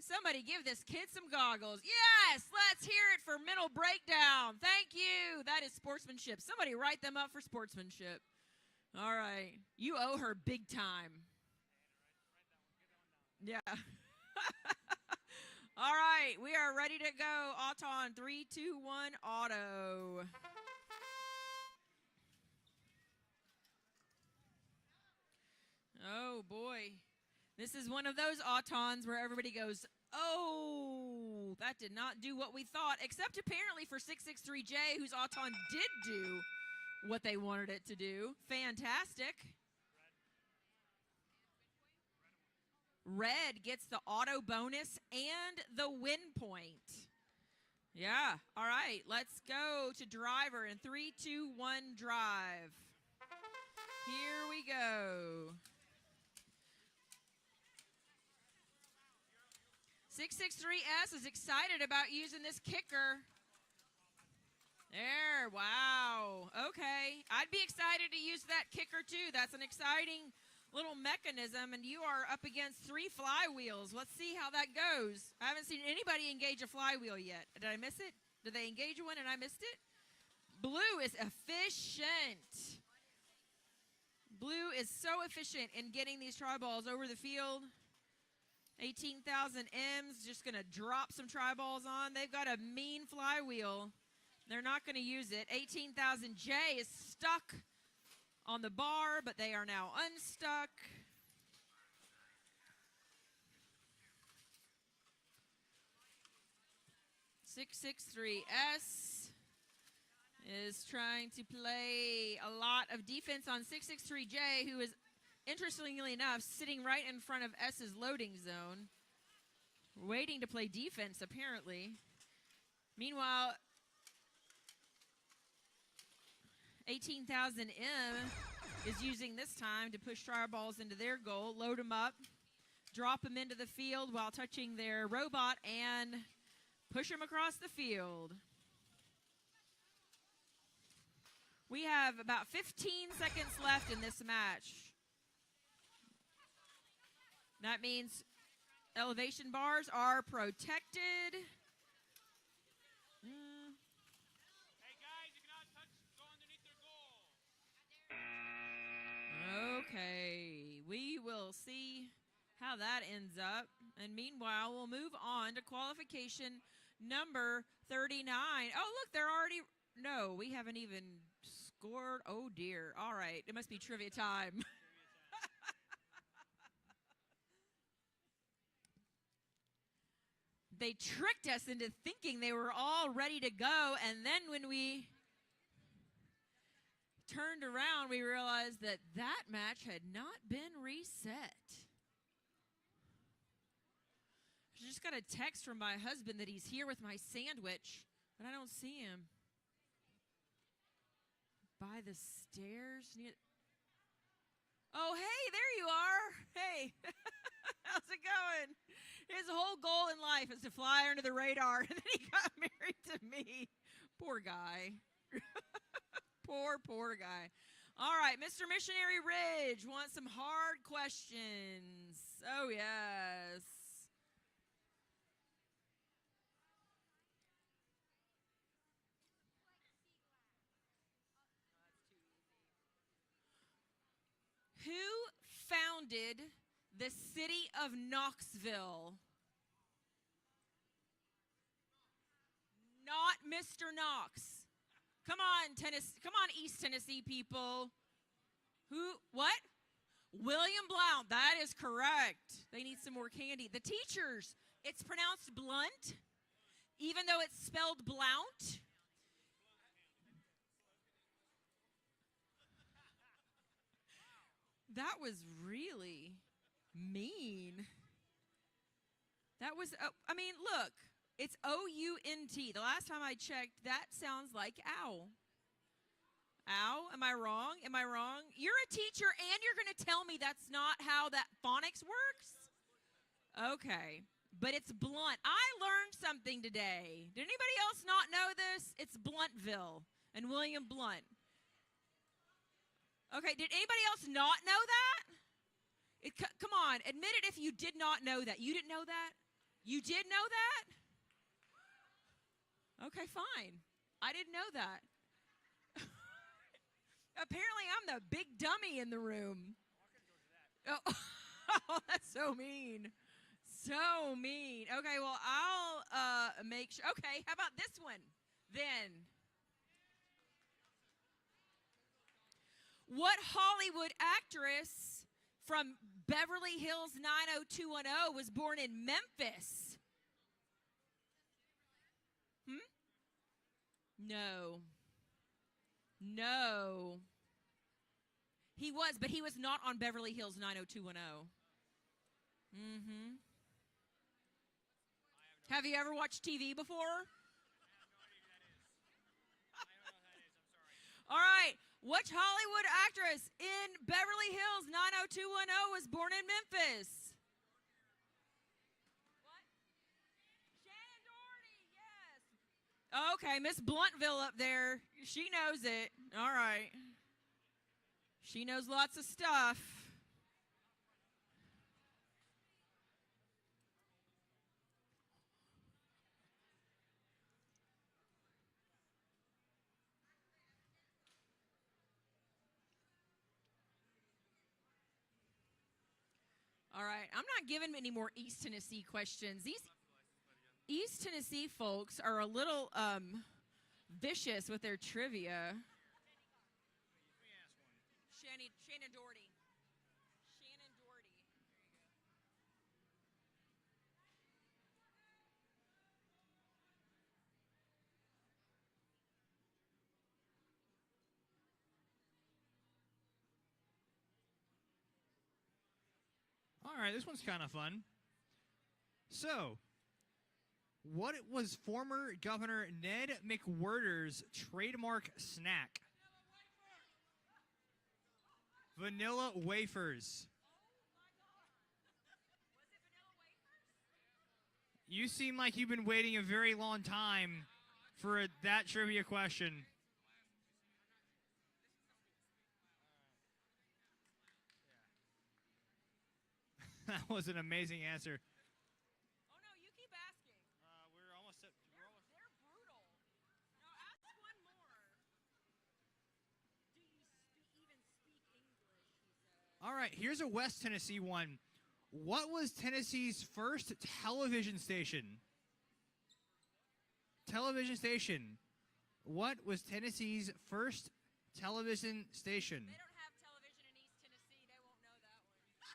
Somebody give this kid some goggles. Yes, let's hear it for Mental Breakdown. Thank you. That is sportsmanship. Somebody write them up for sportsmanship. All right. You owe her big time. Yeah. All right. We are ready to go. Auton 3, 2, 1, auto. Oh, boy. This is one of those autons where everybody goes, oh, that did not do what we thought, except apparently for 663J, whose auton did do what they wanted it to do. Fantastic. Red gets the auto bonus and the win point. Yeah. All right. Let's go to driver in 3, 2, 1, drive. Here we go. 663S is excited about using this kicker. There. Wow. Okay. I'd be excited to use that kicker too. That's an exciting little mechanism, and you are up against 3 flywheels. Let's see how that goes. I haven't seen anybody engage a flywheel yet. Did I miss it? Did they engage one and I missed it? Blue is efficient. Blue is so efficient in getting these tri balls over the field. 18,000 M's just going to drop some tri balls on. They've got a mean flywheel. They're not going to use it. 18,000 J is stuck on the bar, but they are now unstuck. (663S) is trying to play a lot of defense on 663J, who is, interestingly enough, sitting right in front of S's loading zone, waiting to play defense, apparently. Meanwhile, 18,000 M is using this time to push tri balls into their goal, load them up, drop them into the field while touching their robot, and push them across the field. We have about 15 seconds left in this match. That means elevation bars are protected. Okay, we will see how that ends up. And meanwhile, we'll move on to qualification number 39. Oh, look, they're already... No, we haven't even scored. Oh, dear. All right, it must be trivia time. They tricked us into thinking they were all ready to go, and then when we turned around, we realized that that match had not been reset. I just got a text from my husband that he's here with my sandwich, but I don't see him. By the stairs? Oh, hey, there you are. Hey, how's it going? His whole goal in life is to fly under the radar, and then he got married to me. Poor guy. Poor guy. All right, Mr. Missionary Ridge wants some hard questions. Oh, yes. Who founded the city of Knoxville? Not Mr. Knox. Come on, Come on, East Tennessee people. Who? What? William Blount. That is correct. They need some more candy. The teachers. It's pronounced Blunt, even though it's spelled Blount. That was really mean. That was, I mean, look, it's O-U-N-T. The last time I checked, that sounds like owl. Ow, am I wrong? Am I wrong? You're a teacher and you're going to tell me that's not how that phonics works? Okay, but it's Blunt. I learned something today. Did anybody else not know this? It's Bluntville and William Blunt. Okay, did anybody else not know that? Come on, admit it if you did not know that. You didn't know that? You did know that? Okay, fine. I didn't know that. Apparently, I'm the big dummy in the room. Oh, that's so mean. So mean. Okay, well, I'll make sure. Okay, how about this one then? What Hollywood actress from Beverly Hills 90210 was born in Memphis? No. No. He was, but he was not on Beverly Hills 90210. Mm-hmm. I have no idea. Have you ever watched TV before? Okay, well, I'll make sure. Okay, how about this one? What All right. Which Hollywood actress in Beverly Hills 90210 was born in Memphis? What? Shannon Doherty, yes. Okay, Miss Bluntville up there. She knows it. All right. She knows lots of stuff. All right, I'm not giving any more East Tennessee questions. These East Tennessee folks are a little vicious with their trivia. Shannon Doherty. Shannon Doherty. All right, this one's kind of fun. So, what was former Governor Ned McWhirter's trademark snack? Vanilla wafers. You seem like you've been waiting a very long time for that trivia question. That was an amazing answer. Oh no, you keep asking. We're almost at. They're brutal. No, ask one more. Do you even speak English? He said. All right, here's a West Tennessee one. What was Tennessee's first television station? Television station. What was Tennessee's first television station? They don't have television in East Tennessee. They won't know that one.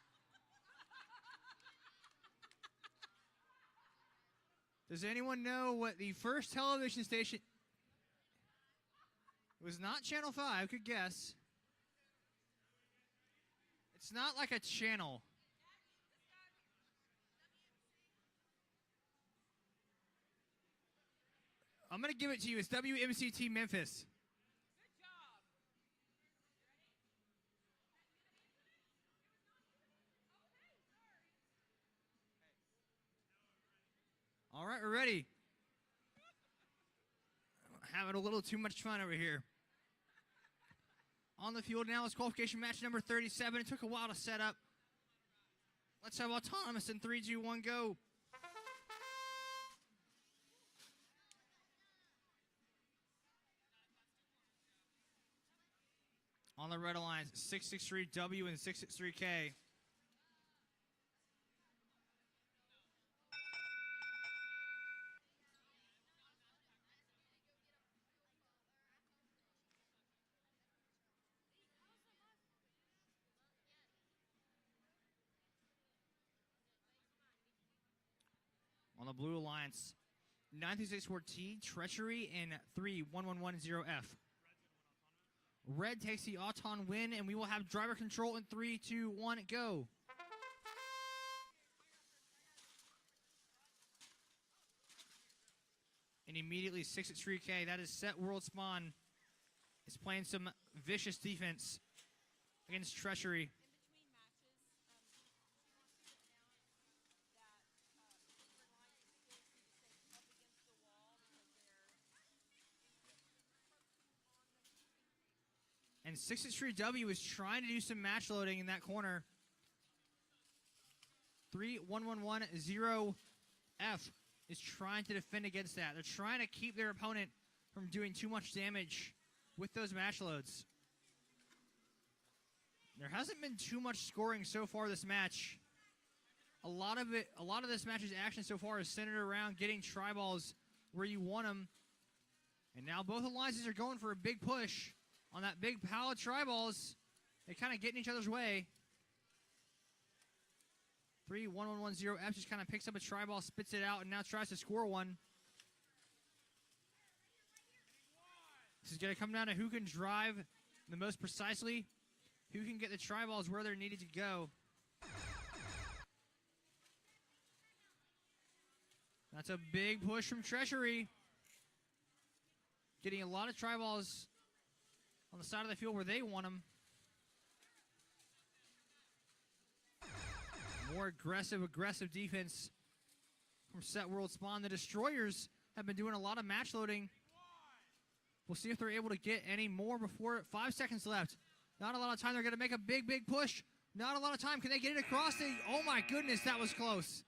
Does anyone know what the first television station? It was not Channel 5, good guess. It's not like a channel. I'm going to give it to you. It's WMCT Memphis. Good job. All right, we're ready. Having a little too much fun over here. On the field now is qualification match number 37. It took a while to set up. Let's have autonomous in 3, 2, 1, go. On the red lines, 663W and 663K. On the blue alliance, 9364T, Treachery, and 31110F. Red takes the Auton win, and we will have driver control in 3, 2, 1, go. And immediately 663K, that is set World Spawn, is playing some vicious defense against Treachery. And 663W is trying to do some match loading in that corner. 31110F is trying to defend against that. They're trying to keep their opponent from doing too much damage with those match loads. There hasn't been too much scoring so far this match. A lot of this match's action so far is centered around getting tri-balls where you want them. And now both alliances are going for a big push on that big pile of tri-balls. They kind of get in each other's way. 31110F just kind of picks up a tri-ball, spits it out, and now tries to score one. This is going to come down to who can drive the most precisely, who can get the tri-balls where they're needed to go. That's a big push from Treachery. Getting a lot of tri-balls on the side of the field where they want them. More aggressive defense from Set World Spawn. The Destroyers have been doing a lot of match loading. We'll see if they're able to get any more before 5 seconds left. Not a lot of time. They're going to make a big push. Not a lot of time. Can they get it across? Oh my goodness, that was close.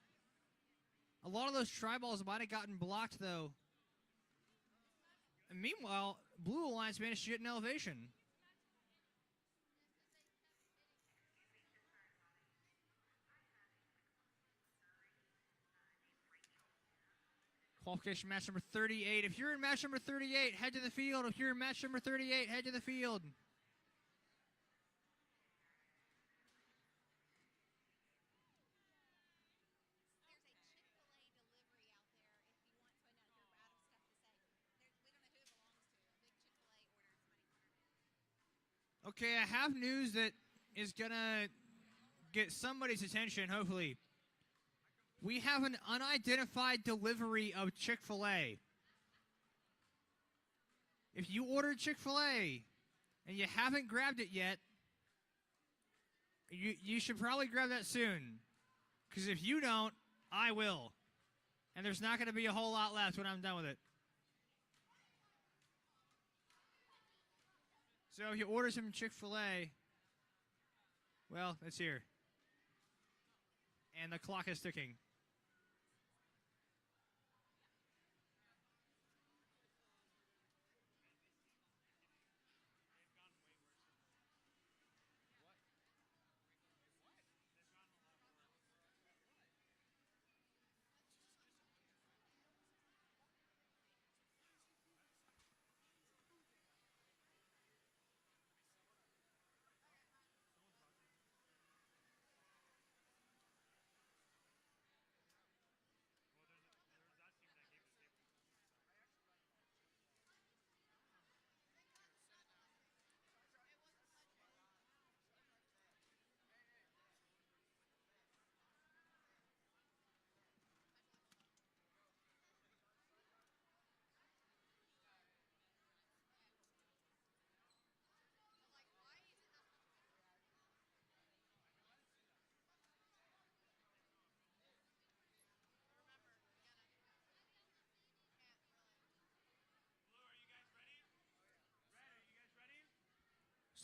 A lot of those tri-balls might have gotten blocked though. And meanwhile, Blue Alliance managed to get an elevation. Qualification match number 38. If you're in match number 38, head to the field. If you're in match number 38, head to the field. Okay, I have news that is going to get somebody's attention, hopefully. We have an unidentified delivery of Chick-fil-A. If you ordered Chick-fil-A and you haven't grabbed it yet, you should probably grab that soon. Because if you don't, I will. And there's not going to be a whole lot left when I'm done with it. So if you order some Chick-fil-A, well, it's here. And the clock is ticking.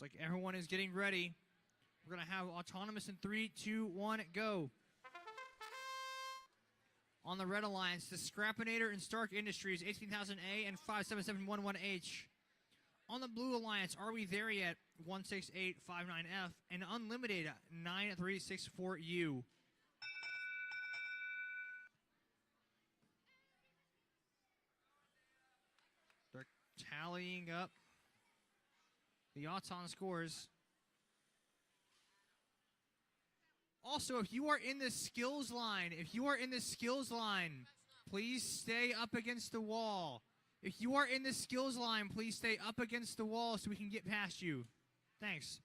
Looks like everyone is getting ready. We're going to have autonomous in 3, 2, 1, go. On the Red Alliance, the Scrappinator and Stark Industries, 18,000A and 57711H. On the Blue Alliance, Are We There Yet? 16859F and Unlimited 9364U. They're tallying up the Auton scores. Also, if you are in the skills line, please stay up against the wall. If you are in the skills line, please stay up against the wall so we can get past you. Thanks.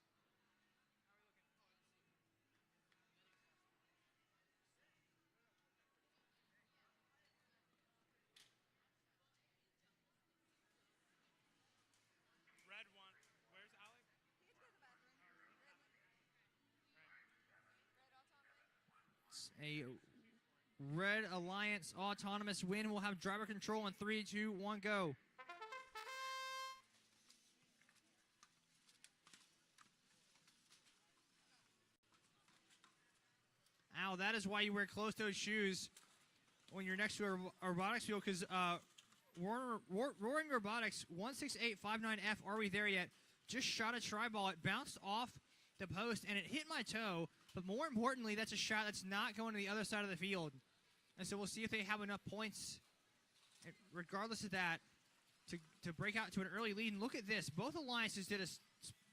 Red one. Where's Alec? It's a Red Alliance autonomous win. We'll have driver control in 3, 2, 1, go. Ow, that is why you wear closed-toed shoes when you're next to a robotics field, because Roaring Robotics 16859F, Are We There Yet? Just shot a tri-ball. It bounced off the post, and it hit my toe. But more importantly, that's a shot that's not going to the other side of the field. And so we'll see if they have enough points, regardless of that, to break out to an early lead. And look at this. Both alliances did a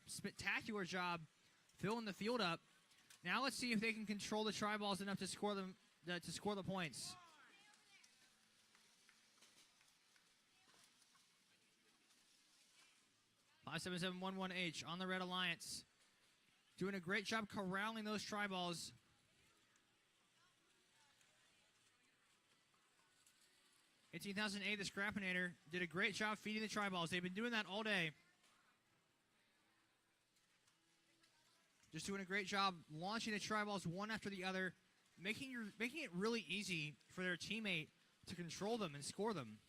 spectacular job filling the field up. Now let's see if they can control the tri-balls enough to score them to score the points. (57711H) on the Red Alliance, doing a great job corralling those tri-balls. (18,000A) the Scrappinator did a great job feeding the tri-balls. They've been doing that all day. just doing a great job launching the tri-balls one after the other, making it really easy for their teammate to control them and score them.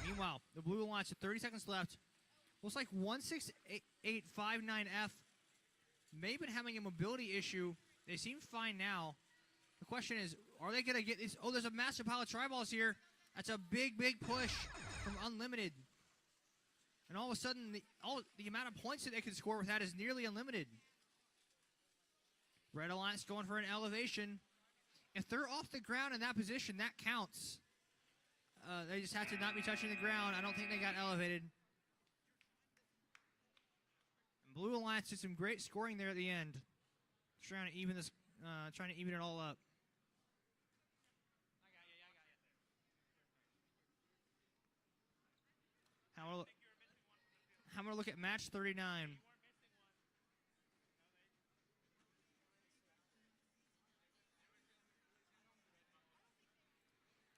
Meanwhile, the Blue Alliance with 30 seconds left. Looks like 16859F may have been having a mobility issue. They seem fine now. The question is, are they going to get these? Oh, there's a massive pile of tri-balls here. That's a big, big push from Unlimited. And all of a sudden, the amount of points that they can score with that is nearly unlimited. Red Alliance going for an elevation. If they're off the ground in that position, that counts. They just have to not be touching the ground. I don't think they got elevated. And Blue Alliance did some great scoring there at the end, trying to even it all up. I'm going to look at match 39.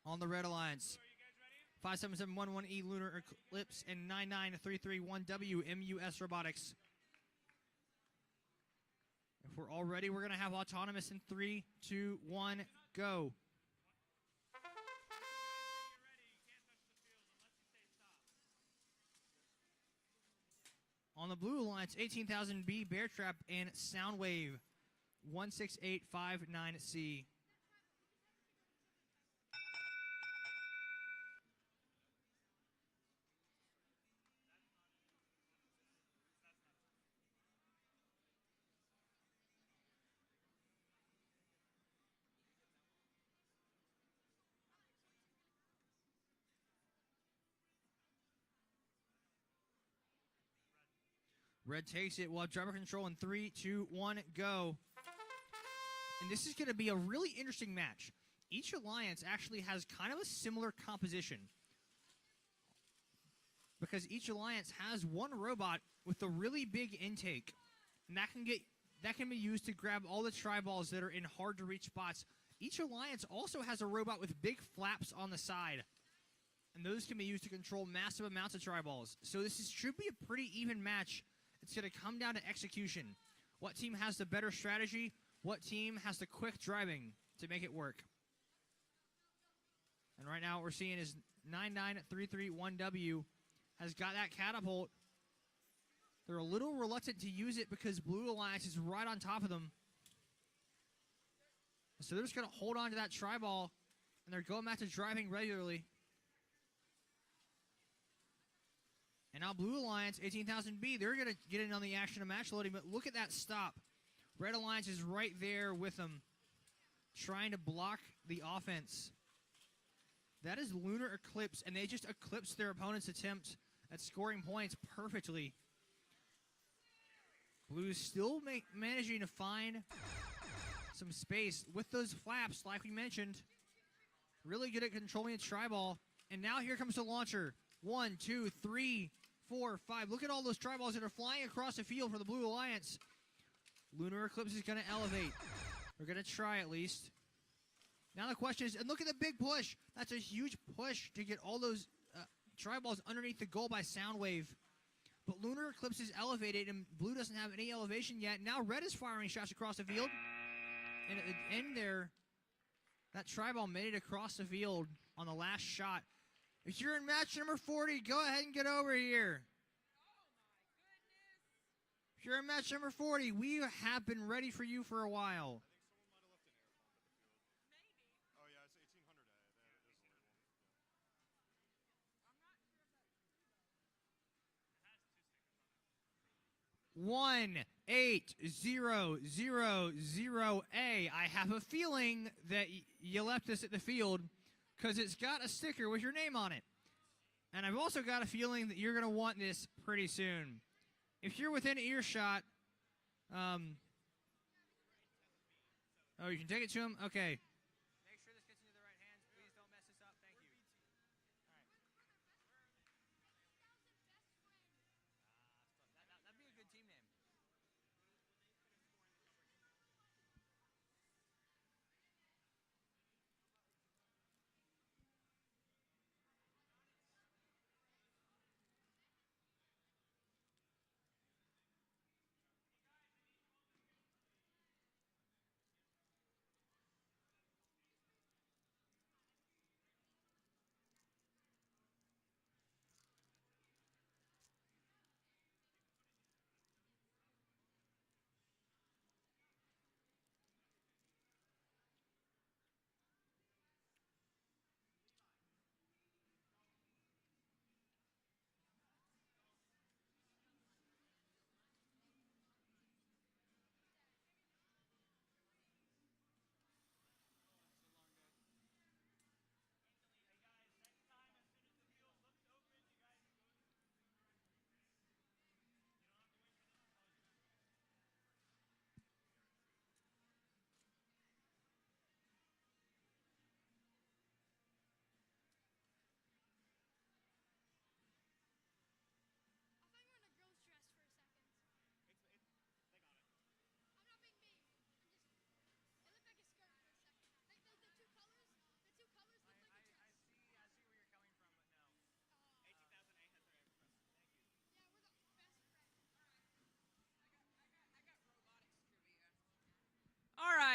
On the Red Alliance, 57711E Lunar Eclipse and 99331W MUS Robotics. If we're all ready, we're going to have autonomous in 3, 2, 1, go. On the Blue Alliance, 18,000B Bear Trap and Soundwave 16859C. Red takes it. We'll have driver control in 3, 2, 1, go. And this is going to be a really interesting match. Each alliance actually has kind of a similar composition, because each alliance has one robot with a really big intake, and that can be used to grab all the tri-balls that are in hard to reach spots. Each alliance also has a robot with big flaps on the side, and those can be used to control massive amounts of tri-balls. So should be a pretty even match. It's going to come down to execution. What team has the better strategy? What team has the quick driving to make it work? And right now what we're seeing is 99331W has got that catapult. They're a little reluctant to use it because Blue Alliance is right on top of them. So they're just going to hold on to that tri-ball, and they're going back to driving regularly. And now Blue Alliance, 18,000B, they're going to get in on the action of match loading, but look at that stop. Red Alliance is right there with them, trying to block the offense. That is Lunar Eclipse, and they just eclipsed their opponent's attempt at scoring points perfectly. Blue's still managing to find some space with those flaps, like we mentioned. Really good at controlling the tri-ball. And now here comes the launcher. 1, 2, 3, 4, 5. Look at all those tri-balls that are flying across the field for the Blue Alliance. Lunar Eclipse is going to elevate. We're going to try at least. Now the question is, and look at the big push. That's a huge push to get all those tri-balls underneath the goal by Soundwave. But Lunar Eclipse is elevated, and Blue doesn't have any elevation yet. Now Red is firing shots across the field. And at the end there, that tri-ball made it across the field on the last shot. If you're in match number 40, go ahead and get over here. If you're in match number 40, we have been ready for you for a while. Oh, yeah, it's 1800A. I have a feeling that you left this at the field because it's got a sticker with your name on it. And I've also got a feeling that you're going to want this pretty soon. If you're within earshot, oh, you can take it to him? Okay. Make sure this gets into the right hands. Please don't mess this up. Thank you. All right. That'd be a good team name.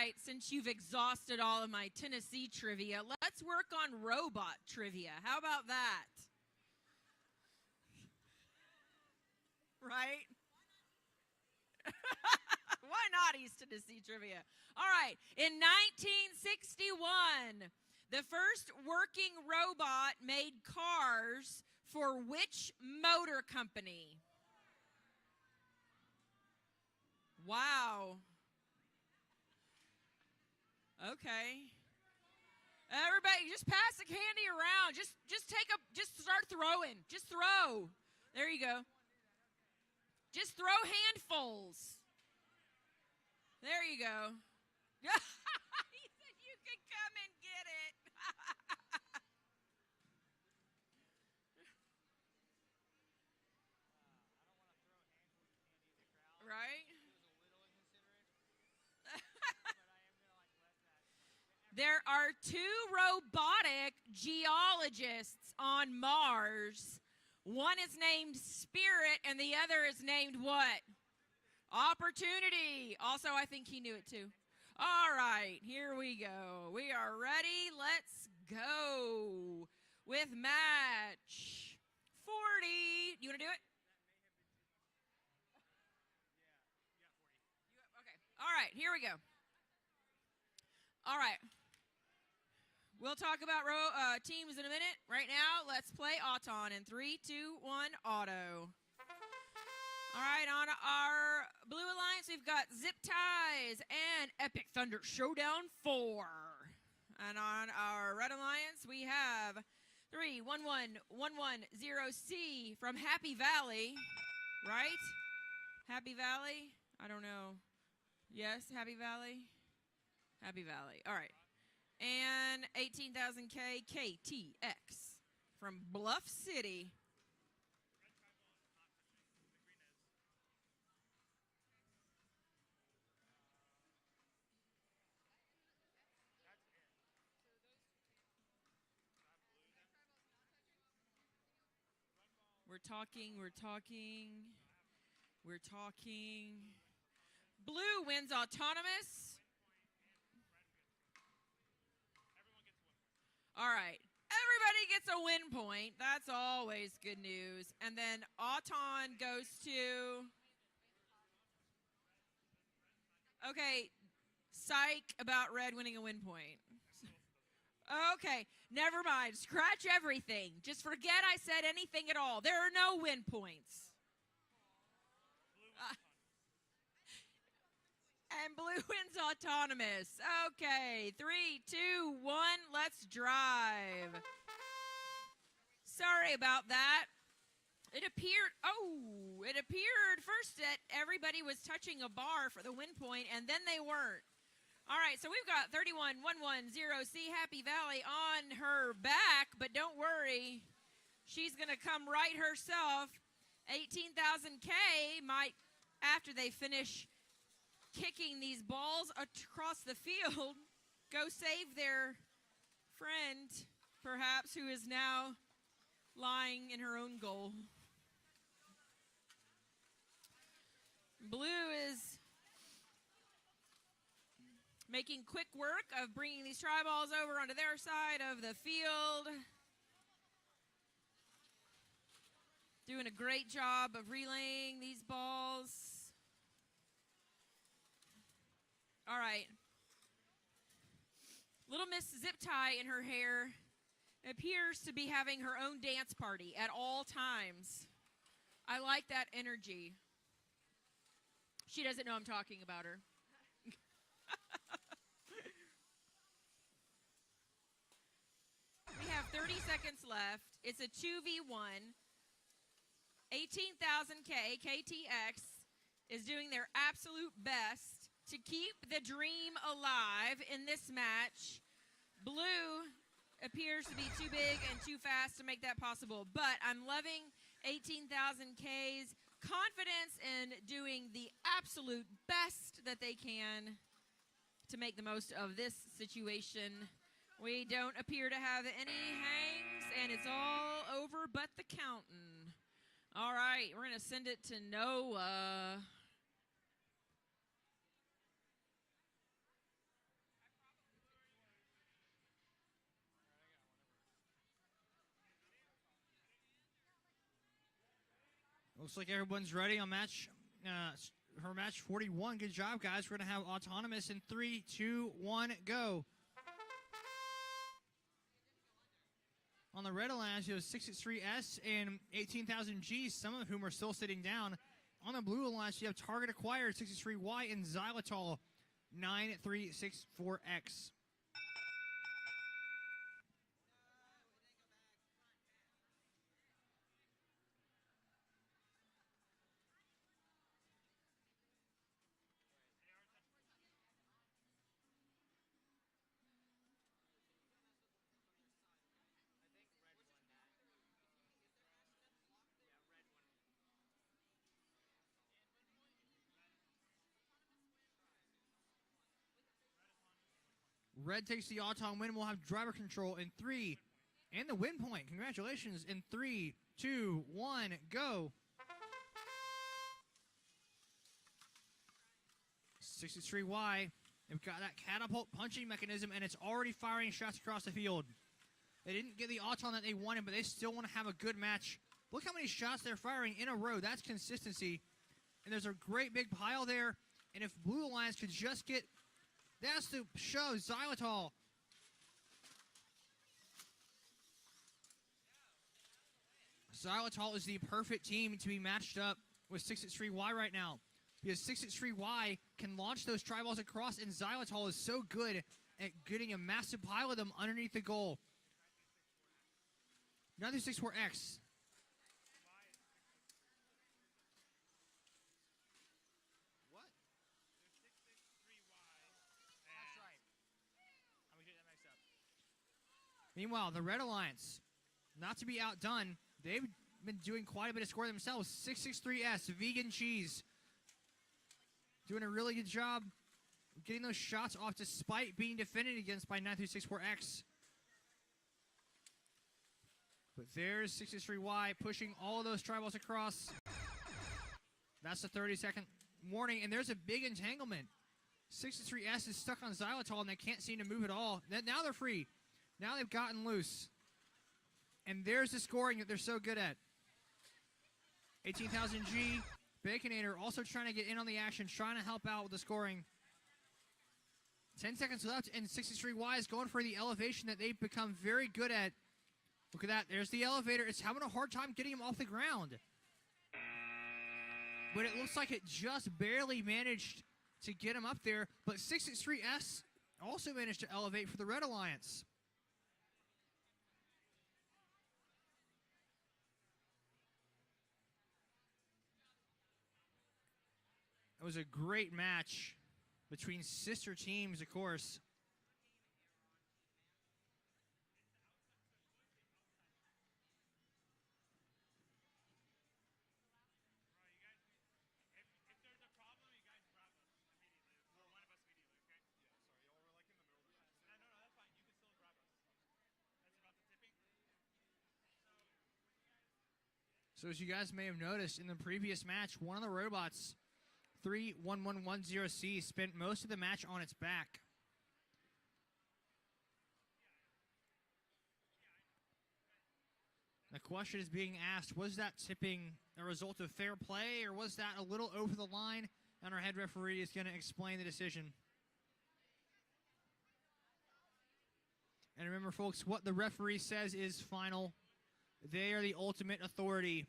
right, since you've exhausted all of my Tennessee trivia, let's work on robot trivia. How about that? Right? Why not East Tennessee trivia? All right, in 1961, the first working robot made cars for which motor company? Wow. Okay. Everybody, just pass the candy around. Just start throwing. Just throw. There you go. Just throw handfuls. There you go. He said you could come and get it. Right? There are 2 robotic geologists on Mars. One is named Spirit, and the other is named what? Opportunity. Also, I think he knew it too. All right, here we go. We are ready. Let's go with match 40. You want to do it? Okay. All right, here we go. All right. We'll talk about teams in a minute. Right now, let's play Auton in 3, 2, 1, auto. All right, on our Blue Alliance, we've got Zip Ties and Epic Thunder Showdown 4. And on our Red Alliance, we have 311110C from Happy Valley, right? Happy Valley? I don't know. Yes, Happy Valley? Happy Valley. All right. And 18,000K KTX from Bluff City. We're talking. Blue wins autonomous. All right. Everybody gets a win point. That's always good news. And then Auton goes to... Okay, psych about Red winning a win point. Okay, never mind. Scratch everything. Just forget I said anything at all. There are no win points. And Blue wins autonomous. Okay, 3, 2, 1, let's drive. Sorry about that. It appeared first that everybody was touching a bar for the win point, and then they weren't. All right, so we've got 31110C Happy Valley on her back, but don't worry. She's going to come right herself. 18,000K might, after they finish kicking these balls across the field, go save their friend, perhaps, who is now lying in her own goal. Blue is making quick work of bringing these tri balls over onto their side of the field. Doing a great job of relaying these balls. All right. Little Miss Zip Tie in her hair appears to be having her own dance party at all times. I like that energy. She doesn't know I'm talking about her. We have 30 seconds left. It's a 2v1. 18,000K KTX is doing their absolute best to keep the dream alive in this match. Blue appears to be too big and too fast to make that possible, but I'm loving 18,000K's confidence in doing the absolute best that they can to make the most of this situation. We don't appear to have any hangs, and it's all over but the counting. All right, we're going to send it to Noah. Looks like everyone's ready on her match 41. Good job, guys. We're going to have autonomous in 3, 2, 1, go. On the Red Alliance, you have 663S and 18,000 G, some of whom are still sitting down. On the Blue Alliance, you have Target Acquired, 63Y, and Xylitol, 9364X. Red takes the Auton win. We'll have driver control in 3. And the win point. Congratulations. In 3, 2, 1, go. 63Y. They've got that catapult punching mechanism, and it's already firing shots across the field. They didn't get the Auton that they wanted, but they still want to have a good match. Look how many shots they're firing in a row. That's consistency. And there's a great big pile there. And if Blue Alliance could just get... That's to show Xylitol. Xylitol is the perfect team to be matched up with 663Y right now. Because 663Y can launch those tri-balls across, and Xylitol is so good at getting a massive pile of them underneath the goal. 964X. Meanwhile, the Red Alliance, not to be outdone, they've been doing quite a bit of scoring themselves. 663S, vegan cheese. Doing a really good job getting those shots off despite being defended against by 9364X. But there's 663Y pushing all of those tri-balls across. That's the 30-second warning, and there's a big entanglement. 663S is stuck on Xylitol, and they can't seem to move at all. Now they're free. Now they've gotten loose. And there's the scoring that they're so good at. 18,000 G. Baconator also trying to get in on the action, trying to help out with the scoring. 10 seconds left, and 63Y is going for the elevation that they've become very good at. Look at that. There's the elevator. It's having a hard time getting him off the ground. But it looks like it just barely managed to get him up there. But 663S also managed to elevate for the Red Alliance. It was a great match between sister teams, of course. So as you guys may have noticed in the previous match, one of the robots, 31110C, spent most of the match on its back. The question is being asked, was that tipping a result of fair play, or was that a little over the line? And our head referee is going to explain the decision. And remember, folks, what the referee says is final. They are the ultimate authority.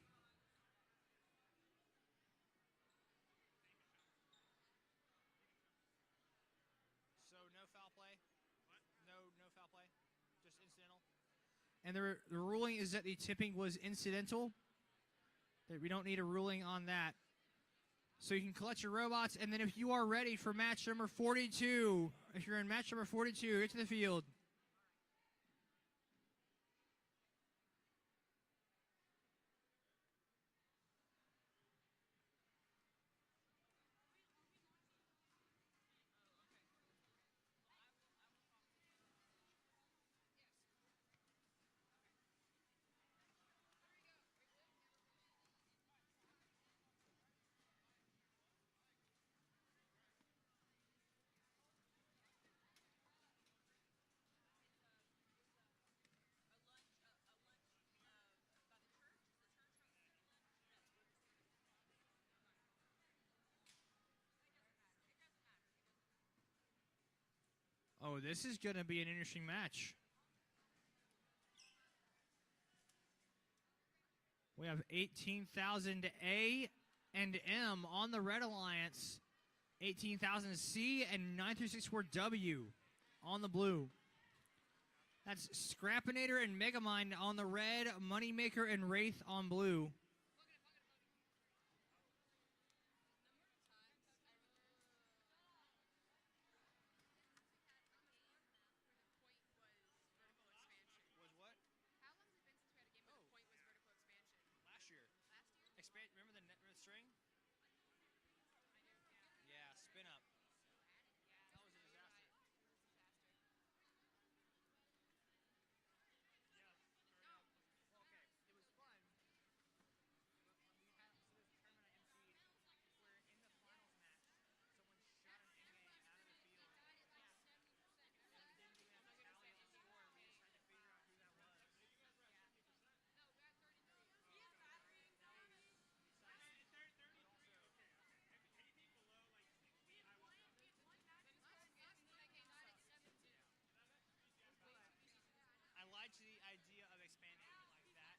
So no foul play? What? No foul play? Just incidental? And the ruling is that the tipping was incidental. That we don't need a ruling on that. So you can collect your robots, and then if you are ready for match number 42, if you're in match number 42, get to the field. Oh, this is going to be an interesting match. We have 18,000 A and M on the Red Alliance. 18,000 C and 9364 W on the blue. That's Scrappinator and Megamind on the red, Moneymaker and Wraith on blue. Remember the string? Yeah, spin up. That was a disaster. Well, okay, it was fun. But we had so there's a tournament I emceed where in the finals match, someone shot an endgame out of the field. And we didn't do enough to tally up the score. We just tried to figure out who that was. I lied to the idea of expanding like that.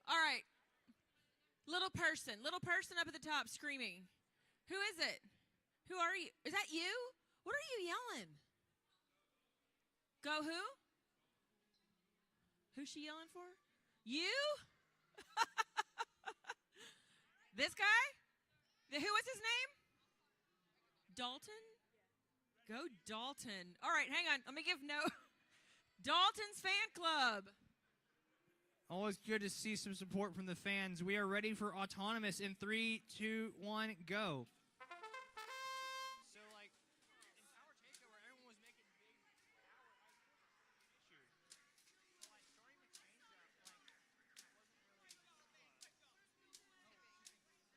All right. Little person up at the top screaming. Who is it? Who are you? Is that you? What are you yelling? Go who? Who's she yelling for? You? This guy? Who was his name? Dalton? Go Dalton. All right, hang on. Let me give no. Dalton's fan club. Always good to see some support from the fans. We are ready for Autonomous in 3, 2, 1, go. So, like, in Power Takeover, everyone was making big power issue. So, like, starting the change up, like, wasn't really.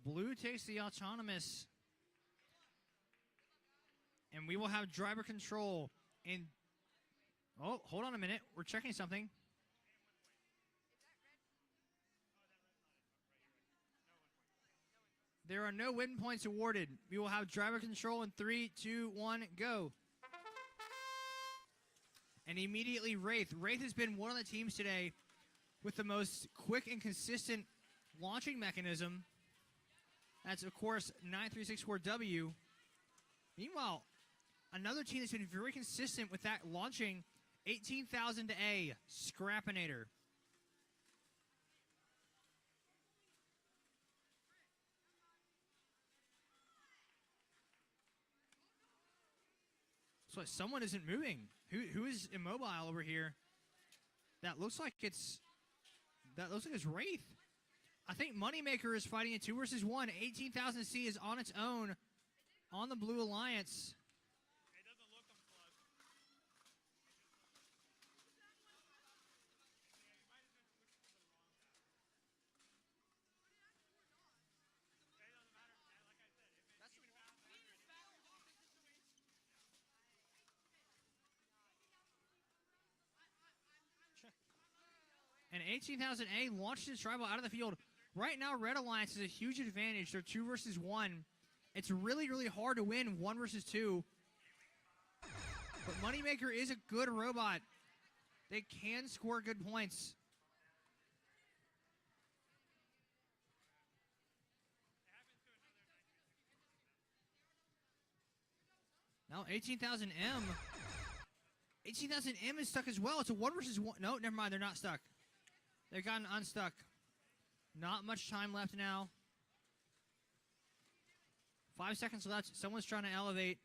Blue takes the Autonomous. And we will have driver control in. Oh, hold on a minute. We're checking something. There are no win points awarded. We will have driver control in 3, 2, 1, go. And immediately Wraith. Wraith has been one of the teams today with the most quick and consistent launching mechanism. That's, of course, 9364W. Meanwhile, another team that's been very consistent with that launching, 18,000 A, Scrappinator. So someone isn't moving. Who is immobile over here? That looks like it's Wraith. I think Moneymaker is fighting a 2 versus 1. 18,000 C is on its own on the Blue Alliance. And 18,000A launches its tribal out of the field. Right now, Red Alliance has a huge advantage. They're 2 versus 1. It's really, really hard to win 1 versus 2. But Moneymaker is a good robot. They can score good points. Now 18,000M. 18,000M is stuck as well. It's a 1 versus 1. No, never mind. They're not stuck. They've gotten unstuck. Not much time left now. 5 seconds left. Someone's trying to elevate.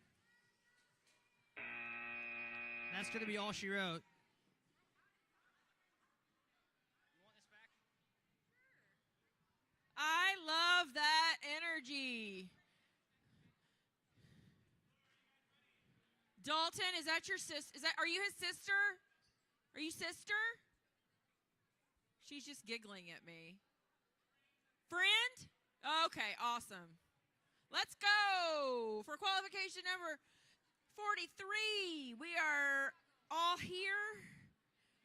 That's going to be all she wrote. I love that energy. Dalton, is that your sister? Are you his sister? Are you sister? She's just giggling at me. Friend? Okay, awesome. Let's go for qualification number 43. We are all here.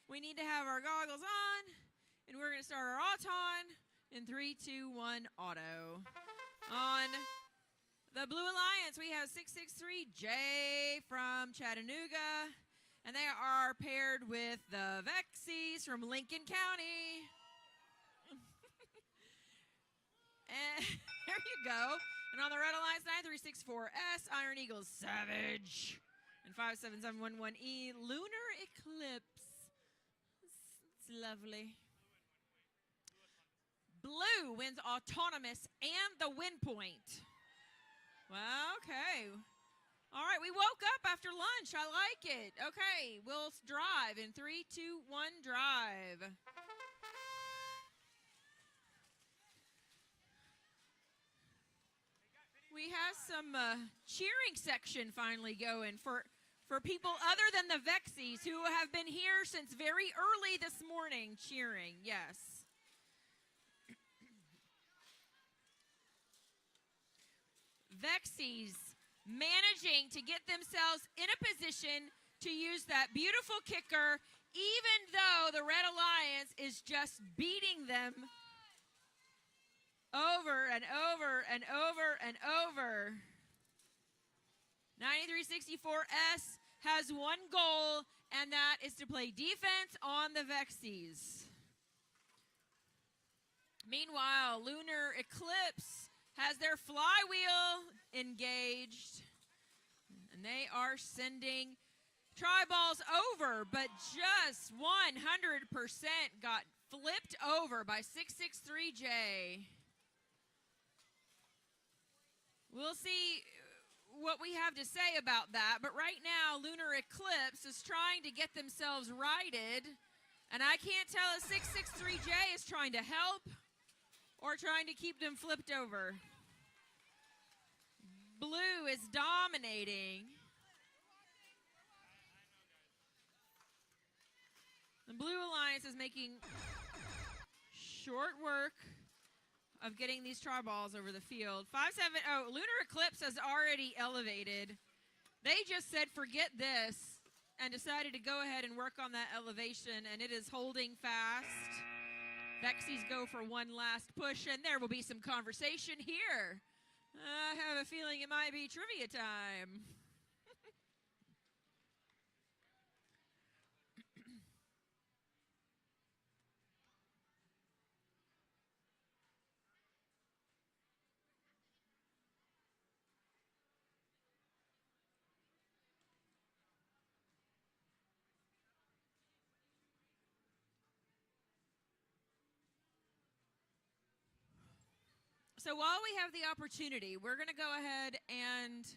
We need to have our goggles on, and we're going to start our auton in 3, 2, 1, auto. On the Blue Alliance, we have 663J from Chattanooga, and they are paired with the Vexies from Lincoln County. And there you go. And on the Red Alliance, 9364S, Iron Eagles Savage. And 57711E, Lunar Eclipse. It's lovely. Blue wins autonomous and the win point. Well, okay. All right, we woke up after lunch. I like it. Okay, we'll drive in 3, 2, 1, drive. We have some cheering section finally going for people other than the Vexies who have been here since very early this morning cheering. Yes. Vexies managing to get themselves in a position to use that beautiful kicker, even though the Red Alliance is just beating them over and over and over and over. 9364S has one goal, and that is to play defense on the Vexies. Meanwhile, Lunar Eclipse has their flywheel engaged, and they are sending tri-balls over, but just 100% got flipped over by 663J. We'll see what we have to say about that, but right now Lunar Eclipse is trying to get themselves righted, and I can't tell if 663J is trying to help or trying to keep them flipped over. Blue is dominating. The Blue Alliance is making short work of getting these tri-balls over the field. 570, Lunar Eclipse has already elevated. They just said forget this and decided to go ahead and work on that elevation, and it is holding fast. Vexies go for one last push, and there will be some conversation here. I have a feeling it might be trivia time. So while we have the opportunity, we're going to go ahead and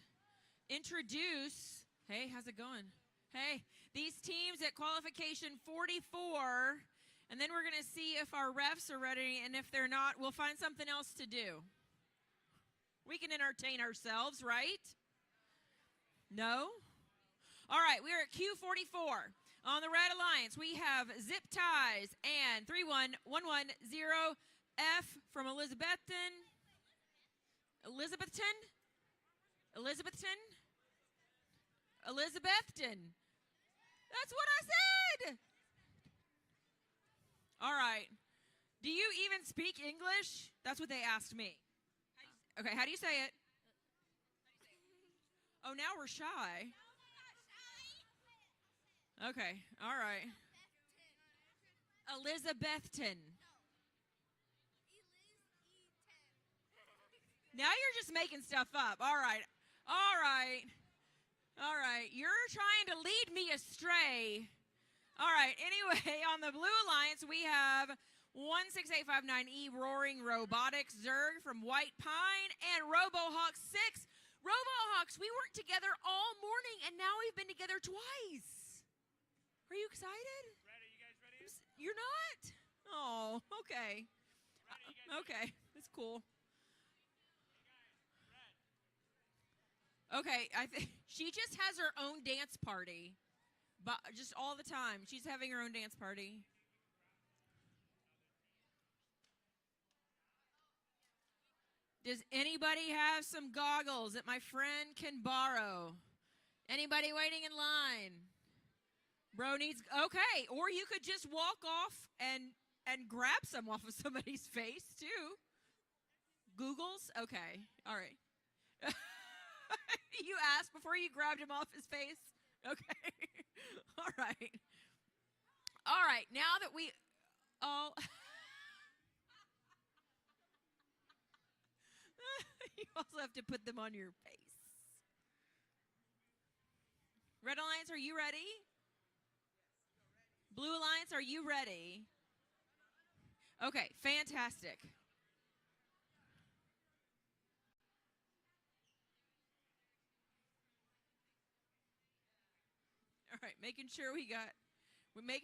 introduce, hey, how's it going? Hey, these teams at qualification 44, and then we're going to see if our refs are ready, and if they're not, we'll find something else to do. We can entertain ourselves, right? No? All right, we're at Q44. On the Red Alliance, we have Zip Ties and 31110F from Elizabethton. Elizabethton? That's what I said! All right. Do you even speak English? That's what they asked me. Okay, how do you say it? Oh, now we're shy. Okay, all right. Elizabethton. Now you're just making stuff up. All right. All right. All right. You're trying to lead me astray. All right. Anyway, on the Blue Alliance, we have 16859E Roaring Robotics, Zerg from White Pine, and RoboHawk 6. RoboHawks, we weren't together all morning, and now we've been together twice. Are you excited? Ready? You guys ready? You're not? Oh, okay. Okay, that's cool. Okay, I think she just has her own dance party, but just all the time. She's having her own dance party. Does anybody have some goggles that my friend can borrow? Anybody waiting in line? Bro needs, okay, or you could just walk off and grab some off of somebody's face too. Googles? Okay, all right. You asked before you grabbed him off his face? Okay. All right. All right, now that we all you also have to put them on your face. Red Alliance, are you ready? Blue Alliance, are you ready? Okay, fantastic. All right, we're making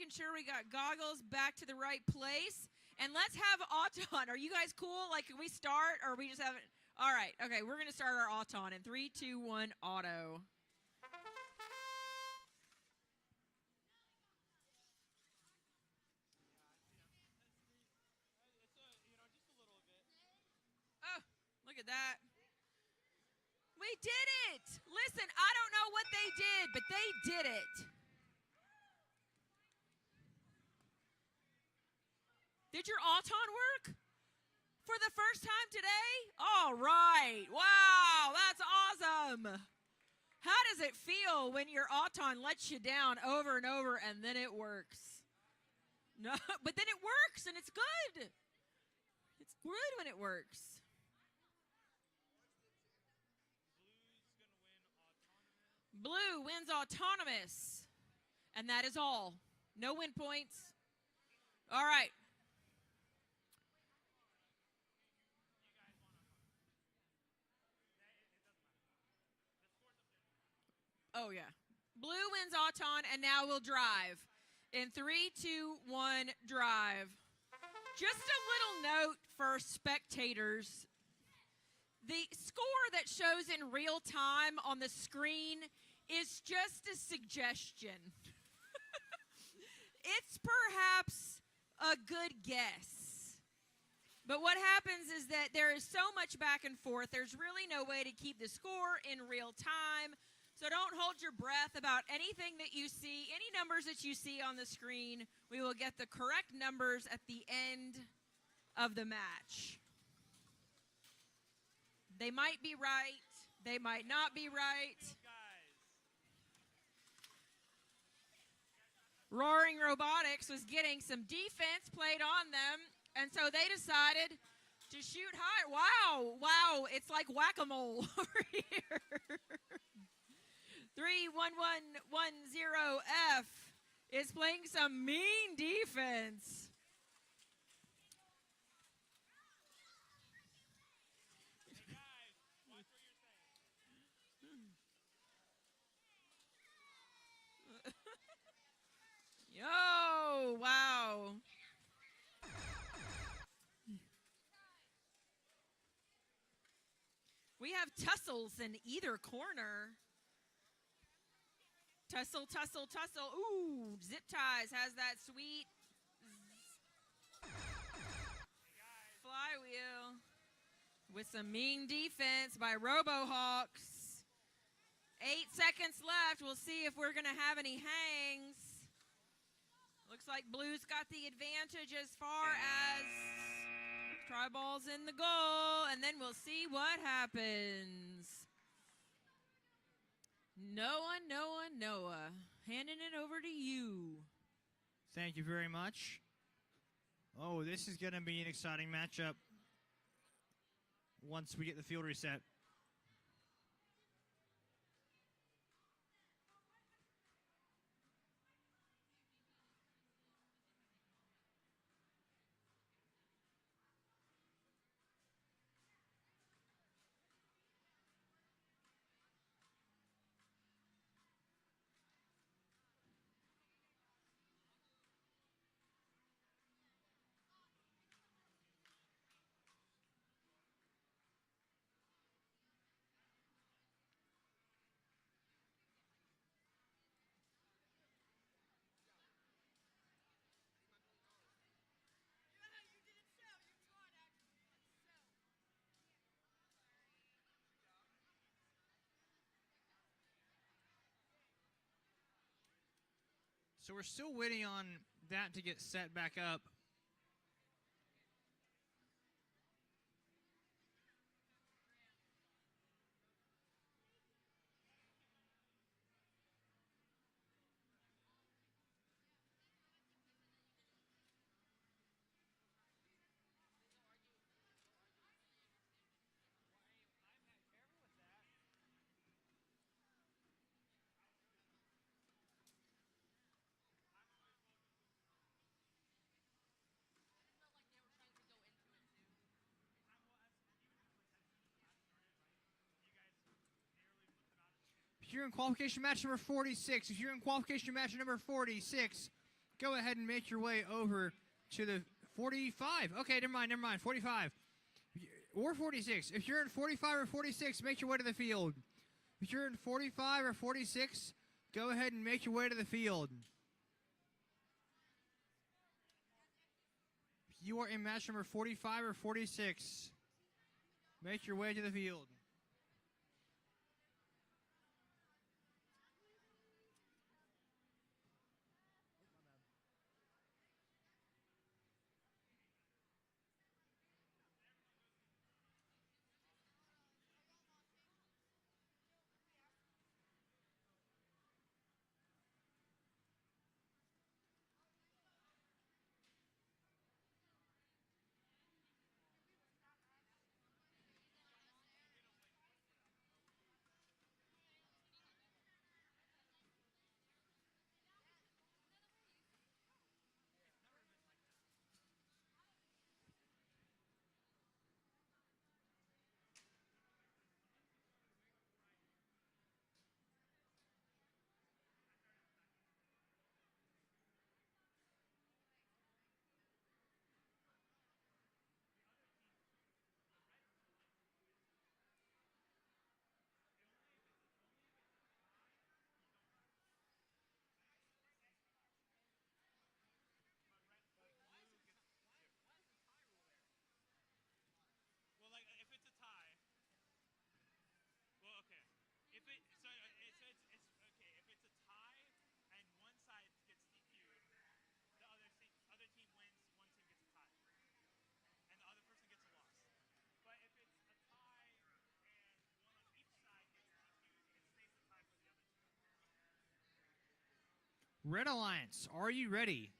sure we got goggles back to the right place. And let's have Auton. Are you guys cool? Like, can we start, or we just haven't? All right, okay, we're going to start our Auton in 3, 2, 1, auto. Oh, look at that. We did it. Listen, I don't know what they did, but they did it. Did your Auton work for the first time today? All right. Wow, that's awesome. How does it feel when your Auton lets you down over and over and then it works? No, but then it works and it's good. It's good when it works. Blue wins autonomous. And that is all. No win points. All right. Oh, yeah. Blue wins Auton, and now we'll drive. In 3, 2, 1, drive. Just a little note for spectators. The score that shows in real time on the screen is just a suggestion. It's perhaps a good guess. But what happens is that there is so much back and forth, there's really no way to keep the score in real time. So don't hold your breath about anything that you see, any numbers that you see on the screen. We will get the correct numbers at the end of the match. They might be right. They might not be right. Roaring Robotics was getting some defense played on them, and so they decided to shoot high. Wow, wow, it's like whack-a-mole over here. 31110F is playing some mean defense. Yo, wow. We have tussles in either corner. Tussle, tussle, tussle. Ooh, Zip Ties has that sweet flywheel with some mean defense by RoboHawks. 8 seconds left. We'll see if we're going to have any hangs. Looks like Blue's got the advantage as far as try ball's in the goal, and then we'll see what happens. Noah, handing it over to you. Thank you very much. Oh, this is going to be an exciting matchup once we get the field reset. So we're still waiting on that to get set back up. If you're in qualification match number 46, if you're in qualification match number 46, go ahead and make your way over to the 45. Okay, never mind, 45. Or 46. If you're in 45 or 46, make your way to the field. If you're in 45 or 46, go ahead and make your way to the field. If you are in match number 45 or 46, make your way to the field. Well, like if it's a tie. Well, okay. If it so it's okay. If it's a tie and one side gets DQ'd, the other team wins. One team gets a tie, and the other person gets a loss. But if it's a tie and one on each side gets DQ'd, it stays a tie for the other two. Red Alliance, are you ready?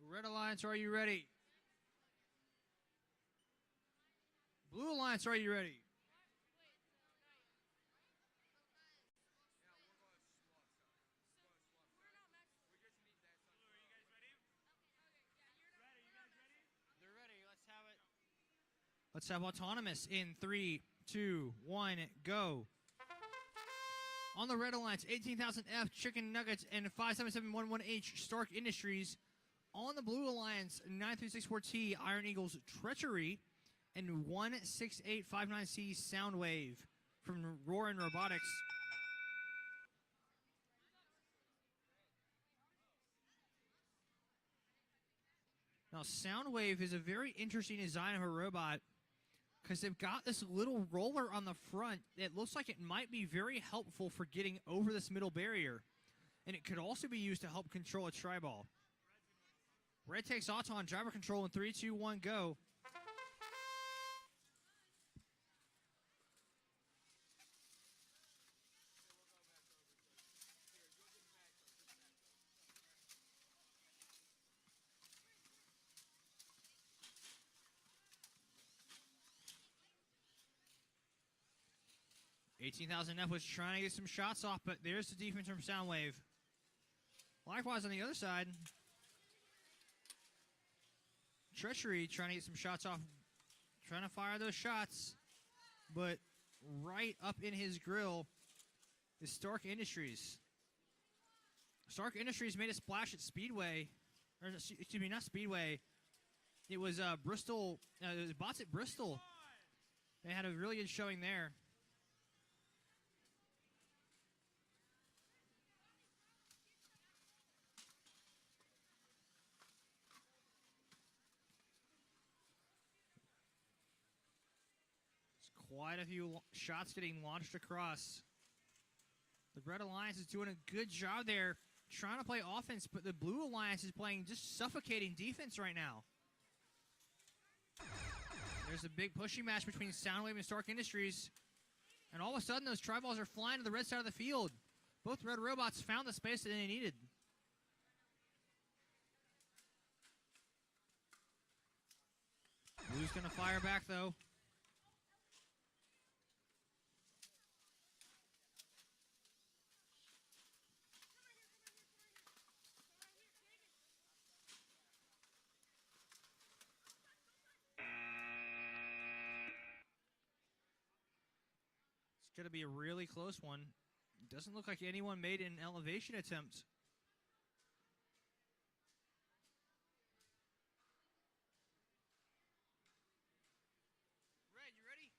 Red Alliance, are you ready? Blue Alliance, are you ready? They're ready. Let's have it. Let's have autonomous in 3, 2, 1, go. On the Red Alliance, 18,000F Chicken Nuggets and 57711H Stark Industries. On the Blue Alliance, 9364T Iron Eagles Treachery and 16859C Soundwave from Roarin' Robotics. Now, Soundwave is a very interesting design of a robot because they've got this little roller on the front that looks like it might be very helpful for getting over this middle barrier. and it could also be used to help control a tri-ball. Red takes Auto on driver control in 3, 2, 1, go. $18,000 was trying to get some shots off, but there's the defense from Soundwave. Likewise on the other side, Treachery trying to get some shots off, trying to fire those shots, but right up in his grill is Stark Industries. Stark Industries made a splash at Speedway, or excuse me, not Speedway. It was Bristol. It was bots at Bristol. They had a really good showing there. Quite a few shots getting launched across. The Red Alliance is doing a good job there, trying to play offense, but the Blue Alliance is playing just suffocating defense right now. There's a big pushing match between Soundwave and Stark Industries, and all of a sudden those tri-balls are flying to the red side of the field. Both Red Robots found the space that they needed. Blue's going to fire back, though. It's going to be a really close one. Doesn't look like anyone made an elevation attempt. Red, you ready?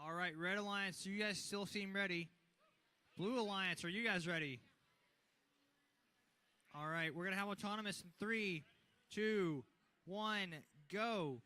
All right, Red Alliance, you guys still seem ready. Blue Alliance, are you guys ready? All right, we're going to have autonomous in 3, 2, 1, go.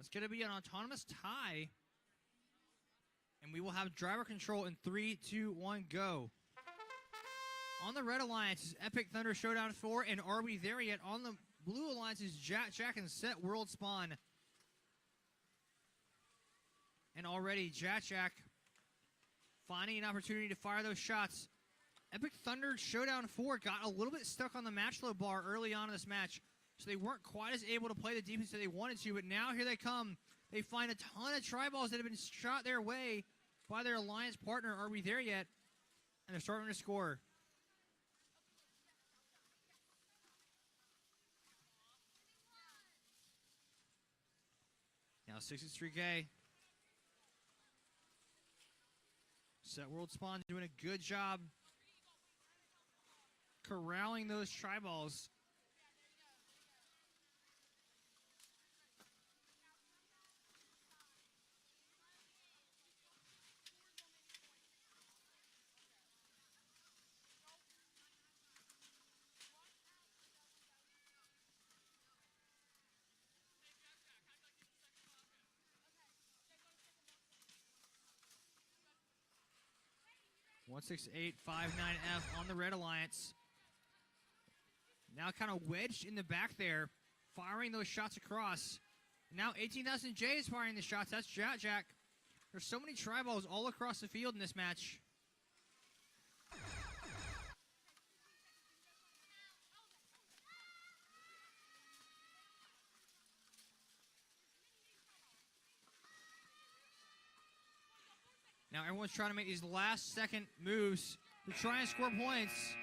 It's going to be an autonomous tie. And we will have driver control in 3, 2, 1, go. On the Red Alliance is Epic Thunder Showdown 4, and are we there yet? On the Blue Alliance is Jack and Set World Spawn. And already Jack finding an opportunity to fire those shots. Epic Thunder Showdown 4 got a little bit stuck on the match low bar early on in this match, so they weren't quite as able to play the defense that they wanted to, but now here they come. They find a ton of tri-balls that have been shot their way by their alliance partner. Are we there yet? And they're starting to score. Now 63K. Set World Spawn doing a good job corralling those tri-balls. One 16859F on the Red Alliance. Now kind of wedged in the back there, firing those shots across. Now 18,000J is firing the shots. That's Jack. There's so many tri-balls all across the field in this match. Now everyone's trying to make these last-second moves to try and score points.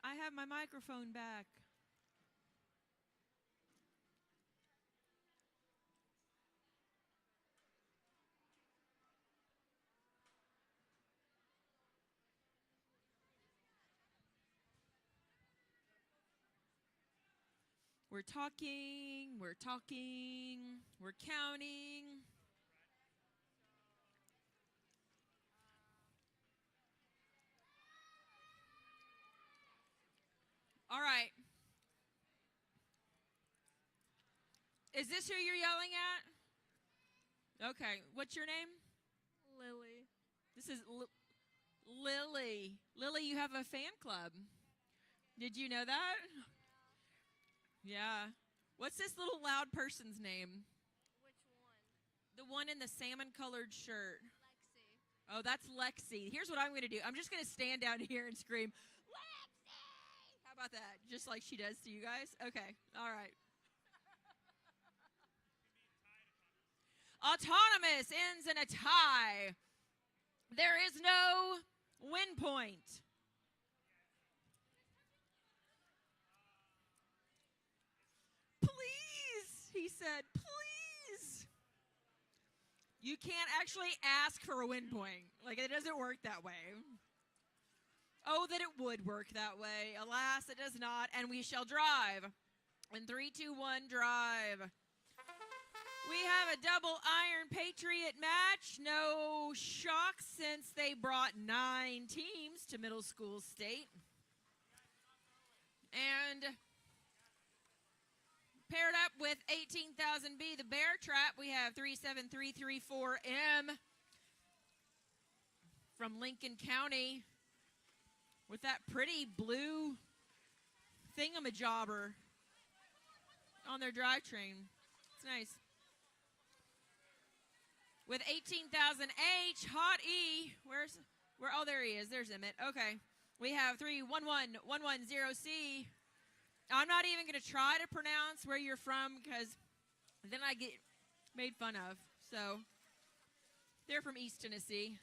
I have my microphone back. We're talking, we're counting. All right. Is this who you're yelling at? Okay. What's your name? Lily. This is Lily. Lily, you have a fan club. Did you know that? Yeah. What's this little loud person's name? Which one? The one in the salmon-colored shirt. Lexi. Oh, that's Lexi. Here's what I'm going to do. I'm just going to stand down here and scream, Lexi! How about that? Just like she does to you guys? Okay. All right. Autonomous ends in a tie. There is no win point. Please, he said, You can't actually ask for a win point. Like, it doesn't work that way. Oh, that it would work that way. Alas, it does not. And we shall drive. In 3, 2, 1, drive. We have a double Iron Patriot match. No shock since they brought 9 teams to Middle School State. And paired up with 18,000B, the Bear Trap, we have 37334M from Lincoln County with that pretty blue thingamajobber on their drivetrain. It's nice. With 18,000H, Hot E, oh, there he is. There's Emmett. Okay. We have 311110C. I'm not even going to try to pronounce where you're from because then I get made fun of. So they're from East Tennessee.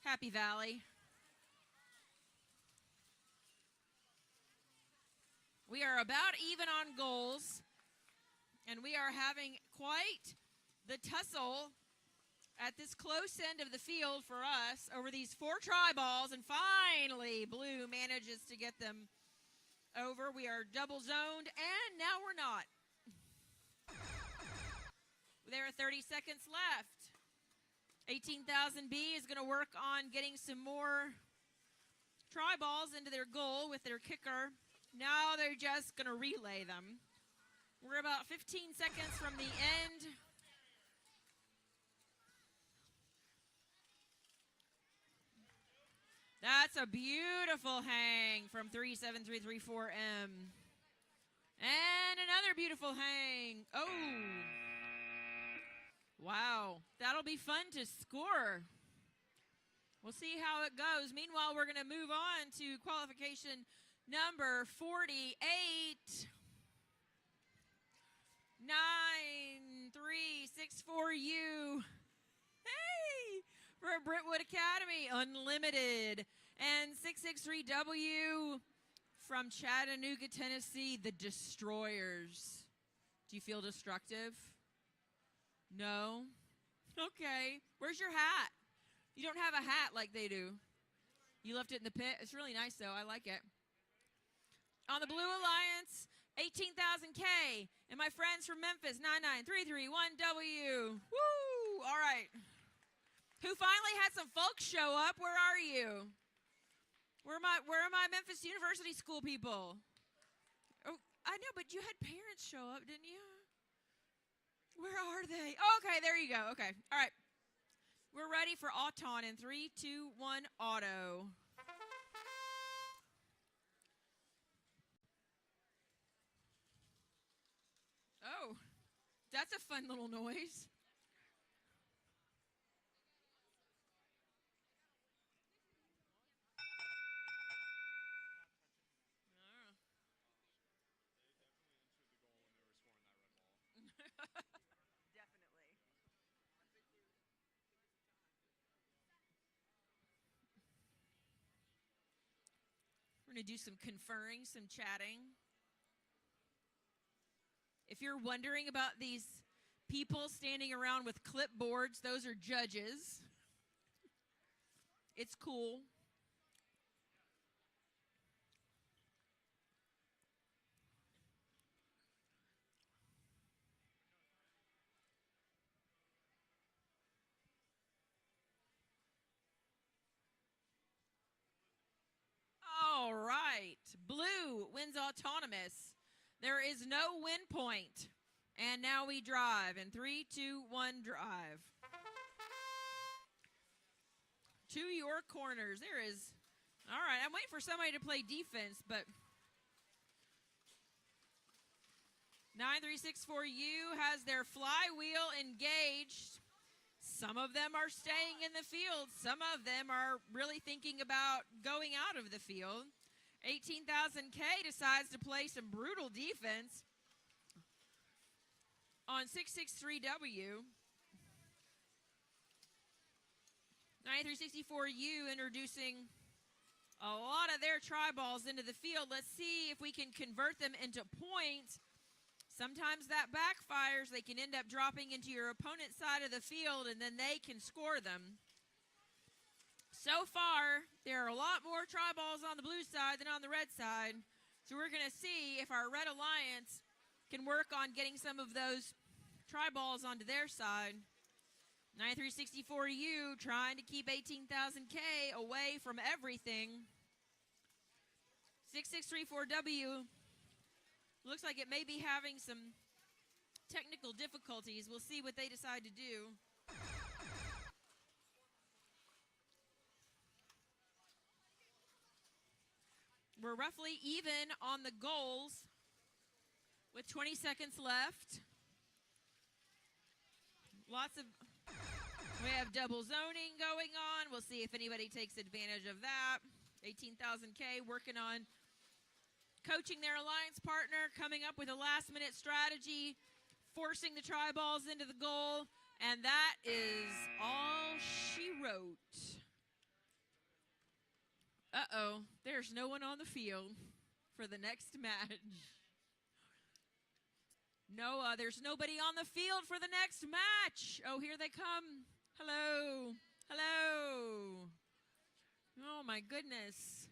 Happy Valley. We are about even on goals, and we are having quite the tussle at this close end of the field for us over these 4 tri-balls, and finally Blue manages to get them over. We are double zoned, and now we're not. There are 30 seconds left. 18,000B is going to work on getting some more tri-balls into their goal with their kicker. Now they're just going to relay them. We're about 15 seconds from the end. That's a beautiful hang from 37334M. And another beautiful hang. Oh. Wow. That'll be fun to score. We'll see how it goes. Meanwhile, we're going to move on to qualification number 48. 9364U. Hey! For Brentwood Academy, Unlimited. And 663W from Chattanooga, Tennessee, the Destroyers. Do you feel destructive? No? Okay. Where's your hat? You don't have a hat like they do. You left it in the pit. It's really nice, though. I like it. On the Blue Alliance, 18,000K. And my friends from Memphis, 99331W. Woo! All right. Who finally had some folks show up? Where are you? Where are my Memphis University School people? Oh, I know, but you had parents show up, didn't you? Where are they? Oh, okay, there you go. Okay. All right. We're ready for Auton in 3, 2, 1, auto. Oh, that's a fun little noise. Definitely. We're going to do some conferring, some chatting. If you're wondering about these people standing around with clipboards, those are judges. It's cool. All right. Blue wins autonomous. There is no win point. And now we drive in 3, 2, 1, drive. To your corners. There is. All right. I'm waiting for somebody to play defense, but 9364U has their flywheel engaged. Some of them are staying in the field. Some of them are really thinking about going out of the field. 18,000K decides to play some brutal defense on 663W. 9364U introducing a lot of their tri-balls into the field. Let's see if we can convert them into points. Sometimes that backfires. They can end up dropping into your opponent's side of the field, and then they can score them. So far, there are a lot more try balls on the blue side than on the red side. So we're going to see if our Red Alliance can work on getting some of those try balls onto their side. 9364U trying to keep 18,000K away from everything. 6634W looks like it may be having some technical difficulties. We'll see what they decide to do. We're roughly even on the goals with 20 seconds left. We have double zoning going on. We'll see if anybody takes advantage of that. 18,000K working on coaching their alliance partner, coming up with a last-minute strategy, forcing the try balls into the goal, and that is all she wrote. Uh-oh, there's no one on the field for the next match. Noah, there's nobody on the field for the next match. Oh, here they come. Hello. Hello. Oh, my goodness.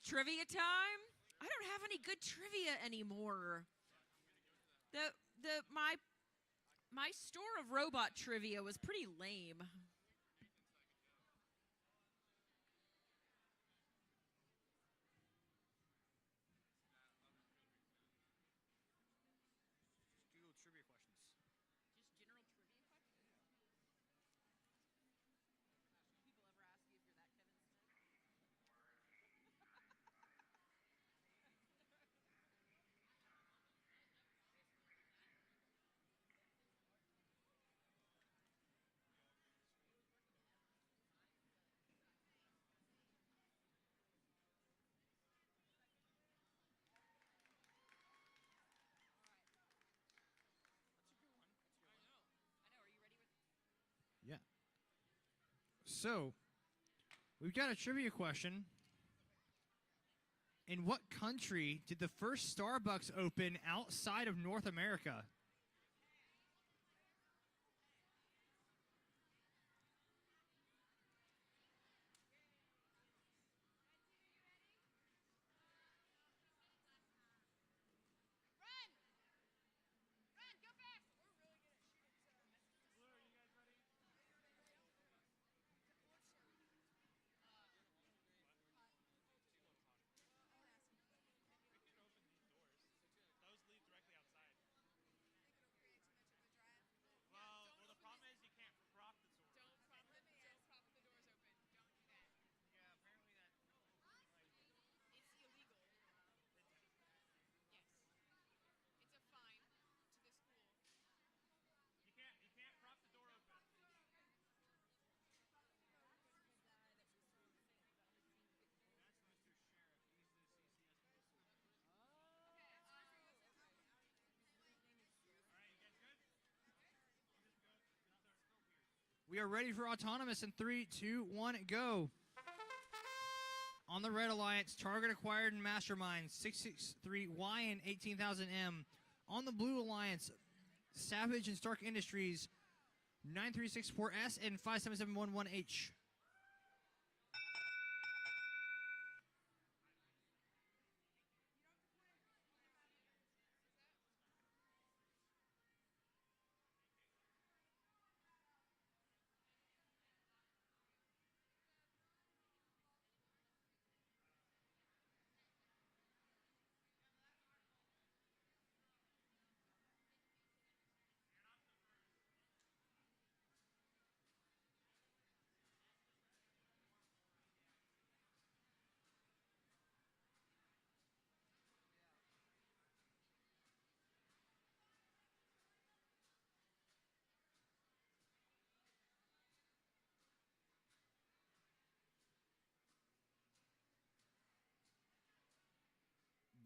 Trivia time? I don't have any good trivia anymore. My store of robot trivia was pretty lame. Trivia questions. Just general trivia questions? People ever ask you if you're that Kevin Smith? Yeah. So, we've got a trivia question. In what country did the first Starbucks open outside of North America? We are ready for autonomous in 3, 2, 1, go. On the Red Alliance, Target Acquired and Mastermind, 663Y and 18,000M. On the Blue Alliance, Savage and Stark Industries, 9364S and 57711H.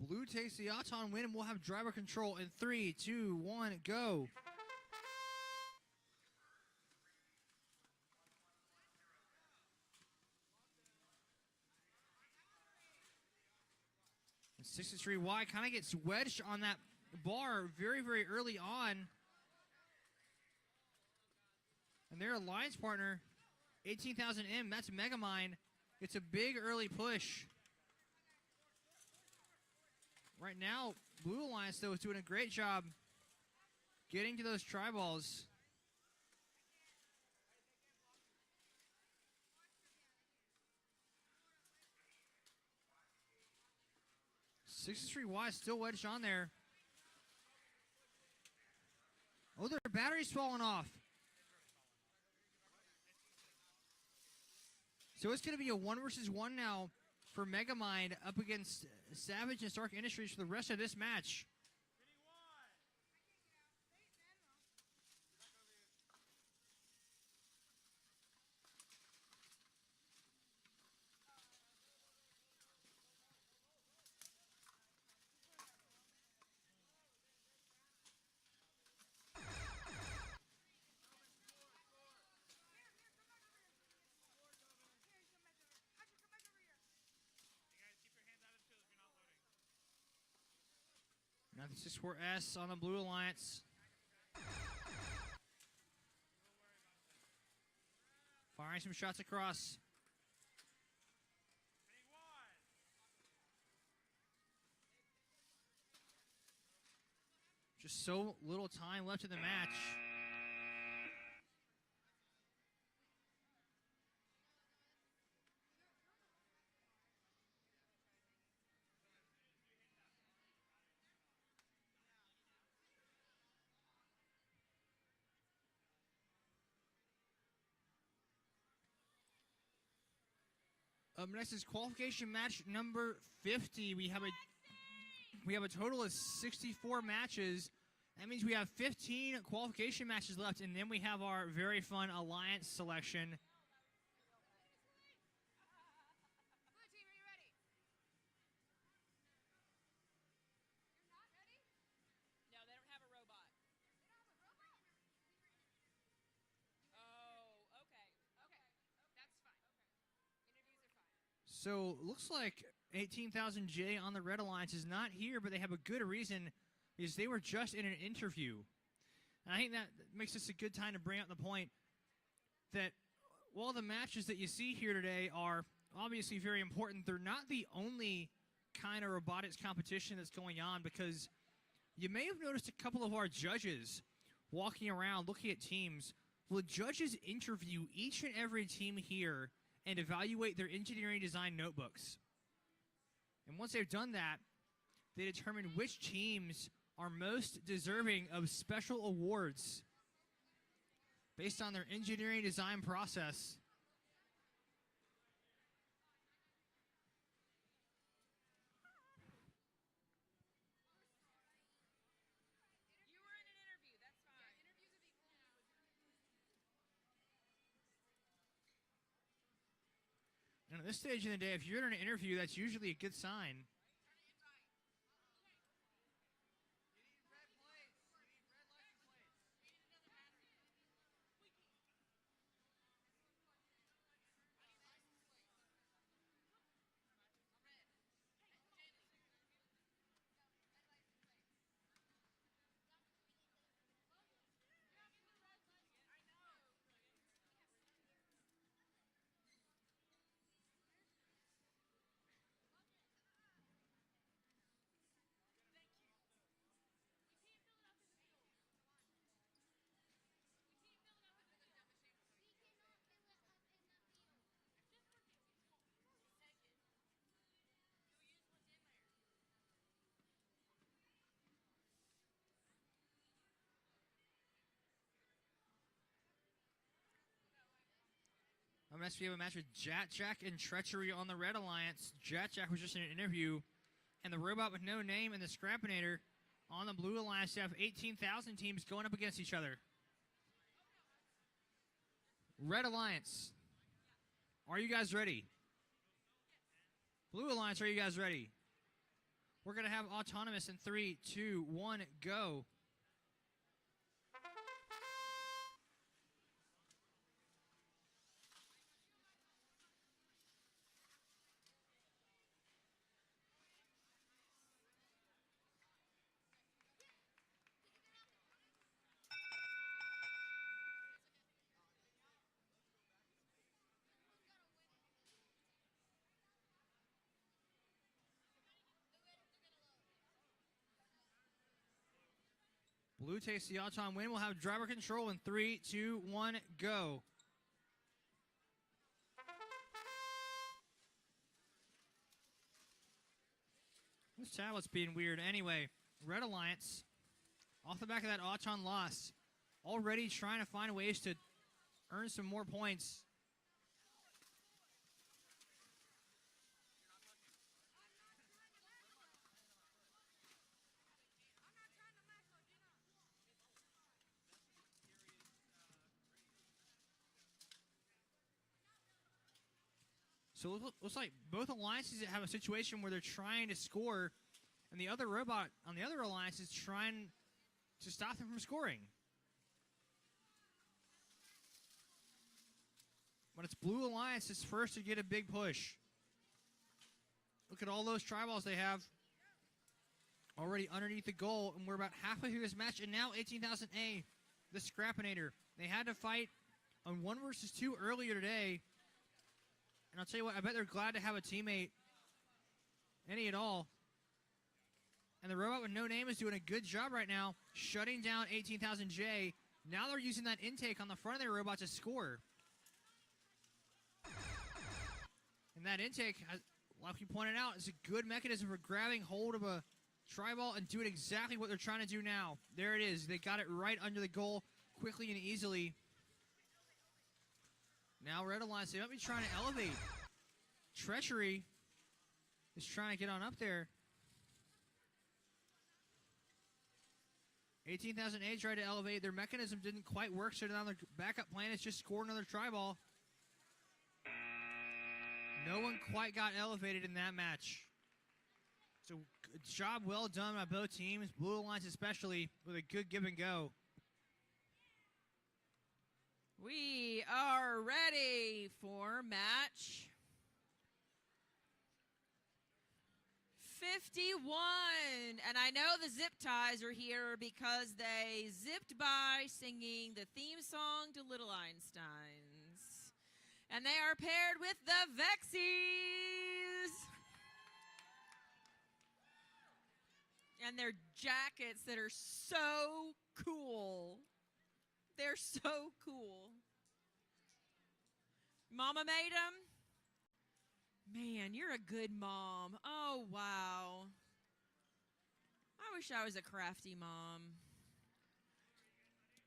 Blue takes the Auton win and we'll have driver control in 3, 2, 1, go. 63Y kind of gets wedged on that bar very, very early on. And their alliance partner, 18,000M, that's Megamind. It's a big early push. Right now, Blue Alliance, though, is doing a great job getting to those tri-balls. $63Y still wedged on there. Oh, their battery's falling off. So it's going to be a 1 versus 1 now for Megamind up against Savage and Stark Industries for the rest of this match. Now the 64S on the Blue Alliance. Firing some shots across. Just so little time left in the match. Up next is qualification match number 50. We have a total of 64 matches. That means we have 15 qualification matches left, and then we have our very fun alliance selection. No, they don't have a robot. Oh, okay. Okay. That's fine. Interviews are fine. So looks like 18,000J on the Red Alliance is not here, but they have a good reason because they were just in an interview. And I think that makes this a good time to bring up the point that while the matches that you see here today are obviously very important, they're not the only kind of robotics competition that's going on, because you may have noticed a couple of our judges walking around looking at teams. Well, judges interview each and every team here and evaluate their engineering design notebooks. And once they've done that, they determine which teams are most deserving of special awards based on their engineering design process. You were in an interview. That's fine. And at this stage in the day, if you're in an interview, that's usually a good sign. Next, we have a match with Jack and Treachery on the Red Alliance. Jack was just in an interview, and the robot with no name and the Scrappinator on the Blue Alliance have 18,000 teams going up against each other. Red Alliance, are you guys ready? Blue Alliance, are you guys ready? We're going to have autonomous in 3, 2, 1, go. Blue takes the Auton win. We'll have driver control in 3, 2, 1, go. This tablet's being weird. Anyway, Red Alliance, off the back of that Auton loss, already trying to find ways to earn some more points. So it looks like both alliances have a situation where they're trying to score, and the other robot on the other alliance is trying to stop them from scoring. But it's Blue Alliance that's first to get a big push. Look at all those tri-balls they have already underneath the goal, and we're about halfway through this match, and now 18,000A, the Scrappinator. They had to fight on 1 versus 2 earlier today. And I'll tell you what, I bet they're glad to have a teammate, any at all. And the robot with no name is doing a good job right now, shutting down 18,000J. Now they're using that intake on the front of their robot to score. And that intake, like you pointed out, is a good mechanism for grabbing hold of a tri-ball and doing exactly what they're trying to do now. There it is. They got it right under the goal quickly and easily. Now Red Alliance, they might be trying to elevate. Treachery is trying to get on up there. 18,000A tried to elevate. Their mechanism didn't quite work, so now their backup plan is just score another tri-ball. No one quite got elevated in that match. So good job well done by both teams, Blue Alliance especially, with a good give and go. We are ready for match 51. And I know the Zip Ties are here because they zipped by singing the theme song to Little Einsteins. And they are paired with the Vexies. And their jackets that are so cool. They're so cool. Mama made them? Man, you're a good mom. Oh, wow. I wish I was a crafty mom.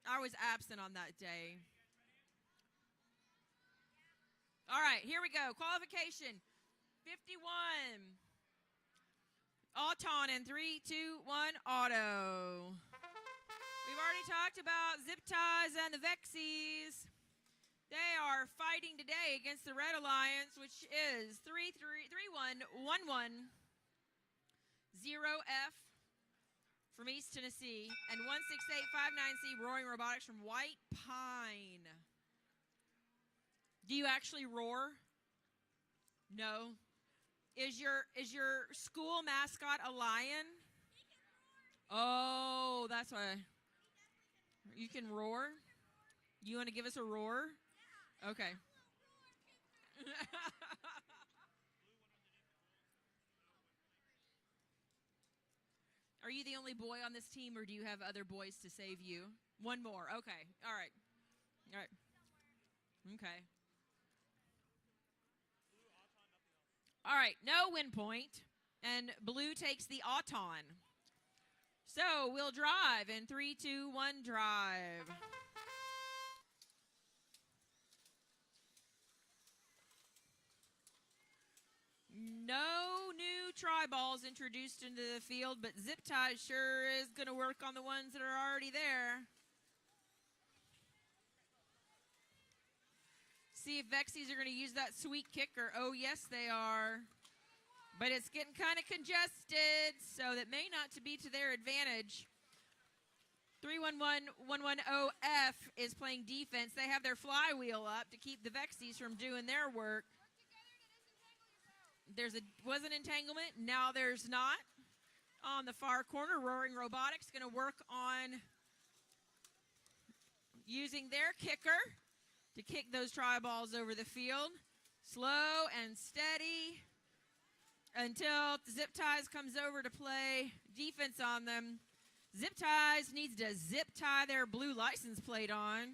I was absent on that day. All right, here we go. Qualification 51. Auton in 3, 2, 1, auto. We've already talked about Zip Ties and the Vexies. They are fighting today against the Red Alliance, which is 3-1-1-1, 0F from East Tennessee, and 16859C Roaring Robotics from White Pine. Do you actually roar? No. Is your school mascot a lion? Oh, that's why. You can roar? You want to give us a roar? Okay. Are you the only boy on this team, or do you have other boys to save you? One more. Okay. All right. All right. Okay. All right. No win point, and Blue takes the Auton. So we'll drive in 3, 2, 1, drive. No new tri-balls introduced into the field, but Zip Tie sure is going to work on the ones that are already there. See if Vexies are going to use that sweet kicker. Oh, yes, they are. But it's getting kind of congested, so that may not to be to their advantage. 3-1-1-1-1-0F is playing defense. They have their flywheel up to keep the Vexies from doing their work. Was an entanglement. Now there's not. On the far corner, Roaring Robotics going to work on using their kicker to kick those tri-balls over the field. Slow and steady until Zip Ties comes over to play defense on them. Zip Ties needs to zip tie their blue license plate on.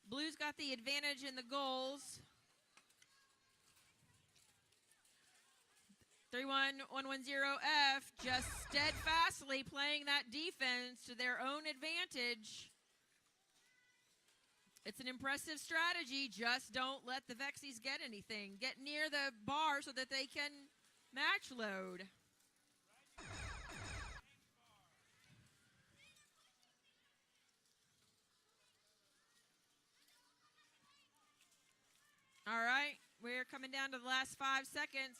Blue's got the advantage in the goals. 3-1-1-1-0-F just steadfastly playing that defense to their own advantage. It's an impressive strategy. Just don't let the Vexies get anything. Get near the bar so that they can match load. All right, we're coming down to the last 5 seconds.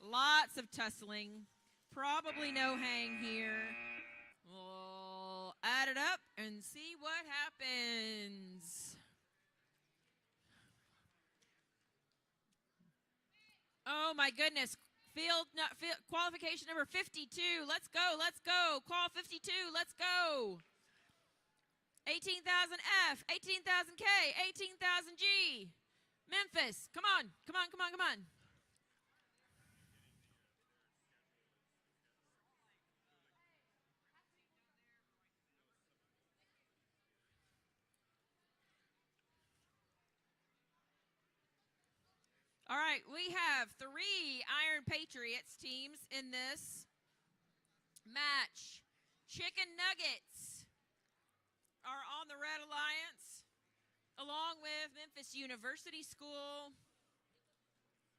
Lots of tussling. Probably no hang here. We'll add it up and see what happens. Oh my goodness. Qualification number 52. Let's go, let's go. Qual 52, let's go. 18,000 F, 18,000 K, 18,000 G. Memphis, come on, come on, come on, come on. All right, we have 3 Iron Patriots teams in this match. Chicken Nuggets are on the Red Alliance, along with Memphis University School.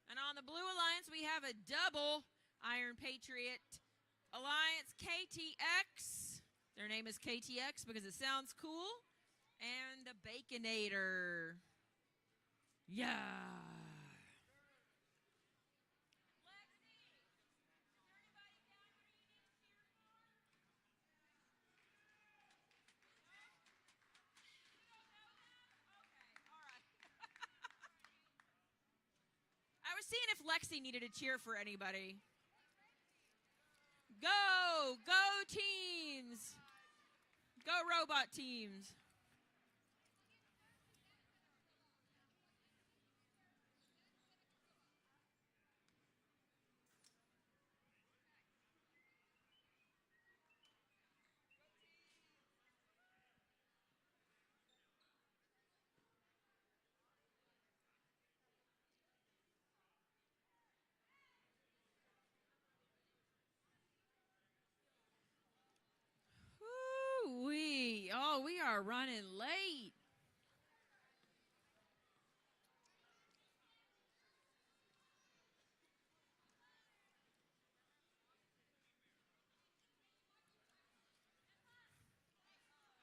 And on the Blue Alliance, we have a double Iron Patriot Alliance, KTX. Their name is KTX because it sounds cool. And the Baconator. Yeah. I was seeing if Lexi needed a cheer for anybody. Go! Go teams! Go robot teams! Woo-wee. Oh, we are running late.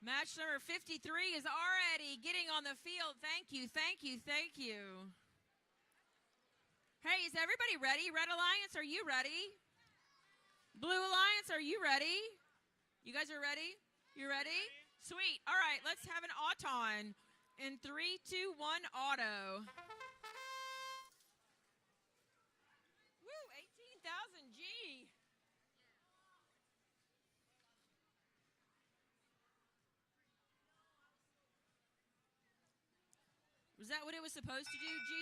Match number 53 is already getting on the field. Thank you, thank you, thank you. Hey, is everybody ready? Red Alliance, are you ready? Blue Alliance, are you ready? You guys are ready? You ready? Sweet. All right, let's have an auton. In 3, 2, 1, auto. Woo, 18,000 G. Was that what it was supposed to do, G?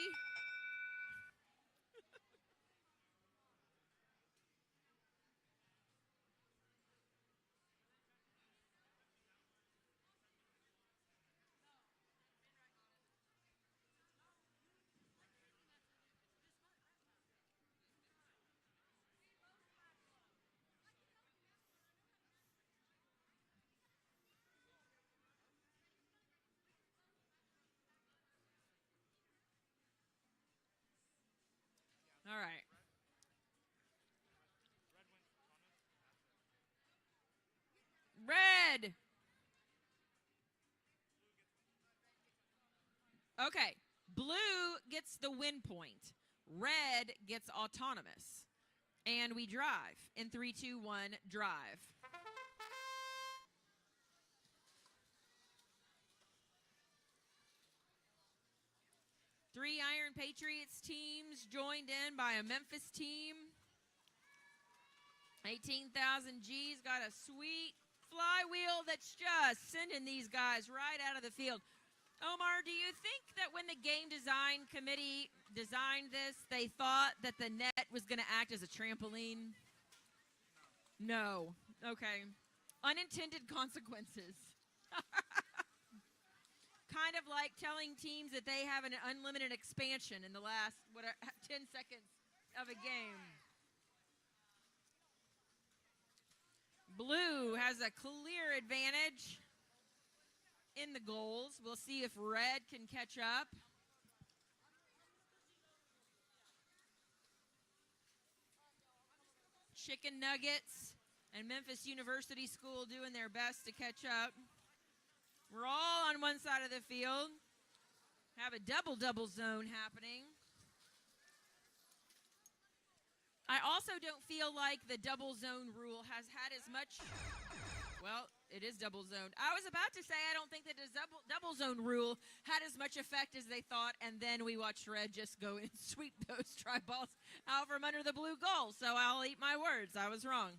All right. Red. Okay. Blue gets the win point. Red gets autonomous. And we drive. In 3, 2, 1, drive. Three Iron Patriots teams joined in by a Memphis team. 18,000 G's got a sweet flywheel that's just sending these guys right out of the field. Omar, do you think that when the game design committee designed this, they thought that the net was going to act as a trampoline? No. Okay. Unintended consequences. Kind of like telling teams that they have an unlimited expansion in the last 10 seconds of a game. Blue has a clear advantage in the goals. We'll see if red can catch up. Chicken Nuggets and Memphis University School doing their best to catch up. We're all on one side of the field. Have a double-double zone happening. I also don't feel like the double zone rule has had as much. Well, it is double zoned. I was about to say I don't think that the double zone rule had as much effect as they thought, and then we watched red just go and sweep those try balls out from under the blue goal. So I'll eat my words. I was wrong.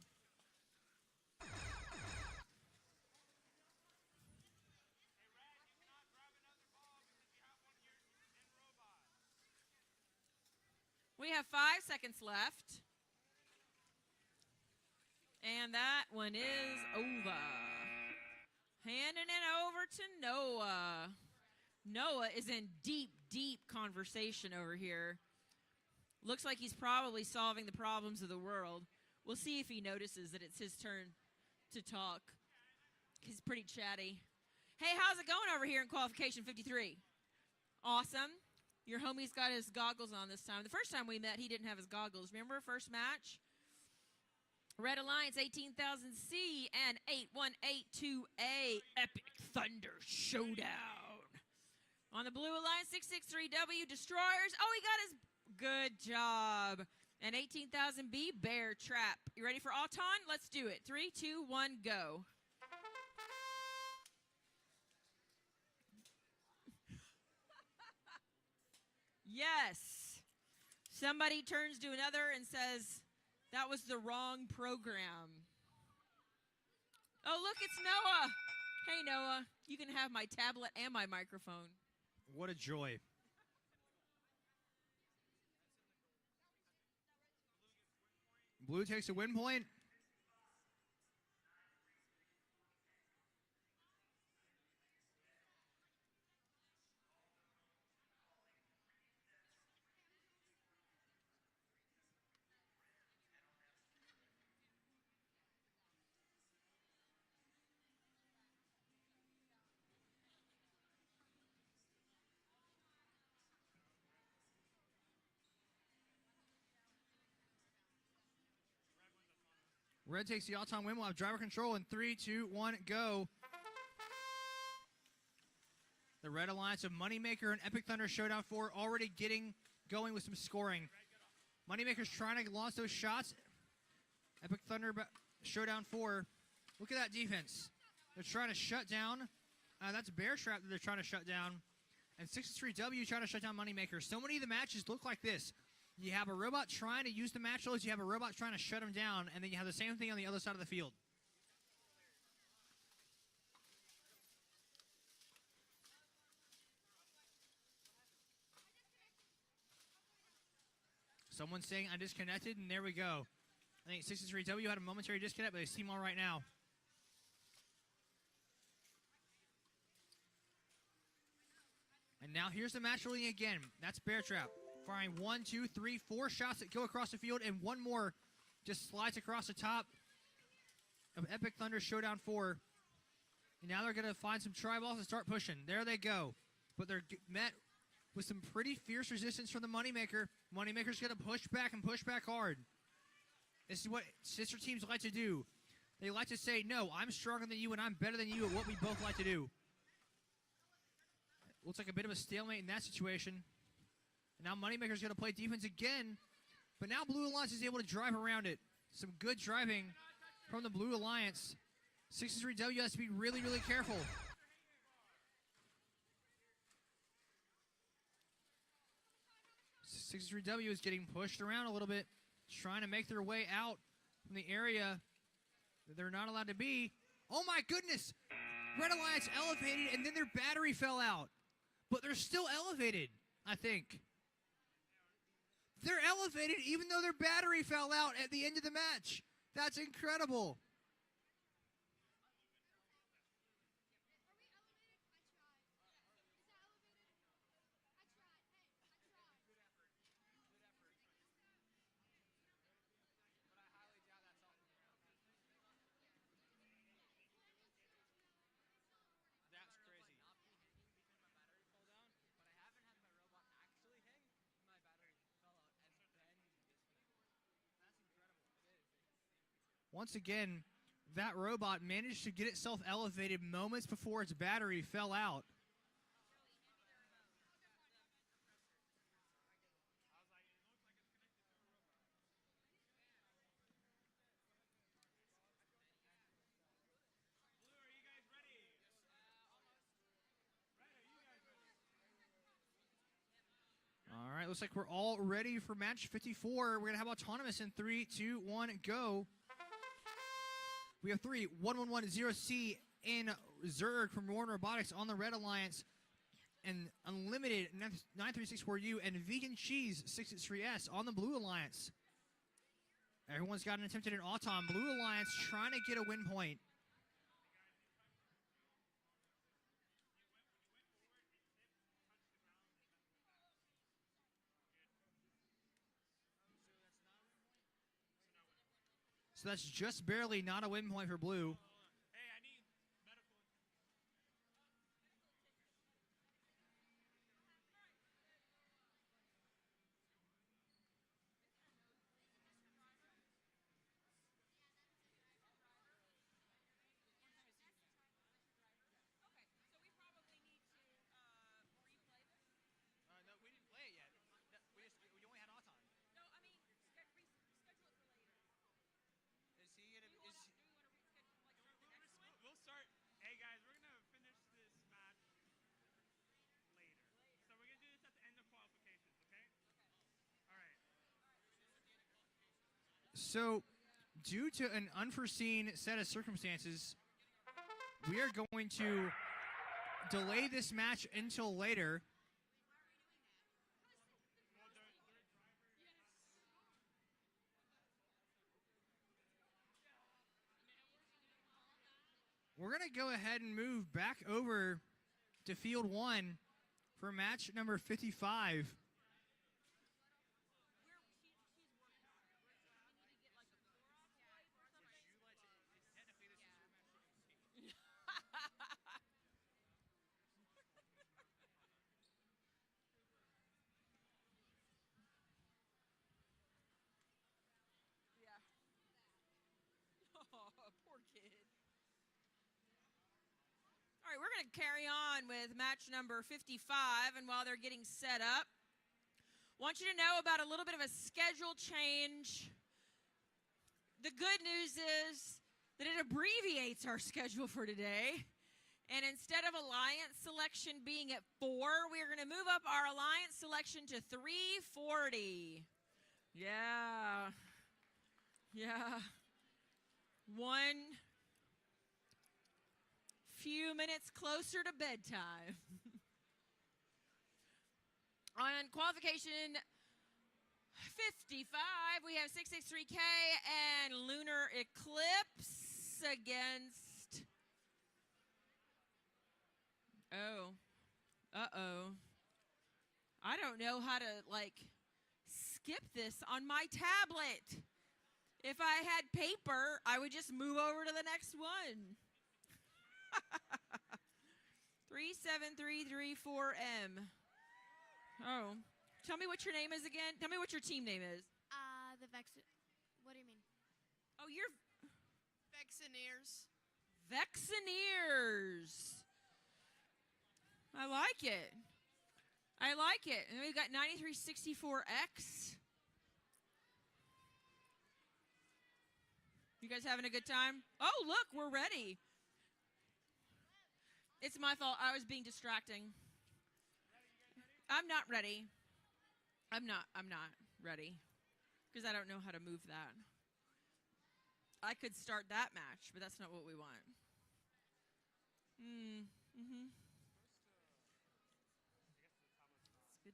We have 5 seconds left. And that one is over. Handing it over to Noah. Noah is in deep, deep conversation over here. Looks like he's probably solving the problems of the world. We'll see if he notices that it's his turn to talk. He's pretty chatty. Hey, how's it going over here in qualification 53? Awesome. Your homie's got his goggles on this time. The first time we met, he didn't have his goggles. Remember, first match? Red Alliance 18,000C and 8182A Epic Thunder Showdown. On the Blue Alliance 663W Destroyers. Oh, he got his good job. And 18,000B Bear Trap. You ready for Auton? Let's do it. 3, 2, 1, go. Yes. Somebody turns to another and says, that was the wrong program. Oh, look, it's Noah. Hey, Noah, you can have my tablet and my microphone. What a joy. Blue takes a win point. Red takes the all-time win. We'll have driver control in 3, 2, 1, go. The Red Alliance of Moneymaker and Epic Thunder Showdown 4 already getting going with some scoring. Moneymaker's trying to launch those shots. Epic Thunder Showdown 4. Look at that defense. They're trying to shut down. That's Bear Trap that they're trying to shut down. And 63W trying to shut down Moneymaker. So many of the matches look like this. You have a robot trying to use the match loads. You have a robot trying to shut them down. And then you have the same thing on the other side of the field. Someone's saying I'm disconnected, and there we go. I think 63W had a momentary disconnect, but they seem all right now. And now here's the match rolling again. That's Bear Trap. Firing 1, 2, 3, 4 shots that go across the field, and one more just slides across the top of Epic Thunder Showdown 4. And now they're going to find some tri-balls and start pushing. There they go. But they're met with some pretty fierce resistance from the Moneymaker. Moneymaker's going to push back and push back hard. This is what sister teams like to do. They like to say, no, I'm stronger than you and I'm better than you at what we both like to do. Looks like a bit of a stalemate in that situation. And now Moneymaker's going to play defense again. But now Blue Alliance is able to drive around it. Some good driving from the Blue Alliance. 63W has to be really, really careful. W is getting pushed around a little bit, trying to make their way out from the area that they're not allowed to be. Oh my goodness! Red Alliance elevated and then their battery fell out. but they're still elevated, I think. They're elevated even though their battery fell out at the end of the match. That's incredible. That's crazy. Once again, that robot managed to get itself elevated moments before its battery fell out. All right, looks like we're all ready for match 54. We're going to have autonomous in 3, 2, 1, go. We have 3-1-1-1-0C in Zerg from Warren Robotics on the Red Alliance, and Unlimited 9364U and Vegan Cheese 663S on the Blue Alliance. Everyone's got an attempted an autom. Blue Alliance trying to get a win point. So that's just barely not a win point for Blue. Hey, I need medical. No, we didn't play it yet. We only had autom. No, I mean, reschedule it for later. Is he gonna? We'll start. Hey guys, we're gonna finish this match later. So we're gonna do this at the end of qualifications, okay? All right. So, due to an unforeseen set of circumstances, we are going to delay this match until later. We're going to go ahead and move back over to Field 1 for match number 55. Yeah. Oh, poor kid. All right, we're going to carry on with match number 55, and while they're getting set up, want you to know about a little bit of a schedule change. The good news is that it abbreviates our schedule for today. And instead of alliance selection being at 4, we're going to move up our alliance selection to 340. Yeah. Yeah. One few minutes closer to bedtime. On qualification 55, we have 663K and Lunar Eclipse against... Oh. Uh-oh. I don't know how to, skip this on my tablet. If I had paper, I would just move over to the next one. 37334M. Oh. Tell me what your name is again. Tell me what your team name is. The Vex. What do you mean? Oh, you're Vexeneers. Vexeneers. I like it. I like it. And we've got 9364X. You guys having a good time? Oh, look, we're ready. It's my fault. I was being distracting. I'm not ready. I'm not ready. Because I don't know how to move that. I could start that match, but that's not what we want.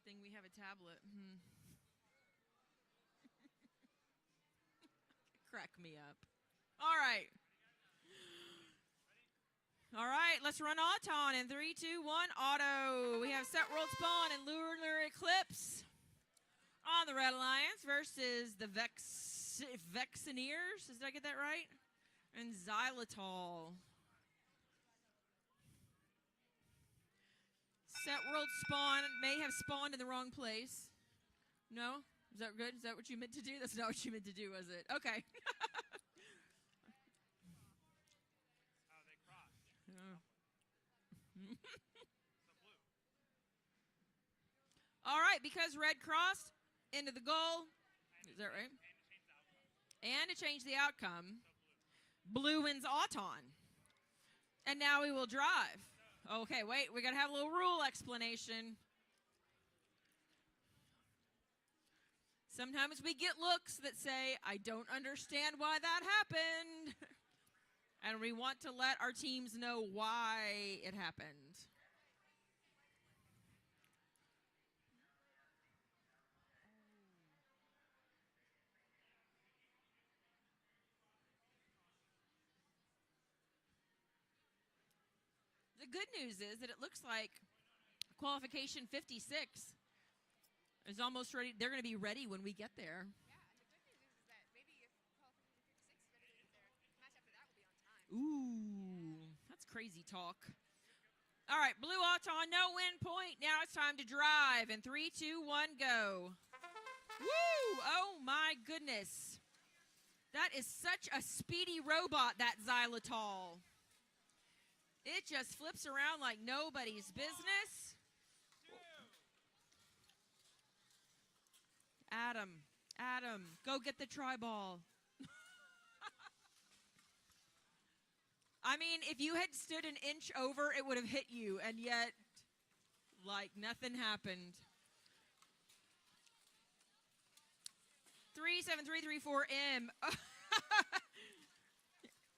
Good thing we have a tablet. Crack me up. All right. All right, let's run Auton in 3, 2, 1, auto. We have Set World Spawn and Lunar Eclipse on the Red Alliance versus the Vexeneers. Did I get that right? And Xylitol. Set World Spawn may have spawned in the wrong place. No? Is that good? Is that what you meant to do? That's not what you meant to do, was it? Okay. All right, because red crossed into the goal. Is that right? And to change the outcome, blue wins Auton. And now we will drive. Okay, wait, we got to have a little rule explanation. Sometimes we get looks that say, I don't understand why that happened. And we want to let our teams know why it happened. The good news is that it looks like qualification 56 is almost ready. They're going to be ready when we get there. Ooh, that's crazy talk. All right, blue Auton, no win point. Now it's time to drive. In 3, 2, 1, go. Woo! Oh, my goodness. That is such a speedy robot, that Xylitol. It just flips around like nobody's business. Adam, go get the tri-ball. I mean, if you had stood an inch over, it would have hit you, and yet, like, nothing happened. 37334M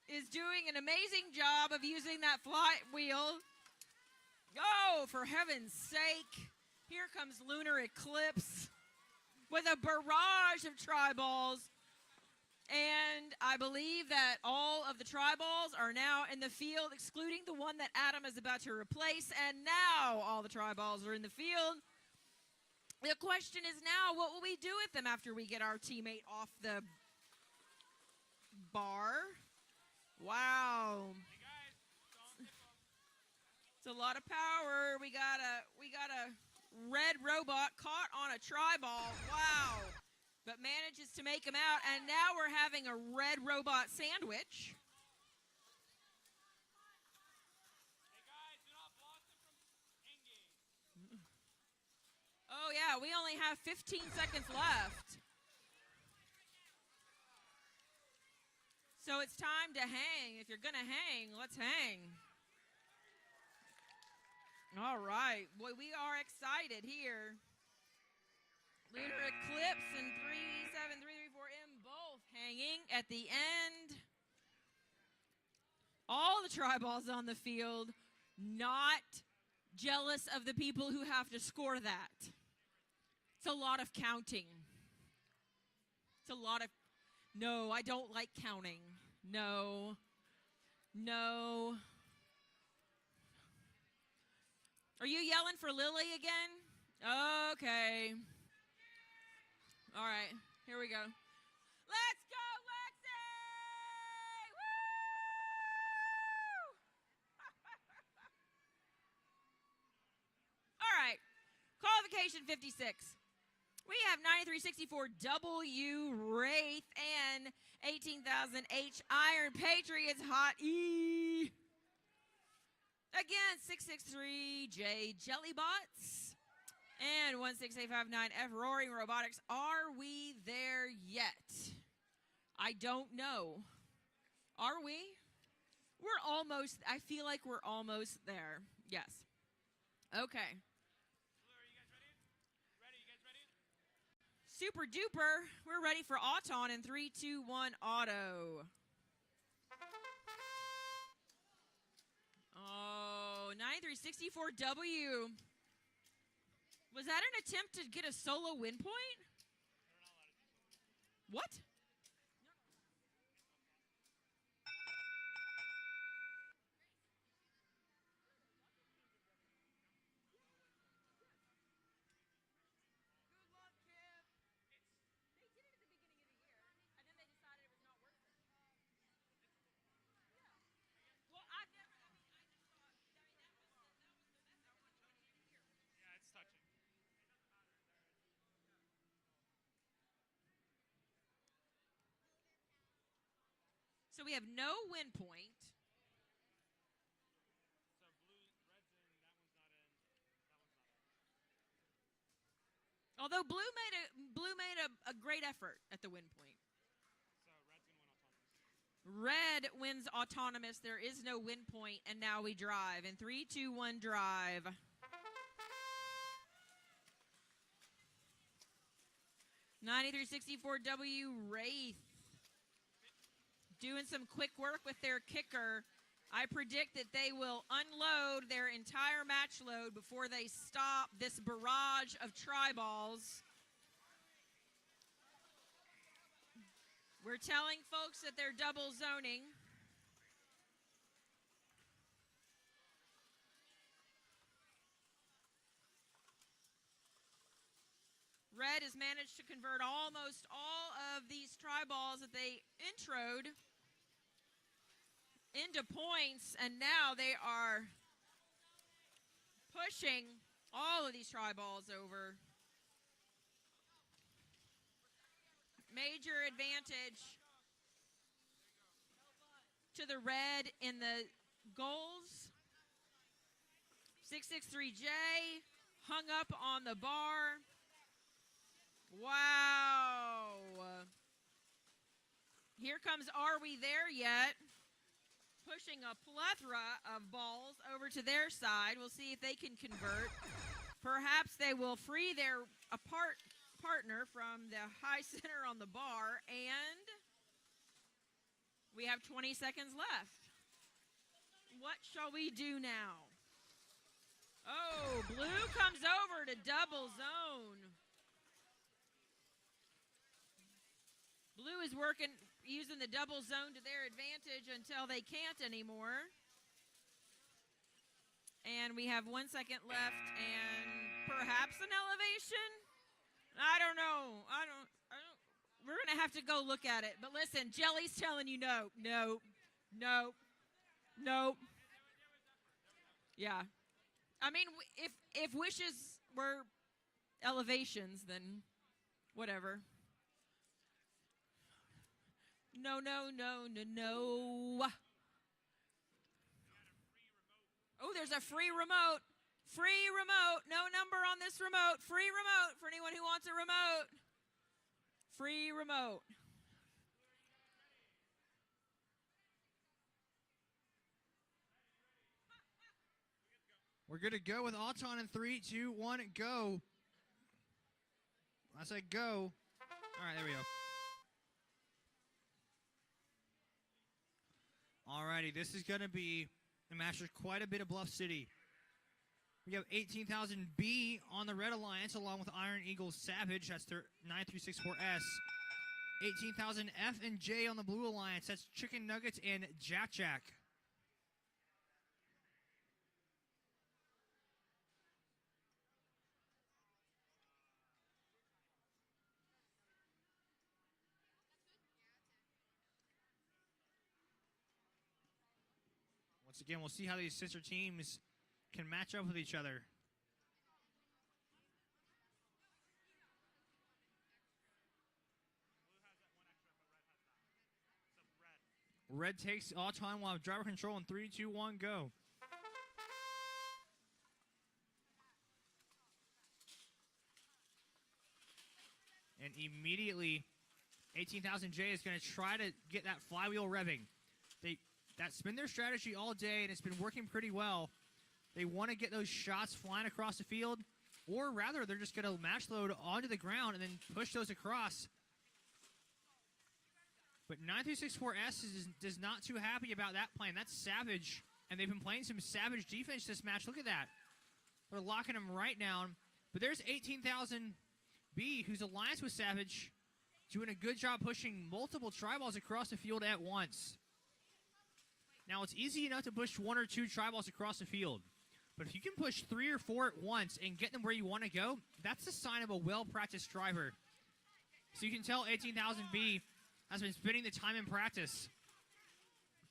is doing an amazing job of using that flight wheel. Oh, for heaven's sake. Here comes Lunar Eclipse with a barrage of tri-balls. And I believe that all of the tri-balls are now in the field, excluding the one that Adam is about to replace. And now all the tri-balls are in the field. The question is now, what will we do with them after we get our teammate off the bar? Wow. It's a lot of power. We got a red robot caught on a tri-ball. Wow. But manages to make him out, and now we're having a red robot sandwich. Oh, yeah, we only have 15 seconds left. So it's time to hang. If you're going to hang, let's hang. All right. Boy, we are excited here. Lunar Eclipse and 37334M both hanging at the end. All the tri-balls on the field, not jealous of the people who have to score that. It's a lot of counting. It's a lot of, no, I don't like counting. No. Are you yelling for Lily again? Okay. All right, here we go. Let's go, Lexi! Woo! All right, qualification 56. We have 9364W Wraith and 18,000H Iron Patriots Hot E. Again, 663J Jellybots. And 16859F Roaring Robotics. Are we there yet? I don't know. Are we? We're almost, I feel like we're almost there. Yes. Okay. Super duper. We're ready for Auton in 3, 2, 1, auto. Oh, 9364W. Was that an attempt to get a solo win point? What? Yeah, it's touching. So we have no win point. So red's in, that one's not in, that one's not in. Although blue made a great effort at the win point. So red's gonna win autonomous. Red wins autonomous. There is no win point, and now we drive. In 3, 2, 1, drive. 9364W Wraith doing some quick work with their kicker. I predict that they will unload their entire match load before they stop this barrage of tri-balls. We're telling folks that they're double zoning. Red has managed to convert almost all of these tri-balls that they introed into points, and now they are pushing all of these tri-balls over. Major advantage to the red in the goals. 663J hung up on the bar. Wow. Here comes Are We There Yet? Pushing a plethora of balls over to their side. We'll see if they can convert. Perhaps they will free their partner from the high center on the bar, and we have 20 seconds left. What shall we do now? Oh, blue comes over to double zone. Blue is using the double zone to their advantage until they can't anymore. And we have 1 second left, and perhaps an elevation? I don't know. We're going to have to go look at it. But listen, Jelly's telling you no. Yeah. I mean, if wishes were elevations, then whatever. No. Oh, there's a free remote. Free remote. No number on this remote. Free remote for anyone who wants a remote. Free remote. We're good to go with Auton in 3, 2, 1, go. I said go. All right, there we go. Alrighty, this is going to be a match with quite a bit of Bluff City. We have 18,000B on the Red Alliance along with Iron Eagle Savage. That's their 9364S. 18,000F and J on the Blue Alliance. That's Chicken Nuggets and Jack Jack. Once again, we'll see how these sister teams can match up with each other. Red takes Auton while driver control in 3, 2, 1, go. And immediately, 18,000J is going to try to get that flywheel revving. That's been their strategy all day, and it's been working pretty well. They want to get those shots flying across the field, or rather, they're just going to match load onto the ground and then push those across. But 9364S is not too happy about that plan. That's Savage, and they've been playing some Savage defense this match. Look at that. They're locking him right down. But there's 18,000B, who's alliance with Savage, doing a good job pushing multiple tri-balls across the field at once. Now, it's easy enough to push 1 or 2 tri-balls across the field. But if you can push 3 or 4 at once and get them where you want to go, that's a sign of a well-practiced driver. So you can tell 18,000B has been spending the time in practice,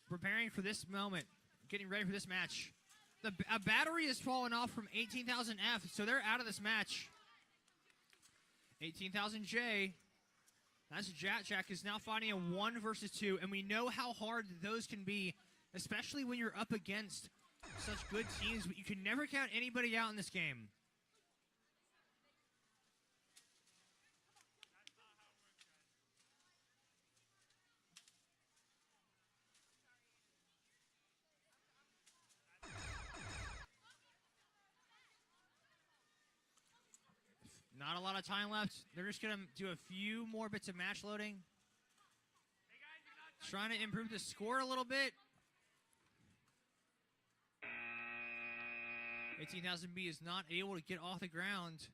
preparing for this moment, getting ready for this match. A battery has fallen off from 18,000F, so they're out of this match. 18,000J, that's Jack is now fighting a 1 versus 2, and we know how hard those can be, especially when you're up against such good teams, but you can never count anybody out in this game. Not a lot of time left. They're just going to do a few more bits of match loading. Trying to improve the score a little bit. 18,000B is not able to get off the ground.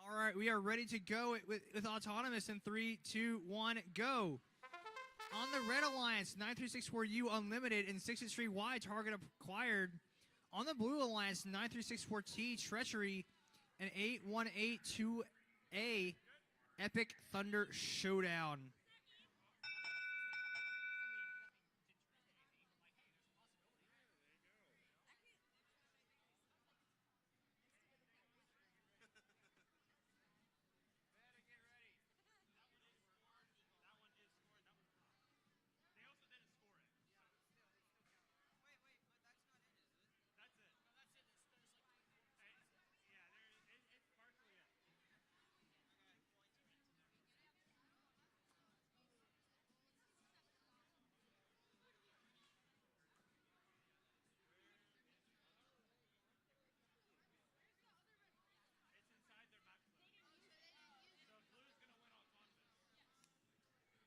All right, we are ready to go with Autonomous in 3, 2, 1, go. On the Red Alliance, 9364U Unlimited and 663Y target acquired. On the Blue Alliance, 9364T Treachery and 8182A Epic Thunder Showdown.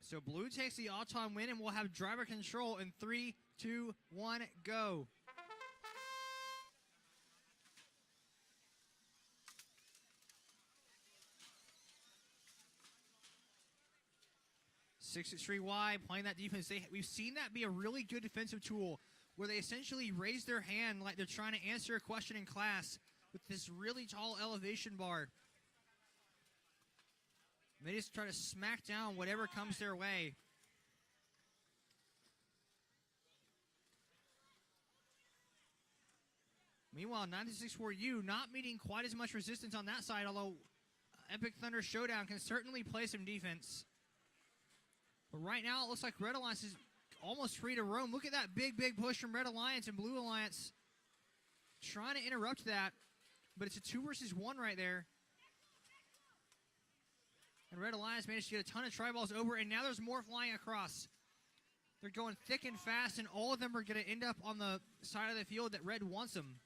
So Blue takes the Auton win, and we'll have driver control in 3, 2, 1, go. Y playing that defense. We've seen that be a really good defensive tool where they essentially raise their hand like they're trying to answer a question in class with this really tall elevation bar. They just try to smack down whatever comes their way. Meanwhile, 964U not meeting quite as much resistance on that side, although Epic Thunder Showdown can certainly play some defense. But right now, it looks like Red Alliance is almost free to roam. Look at that big push from Red Alliance and Blue Alliance trying to interrupt that. But it's a 2 versus 1 right there. And Red Alliance managed to get a ton of tri-balls over, and now there's more flying across. They're going thick and fast, and all of them are going to end up on the side of the field that Red wants them.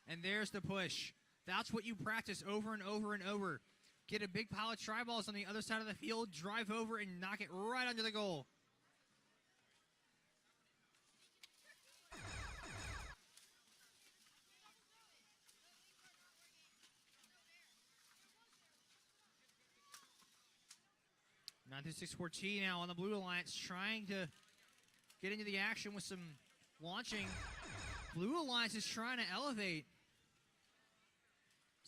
And there's the push. That's what you practice over and over and over. Get a big pile of tri-balls on the other side of the field, drive over, and knock it right under the goal. 9-6-4T now on the Blue Alliance, trying to get into the action with some launching. Blue Alliance is trying to elevate.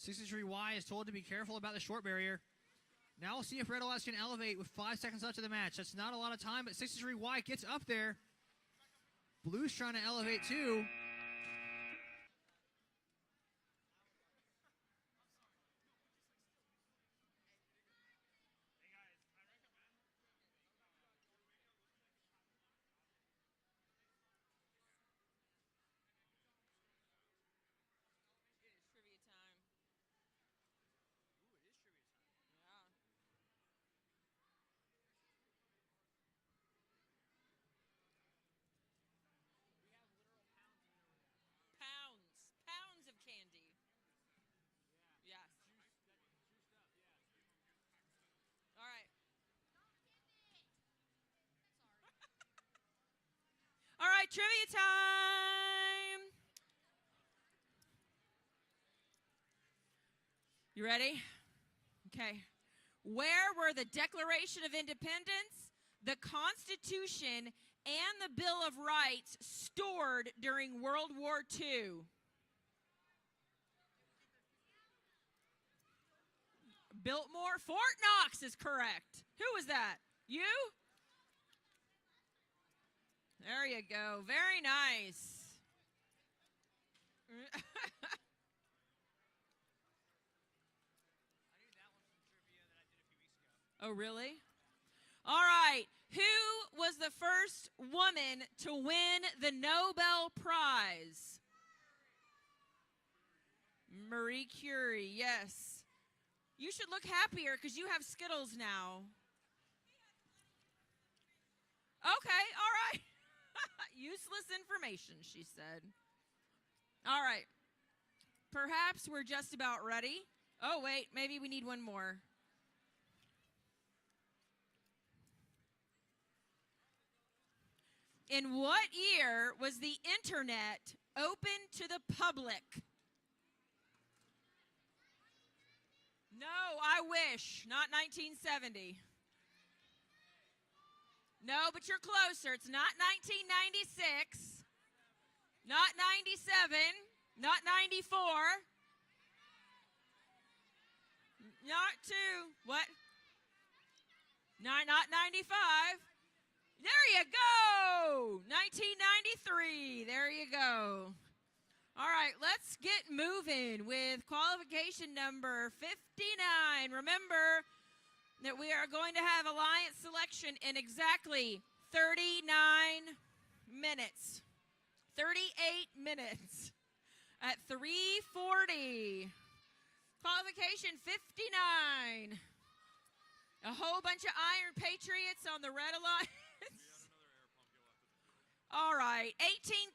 63Y is told to be careful about the short barrier. Now we'll see if Red Alliance can elevate with 5 seconds left of the match. That's not a lot of time, but 63Y gets up there. Blue's trying to elevate too. Pounds of candy. Yes. All right. All right, trivia time. You ready? Okay. Where were the Declaration of Independence, the Constitution, and the Bill of Rights stored during World War II? Biltmore. Fort Knox is correct. Who was that? You? There you go. Very nice. Oh, really? All right. Who was the first woman to win the Nobel Prize? Marie Curie, yes. You should look happier because you have Skittles now. Okay, all right. Useless information, she said. All right. Perhaps we're just about ready. Oh, wait, maybe we need one more. In what year was the internet open to the public? No, I wish. Not 1970. No, but you're closer. It's not 1996. Not 97. Not 94. Not 2. What? Not 95. There you go. 1993. There you go. All right, let's get moving with qualification number 59. Remember that we are going to have alliance selection in exactly 39 minutes. 38 minutes at 3:40. Qualification 59. A whole bunch of Iron Patriots on the Red Alliance. All right, 18,000.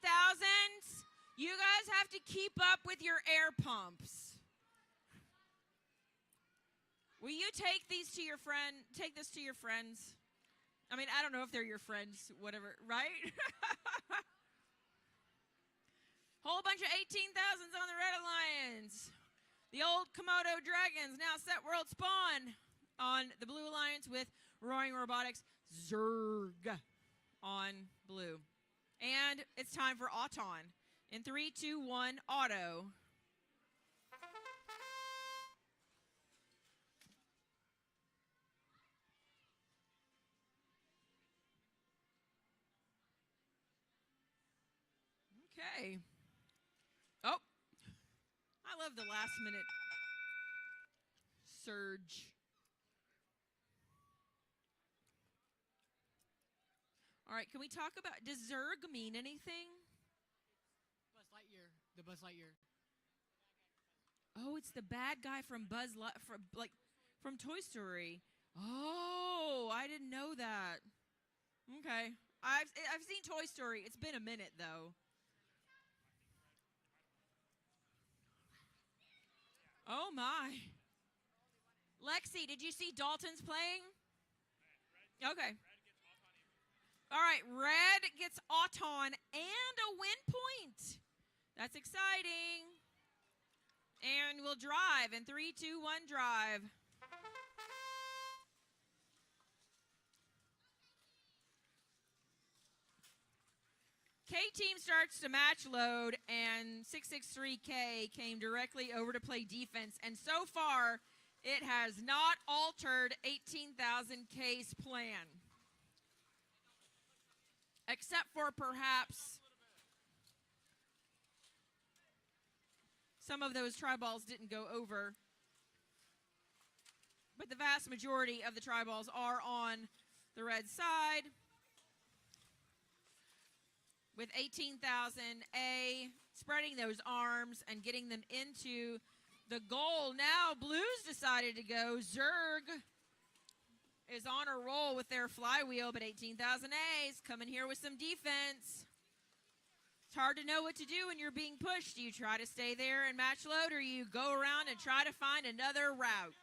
You guys have to keep up with your air pumps. Will you take these to your friend? Take this to your friends. I mean, I don't know if they're your friends, whatever, right? Whole bunch of 18,000s on the Red Alliance. The old Komodo Dragons now set world spawn on the Blue Alliance with Roaring Robotics Zerg on blue. And it's time for Auton. In 3, 2, 1, auto. Okay. Oh, I love the last minute surge. All right, can we talk about, does Zerg mean anything? Buzz Lightyear. The Buzz Lightyear. Oh, it's the bad guy from from Toy Story. Oh, I didn't know that. Okay. I've seen Toy Story. It's been a minute though. Oh my. Lexi, did you see Dalton's playing? Okay. All right, Red gets Auton and a win point. That's exciting. And we'll drive in 3, 2, 1, drive. K team starts to match load, and 663K came directly over to play defense. And so far, it has not altered 18,000K's plan. Except for perhaps some of those try balls didn't go over. But the vast majority of the try balls are on the red side. With 18,000A spreading those arms and getting them into the goal. Now Blues decided to go. Zerg is on a roll with their flywheel, but 18,000A's coming here with some defense. It's hard to know what to do when you're being pushed. Do you try to stay there and match load, or you go around and try to find another route?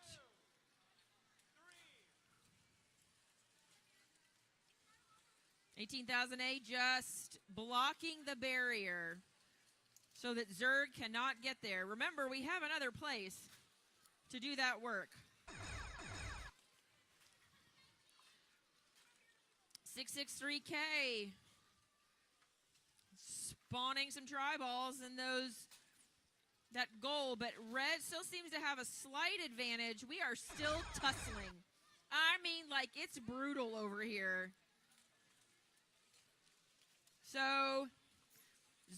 18,000A just blocking the barrier so that Zerg cannot get there. Remember, we have another place to do that work. 663K spawning some try balls in that goal, but red still seems to have a slight advantage. We are still tussling. I mean, like, it's brutal over here. So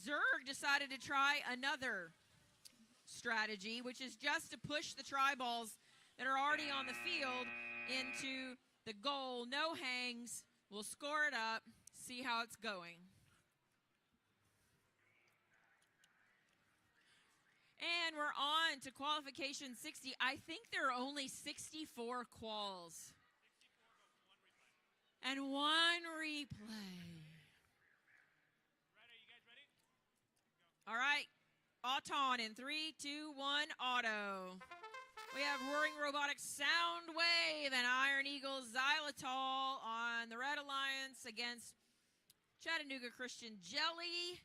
Zerg decided to try another strategy, which is just to push the try balls that are already on the field into the goal. No hangs. We'll score it up, see how it's going. And we're on to qualification 60. I think there are only 64 quals. And one replay. All right, Auton in 3, 2, 1, auto. We have Roaring Robotics Soundwave and Iron Eagle Xylitol on the Red Alliance against Chattanooga Christian Jelly,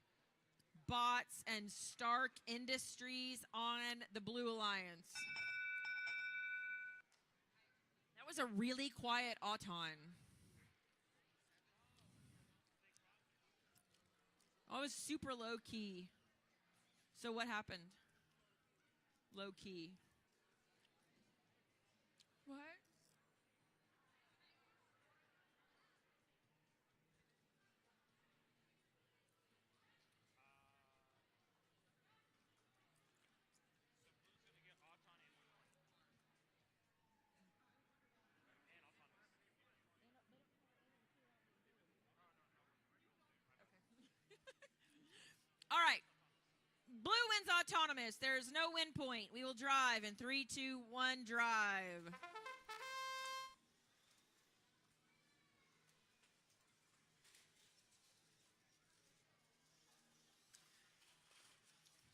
Bots, and Stark Industries on the Blue Alliance. That was a really quiet Auton. Oh, it was super low key. So what happened? Low key. What? All right. Blue wins autonomous. There's no win point. We will drive in 3, 2, 1, drive.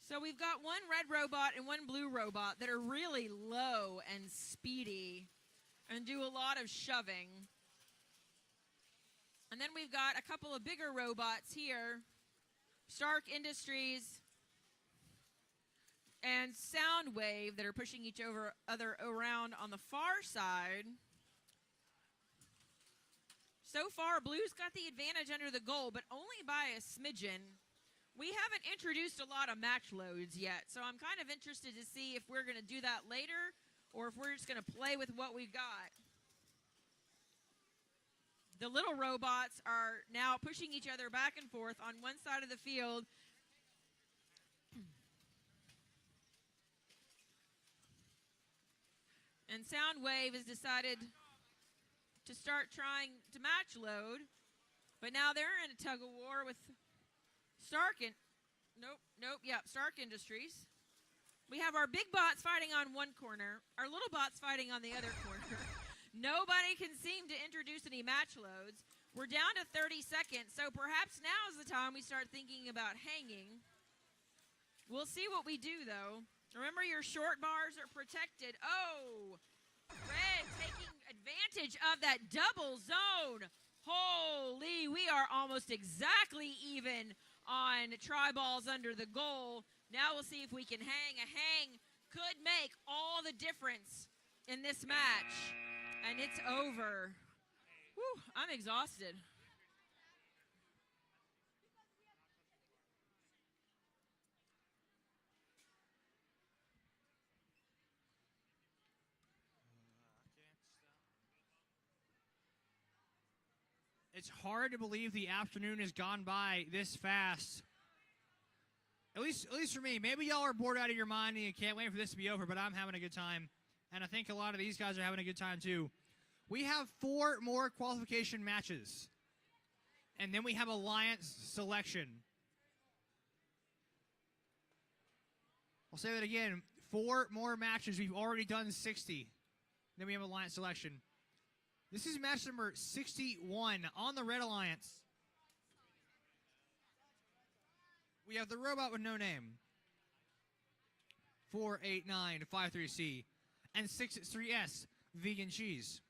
So we've got one red robot and one blue robot that are really low and speedy and do a lot of shoving. And then we've got a couple of bigger robots here. Stark Industries and Soundwave that are pushing each other around on the far side. So far, Blue's got the advantage under the goal, but only by a smidgen. We haven't introduced a lot of match loads yet, so I'm kind of interested to see if we're going to do that later or if we're just going to play with what we've got. The little robots are now pushing each other back and forth on one side of the field. And Soundwave has decided to start trying to match load. But now they're in a tug of war with Stark Industries. We have our big bots fighting on one corner, our little bots fighting on the other corner. Nobody can seem to introduce any match loads. We're down to 30 seconds, so perhaps now is the time we start thinking about hanging. We'll see what we do, though. Remember, your short bars are protected. Oh, red taking advantage of that double zone. Holy, we are almost exactly even on try balls under the goal. Now we'll see if we can hang. A hang could make all the difference in this match. And it's over. Whew, I'm exhausted. It's hard to believe the afternoon has gone by this fast. At least for me. Maybe y'all are bored out of your mind and you can't wait for this to be over, but I'm having a good time. And I think a lot of these guys are having a good time too. We have 4 more qualification matches. And then we have alliance selection. I'll say that again. 4 more matches. We've already done 60. Then we have alliance selection. This is match number 61 on the Red Alliance. We have the robot with no name. 48953C. And 663S, vegan cheese.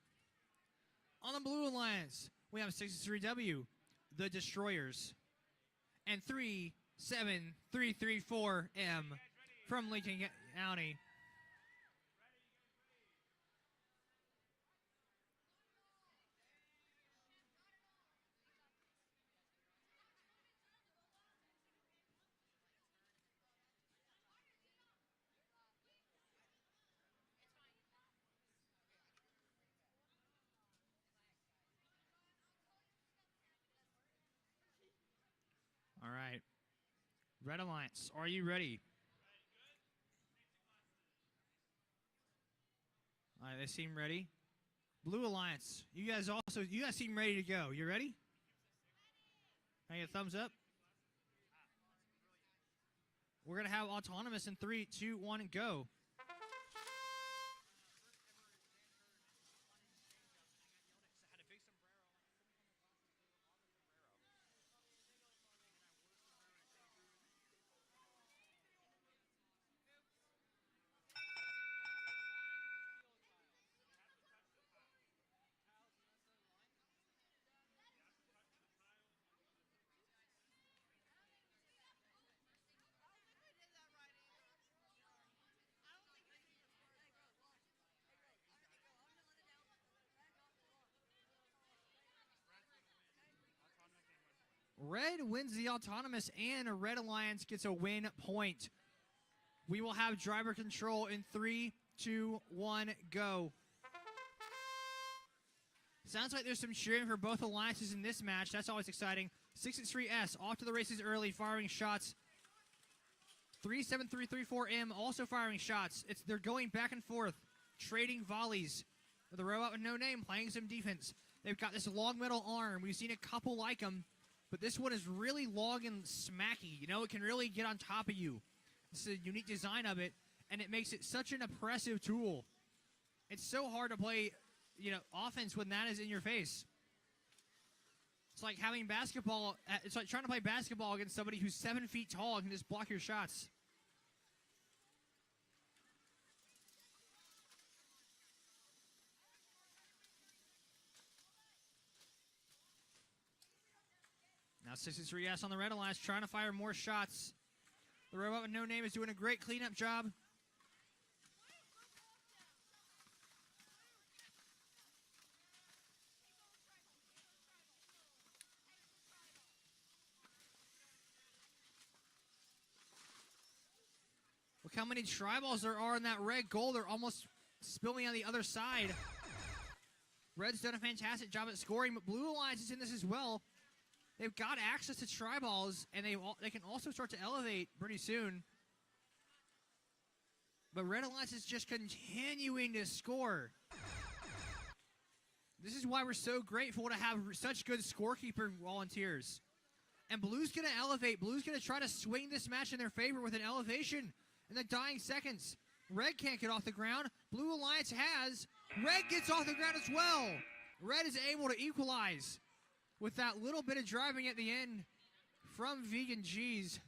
On the Blue Alliance, we have 63W, the Destroyers. And 37334M from Lincoln County. All right. Red Alliance, are you ready? All right, they seem ready. Blue Alliance, you guys seem ready to go. You ready? Can I get a thumbs up? We're going to have autonomous in 3, 2, 1, and go. Red wins the autonomous, and a Red Alliance gets a win point. We will have driver control in 3, 2, 1, go. Sounds like there's some cheering for both alliances in this match. That's always exciting. 663S off to the races early, firing shots. 37334M also firing shots. They're going back and forth, trading volleys. The robot with no name playing some defense. They've got this long metal arm. We've seen a couple like them. But this one is really long and smacky. You know, it can really get on top of you. It's a unique design of it, and it makes it such an oppressive tool. It's so hard to play, offense when that is in your face. It's like having basketball. It's like trying to play basketball against somebody who's 7 feet tall and can just block your shots. Now 63S on the Red Alliance trying to fire more shots. The robot with no name is doing a great cleanup job. Look how many tri-balls there are in that red goal. They're almost spilling on the other side. Red's done a fantastic job at scoring, but Blue Alliance is in this as well. They've got access to tri-balls, and they can also start to elevate pretty soon. But Red Alliance is just continuing to score. This is why we're so grateful to have such good scorekeeper volunteers. And Blue's going to elevate. Blue's going to try to swing this match in their favor with an elevation in the dying seconds. Red can't get off the ground. Blue Alliance has. Red gets off the ground as well. Red is able to equalize with that little bit of driving at the end from Vegan Cheese.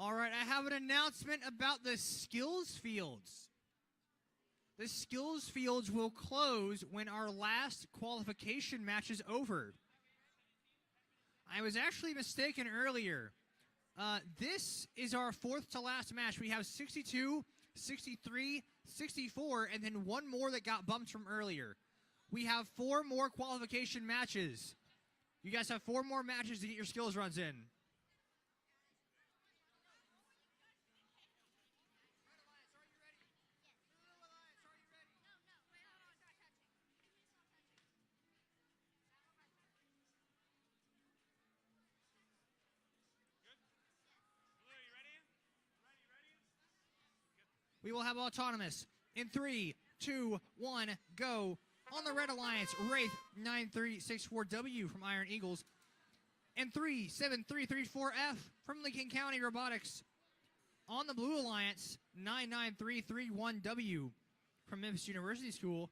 All right, I have an announcement about the skills fields. The skills fields will close when our last qualification match is over. I was actually mistaken earlier. This is our fourth to last match. We have 62, 63, 64, and then one more that got bumped from earlier. We have 4 more qualification matches. You guys have 4 more matches to get your skills runs in. We will have autonomous in 3, 2, 1, go. On the Red Alliance, Wraith 9364W from Iron Eagles. And 37334F from Lincoln County Robotics. On the Blue Alliance, 99331W from Memphis University School.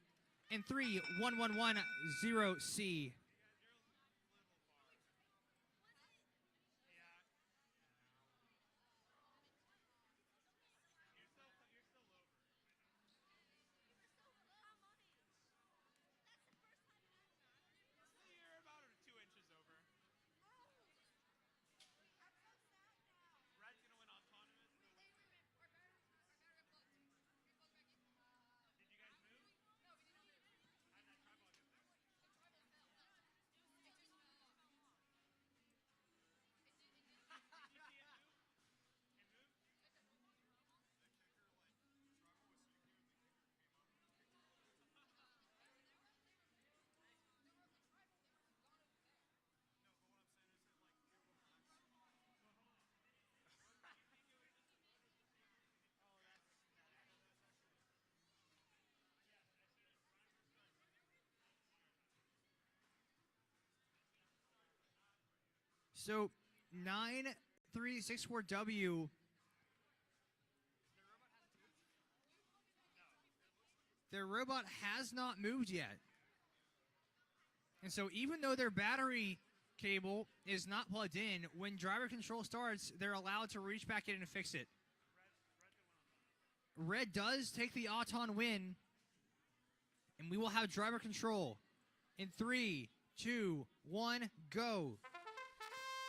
And 31110C. You're about 2 inches over. Red's gonna win autonomous. Did you guys move? How'd that tribal get there? So 9364W. Their robot has not moved yet. And so even though their battery cable is not plugged in, when driver control starts, they're allowed to reach back in and fix it. Red does take the Auton win, and we will have driver control in 3, 2, 1, go.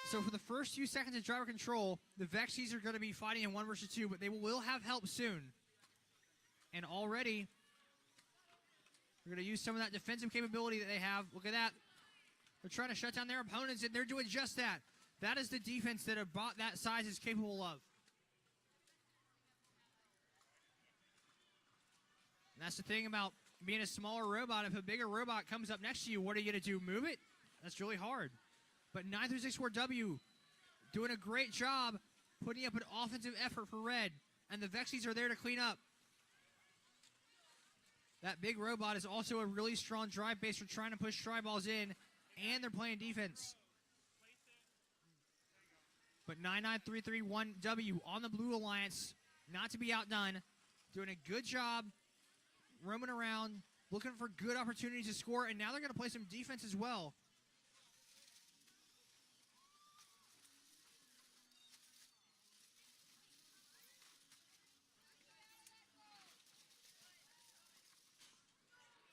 So for the first few seconds of driver control, the Vexies are going to be fighting in 1 versus 2, but they will have help soon. And already, they're going to use some of that defensive capability that they have. Look at that. They're trying to shut down their opponents, and they're doing just that. That is the defense that a bot that size is capable of. And that's the thing about being a smaller robot. If a bigger robot comes up next to you, what are you going to do? Move it? That's really hard. But 9364W doing a great job putting up an offensive effort for Red. And the Vexies are there to clean up. That big robot is also a really strong drive base for trying to push tri-balls in. And they're playing defense. But 99331W on the Blue Alliance, not to be outdone, doing a good job, roaming around, looking for good opportunities to score, and now they're going to play some defense as well.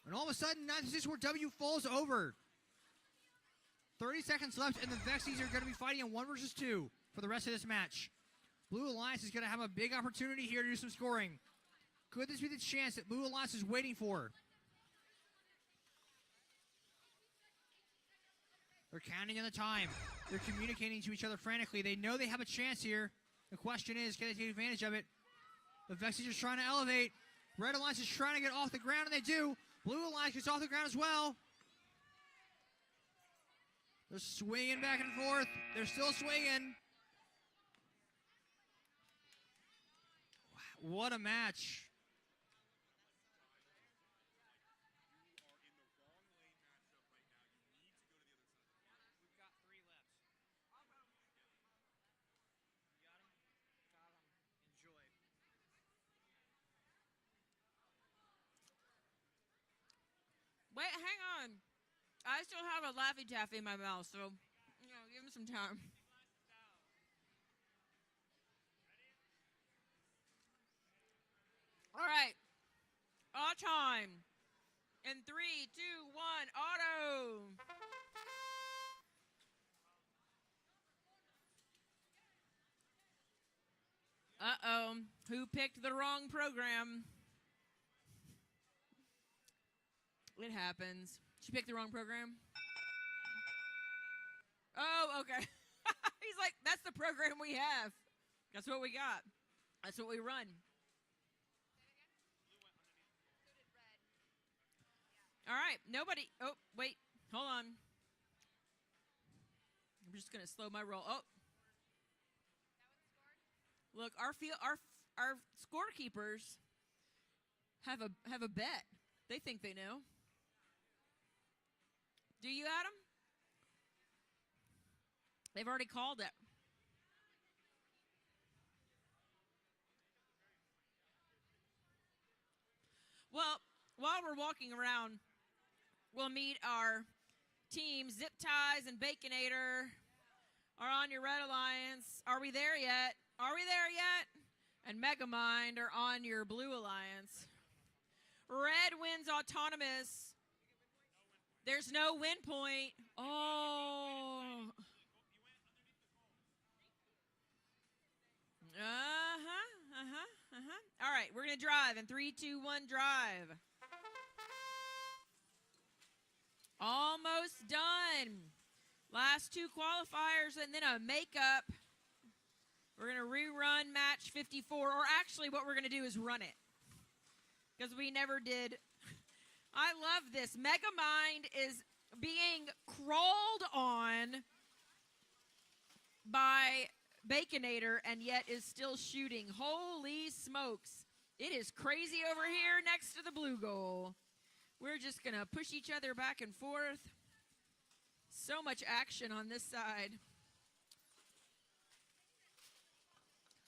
And all of a sudden, 964W falls over. 30 seconds left, and the Vexies are going to be fighting in 1 versus 2 for the rest of this match. Blue Alliance is going to have a big opportunity here to do some scoring. Could this be the chance that Blue Alliance is waiting for? They're counting on the time. They're communicating to each other frantically. They know they have a chance here. The question is, can they take advantage of it? The Vexies are trying to elevate. Red Alliance is trying to get off the ground, and they do. Blue Alliance gets off the ground as well. They're swinging back and forth. They're still swinging. What a match. We've got 3 left. You got him? Got him. Enjoy. Wait, hang on. I still have a Laffy Taffy in my mouth, so, give him some time. time. In 3, 2, 1, auto. Uh-oh. Who picked the wrong program? It happens. She picked the wrong program? Oh, okay. He's like, that's the program we have. That's what we got. That's what we run. All right. Nobody. Oh, wait. Hold on. I'm just going to slow my roll. Oh. Look, our scorekeepers have a bet. They think they know. Do you, Adam? They've already called it. Well, while we're walking around, we'll meet our teams. Zip Ties and Baconator are on your Red Alliance. Are we there yet? Are we there yet? And Megamind are on your Blue Alliance. Red wins autonomous. There's no win point. Oh. All right, we're going to drive in 3, 2, 1, drive. Almost done. Last 2 qualifiers and then a makeup. We're going to rerun match 54, or actually what we're going to do is run it, because we never did. I love this. Megamind is being crawled on by Baconator and yet is still shooting. Holy smokes. It is crazy over here next to the blue goal. We're just going to push each other back and forth. So much action on this side.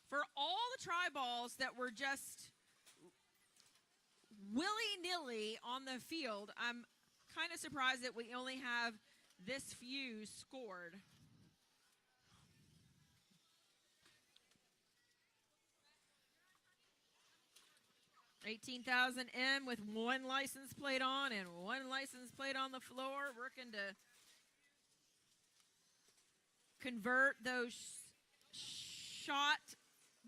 For all the tri-balls that were just willy-nilly on the field, I'm kind of surprised that we only have this few scored. $18,000 M with 1 license plate on and 1 license plate on the floor, working to convert those shot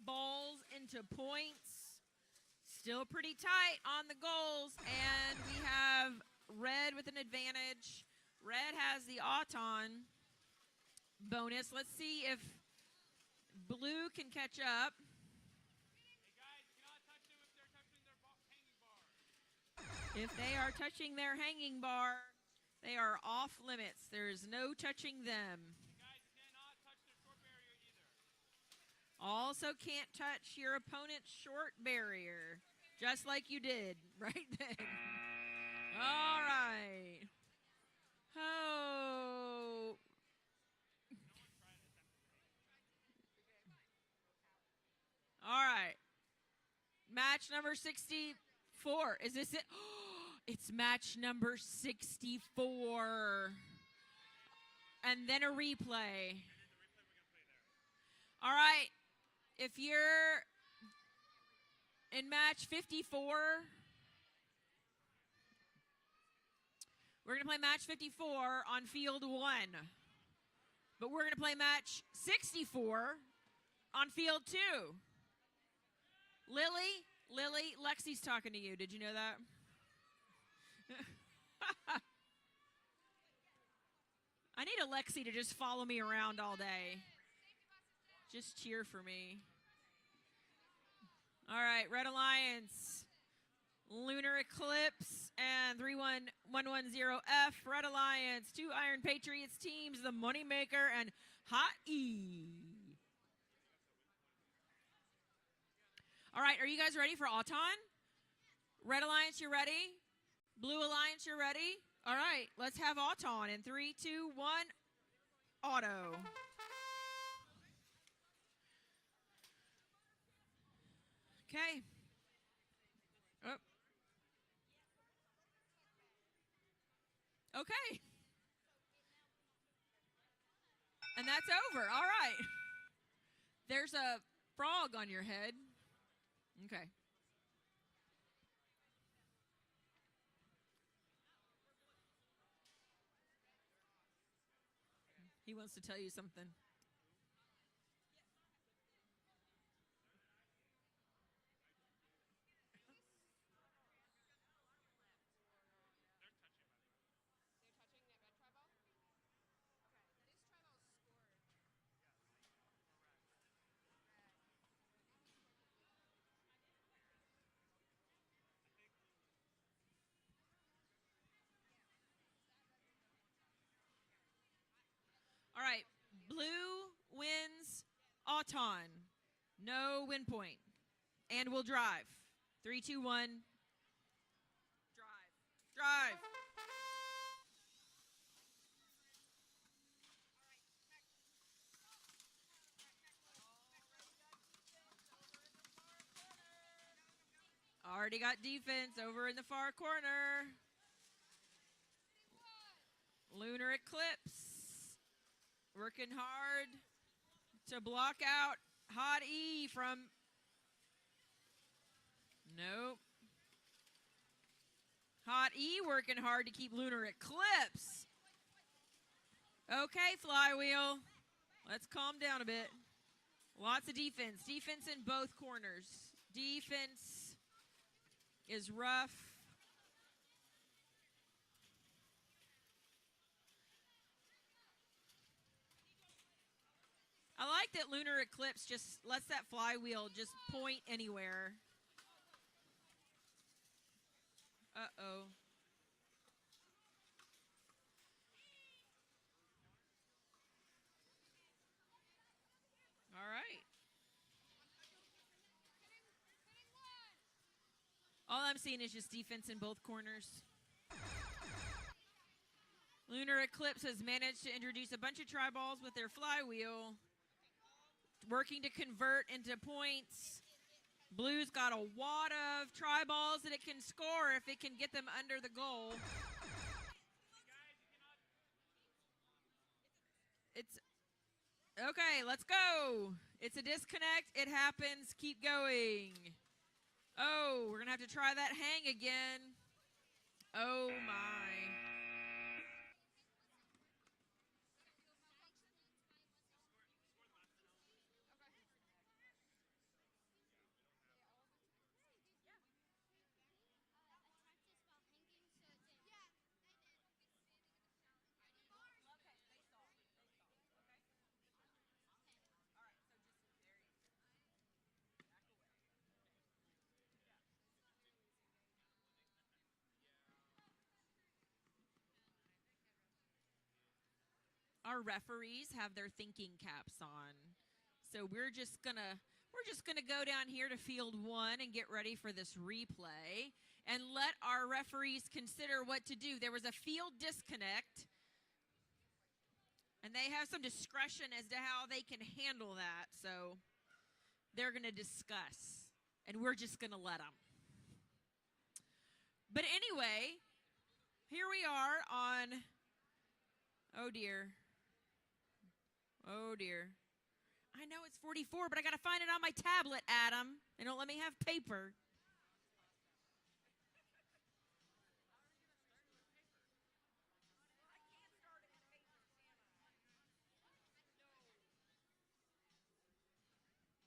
balls into points. Still pretty tight on the goals, and we have Red with an advantage. Red has the Auton bonus. Let's see if Blue can catch up. If they are touching their hanging bar, they are off limits. There's no touching them. Also can't touch your opponent's short barrier, just like you did right then. All right. Oh. All right. Match number 64. Is this it? It's match number 64. And then a replay. All right. If you're in match 54, we're going to play match 54 on field 1. But we're going to play match 64 on field 2. Lily, Lexi's talking to you. Did you know that? I need a Lexi to just follow me around all day. Just cheer for me. All right, Red Alliance, Lunar Eclipse, and 31110F. Red Alliance, 2 Iron Patriots teams, the Moneymaker and Hot E. All right, are you guys ready for Auton? Red Alliance, you ready? Blue Alliance, you ready? All right, let's have Auton in 3, 2, 1, auto. Okay. Oh. Okay. And that's over. All right. There's a frog on your head. Okay. He wants to tell you something. All right. Blue wins Auton. No win point. And we'll drive. 3, 2, 1. Drive. Drive. Already got defense over in the far corner. Lunar Eclipse working hard to block out Hot E from. Nope. Hot E working hard to keep Lunar Eclipse. Okay, Flywheel. Let's calm down a bit. Lots of defense. Defense in both corners. Defense is rough. I like that Lunar Eclipse just lets that flywheel just point anywhere. Uh-oh. All right. All I'm seeing is just defense in both corners. Lunar Eclipse has managed to introduce a bunch of tri-balls with their flywheel, working to convert into points. Blue's got a wad of tri-balls that it can score if it can get them under the goal. It's okay, let's go. It's a disconnect. It happens. Keep going. Oh, we're going to have to try that hang again. Oh, my. Our referees have their thinking caps on. So we're just gonna go down here to field 1 and get ready for this replay and let our referees consider what to do. There was a field disconnect, and they have some discretion as to how they can handle that. So they're gonna discuss, and we're just gonna let them. But anyway, here we are on. Oh dear. Oh, dear. I know it's 44, but I got to find it on my tablet, Adam. They don't let me have paper.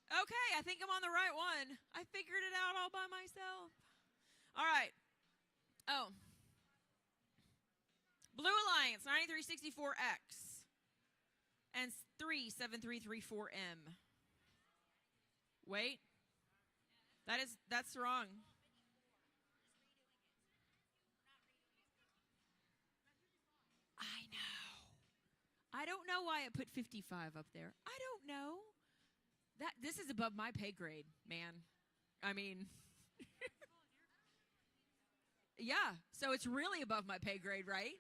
Okay, I think I'm on the right one. I figured it out all by myself. All right. Oh. Blue Alliance, 9364X. And 37334M. Wait. That's wrong. I know. I don't know why it put 55 up there. I don't know. This is above my pay grade, man. I mean, yeah. So it's really above my pay grade, right?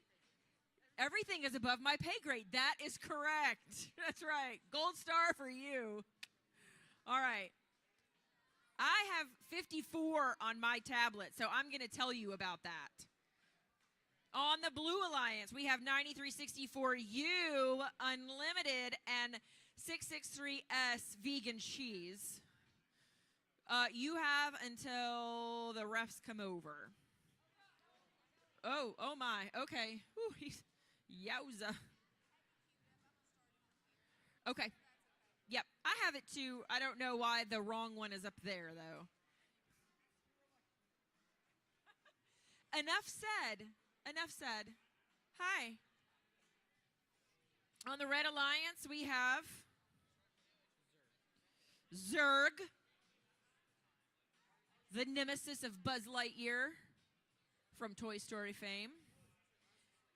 Everything is above my pay grade. That is correct. That's right. Gold star for you. All right. I have 54 on my tablet, so I'm going to tell you about that. On the Blue Alliance, we have 9364U Unlimited and 663S Vegan Cheese. You have until the refs come over. Oh my. Okay. Whew, yowza. Okay. Yep, I have it too. I don't know why the wrong one is up there, though. Enough said. Enough said. Hi. On the Red Alliance, we have Zurg, the nemesis of Buzz Lightyear from Toy Story fame,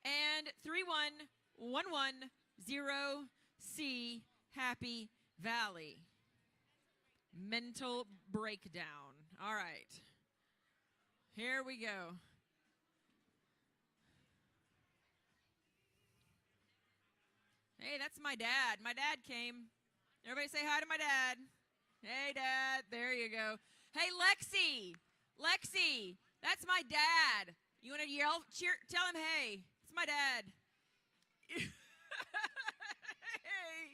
and 31110C Happy Valley. Mental breakdown. All right. Here we go. Hey, that's my dad. My dad came. Everybody say hi to my dad. Hey, Dad. There you go. Hey, Lexi. Lexi, that's my dad. You want to yell? Cheer? Tell him, hey, it's my dad. Hey,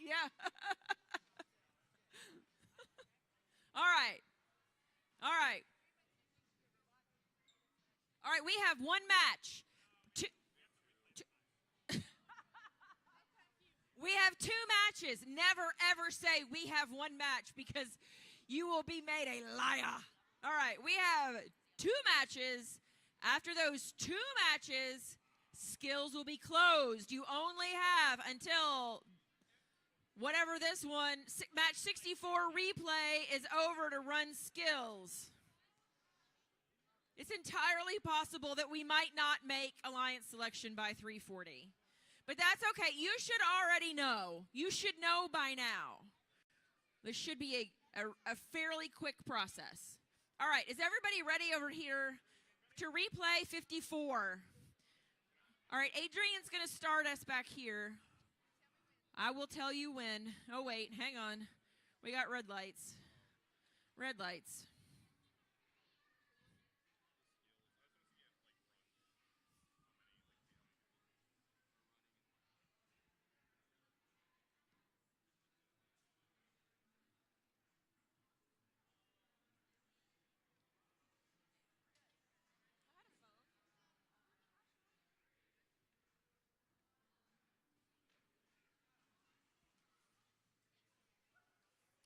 yeah. All right. All right. All right, we have one match. We have two matches. Never, ever say we have one match because you will be made a liar. All right, we have two matches. After those two matches, skills will be closed. You only have until whatever this one, match 64 replay is over to run skills. It's entirely possible that we might not make alliance selection by 3:40. But that's okay. You should already know. You should know by now. This should be a fairly quick process. All right, is everybody ready over here to replay 54? All right, Adrian's going to start us back here. I will tell you when. Oh, wait, hang on. We got red lights. Red lights.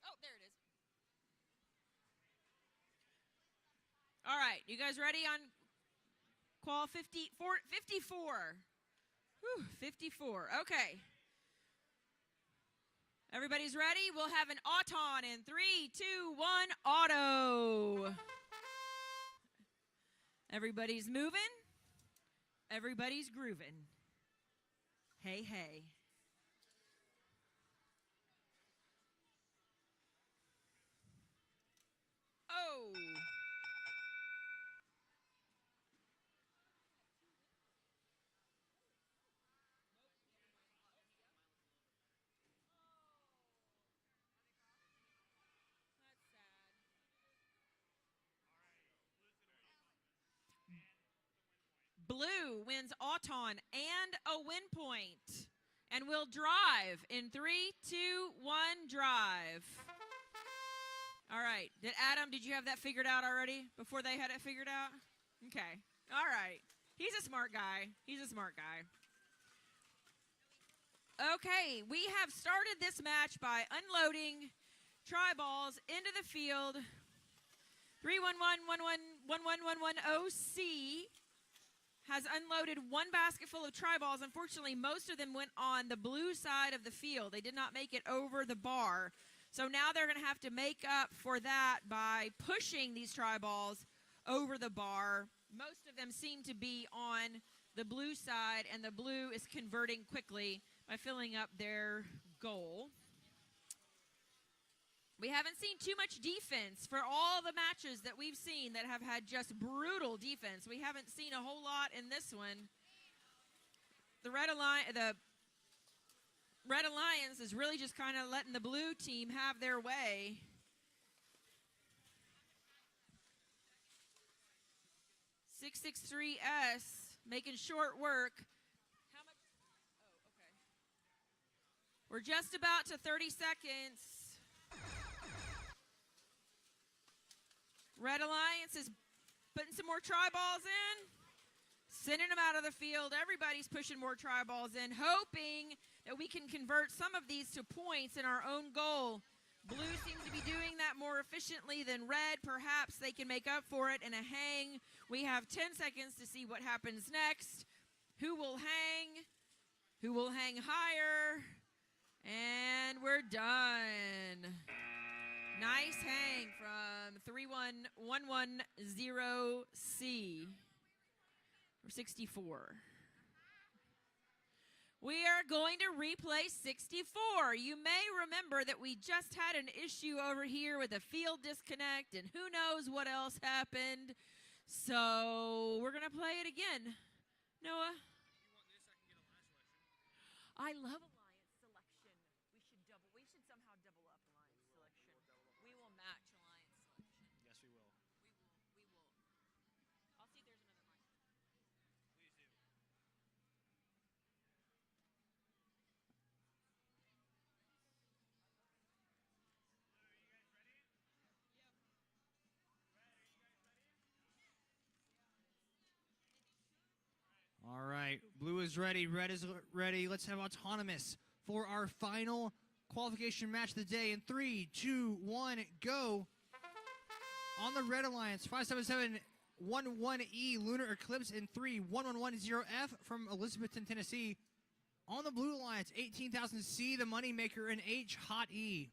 Oh, there it is. All right, you guys ready on qual 54? 54. Whew, 54. Okay. Everybody's ready? We'll have an auton in 3, 2, 1, auto. Everybody's moving. Everybody's grooving. Hey, hey. Oh. Blue wins auton and a win point. And we'll drive in 3, 2, 1, drive. All right. Did you have that figured out already before they had it figured out? Okay. All right. He's a smart guy. He's a smart guy. Okay, we have started this match by unloading tri-balls into the field. 311111110C has unloaded one basket full of tri-balls. Unfortunately, most of them went on the blue side of the field. They did not make it over the bar. So now they're going to have to make up for that by pushing these tri-balls over the bar. Most of them seem to be on the blue side, and the blue is converting quickly by filling up their goal. We haven't seen too much defense for all the matches that we've seen that have had just brutal defense. We haven't seen a whole lot in this one. The Red Alliance is really just kind of letting the blue team have their way. .663S making short work. How much? Oh, okay. We're just about to 30 seconds. Red Alliance is putting some more tri-balls in, sending them out of the field. Everybody's pushing more tri-balls in, hoping that we can convert some of these to points in our own goal. Blue seems to be doing that more efficiently than red. Perhaps they can make up for it in a hang. We have 10 seconds to see what happens next. Who will hang? Who will hang higher? And we're done. Nice hang from 31110C for 64. We are going to replay 64. You may remember that we just had an issue over here with a field disconnect, and who knows what else happened. So we're going to play it again. Noah? I love alliance selection. We should somehow double up alliance selection. We will match alliance selection. Yes, we will. We will. I'll see if there's another mic. Please do. All right, blue is ready, red is ready. Let's have autonomous for our final qualification match of the day in 3, 2, 1, go. On the red alliance, 57711E Lunar Eclipse in 31110F from Elizabethton, Tennessee. On the blue alliance, 18,000C, the Moneymaker in H Hot E.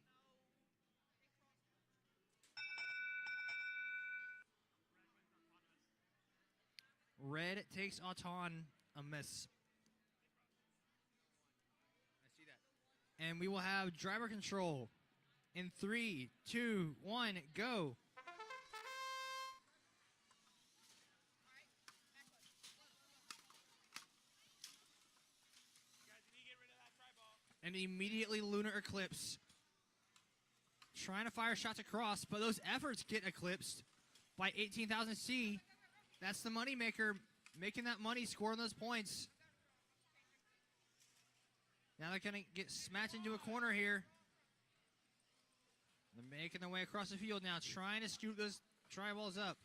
Red takes autonomous. I see that. And we will have driver control in 3, 2, 1, go. And immediately Lunar Eclipse. Trying to fire shots across, but those efforts get eclipsed by 18,000C. That's the Moneymaker, making that money, scoring those points. Now they're going to get smashed into a corner here. They're making their way across the field now, trying to scoot those tri-balls up.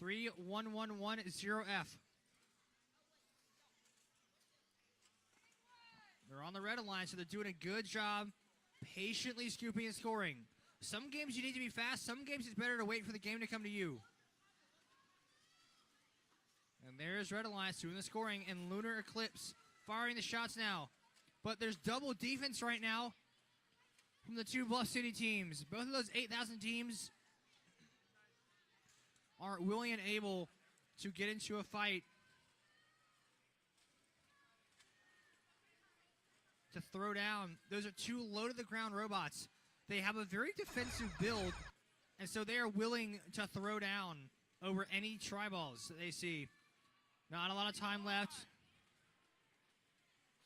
31110F. They're on the red alliance, so they're doing a good job patiently scooping and scoring. Some games you need to be fast. Some games it's better to wait for the game to come to you. And there's Red Alliance doing the scoring, and Lunar Eclipse firing the shots now. But there's double defense right now from the two Bluff City teams. Both of those 8,000 teams are willing and able to get into a fight to throw down. Those are two low-to-the-ground robots. They have a very defensive build, and so they are willing to throw down over any tri-balls that they see. Not a lot of time left.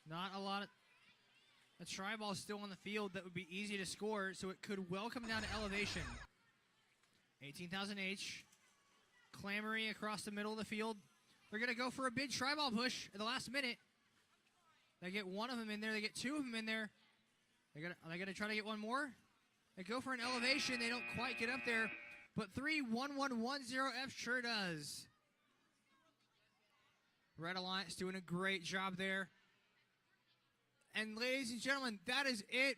Not a lot of... The tri-ball is still on the field that would be easy to score, so it could well come down to elevation. 18,000H. Clamoring across the middle of the field. They're going to go for a big tri-ball push at the last minute. They get one of them in there. They get two of them in there. Are they going to try to get one more? They go for an elevation. They don't quite get up there. But 31110F sure does. Red Alliance doing a great job there. And ladies and gentlemen, that is it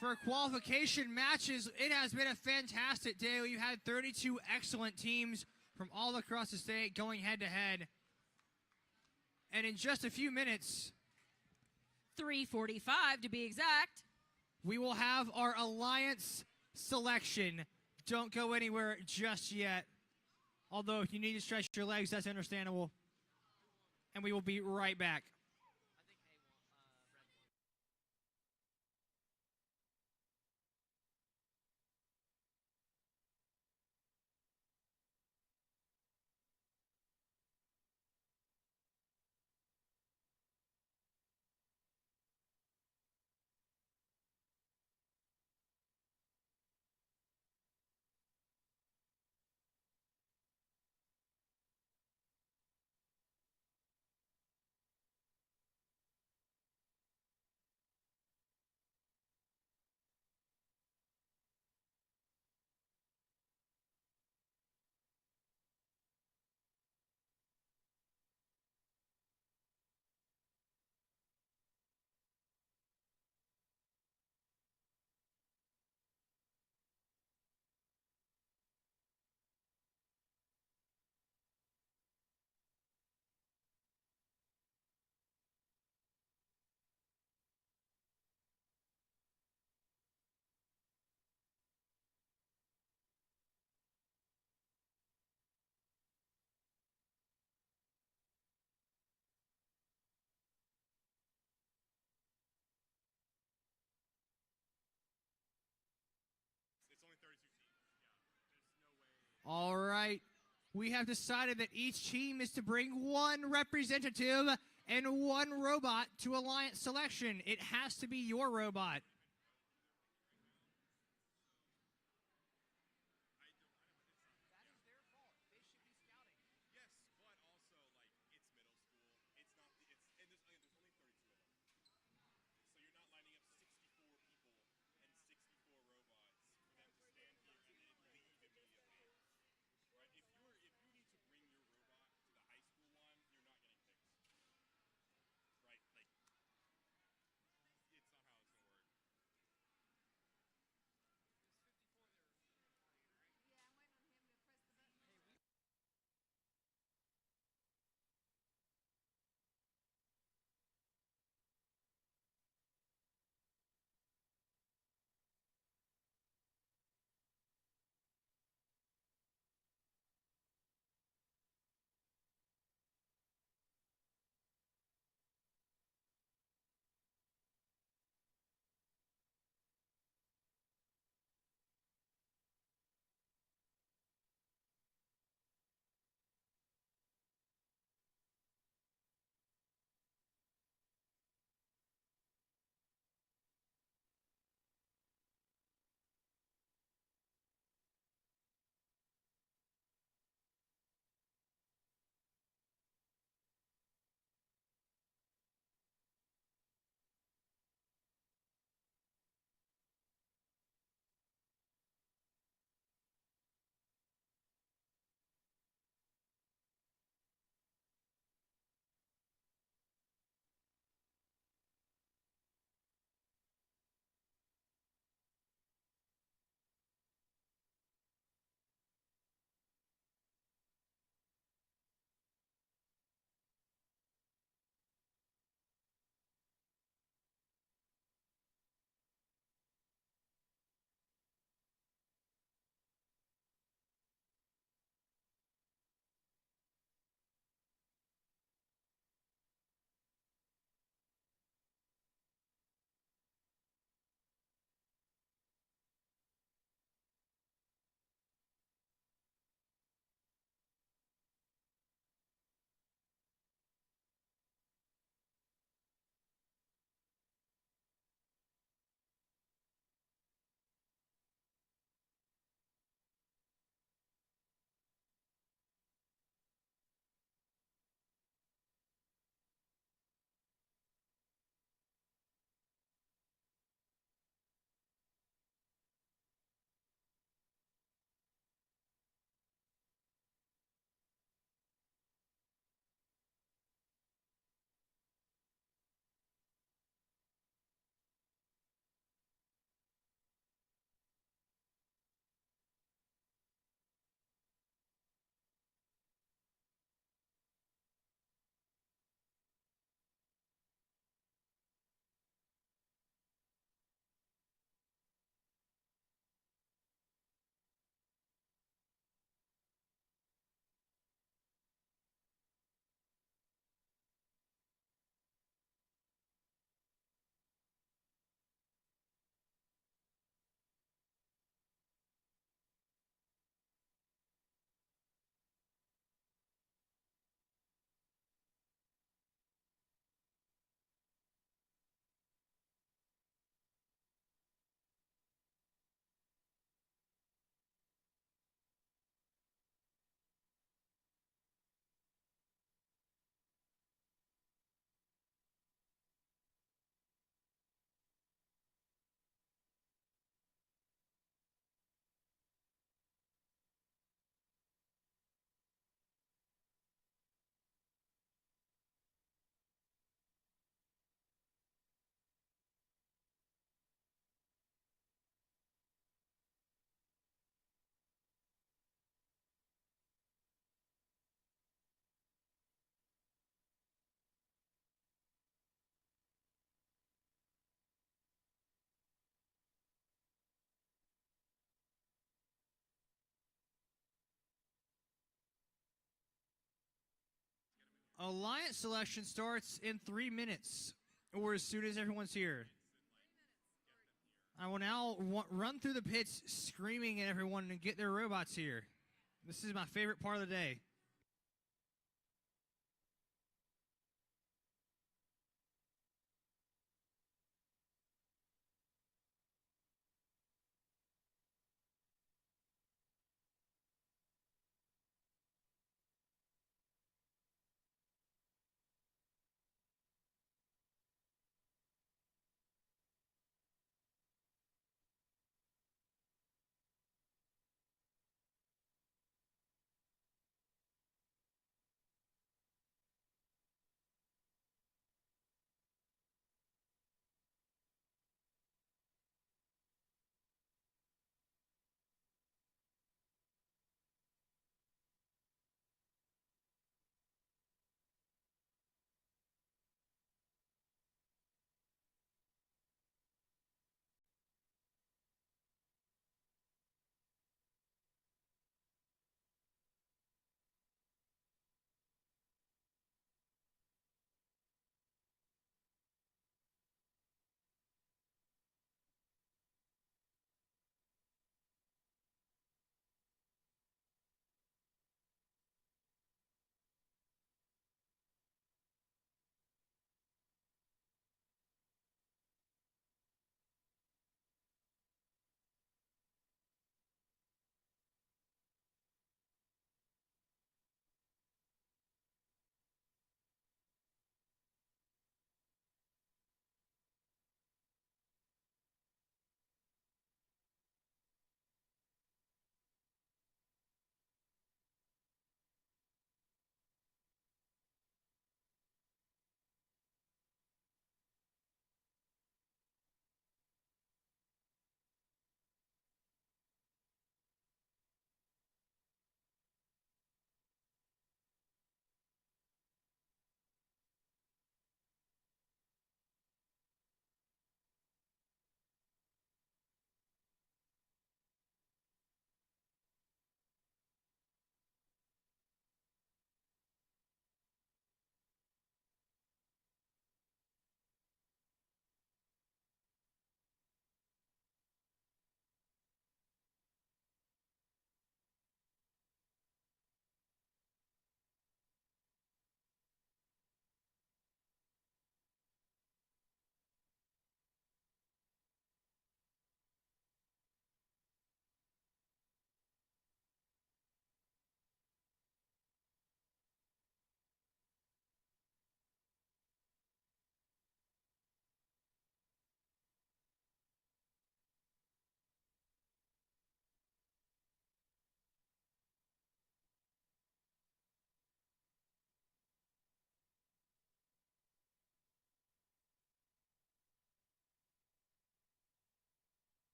for qualification matches. It has been a fantastic day. We've had 32 excellent teams from all across the state going head-to-head. And in just a few minutes... 3:45 to be exact. We will have our alliance selection. Don't go anywhere just yet. Although if you need to stretch your legs, that's understandable. And we will be right back. All right. We have decided that each team is to bring one representative and one robot to Alliance selection. It has to be your robot. Alliance selection starts in 3 minutes, or as soon as everyone's here. I will now run through the pits screaming at everyone and get their robots here. This is my favorite part of the day.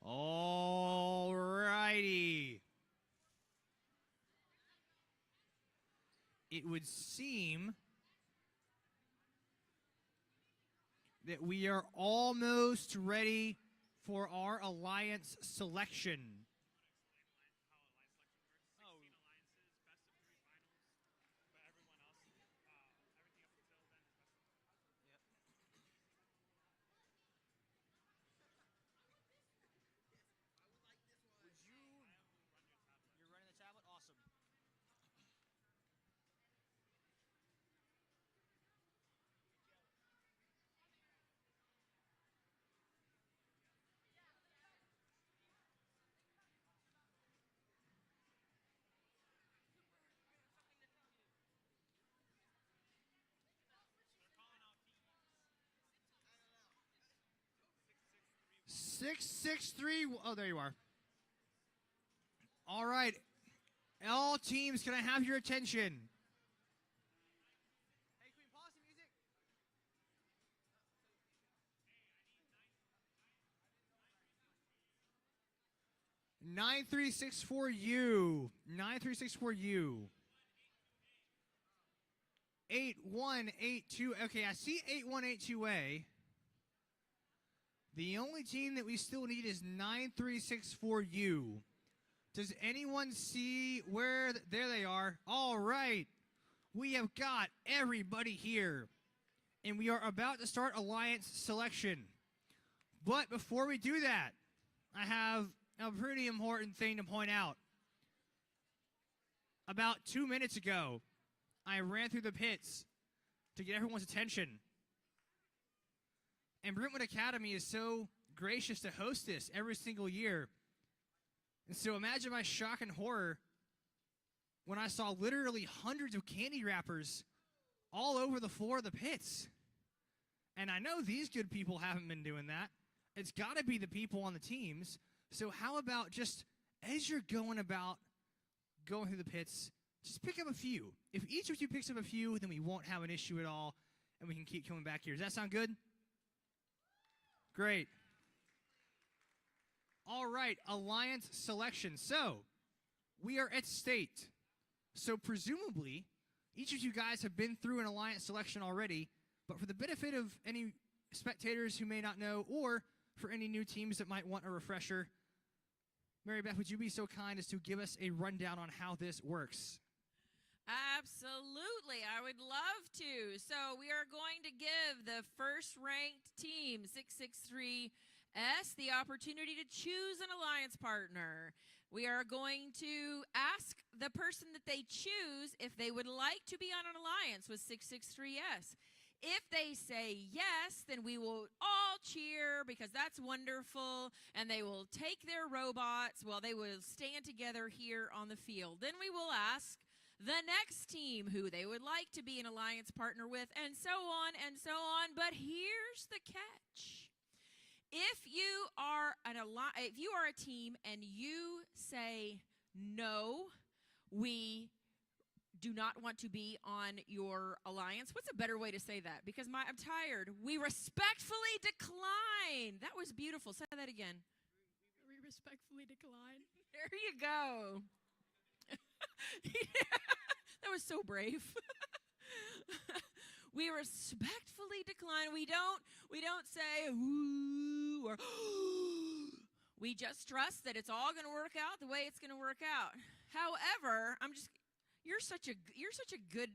All righty. It would seem that we are almost ready for our alliance selection. 663. Oh, there you are. All right. All teams, can I have your attention? Hey, can we pause the music? 9364U. 9364U. 8182. Okay, I see 8182A. The only team that we still need is 9364U. Does anyone see where? There they are. All right. We have got everybody here. And we are about to start alliance selection. But before we do that, I have a pretty important thing to point out. About 2 minutes ago, I ran through the pits to get everyone's attention. And Brentwood Academy is so gracious to host this every single year. And so imagine my shock and horror when I saw literally hundreds of candy wrappers all over the floor of the pits. And I know these good people haven't been doing that. It's got to be the people on the teams. So how about just as you're going through the pits, just pick up a few. If each of you picks up a few, then we won't have an issue at all, and we can keep coming back here. Does that sound good? Great. All right, alliance selection. So, we are at state. So, presumably, each of you guys have been through an alliance selection already, but for the benefit of any spectators who may not know, or for any new teams that might want a refresher, Mary Beth, would you be so kind as to give us a rundown on how this works? Absolutely, I would love to. So we are going to give the first-ranked team, 663S, the opportunity to choose an alliance partner. We are going to ask the person that they choose if they would like to be on an alliance with 663S. If they say yes, then we will all cheer because that's wonderful, and they will take their robots while they will stand together here on the field. Then we will ask the next team who they would like to be an alliance partner with, and so on and so on. But here's the catch. If you are a team and you say no, we do not want to be on your alliance. What's a better way to say that? Because I'm tired. We respectfully decline. That was beautiful. Say that again. We respectfully decline. There you go. That was so brave. We respectfully decline. We don't say ooh or we just trust that it's all going to work out the way it's going to work out. However, you're such a good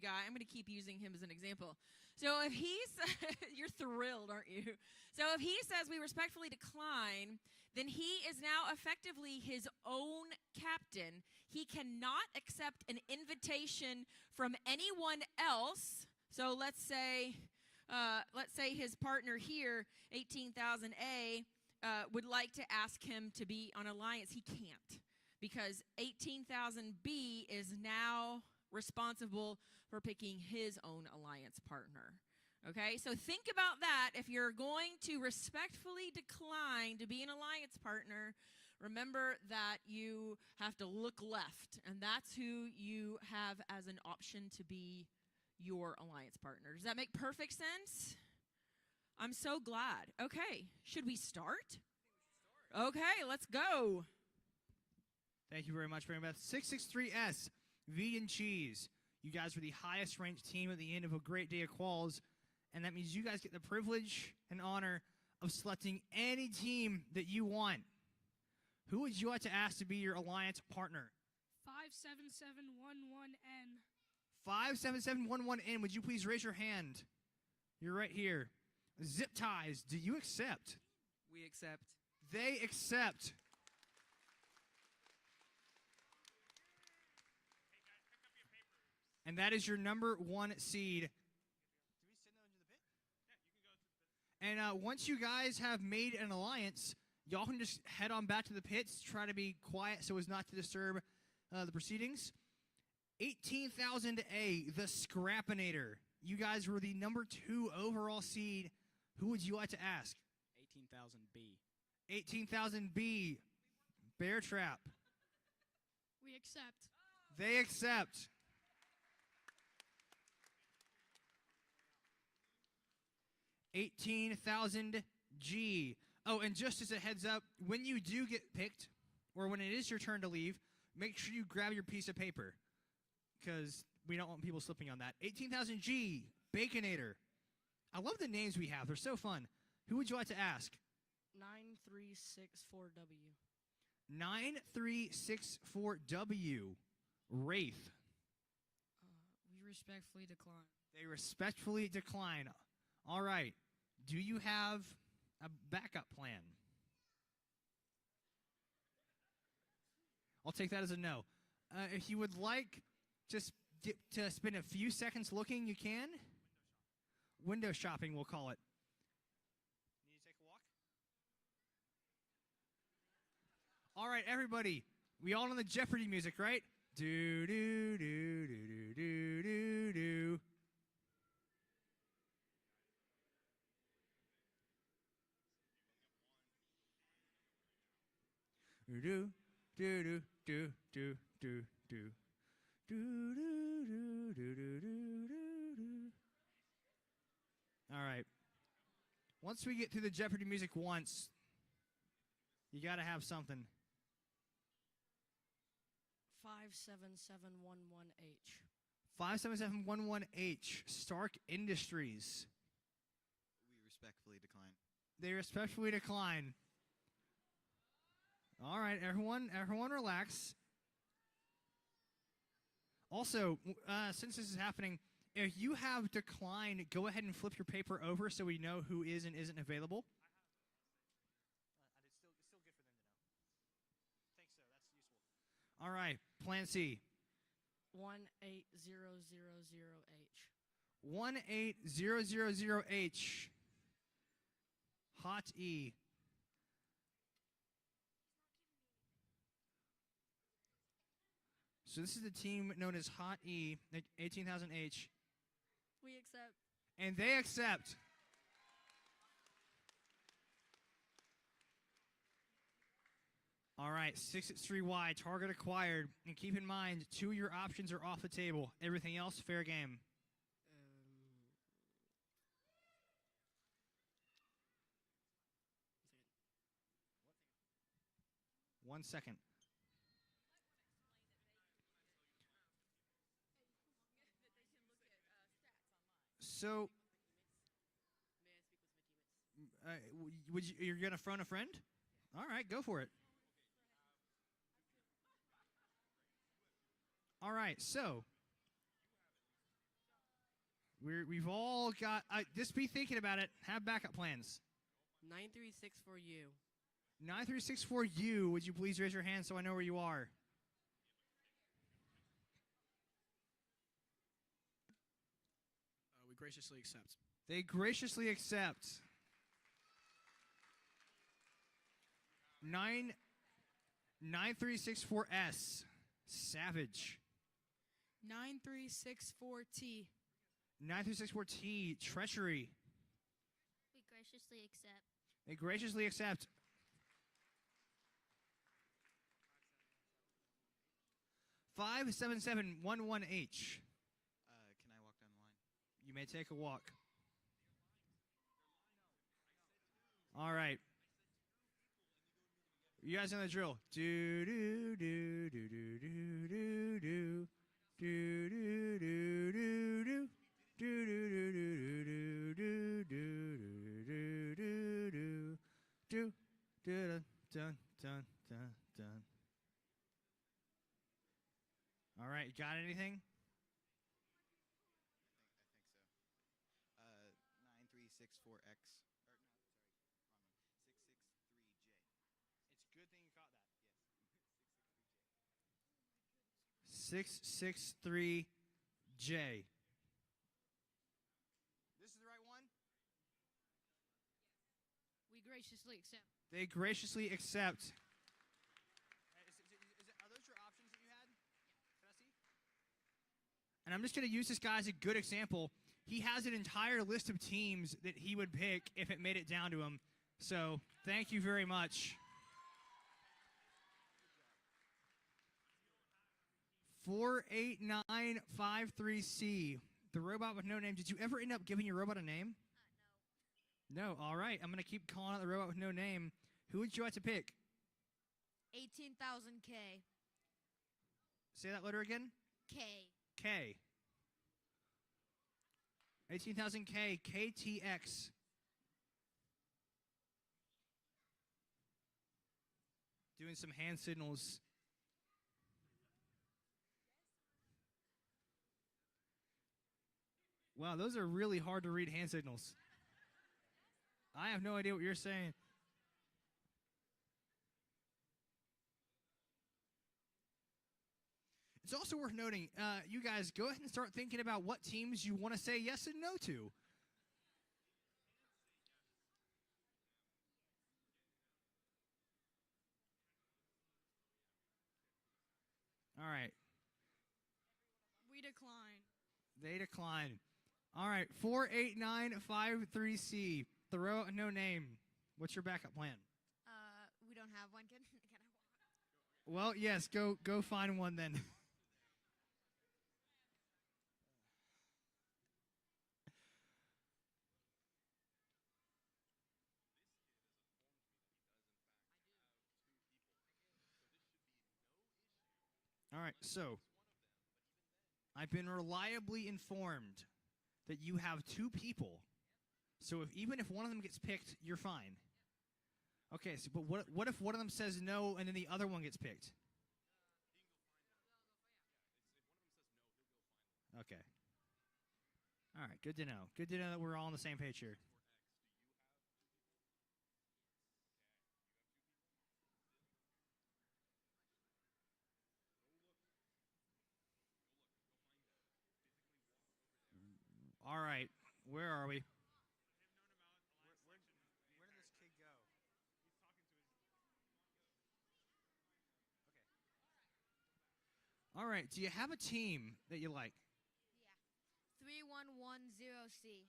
guy. I'm going to keep using him as an example. So if you're thrilled, aren't you? So if he says we respectfully decline, then he is now effectively his own captain. He cannot accept an invitation from anyone else. So let's say his partner here, 18,000A, would like to ask him to be on alliance. He can't, because 18,000B is now responsible for picking his own alliance partner. Okay, so think about that. If you're going to respectfully decline to be an alliance partner, remember that you have to look left, and that's who you have as an option to be your alliance partner. Does that make perfect sense? I'm so glad. Okay, should we start? Okay, let's go. Thank you very much, Mary Beth. 663S, V and Cheese. You guys were the highest ranked team at the end of a great day of quals, and that means you guys get the privilege and honor of selecting any team that you want. Who would you like to ask to be your alliance partner? 57711N. 57711N, would you please raise your hand? You're right here. Zip Ties, do you accept? We accept. They accept. And that is your number 1 seed. And once you guys have made an alliance, y'all can just head on back to the pits, try to be quiet so as not to disturb the proceedings. 18,000A, the Scrappinator. You guys were the number 2 overall seed. Who would you like to ask? 18,000B. 18,000B. Bear Trap. We accept. They accept. 18,000G. Oh, and just as a heads up, when you do get picked, or when it is your turn to leave, make sure you grab your piece of paper, because we don't want people slipping on that. 18,000G. Baconator. I love the names we have. They're so fun. Who would you like to ask? 9364W. 9364W. Wraith. We respectfully decline. They respectfully decline. All right. Do you have a backup plan? I'll take that as a no. If you would like just to spend a few seconds looking, you can. Window shopping, we'll call it. Need to take a walk? All right, everybody. We all know the Jeopardy music, right? Do do do do do do do do. Do do do do do do do do do do do do do. All right. Once we get through the Jeopardy music once, you got to have something. 57711H. 57711H. Stark Industries. We respectfully decline. They respectfully decline. All right, everyone relax. Also, since this is happening, if you have declined, go ahead and flip your paper over so we know who is and isn't available. It's still good for them to know. Think so. That's useful. All right, Plan C. 18000H. 18000H. Hot E. So this is the team known as Hot E, 18,000H. We accept. And they accept. All right, 663Y, target acquired. And keep in mind, 2 of your options are off the table. Everything else, fair game. 1 second. So, you're gonna phone a friend? All right, go for it. All right, so we've all got. Just be thinking about it. Have backup plans. 9364U. 9364U. Would you please raise your hand so I know where you are? We graciously accept. They graciously accept. 9364S. Savage. 9364T. 9364T. Treachery. We graciously accept. They graciously accept. 57711H. Can I walk down the line? You may take a walk. All right. You guys know the drill. Do do do do do do do do do do do do do do do do do do do dun dun dun dun. All right, you got anything? I think so. 9364X. Or no, sorry, wrong one. 663J. It's a good thing you caught that. Yes. 663J. This is the right one? We graciously accept. They graciously accept. Are those your options that you had? Can I see? And I'm just going to use this guy as a good example. He has an entire list of teams that he would pick if it made it down to him. So thank you very much. 48953C, the robot with no name. Did you ever end up giving your robot a name? No. All right. I'm going to keep calling out the robot with no name. Who would you like to pick? 18,000K. Say that letter again. K. K. 18,000K, KTX. Doing some hand signals. Wow, those are really hard to read hand signals. I have no idea what you're saying. It's also worth noting, you guys go ahead and start thinking about what teams you want to say yes and no to. All right. We decline. They decline. All right, 48953C, the row no name. What's your backup plan? We don't have one. Can I walk? Well, yes, go find one then. All right, so I've been reliably informed that you have 2 people. So even if one of them gets picked, you're fine. Okay, so but what if one of them says no and then the other one gets picked? Okay. All right, good to know. Good to know that we're all on the same page here. All right, where are we? Where did this kid go? All right, do you have a team that you like? Yeah. 3110C.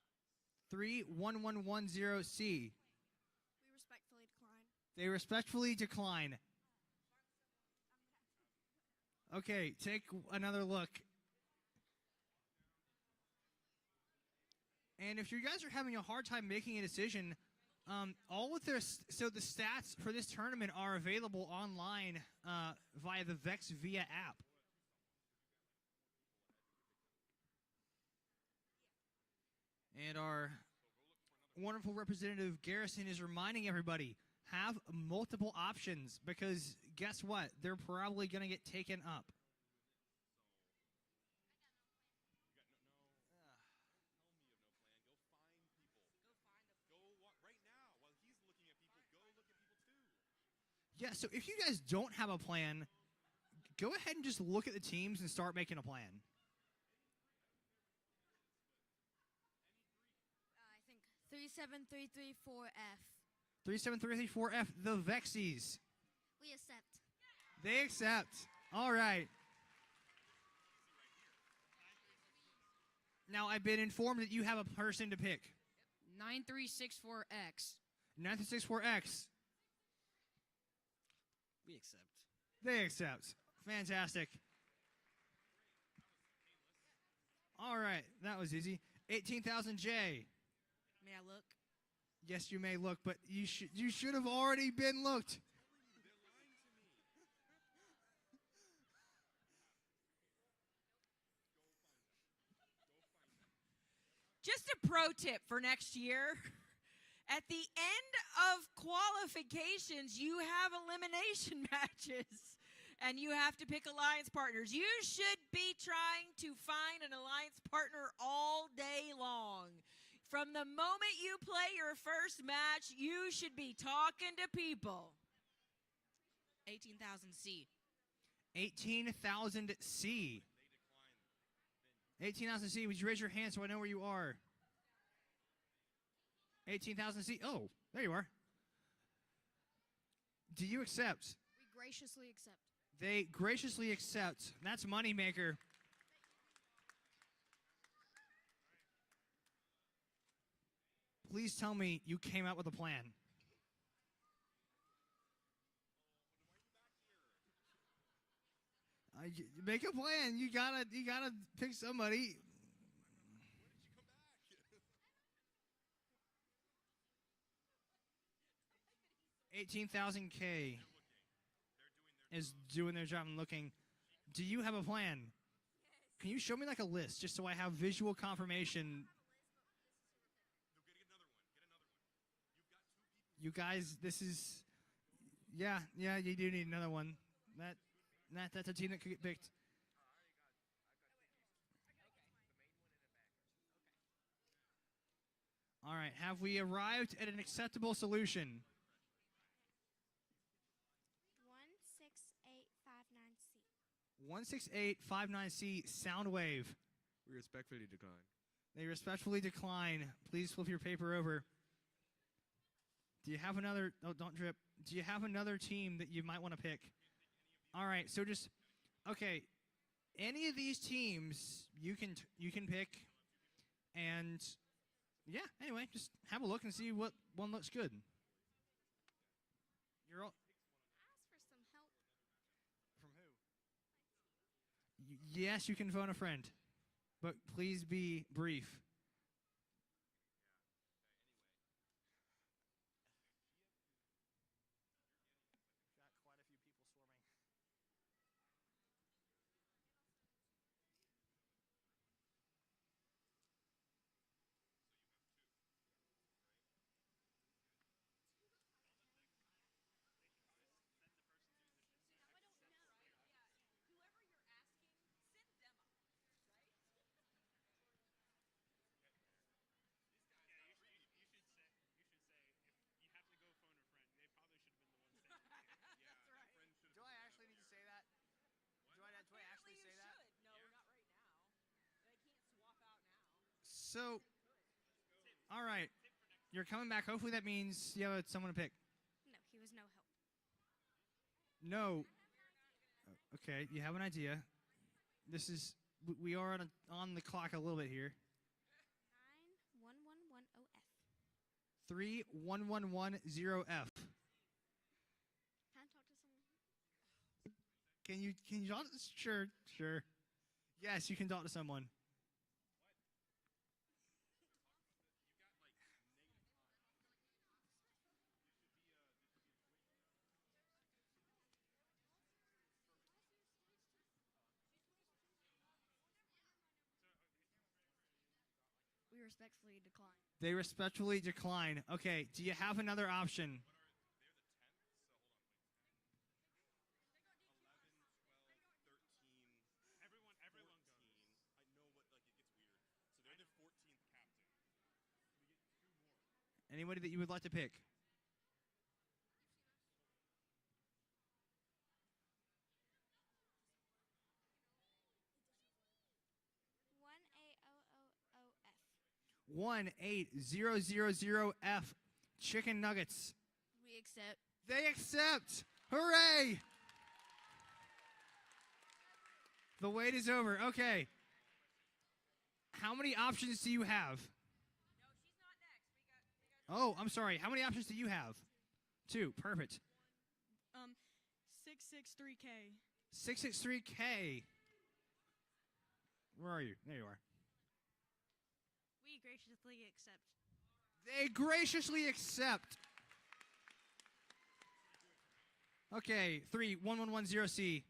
31110C. We respectfully decline. They respectfully decline. Okay, take another look. And if you guys are having a hard time making a decision, all of their so the stats for this tournament are available online via the Vex Via app. And our wonderful representative Garrison is reminding everybody, have multiple options because guess what? They're probably going to get taken up. Yeah, so if you guys don't have a plan, go ahead and just look at the teams and start making a plan. I think 37334F. 37334F, the Vexies. We accept. They accept. All right. Now, I've been informed that you have a person to pick. 9364X. 9364X. We accept. They accept. Fantastic. All right, that was easy. 18,000J. May I look? Yes, you may look, but you should have already been looked. Just a pro tip for next year. At the end of qualifications, you have elimination matches, and you have to pick alliance partners. You should be trying to find an alliance partner all day long. From the moment you play your first match, you should be talking to people. 18,000C. 18,000C. 18,000C, would you raise your hand so I know where you are? 18,000C. Oh, there you are. Do you accept? We graciously accept. They graciously accept. That's Moneymaker. Please tell me you came out with a plan. Make a plan. You gotta pick somebody. 18,000K is doing their job and looking. Do you have a plan? Can you show me like a list just so I have visual confirmation? You guys, this is, yeah, you do need another one. That's a team that could get picked. All right, have we arrived at an acceptable solution? 16859C. 16859C, Soundwave. We respectfully decline. They respectfully decline. Please flip your paper over. Do you have another? Oh, don't drip. Do you have another team that you might want to pick? All right, so just okay. Any of these teams you can pick, and yeah. Anyway, just have a look and see what one looks good. You're all. Ask for some help. From who? Yes, you can phone a friend, but please be brief. So, all right. You're coming back. Hopefully that means you have someone to pick. No, he was no help. No. Okay, you have an idea. We are on the clock a little bit here. 91110F. 31110F. Can you talk? Sure. Yes, you can talk to someone. We respectfully decline. They respectfully decline. Okay, do you have another option? Anybody that you would like to pick? F. 18000F. Chicken nuggets. We accept. They accept. Hooray! The wait is over. Okay. How many options do you have? Oh, I'm sorry. How many options do you have? 2. Perfect. 663K. 663K. Where are you? There you are. We graciously accept. They graciously accept. Okay, 31110C.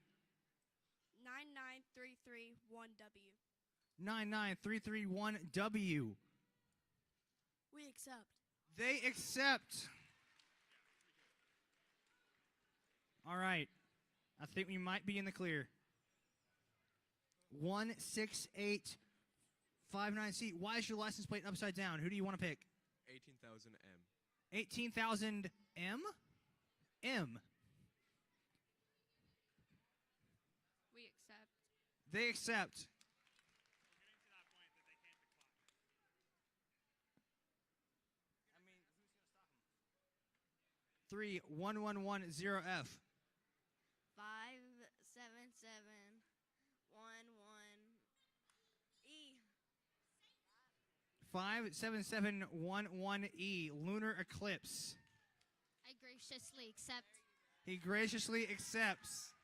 99331W. 99331W. We accept. They accept. All right. I think we might be in the clear. 16859C. Why is your license plate upside down? Who do you want to pick? 18,000M. 18,000M? M. We accept. They accept. We're getting to that point that they can't decline. 31110F. 57711E. 57711E. Lunar eclipse. I graciously accept. He graciously accepts.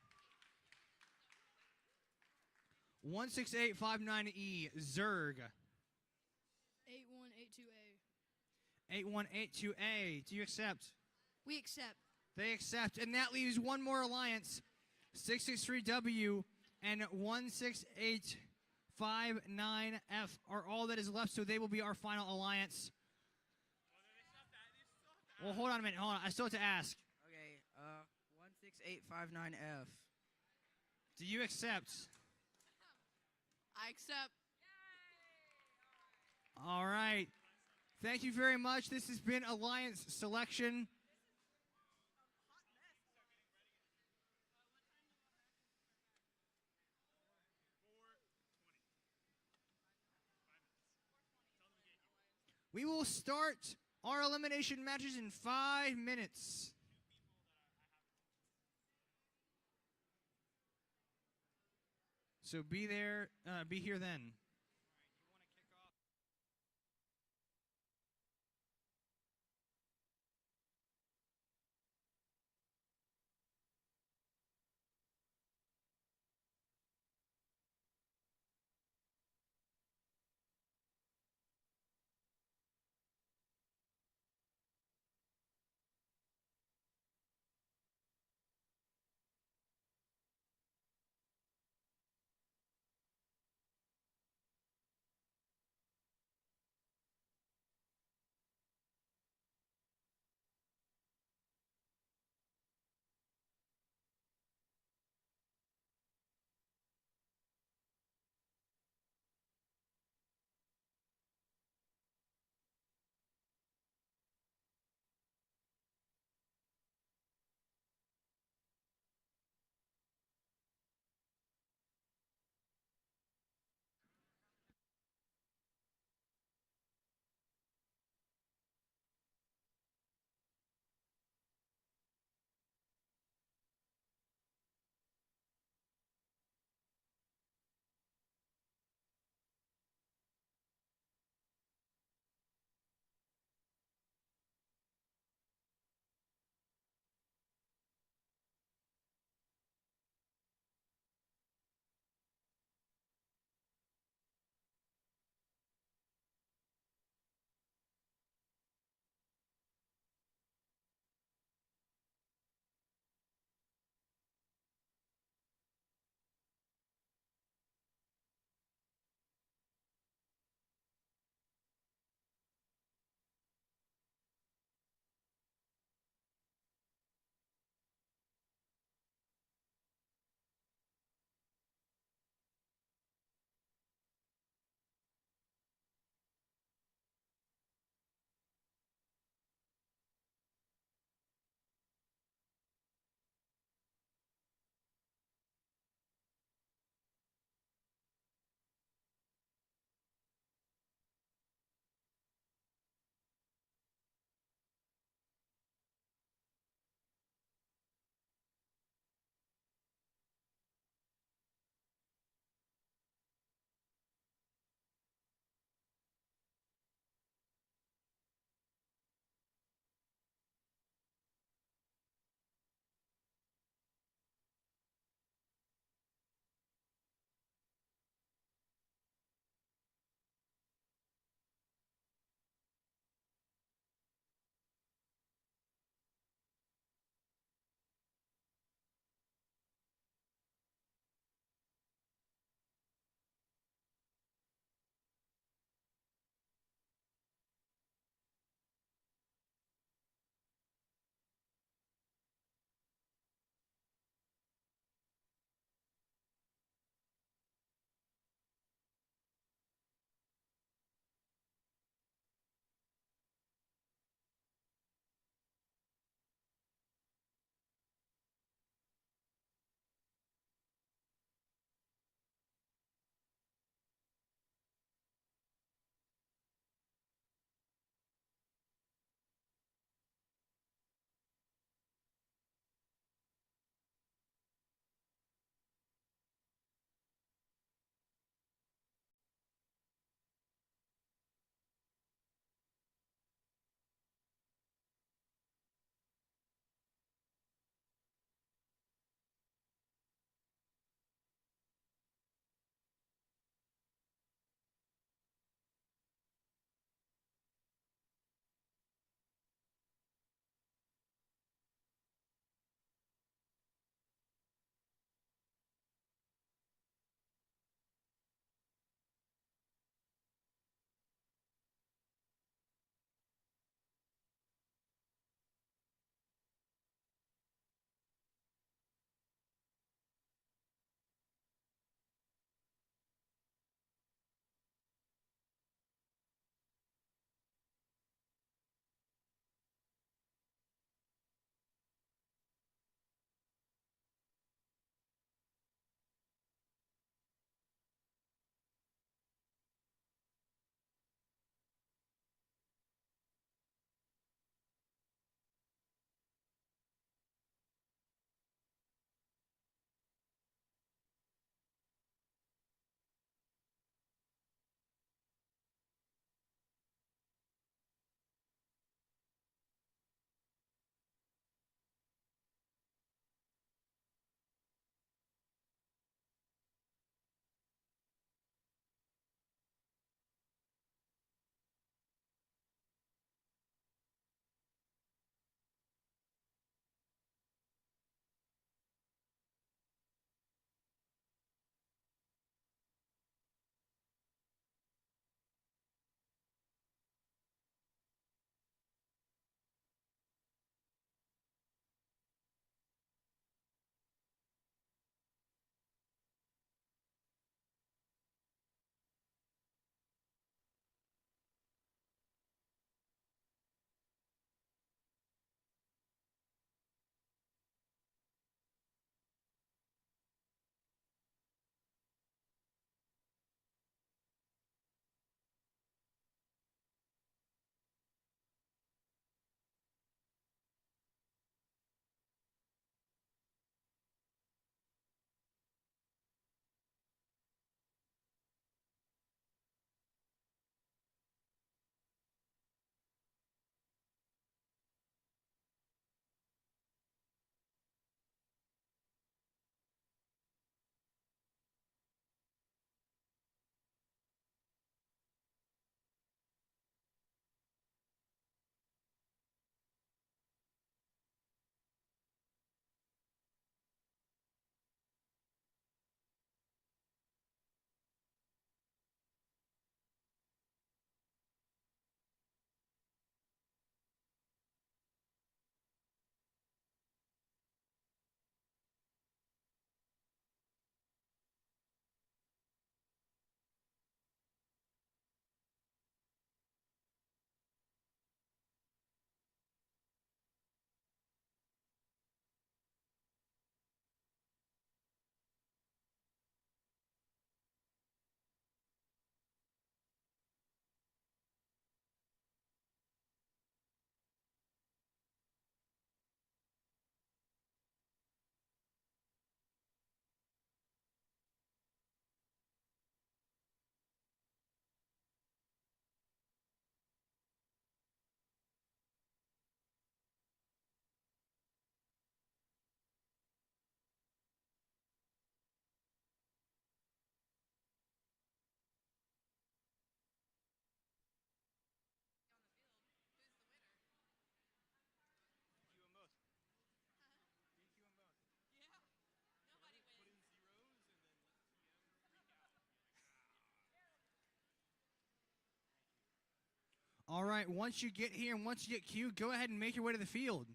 16859E, Zerg. 8182A. 8182A, do you accept? We accept. They accept. And that leaves one more alliance, 663W and 16859F are all that is left, so they will be our final alliance. Well, hold on a minute. Hold on. I still have to ask. Okay, 16859F. Do you accept? I accept. All right. Thank you very much. This has been Alliance Selection. We will start our elimination matches in 5 minutes. So be here then. All right, once you get here and once you get queued, go ahead and make your way to the field.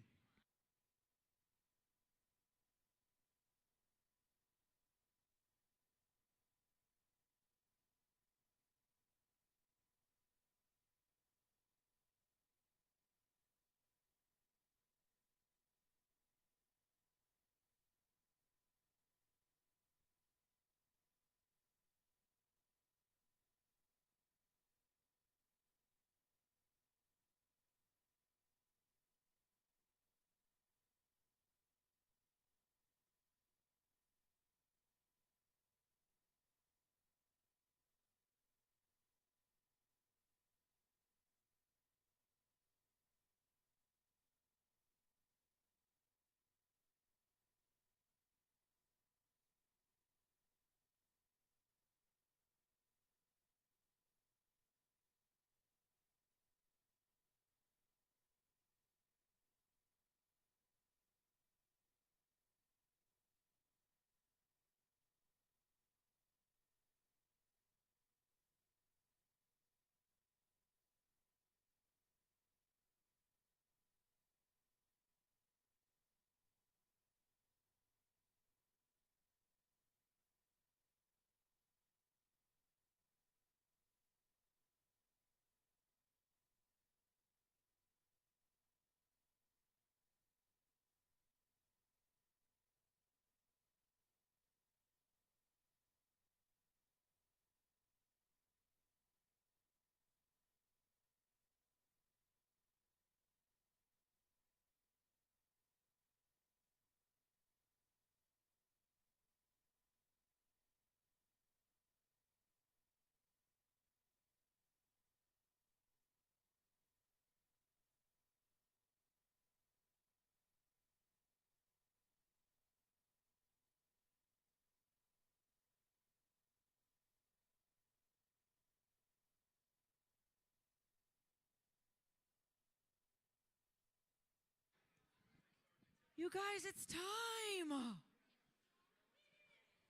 You guys, it's time.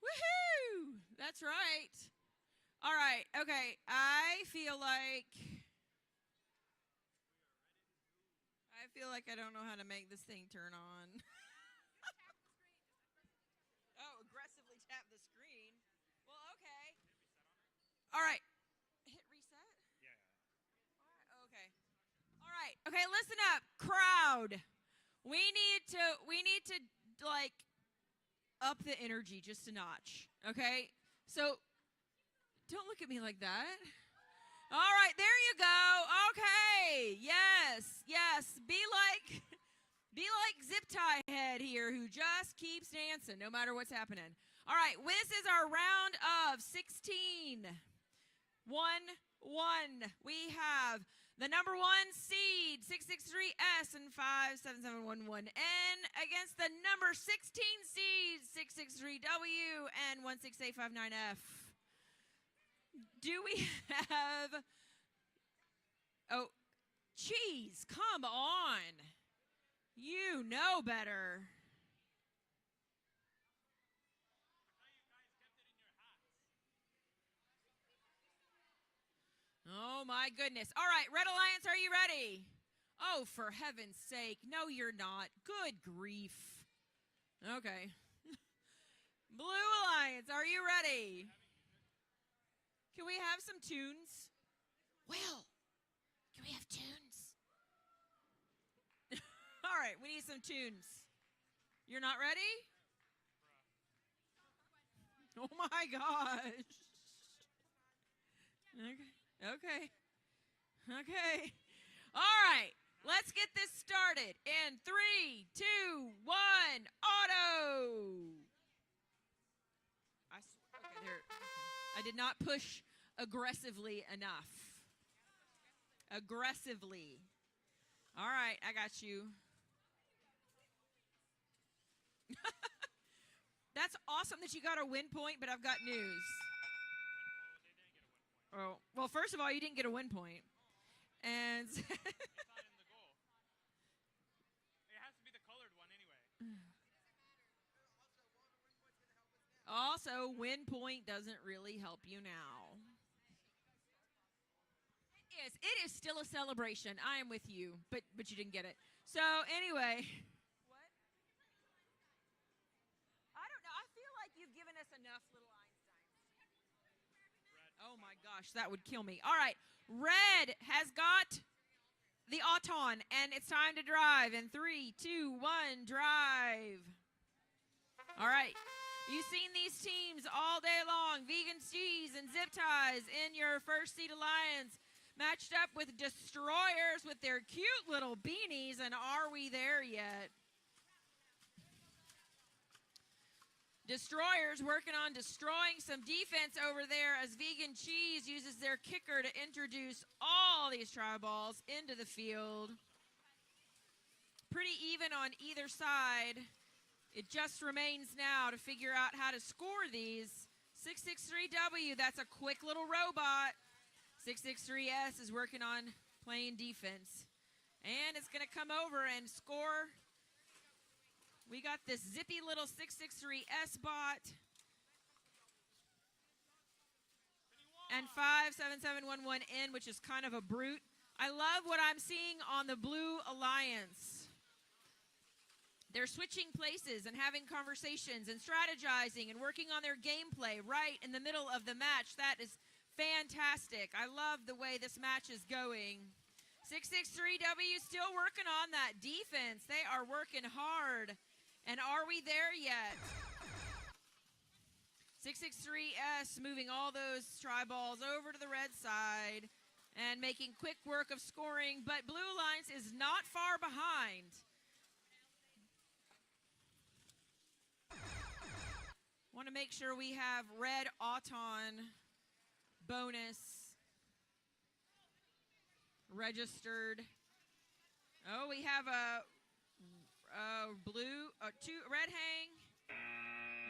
Woohoo! That's right. All right. Okay. I feel like I don't know how to make this thing turn on. Oh, aggressively tap the screen. Well, okay. All right. Hit reset? Yeah. All right. Okay. All right. Okay, listen up, crowd. We need to like up the energy just a notch. Okay? So don't look at me like that. All right, there you go. Okay. Yes. Yes. Be like Zip Tie Head here who just keeps dancing no matter what's happening. All right, this is our round of 16. 1-1. We have the number 1 seed, 663S and 57711N against the number 16 seed, 663W and 16859F. Do we have... Oh, Cheese, come on. You know better. Oh, my goodness. All right, Red Alliance, are you ready? Oh, for heaven's sake. No, you're not. Good grief. Okay. Blue Alliance, are you ready? Can we have some tunes? Will, can we have tunes? All right, we need some tunes. You're not ready? Oh, my gosh. Okay. All right. Let's get this started in 3, 2, 1, auto. I did not push aggressively enough. Aggressively. All right, I got you. That's awesome that you got a win point, but I've got news. Oh, well, first of all, you didn't get a win point. And It's not in the goal. It has to be the colored one anyway. Also, win point doesn't really help you now. it is still a celebration. I am with you, but you didn't get it. So anyway. What? I don't know. I feel like you've given us enough little Einsteins. Oh my gosh, that would kill me. All right. Red has got the Auton, and it's time to drive. In 3, 2, 1, drive. All right. You've seen these teams all day long. Vegan Cheese and Zip Ties in your first seed alliance, matched up with Destroyers with their cute little beanies, and are we there yet? Destroyers working on destroying some defense over there as Vegan Cheese uses their kicker to introduce all these tri-balls into the field. Pretty even on either side. It just remains now to figure out how to score these. 663W, that's a quick little robot. 663S is working on playing defense. And it's going to come over and score. We got this zippy little 663S bot. And 57711N, which is kind of a brute. I love what I'm seeing on the Blue Alliance. They're switching places and having conversations and strategizing and working on their gameplay right in the middle of the match. That is fantastic. I love the way this match is going. 663W still working on that defense. They are working hard. And are we there yet? 663S moving all those tri-balls over to the red side and making quick work of scoring, but Blue Alliance is not far behind. Want to make sure we have red Auton bonus registered. Oh, we have a blue, two red hang,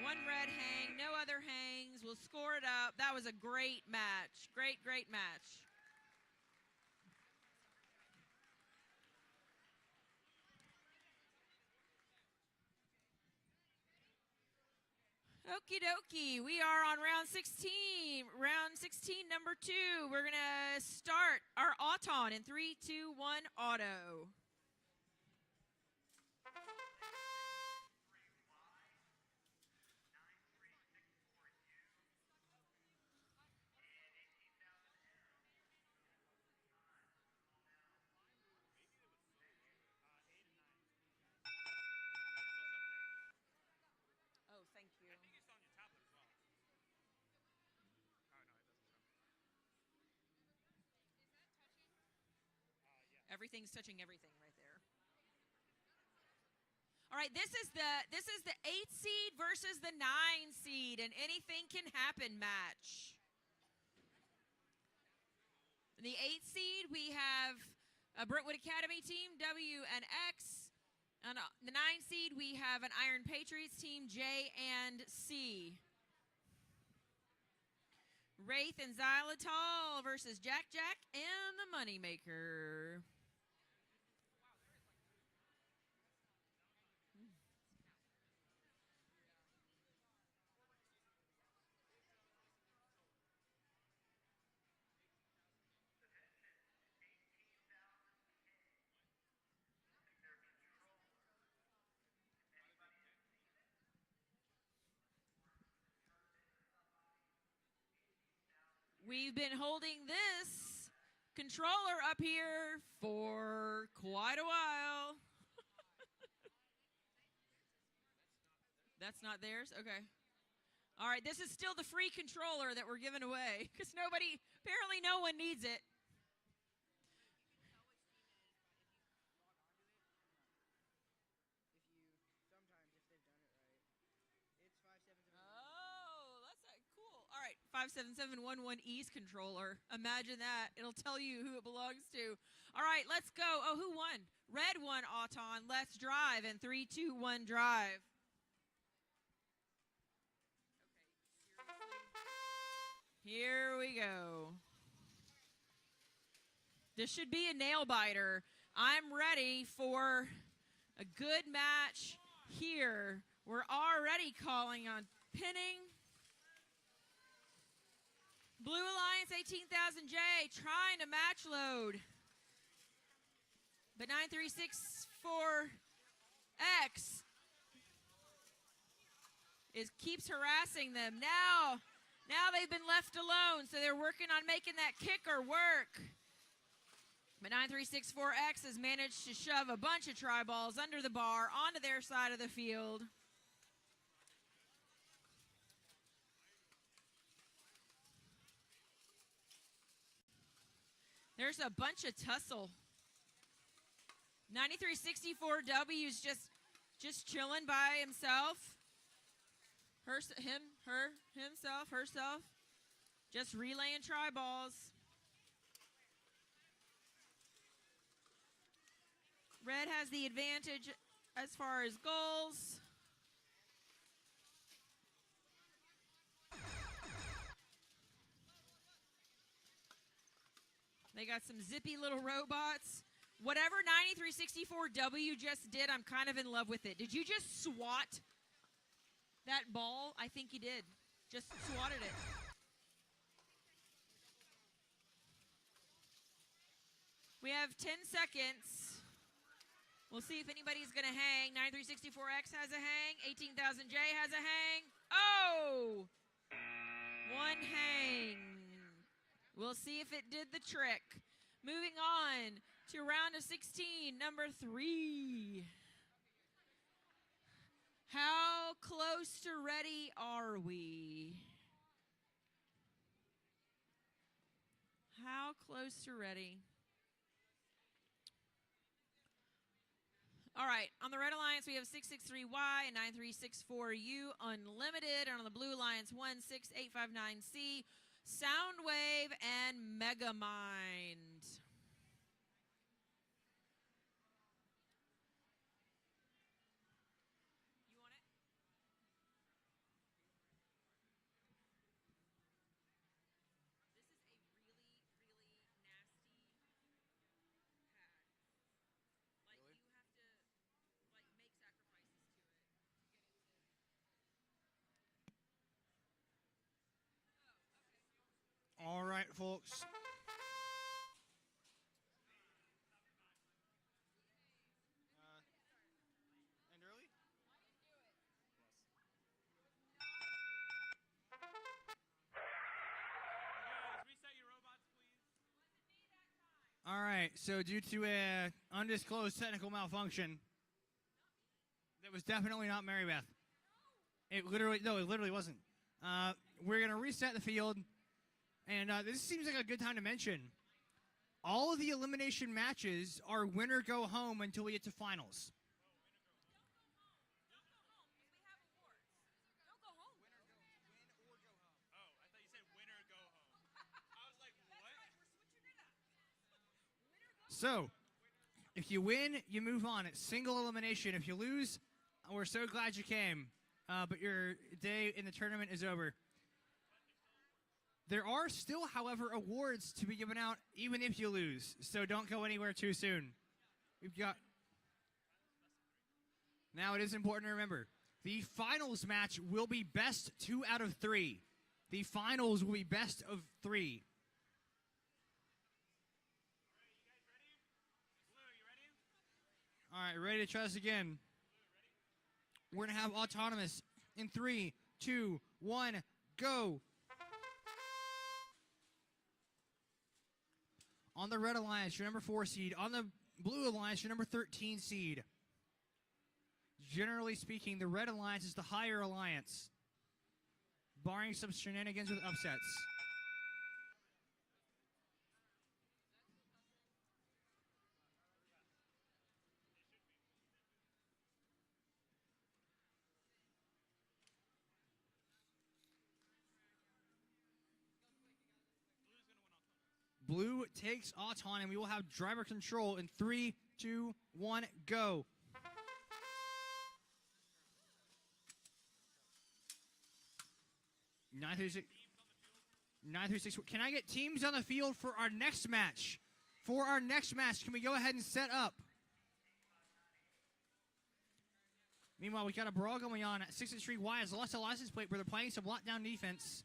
one red hang, no other hangs. We'll score it up. That was a great match. Great match. Okie dokie. We are on round 16. Round 16, number 2. We're going to start our Auton in 3, 2, 1, auto. Everything's touching everything right there. All right, this is the 8 seed versus the 9 seed, and anything can happen match. The 8 seed, we have a Brentwood Academy team, W and X. On the 9 seed, we have an Iron Patriots team, J and C. Wraith and Xylitol versus Jack and the Moneymaker. We've been holding this controller up here for quite a while. That's not theirs? Okay. All right, this is still the free controller that we're giving away because apparently no one needs it. All right, 57711E's controller. Imagine that. It'll tell you who it belongs to. All right, let's go. Oh, who won? Red won, Auton. Let's drive in 3, 2, 1, drive. Here we go. This should be a nail biter. I'm ready for a good match here. We're already calling on pinning. Blue Alliance 18,000J trying to match load. But 9364X keeps harassing them. Now they've been left alone, so they're working on making that kicker work. But 9364X has managed to shove a bunch of tri balls under the bar onto their side of the field. There's a bunch of tussle. 9364W's just chilling by himself. Himself, herself. Just relaying tri balls. Red has the advantage as far as goals. They got some zippy little robots. Whatever 9364W just did, I'm kind of in love with it. Did you just swat that ball? I think you did. Just swatted it. We have 10 seconds. We'll see if anybody's going to hang. 9364X has a hang. 18,000J has a hang. Oh! One hang. We'll see if it did the trick. Moving on to round of 16, number 3. How close to ready are we? How close to ready? All right, on the Red Alliance, we have 663Y and 9364U Unlimited. And on the Blue Alliance, 16859C, Soundwave, and Megamind. You want it? This is a really, really nasty pad. Like, Really? you have to, like, make sacrifices to it to get into. All right, folks. End early? Reset your robots, please. All right, so due to a undisclosed technical malfunction, that was definitely not Mary Beth. It literally wasn't. We're going to reset the field, and this seems like a good time to mention. All of the elimination matches are winner go home until we get to finals. Don't go home, because we have awards. Don't go home. Oh, I thought you said winner go home. I was like, what? That's right, we're switching it up. Winner go So, if you win, you move on. It's single elimination. If you lose, we're so glad you came, but your day in the tournament is over. There are still, however, awards to be given out even if you lose, so don't go anywhere too soon. We've got... Now, it is important to remember, the finals match will be best 2 out of 3. The finals will be best of 3. All right, ready to try this again. We're going to have autonomous in 3, 2, 1, go. On the Red Alliance, your number 4 seed. On the Blue Alliance, your number 13 seed. Generally speaking, the Red Alliance is the higher alliance, barring some shenanigans with upsets. Blue takes Auton, and we will have driver control in 3, 2, 1, go. Nine through six. Can I get teams on the field for our next match? For our next match, can we go ahead and set up? Meanwhile, we got a brawl going on at 663Y has lost a license plate where they're playing some lockdown defense.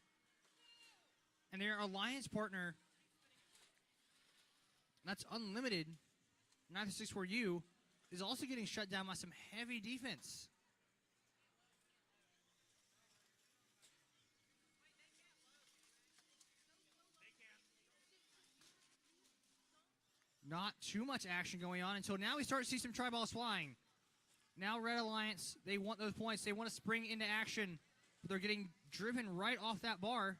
And their alliance partner, that's Unlimited, 964U, is also getting shut down by some heavy defense. Not too much action going on until now we start to see some tri-balls flying. Now Red Alliance, they want those points. They want to spring into action, but they're getting driven right off that bar.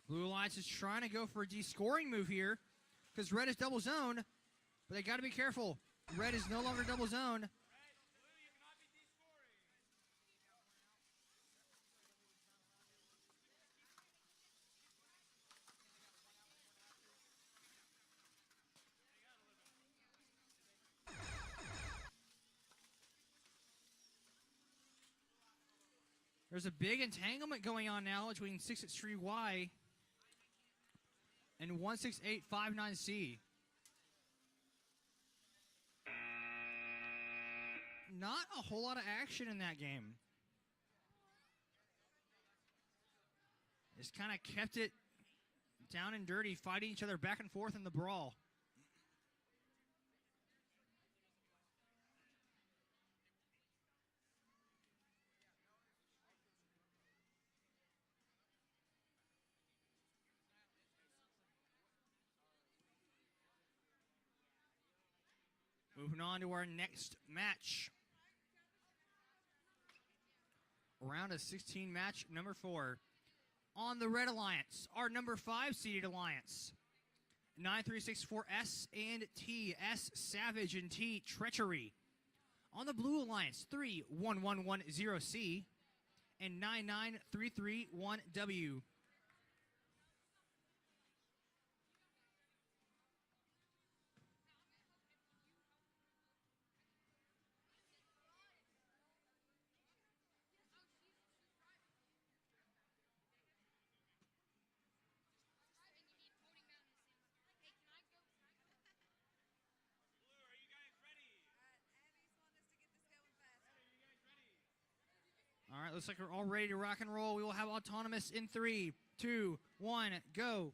Blue Alliance is trying to go for a de-scoring move here because Red is double zoned, but they got to be careful. Red is no longer double zoned. There's a big entanglement going on now between 663Y and 16859C. Not a whole lot of action in that game. Just kind of kept it down and dirty, fighting each other back and forth in the brawl. Moving on to our next match. Round of 16 match number 4. On the Red Alliance, our number 5 seeded alliance. 9364S and T, S Savage and T Treachery. On the Blue Alliance, 31110C and 99331W. All right, looks like we're all ready to rock and roll. We will have autonomous in 3, 2, 1, go.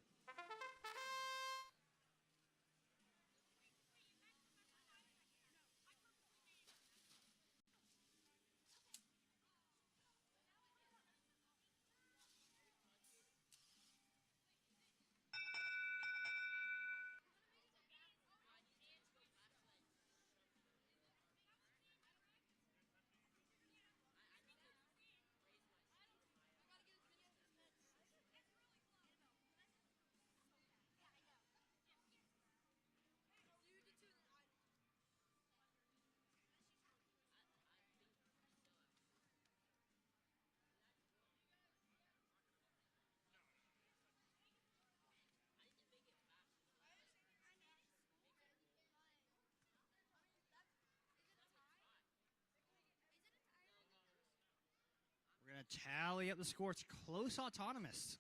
We're going to tally up the score. It's close autonomous.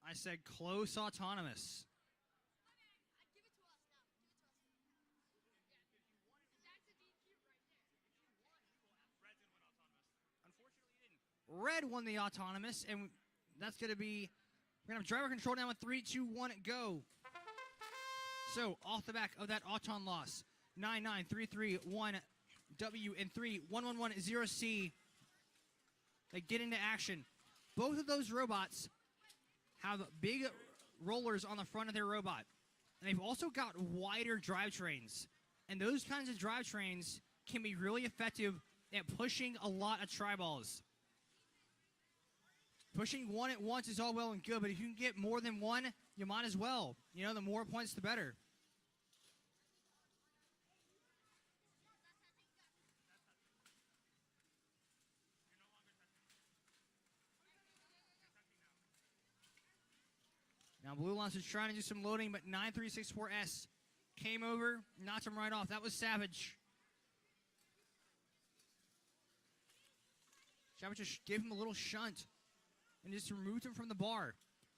I said close autonomous. Red won the autonomous, and that's going to be, we're going to have driver control now with 3, 2, 1, go. So, off the back of that auton loss, 99331W and 31110C, they get into action. Both of those robots have big rollers on the front of their robot. And they've also got wider drivetrains. And those kinds of drivetrains can be really effective at pushing a lot of tri-balls. Pushing one at once is all well and good, but if you can get more than one, you might as well. You know, the more points, the better. Now, Blue Alliance is trying to do some loading, but 9364S came over, knocked him right off. That was savage. Savage just gave him a little shunt and just removed him from the bar.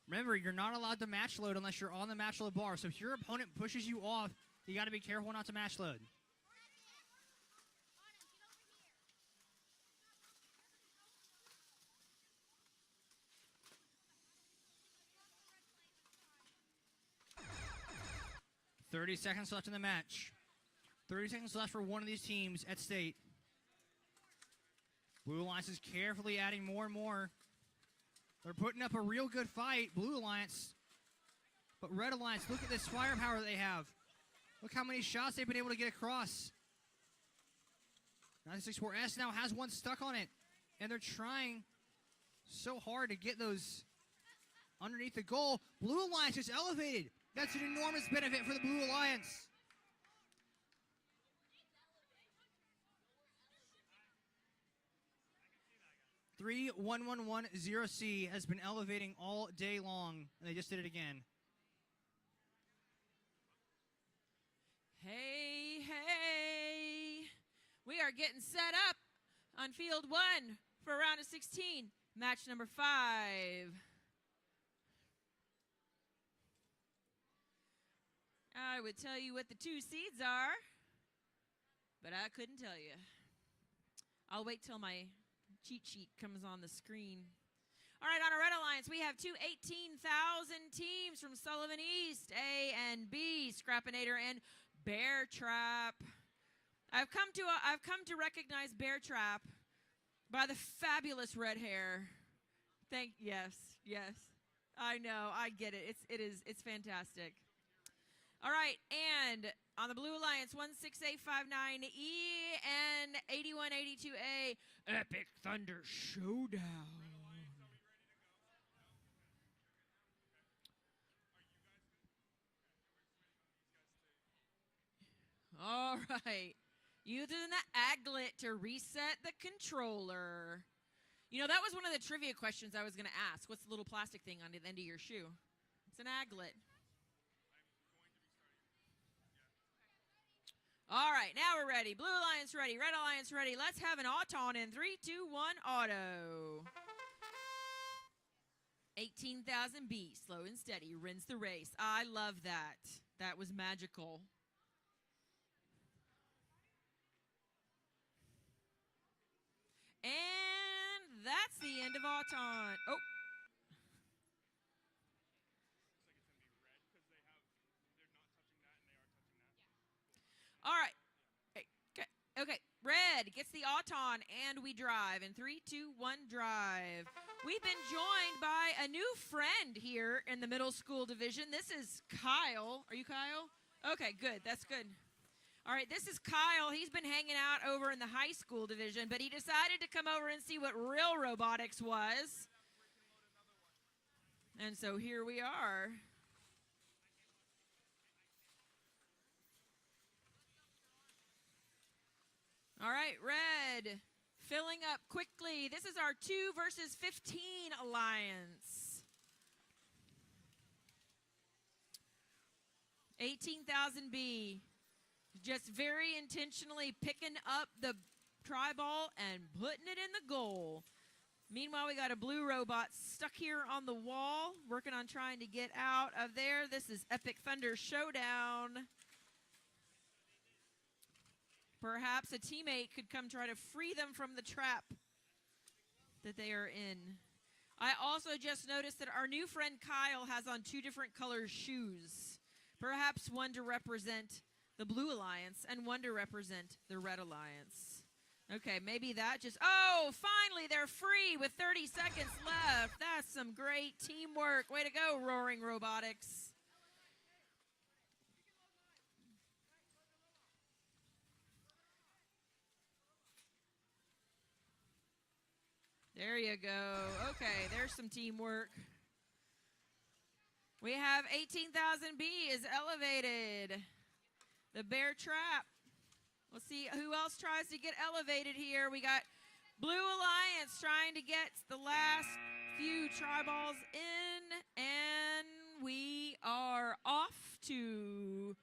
Remember, you're not allowed to match load unless you're on the match load bar. So if your opponent pushes you off, you got to be careful not to match load. "30 seconds left in the match. 30 seconds left for one of these teams at state. Blue Alliance is carefully adding more and more. They're putting up a real good fight, Blue Alliance. But Red Alliance, look at this firepower they have. Look how many shots they've been able to get across. 964S now has one stuck on it. And they're trying so hard to get those underneath the goal. Blue Alliance is elevated. That's an enormous benefit for the Blue Alliance. Three 1110C has been elevating all day long, and they just did it again. Hey, hey. We are getting set up on field 1 for a round of 16, match number 5. I would tell you what the 2 seeds are, but I couldn't tell you. I'll wait till my cheat sheet comes on the screen. All right, on our Red Alliance, we have two 18,000 teams from Sullivan East, A and B, Scrappinator and Bear Trap. I've come to recognize Bear Trap by the fabulous red hair. Yes. I know, I get it. It's fantastic. All right, and on the Blue Alliance, 16859E and 8182A, Epic Thunder Showdown. All right. Using the aglet to reset the controller. You know, that was one of the trivia questions I was going to ask. What's the little plastic thing on the end of your shoe? It's an aglet. All right, now we're ready. Blue Alliance ready. Red Alliance ready. Let's have an auto in 3, 2, 1, auto. 18,000B, slow and steady, wins the race. I love that. That was magical. And that's the end of Auton. Oh. All right. Okay. Red gets the Auton, and we drive. In 3, 2, 1, drive. We've been joined by a new friend here in the middle school division. This is Kyle. Are you Kyle? Okay, good. That's good. All right, this is Kyle. He's been hanging out over in the high school division, but he decided to come over and see what real robotics was. And so here we are. All right, Red filling up quickly. This is our 2 versus 15 alliance. 18,000B. Just very intentionally picking up the tri-ball and putting it in the goal. Meanwhile, we got a blue robot stuck here on the wall, working on trying to get out of there. This is Epic Thunder Showdown. Perhaps a teammate could come try to free them from the trap that they are in. I also just noticed that our new friend Kyle has on 2 different color shoes. Perhaps one to represent the Blue Alliance and one to represent the Red Alliance. Okay, maybe that just... Oh, finally they're free with 30 seconds left. That's some great teamwork. Way to go, Roaring Robotics. There you go. Okay, there's some teamwork. We have 18,000B is elevated. The Bear Trap. Let's see who else tries to get elevated here. We got Blue Alliance trying to get the last few tri-balls in. And we are off to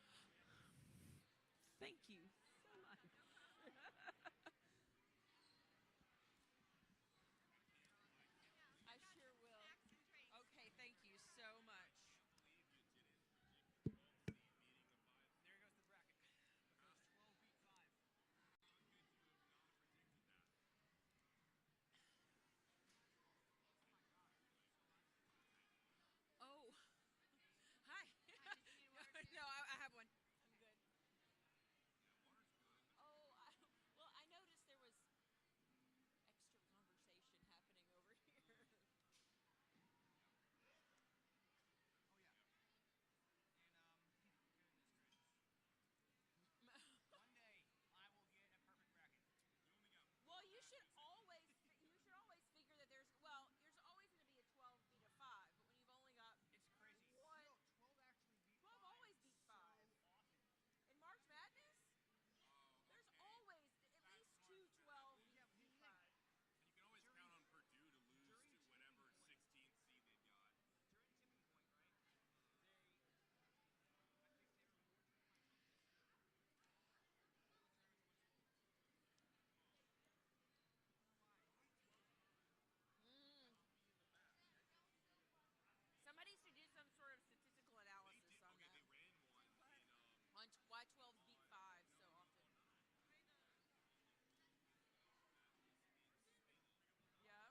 why 12 beat 5 so often. Yeah.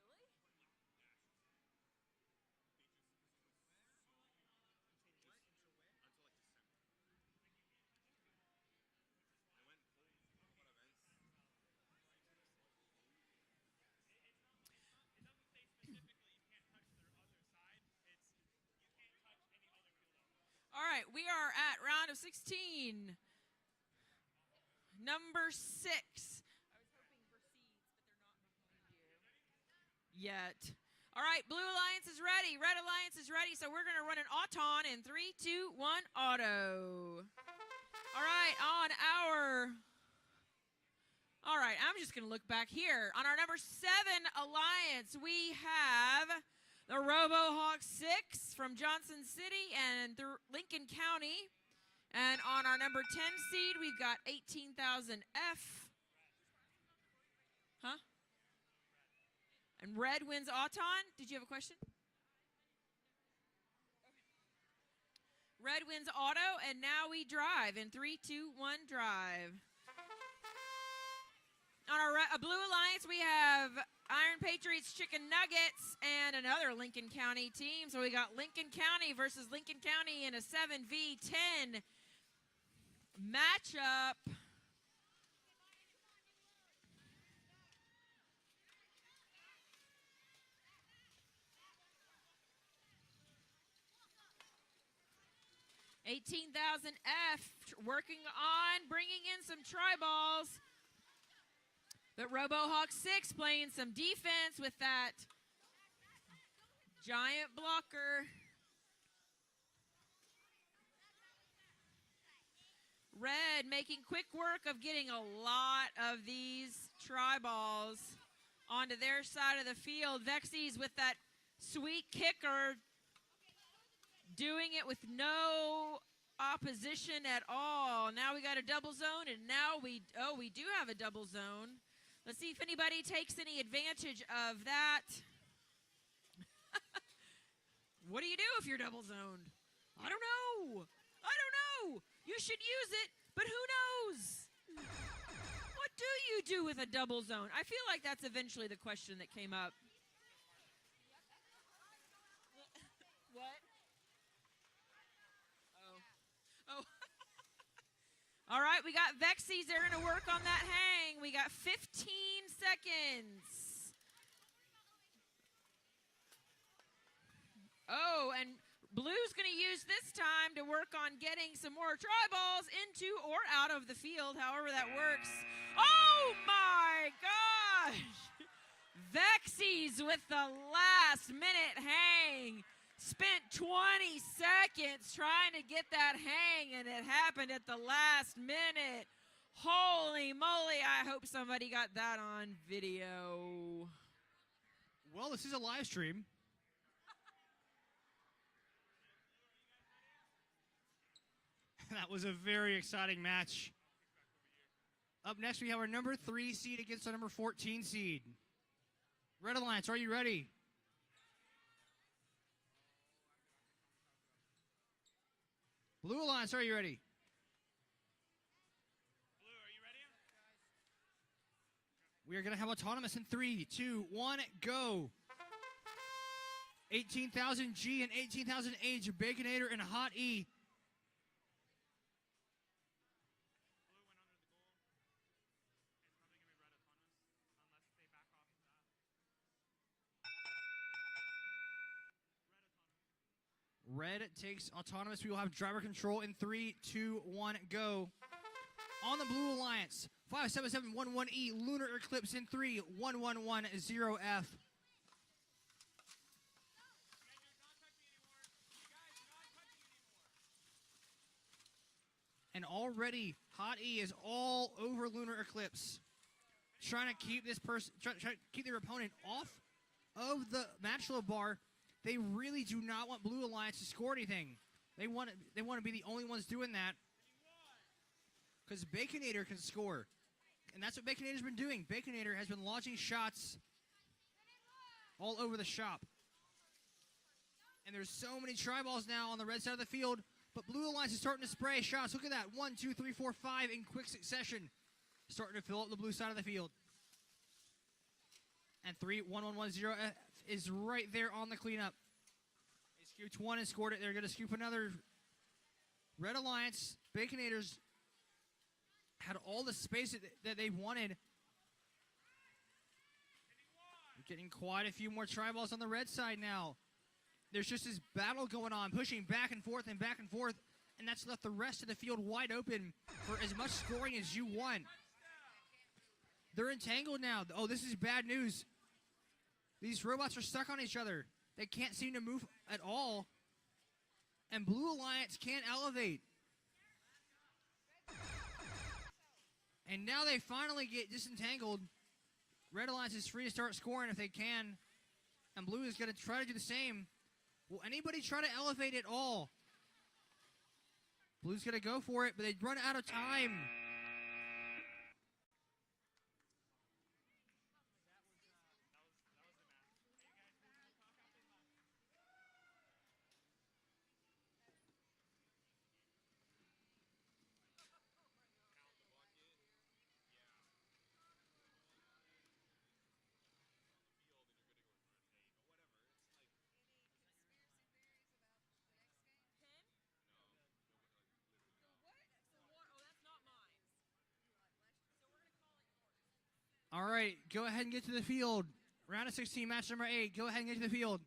Really? It doesn't say specifically you can't touch their other side. It's you can't touch any other field element. All right, we are at round of 16. Number 6. I was hoping for seeds, but they're not behind you yet. All right, Blue Alliance is ready. Red Alliance is ready. So we're going to run an auton in 3, 2, 1, auto. All right, All right, I'm just going to look back here. On our number 7 Alliance, we have the RoboHawk 6 from Johnson City and Lincoln County. And on our number 10 seed, we've got 18,000F. Huh? And Red wins Auton. Did you have a question? Red wins Auto, and now we drive in 3, 2, 1, drive. On our Blue Alliance, we have Iron Patriots Chicken Nuggets and another Lincoln County team. So we got Lincoln County versus Lincoln County in a 7v10 matchup. $18,000F working on bringing in some tri-balls. But RoboHawk 6 playing some defense with that giant blocker. Red making quick work of getting a lot of these tri-balls onto their side of the field. Vexies with that sweet kicker, doing it with no opposition at all. Now we got a double zone, and now we do have a double zone. Let's see if anybody takes any advantage of that. What do you do if you're double zoned? I don't know. You should use it, but who knows? What do you do with a double zone? I feel like that's eventually the question that came up. What? Oh. All right, we got Vexies. They're going to work on that hang. We got 15 seconds. Oh, and Blue's going to use this time to work on getting some more tri-balls into or out of the field, however that works. Oh, my gosh. Vexies with the last-minute hang. Spent 20 seconds trying to get that hang, and it happened at the last minute. Holy moly, I hope somebody got that on video. Well, this is a live stream. That was a very exciting match. Up next, we have our number 3 seed against our number 14 seed. Red Alliance, are you ready? Blue Alliance, are you ready? Blue, are you ready? We are going to have autonomous in 3, 2, 1, go. 18,000 G and 18,000 H, Baconator and Hot E. Red takes autonomous. We will have driver control in 3, 2, 1, go. On the Blue Alliance, 57711E, Lunar Eclipse in 3, 1110F. And already, Hot E is all over Lunar Eclipse, trying to keep this person, trying to keep their opponent off of the match low bar. They really do not want Blue Alliance to score anything. They want to be the only ones doing that, because Baconator can score, and that's what Baconator's been doing. Baconator has been launching shots all over the shop. And there's so many tri-balls now on the red side of the field, but Blue Alliance is starting to spray shots. Look at that. 1, 2, 3, 4, 5 in quick succession. Starting to fill up the blue side of the field. And 3-1-1-1-0 is right there on the cleanup. They scooped one and scored it. They're going to scoop another. Red Alliance, Baconators had all the space that they wanted. We're getting quite a few more tri-balls on the red side now. There's just this battle going on, pushing back and forth, and that's left the rest of the field wide open for as much scoring as you want. They're entangled now. Oh, this is bad news. These robots are stuck on each other. They can't seem to move at all. And Blue Alliance can't elevate. And now they finally get disentangled. Red Alliance is free to start scoring if they can. And Blue is going to try to do the same. Will anybody try to elevate at all? Blue's going to go for it, but they run out of time. All right, go ahead and get to the field. Round of 16, match number 8. Go ahead and get to the field.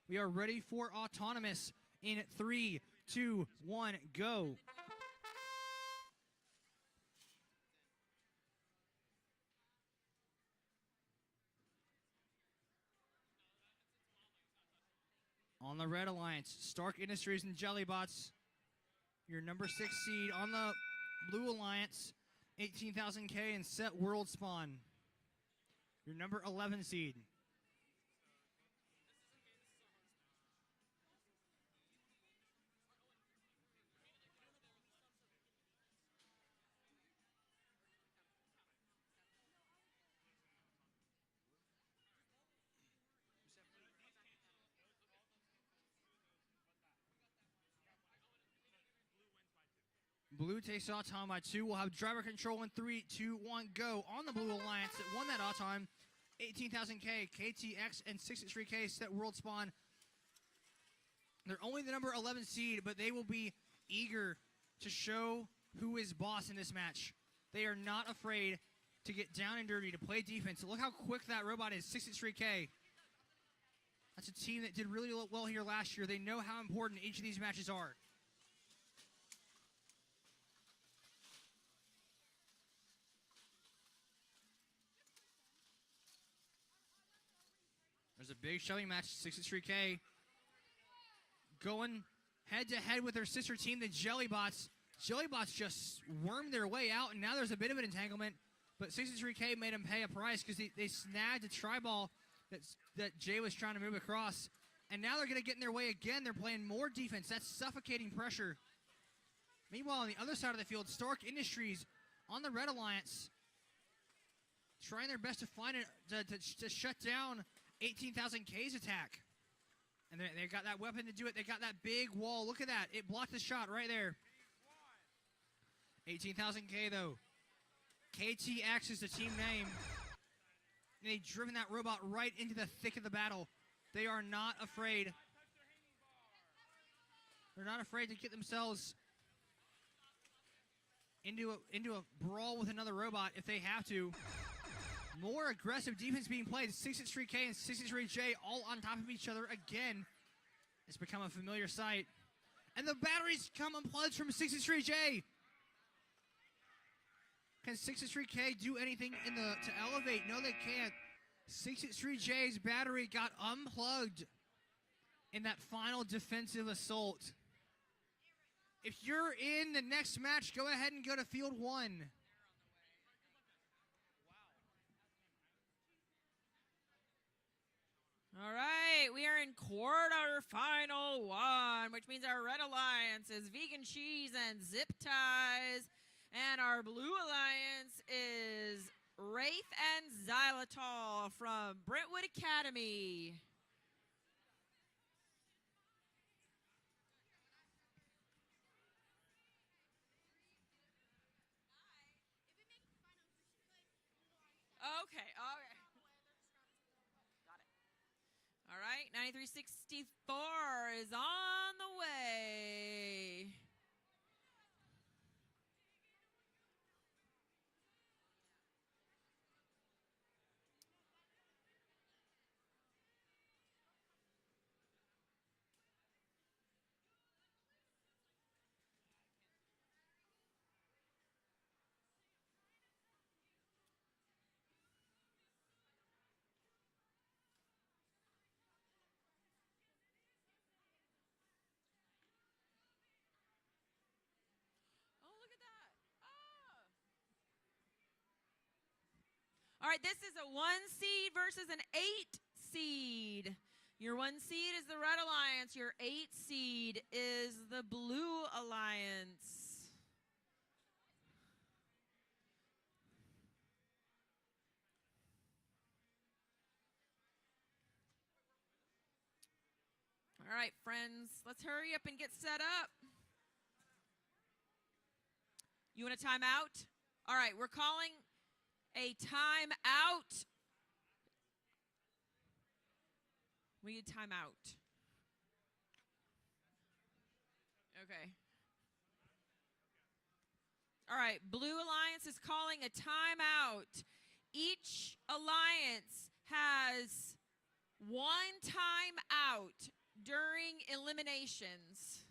We are ready for autonomous in 3, 2, 1, go. On the Red Alliance, Stark Industries and Jellybots. Your number 6 seed on the Blue Alliance, 18,000K and Set World Spawn. Your number 11 seed. Blue takes Auton by 2. We'll have driver control in 3, 2, 1, go. On the Blue Alliance that won that Auton, 18,000K, KTX, and 63K Set World Spawn. They're only the number 11 seed, but they will be eager to show who is boss in this match. They are not afraid to get down and dirty, to play defense. Look how quick that robot is, 63K. That's a team that did really well here last year. They know how important each of these matches are. There's a big shoving match, 63K. Going head-to-head with their sister team, the Jellybots. Jellybots just wormed their way out, and now there's a bit of an entanglement. but 63K made them pay a price because they snagged a try ball that Jay was trying to move across. And now they're going to get in their way again. They're playing more defense. That's suffocating pressure. Meanwhile, on the other side of the field, Stark Industries on the Red Alliance trying their best to find it, to shut down 18,000K's attack. And they got that weapon to do it. They got that big wall. Look at that. It blocked the shot right there. 18,000K, though. KTX is the team name. And they've driven that robot right into the thick of the battle. They are not afraid. They're not afraid to get themselves into a brawl with another robot if they have to. More aggressive defense being played. 63K and 63J all on top of each other again. It's become a familiar sight. And the batteries come unplugged from 63J. Can 63K do anything to elevate? No, they can't. 63J's battery got unplugged in that final defensive assault. If you're in the next match, go ahead and go to field 1. All right, we are in quarterfinal 1, which means our red alliance is Vegan Cheese and Zip Ties, and our blue alliance is Wraith and Xylitol from Brentwood Academy. Okay. Got it. All right, 9364 is on the way. All right, this is a 1 seed versus an 8 seed. Your 1 seed is the Red Alliance. Your 8 seed is the Blue Alliance. All right, friends, let's hurry up and get set up. You want a timeout? All right, we're calling a timeout. We need timeout. Okay. All right, Blue Alliance is calling a timeout. Each alliance has 1 timeout during eliminations.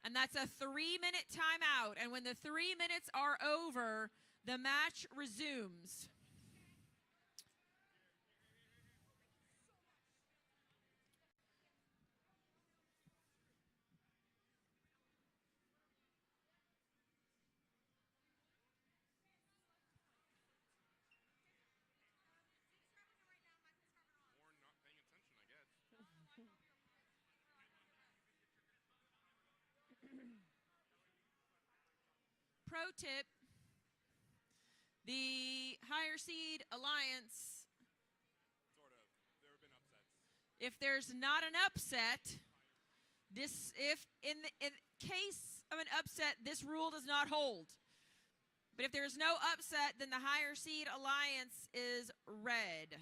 And that's a 3-minute timeout. And when the 3 minutes are over, the match resumes. Pro tip, the higher seed alliance, if there's not an upset, if in case of an upset, this rule does not hold. But if there's no upset, then the higher seed alliance is red.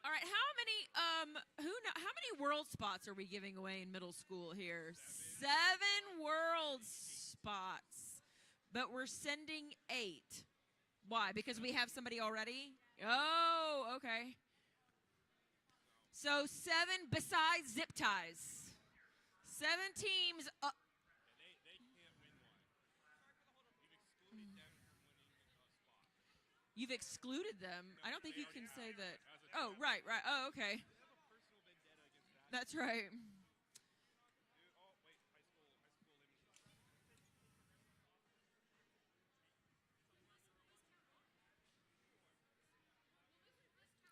All right, how many world spots are we giving away in middle school here? 7 world spots. But we're sending 8. Why? Because we have somebody already? Oh, okay. So 7 besides Zip Ties. 7 teams. You've excluded them. I don't think you can say that. Oh, right. Oh, okay. That's right.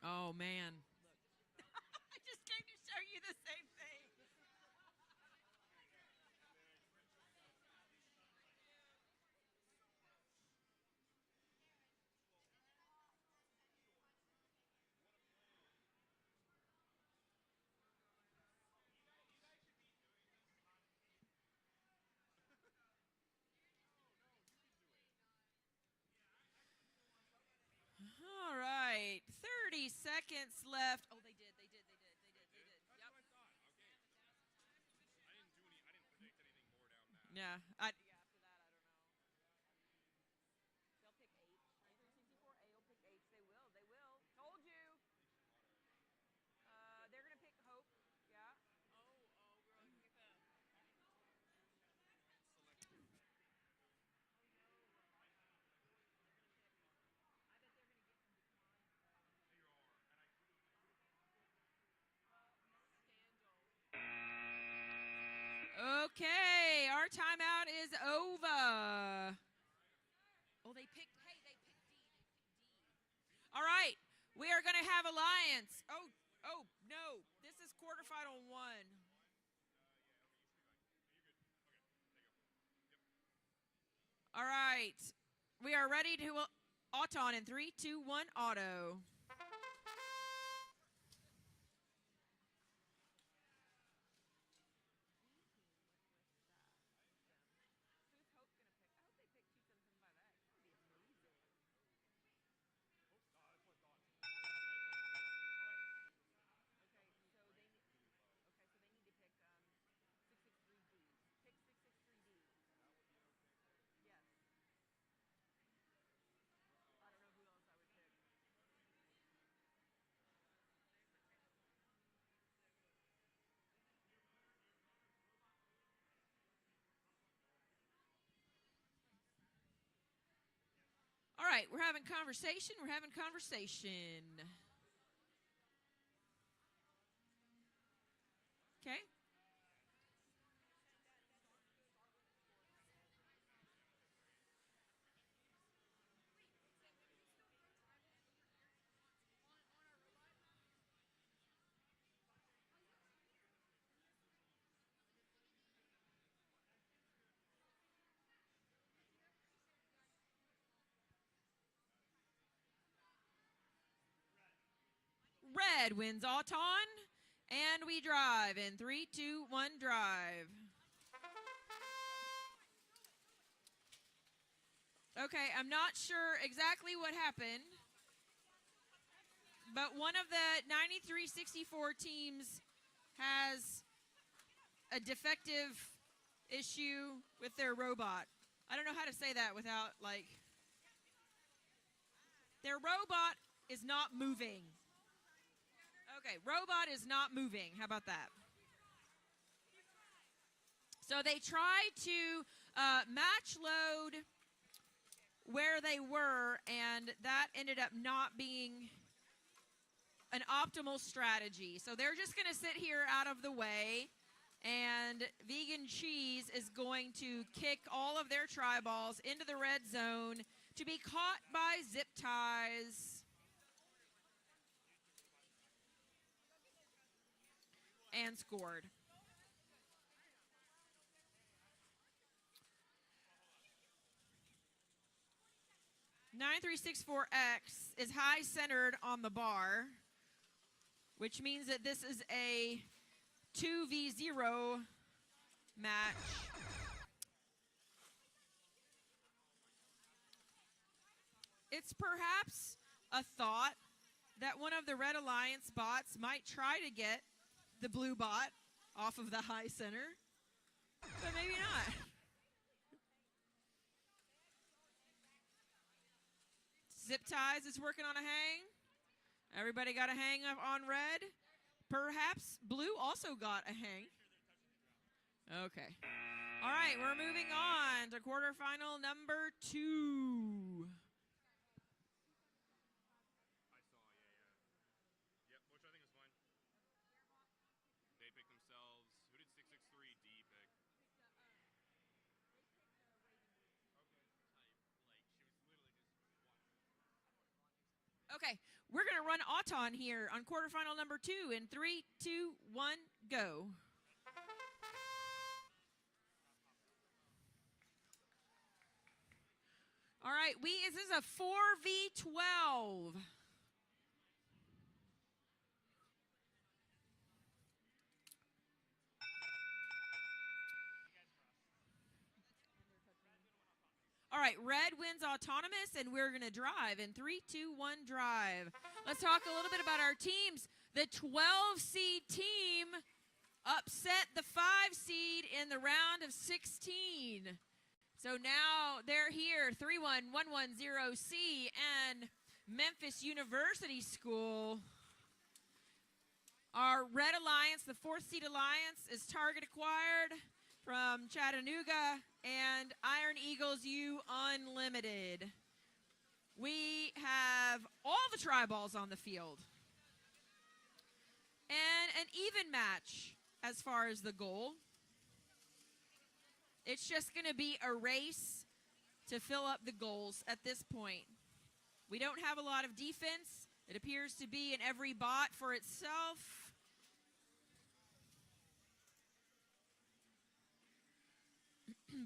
Oh, man. I just came to show you the same thing. All right. 30 seconds left. Oh, they did. Yep. Yeah. After that, I don't know. They'll pick H. 9364A will pick H. They will. They will. Told you. They're going to pick Hope. Yeah. Okay, our timeout is over. Oh, they picked D. All right, we are going to have Alliance. Oh, no. This is quarterfinal 1. All right, we are ready to Auton in 3, 2, 1, auto. All right, we're having conversation. Okay. Red wins Auton, and we drive in 3, 2, 1, drive. Okay, I'm not sure exactly what happened, but one of the 9364 teams has a defective issue with their robot. I don't know how to say that without, like, their robot is not moving. Okay, robot is not moving. How about that? So they tried to match load where they were, and that ended up not being an optimal strategy. So they're just going to sit here out of the way, and Vegan Cheese is going to kick all of their tri-balls into the red zone to be caught by Zip Ties. And scored. (9364X) is high centered on the bar, which means that this is a 2v0 match. It's perhaps a thought that one of the Red Alliance bots might try to get the blue bot off of the high center, but maybe not. Zip Ties is working on a hang. Everybody got a hang on red. Perhaps blue also got a hang. Okay. All right, we're moving on to quarterfinal number 2. Okay, we're going to run Auton here on quarterfinal number 2 in 3, 2, 1, go. All right, this is a 4v12. All right, red wins autonomous, and we're going to drive in 3, 2, 1, drive. Let's talk a little bit about our teams. The 12 seed team upset the 5 seed in the round of 16. So now they're here, 31110C and Memphis University School. Our red alliance, the 4th seed alliance, is target acquired from Chattanooga and Iron Eagles U Unlimited. We have all the tri-balls on the field. And an even match as far as the goal. It's just going to be a race to fill up the goals at this point. We don't have a lot of defense. It appears to be in every bot for itself.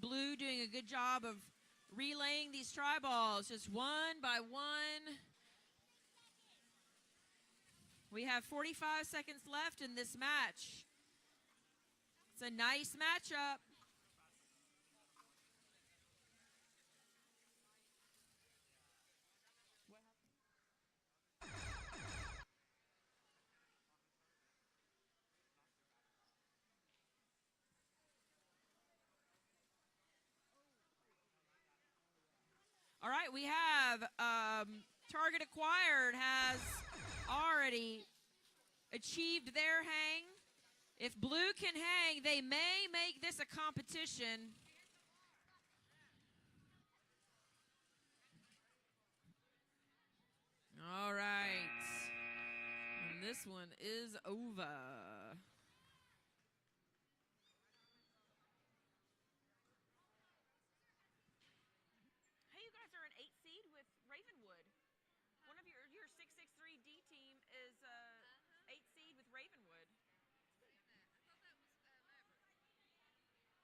Blue doing a good job of relaying these tri-balls just one by one. We have 45 seconds left in this match. It's a nice matchup. All right, we have target acquired has already achieved their hang. If blue can hang, they may make this a competition. All right. And this one is over. Hey, you guys are an 8 seed with Ravenwood. One of your 663D team is 8 seed with Ravenwood.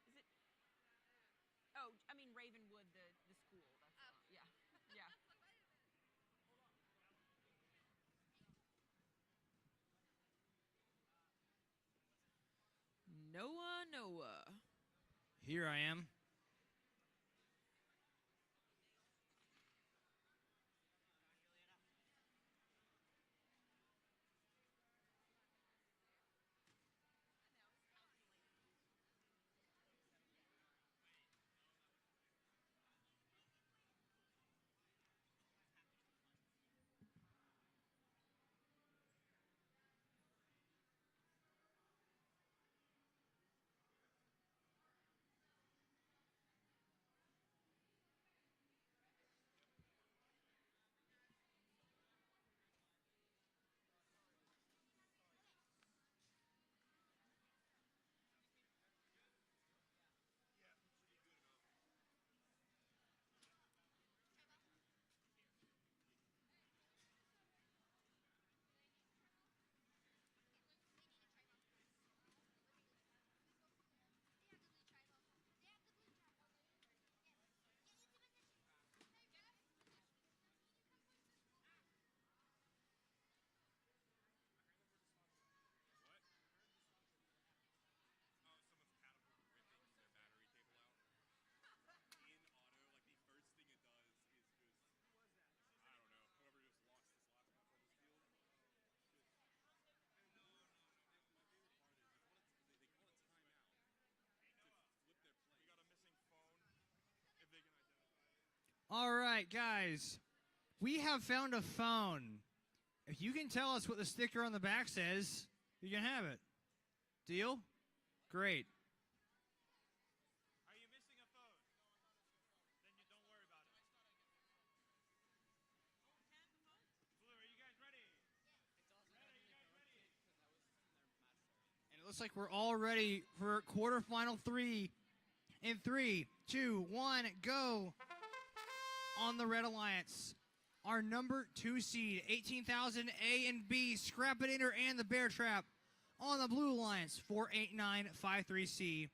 Is it? Oh, I mean Ravenwood, the school. That's yeah, yeah. Noah. Here I am. All right, guys. We have found a phone. If you can tell us what the sticker on the back says, you can have it. Deal? Great. Are you missing a phone? Then you don't worry about it. Blue, are you guys ready? And it looks like we're all ready for quarterfinal 3. In 3, 2, 1, go. On the Red Alliance. our number 2 seed, 18,000 A and B, Scrapinator and the Bear Trap on the Blue Alliance, 48953C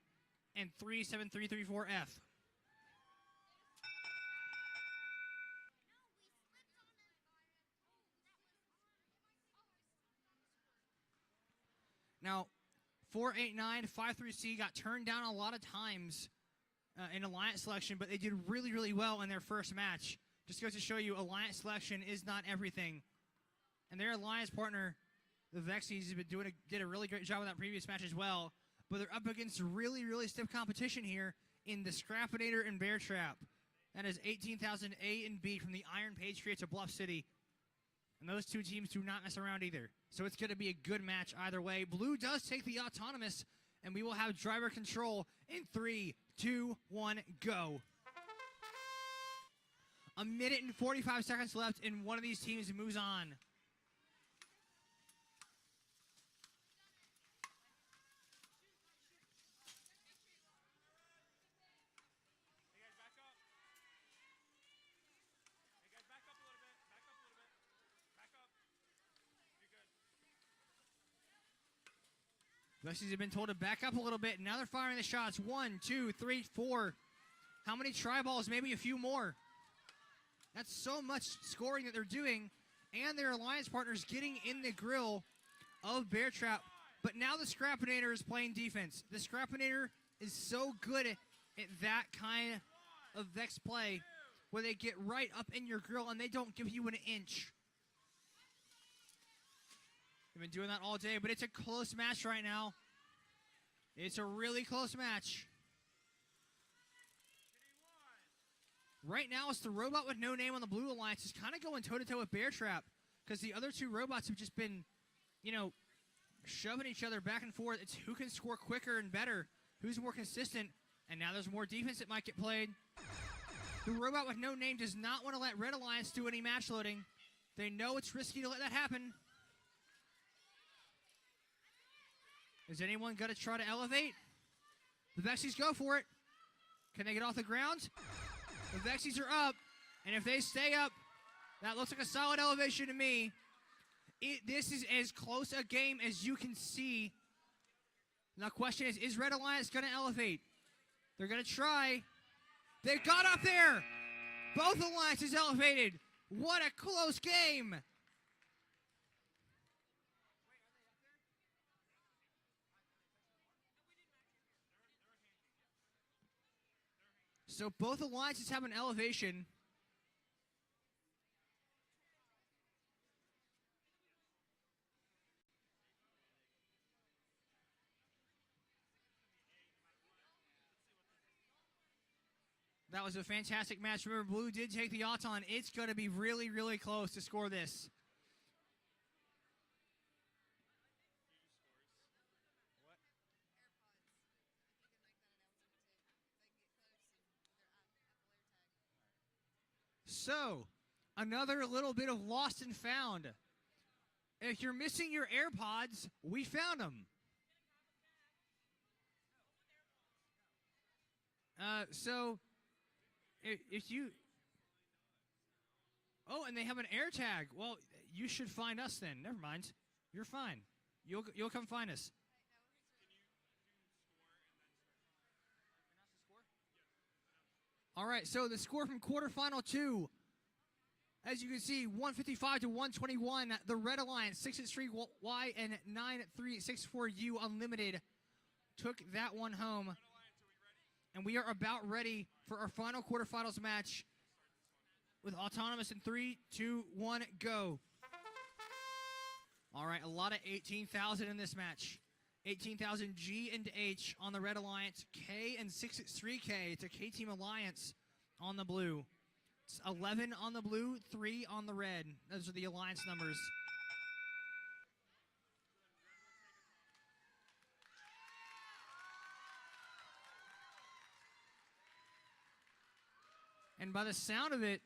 and 37334F. Now, 48953C got turned down a lot of times in Alliance selection, but they did really, really well in their first match. Just goes to show you, Alliance selection is not everything. And their Alliance partner, the Vexies, did a really great job in that previous match as well. But they're up against really, really stiff competition here in the Scrapinator and Bear Trap. That is 18,000 A and B from the Iron Patriots of Bluff City. And those two teams do not mess around either. So it's going to be a good match either way. Blue does take the autonomous, and we will have driver control in 3, 2, 1, go. A minute and 45 seconds left, and one of these teams moves on. Vexies have been told to back up a little bit, and now they're firing the shots. 1, 2, 3, 4. How many try balls? Maybe a few more. That's so much scoring that they're doing, and their Alliance partners getting in the grill of Bear Trap. But now the Scrapinator is playing defense. The Scrapinator is so good at that kind of Vex play, where they get right up in your grill and they don't give you an inch. They've been doing that all day, but it's a close match right now. It's a really close match. Right now, it's the robot with no name on the Blue Alliance is kind of going toe-to-toe with Bear Trap, because the other two robots have just been, shoving each other back and forth. It's who can score quicker and better, who's more consistent, and now there's more defense that might get played. The robot with no name does not want to let Red Alliance do any match loading. They know it's risky to let that happen. Is anyone going to try to elevate? The Vexies go for it. Can they get off the ground? The Vexies are up, and if they stay up, that looks like a solid elevation to me. This is as close a game as you can see. Now, the question is Red Alliance going to elevate? They're going to try. They got up there. Both alliances elevated. What a close game. So both alliances have an elevation. That was a fantastic match. Remember, Blue did take the Auton. It's going to be really, really close to score this. So, another little bit of lost and found. If you're missing your AirPods, we found them. If you... Oh, and they have an air tag. Well, you should find us then. Never mind. You're fine. You'll come find us. All right, so the score from quarterfinal 2, as you can see, 155 to 121. The Red Alliance, 663Y and 9364U Unlimited, took that one home. And we are about ready for our final quarterfinals match with Autonomous in 3, 2, 1, go. All right, a lot of 18,000 in this match. 18,000 G and H on the Red Alliance, K and 3K to K-Team Alliance on the blue. It's 11 on the blue, 3 on the red. Those are the Alliance numbers. And by the sound of it,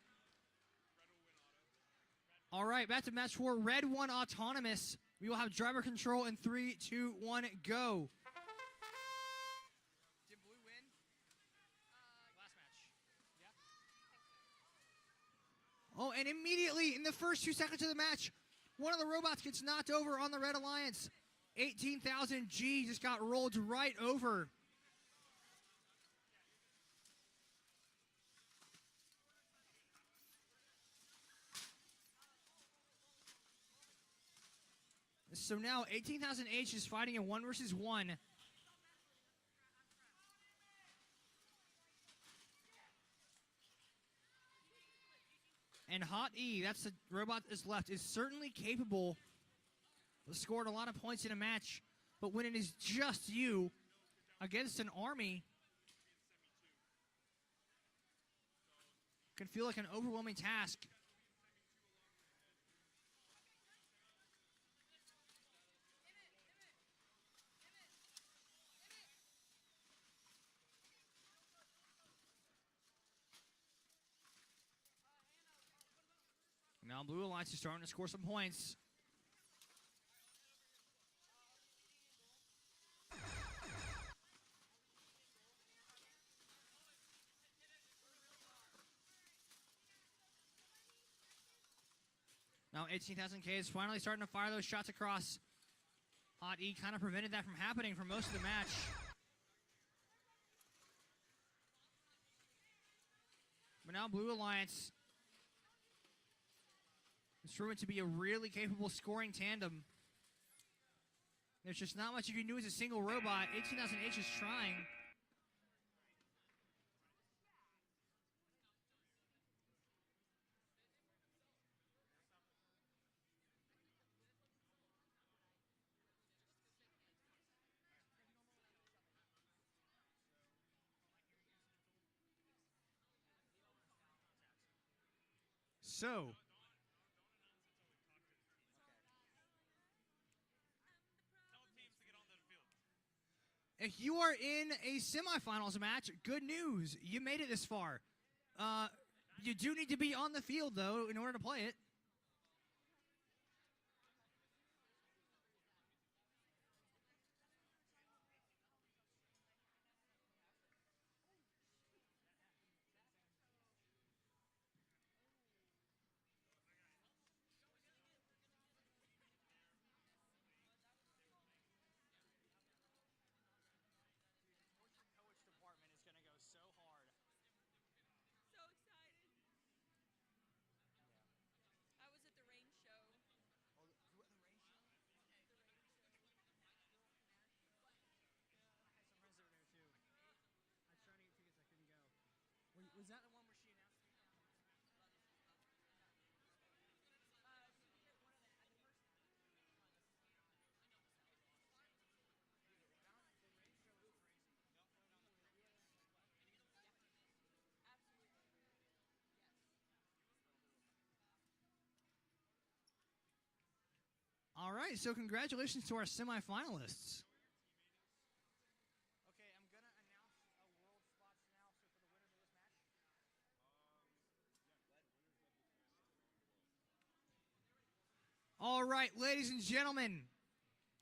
all right, back to match 4. Red 1 Autonomous. We will have driver control in 3, 2, 1, go. Did Blue win? Last match. Yeah. Oh, and immediately in the first 2 seconds of the match, one of the robots gets knocked over on the Red Alliance. 18,000 G just got rolled right over. So now 18,000 H is fighting a 1 versus 1. And Hot E, that's the robot that's left, is certainly capable of scoring a lot of points in a match. But when it is just you against an army, it can feel like an overwhelming task. Now Blue Alliance is starting to score some points. Now 18,000K is finally starting to fire those shots across. Hot E kind of prevented that from happening for most of the match. But now Blue Alliance is proven to be a really capable scoring tandem. There's just not much you can do as a single robot. 18,000H is trying. So, if you are in a semifinals match, good news. You made it this far. You do need to be on the field, though, in order to play it. Was that the one where she announced it? All right, so congratulations to our semifinalists. Okay, I'm going to announce a world spots now. So for the winners of this match. All right, ladies and gentlemen,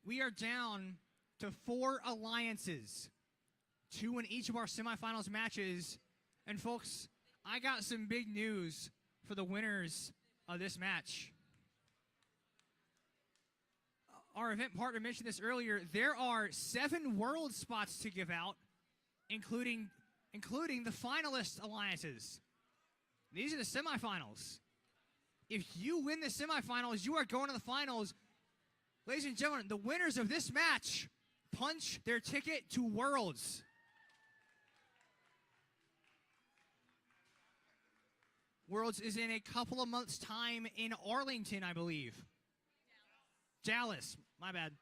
we are down to 4 alliances, 2 in each of our semifinals matches. And folks, I got some big news for the winners of this match. Our event partner mentioned this earlier. There are 7 world spots to give out, including the finalist alliances. These are the semifinals. If you win the semifinals, you are going to the finals. Ladies and gentlemen, the winners of this match punch their ticket to Worlds. Worlds is in a couple of months' time in Arlington, I believe. Dallas, my bad.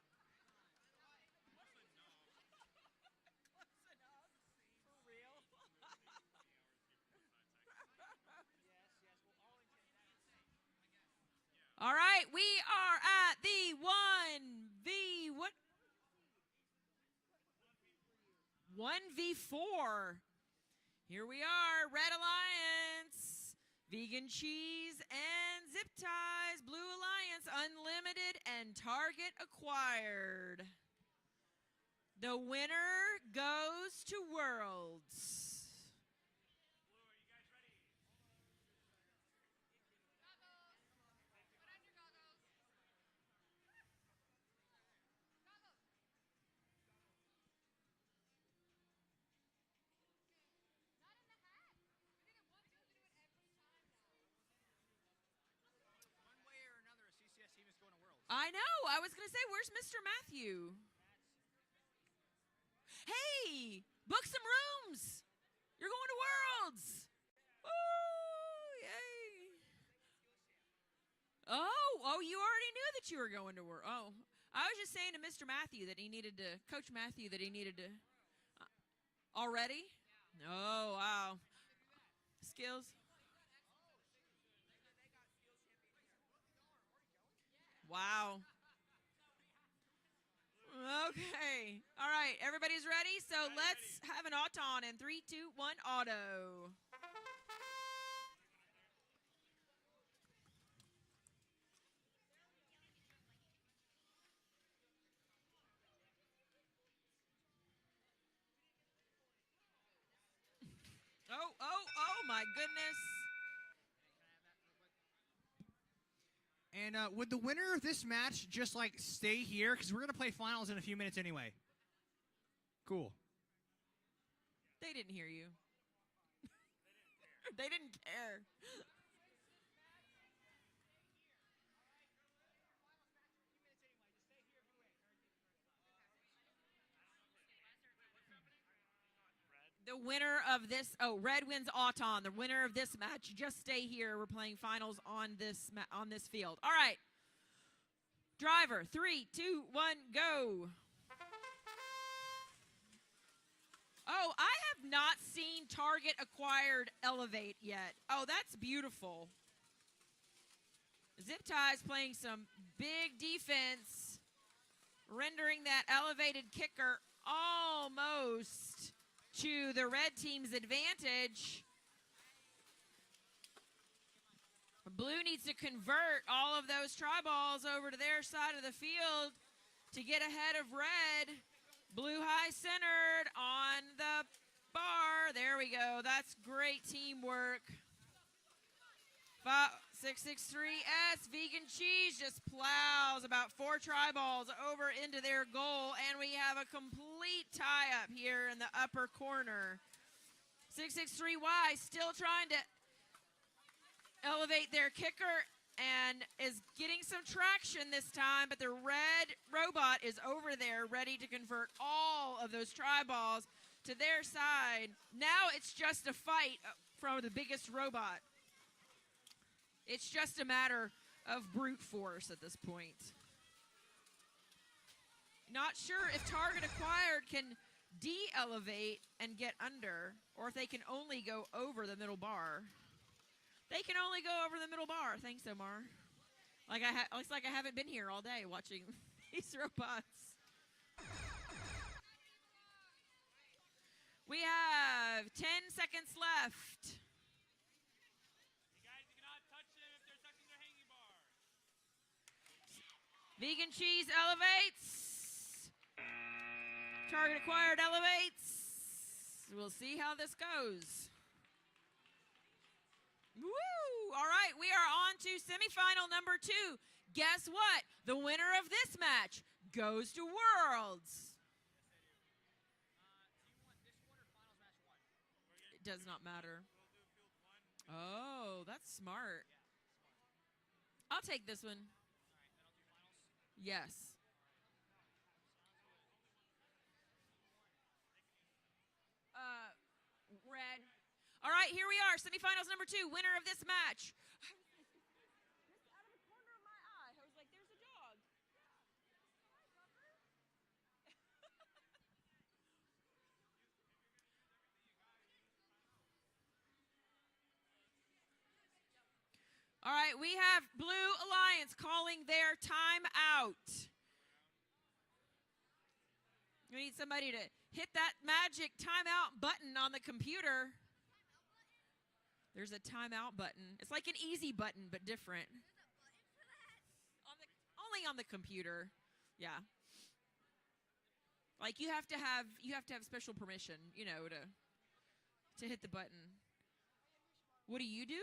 All right, we are at the 1v4. Here we are, Red Alliance, Vegan Cheese and Zip Ties, Blue Alliance, Unlimited and Target acquired. The winner goes to Worlds. I know. I was going to say, where's Mr. Matthew? Hey, book some rooms. You're going to Worlds. Woo! Yay. Oh, you already knew that you were going to Worlds. Oh, I was just saying to Mr. Matthew that he needed to, Coach Matthew, that he needed to. Already? Oh, wow. Skills. Wow. Okay. All right. Everybody's ready? So let's have an auto in 3, 2, 1, auto. Oh, my goodness. And would the winner of this match just like stay here? Because we're going to play finals in a few minutes anyway. Cool. They didn't hear you. They didn't care. The winner of this, red wins Auton. The winner of this match, just stay here. We're playing finals on this field. All right. Driver, 3, 2, 1, go. Oh, I have not seen Target Acquired Elevate yet. Oh, that's beautiful. Zip Tie's playing some big defense, rendering that elevated kicker almost to the red team's advantage. Blue needs to convert all of those try balls over to their side of the field to get ahead of red. Blue high centered on the bar. There we go. That's great teamwork. 663S Vegan Cheese just plows about 4 try balls over into their goal, and we have a complete tie-up here in the upper corner. 663Y still trying to elevate their kicker and is getting some traction this time, but the red robot is over there ready to convert all of those try balls to their side. Now it's just a fight from the biggest robot. It's just a matter of brute force at this point. Not sure if Target Acquired can de-elevate and get under, or if they can only go over the middle bar. They can only go over the middle bar. Thanks, Omar. Looks like I haven't been here all day watching these robots. We have 10 seconds left. Vegan Cheese elevates. Target Acquired elevates. We'll see how this goes. Woo! All right, we are on to semifinal number 2. Guess what? The winner of this match goes to Worlds. It does not matter. Oh, that's smart. I'll take this one. Yes. Red. All right, here we are. Semifinals number 2. Winner of this match. Just out of the corner of my eye, I was like, there's a dog. All right, we have Blue Alliance calling their time out. We need somebody to hit that magic timeout button on the computer. There's a timeout button. It's like an easy button, but different. Only on the computer. Yeah. Like you have to have special permission, to hit the button. What do you do?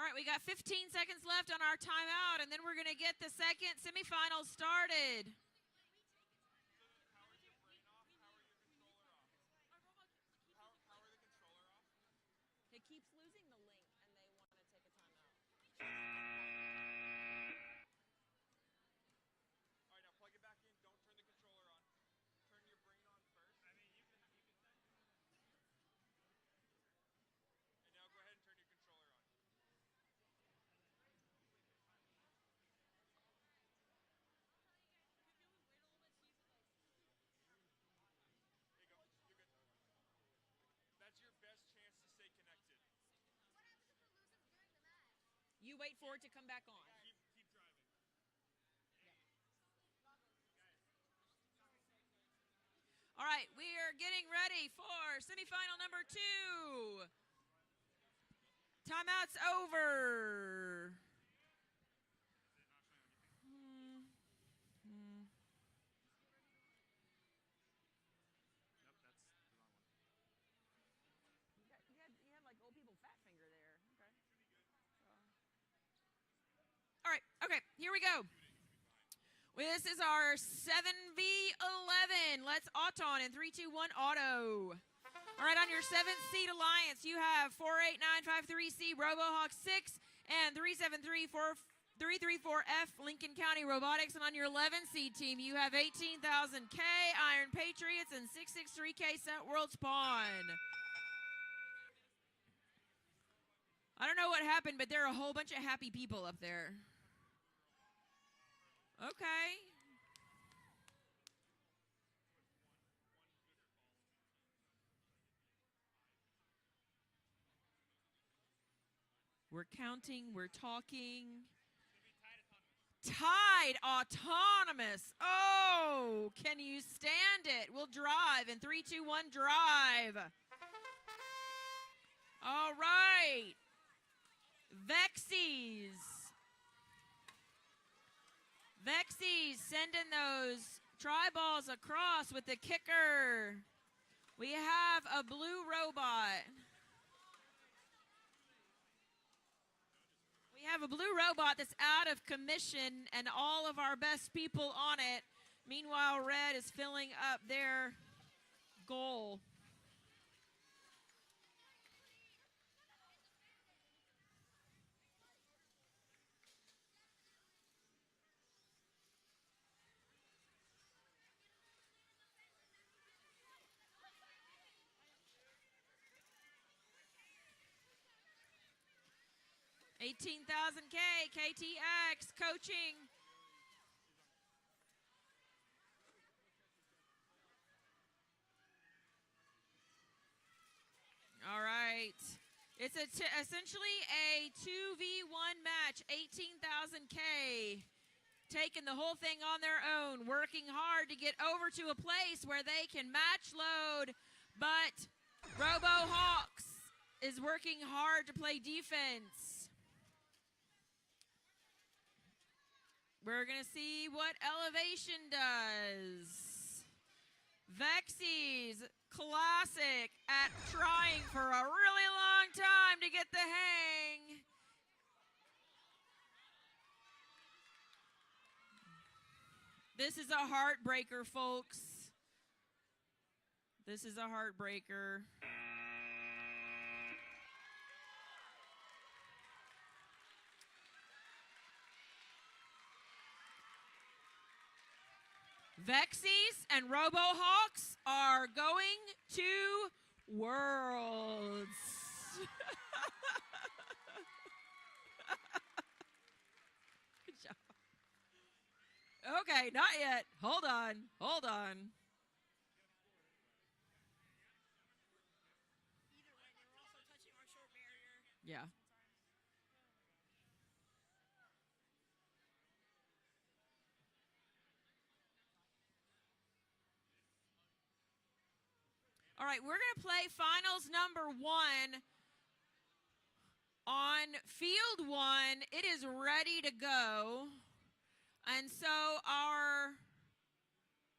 right, we got 15 seconds left on our timeout, and then we're going to get the second semifinal started. It keeps losing the link, and they want to take a timeout. All right, now plug it back in. Don't turn the controller on. Turn your brain on first. I mean, you can set. And now go ahead and turn your controller on. There you go. You're good. That's your best chance to stay connected. You wait for it to come back on. Keep driving. All right, we are getting ready for semifinal number 2. Timeout's over. You had like old people fat finger there. Okay. All right, okay, here we go. This is our 7v11. Let's Auton in 3, 2, 1, auto. All right, on your 7th seed alliance, you have 48953C RoboHawk 6 and 334F Lincoln County Robotics. And on your 11th seed team, you have 18,000K Iron Patriots and 663K Set World Spawn. I don't know what happened, but there are a whole bunch of happy people up there. Okay. We're counting, we're talking. Tied autonomous. Oh, can you stand it? We'll drive in 3, 2, 1, drive. All right. Vexies. Vexies sending those tri-balls across with the kicker. We have a blue robot. We have a blue robot that's out of commission and all of our best people on it. Meanwhile, red is filling up their goal. $18,000K, KTX, coaching. All right. It's essentially a 2v1 match, $18,000K. Taking the whole thing on their own, working hard to get over to a place where they can match load. But RoboHawks is working hard to play defense. We're going to see what Elevation does. Vexies, classic at trying for a really long time to get the hang. This is a heartbreaker, folks. This is a heartbreaker. Vexies and RoboHawks are going to Worlds. Good job. Okay, not yet. Hold on. Hold on. Either way, they were also touching our short barrier. Yeah. All right, we're going to play finals number 1. On field 1, it is ready to go. And so our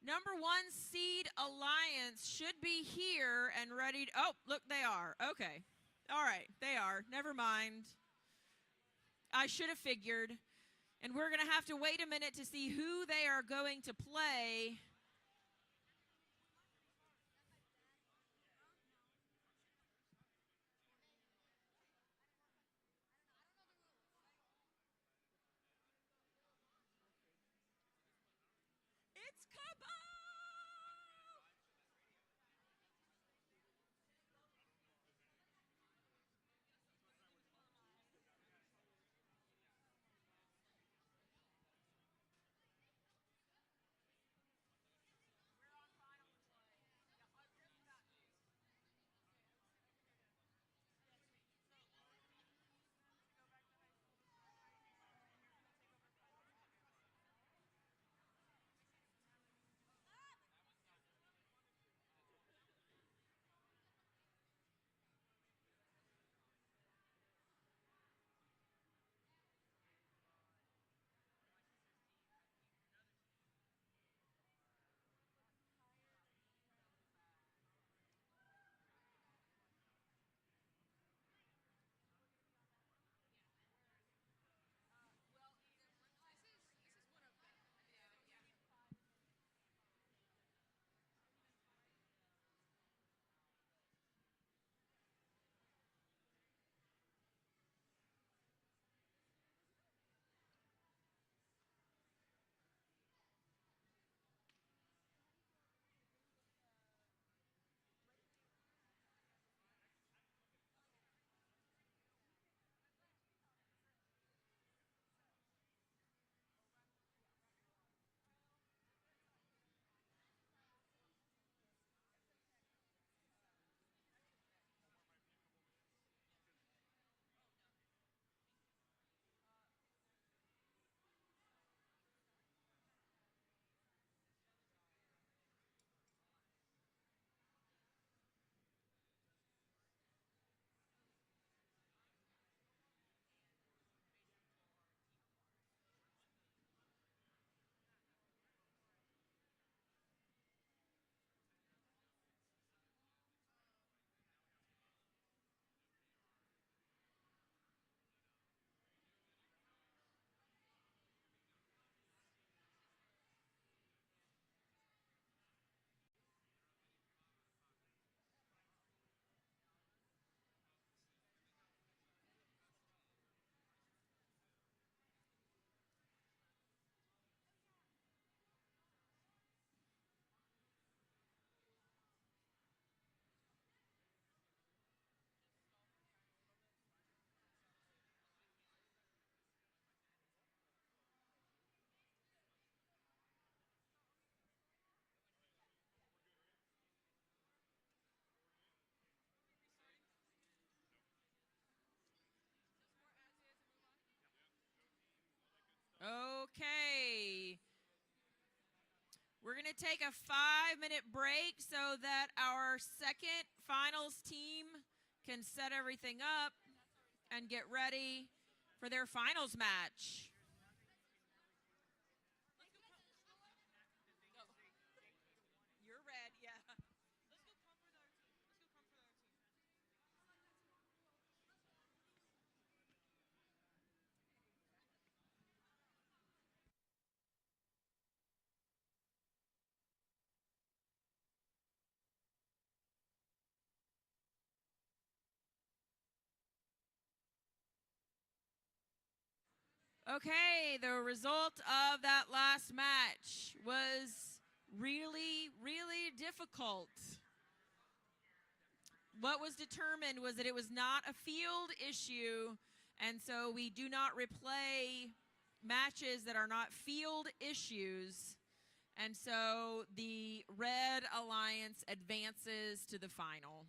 number 1 seed alliance should be here and ready to, oh, look, they are. Okay. All right, they are. Never mind. I should have figured. And we're going to have to wait a minute to see who they are going to play. It's Cabo! Okay. We're going to take a 5-minute break so that our second finals team can set everything up and get ready for their finals match. You're red, yeah. Okay, the result of that last match was really, really difficult. What was determined was that it was not a field issue, and so we do not replay matches that are not field issues. And so the Red Alliance advances to the final.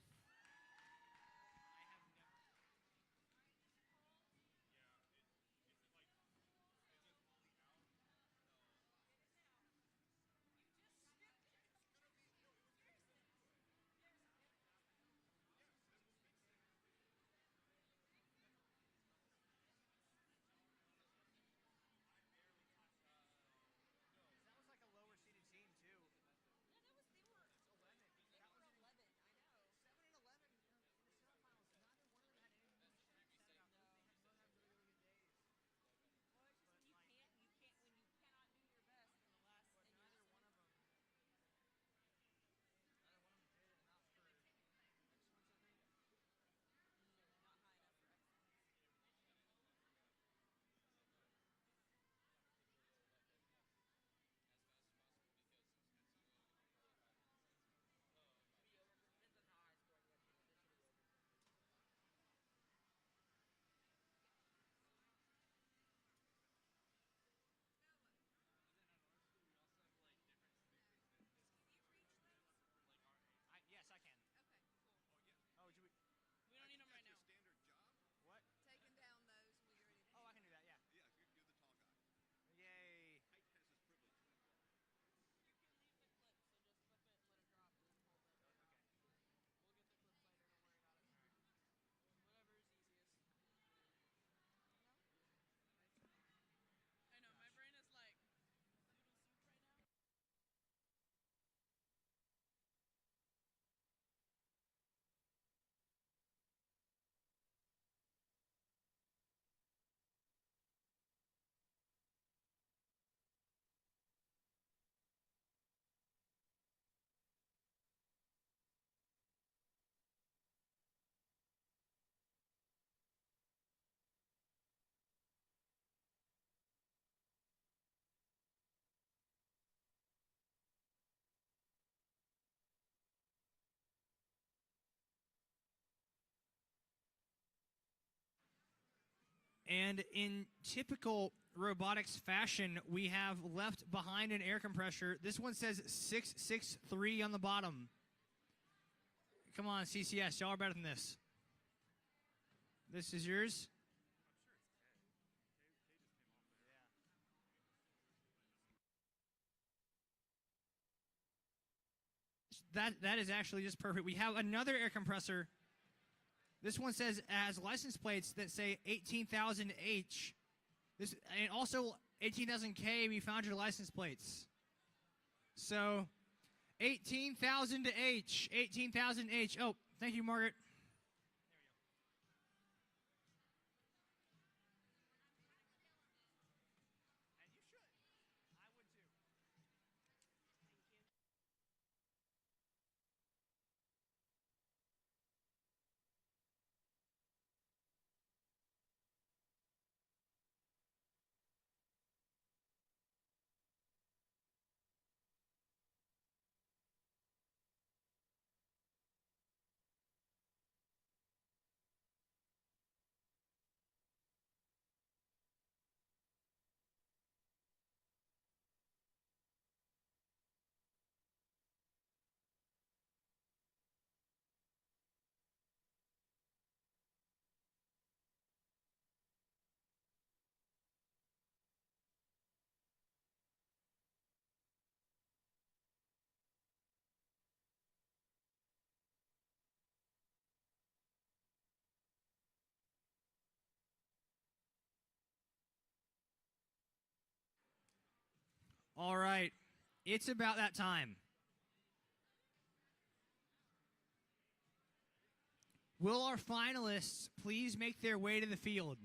And in typical robotics fashion, we have left behind an air compressor. This one says 663 on the bottom. Come on, CCS, y'all are better than this. This is yours. That is actually just perfect. We have another air compressor. This one has license plates that say 18,000H. This and also 18,000K. We found your license plates. So 18,000H, 18,000H. Oh, thank you, Margaret. All right. It's about that time. Will our finalists please make their way to the field?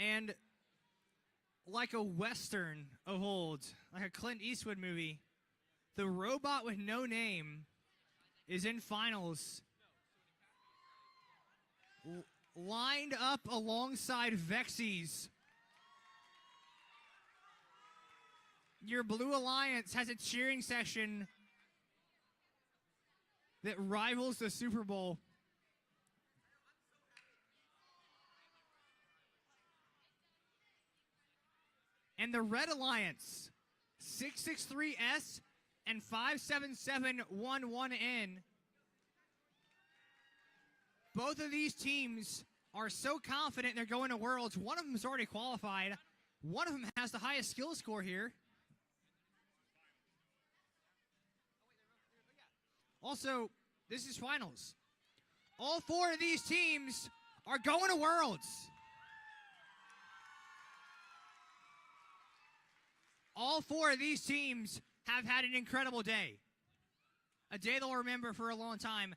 And like a Western of old, like a Clint Eastwood movie, the robot with no name is in finals. Lined up alongside Vexies. Your Blue Alliance has a cheering session that rivals the Super Bowl. And the Red Alliance, 663S and 57711N. Both of these teams are so confident they're going to Worlds. One of them is already qualified. One of them has the highest skill score here. Also, this is finals. All four of these teams are going to Worlds. All four of these teams have had an incredible day. A day they'll remember for a long time.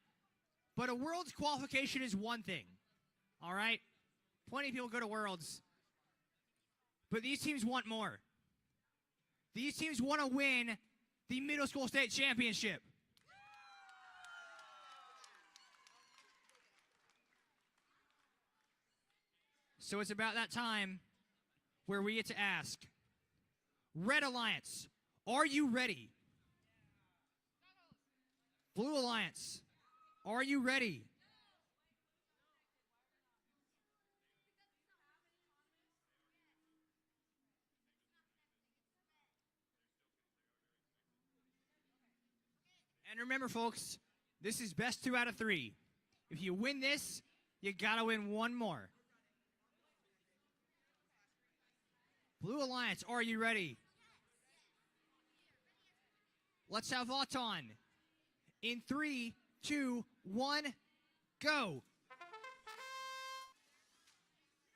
But a Worlds qualification is one thing. All right? Plenty of people go to Worlds. But these teams want more. These teams want to win the middle school state championship. So it's about that time where we get to ask, Red Alliance, are you ready? Blue Alliance, are you ready? And remember, folks, this is best 2 out of 3. If you win this, you gotta win one more. Blue Alliance, are you ready? Let's have Auton. In 3, 2, 1, go.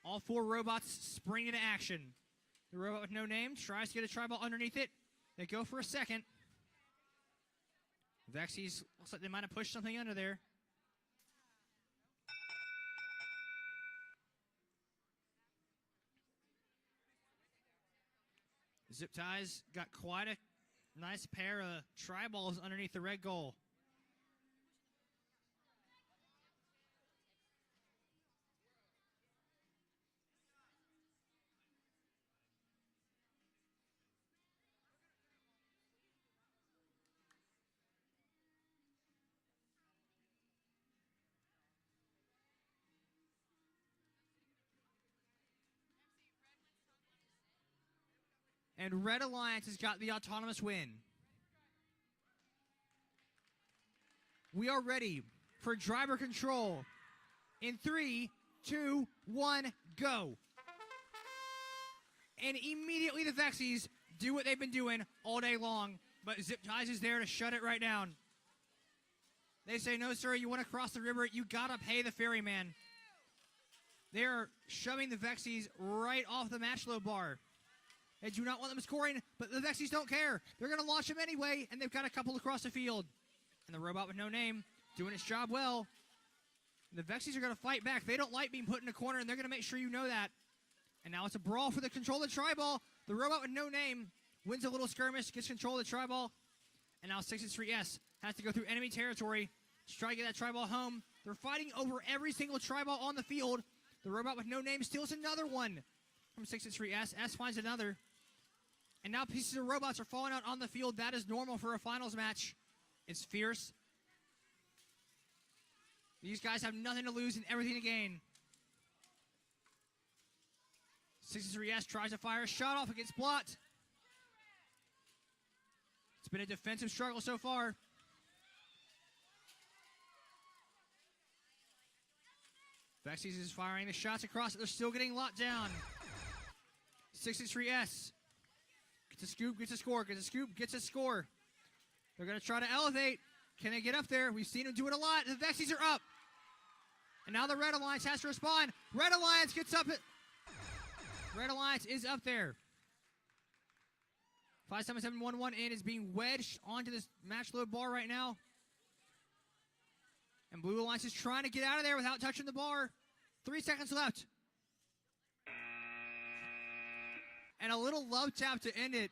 All four robots spring into action. The robot with no name tries to get a tri-ball underneath it. They go for a second. Vexies, looks like they might have pushed something under there. Zip Ties got quite a nice pair of tri-balls underneath the red goal. And Red Alliance has got the autonomous win. We are ready for driver control. In 3, 2, 1, go. And immediately the Vexies do what they've been doing all day long, but Zip Ties is there to shut it right down. They say, no, sir, you want to cross the river, you gotta pay the ferryman. They're shoving the Vexies right off the match load bar. They do not want them scoring, but the Vexies don't care. They're going to launch them anyway, and they've got a couple across the field. And the robot with no name doing its job well. The Vexies are going to fight back. They don't like being put in a corner, and they're going to make sure you know that. And now it's a brawl for the control of the tri-ball. The robot with no name wins a little skirmish, gets control of the tri-ball. And now 6-3S has to go through enemy territory to try to get that tri-ball home. They're fighting over every single tri-ball on the field. The robot with no name steals another one from 6-3S. S finds another. And now pieces of robots are falling out on the field. That is normal for a finals match. It's fierce. These guys have nothing to lose and everything to gain. 6-3S tries to fire a shot off. It gets blocked. It's been a defensive struggle so far. Vexies is firing the shots across it. They're still getting locked down. 6-3S. Gets a scoop, gets a score, gets a scoop, gets a score. They're going to try to elevate. Can they get up there? We've seen them do it a lot. The Vexies are up. And now the Red Alliance has to respond. Red Alliance gets up. Red Alliance is up there. 57711 in is being wedged onto this match load bar right now. And Blue Alliance is trying to get out of there without touching the bar. 3 seconds left. And a little love tap to end it.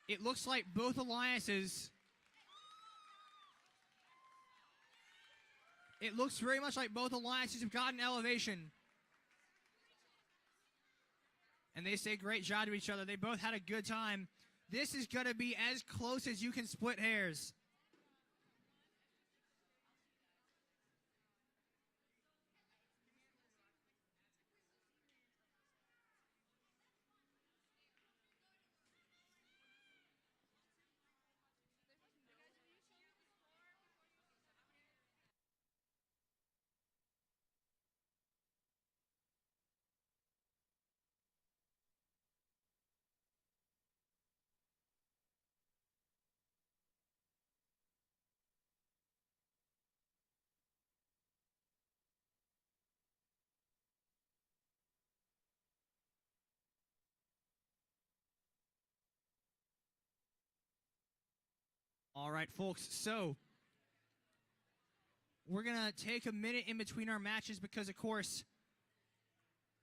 It looks like both alliances. It looks very much like both alliances have gotten elevation. And they say great job to each other. They both had a good time. This is going to be as close as you can split hairs. All right, folks, so we're going to take a minute in between our matches because, of course,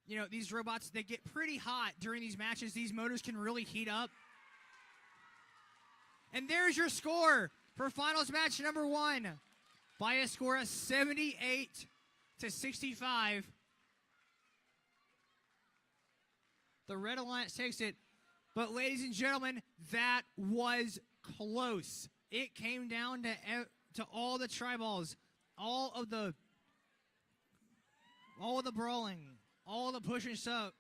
you know, these robots, they get pretty hot during these matches. These motors can really heat up. And there's your score for finals match number 1 by a score of 78-65. The Red Alliance takes it. But, ladies and gentlemen, that was close. It came down to all the tri-balls, all of the brawling, all the push and shove.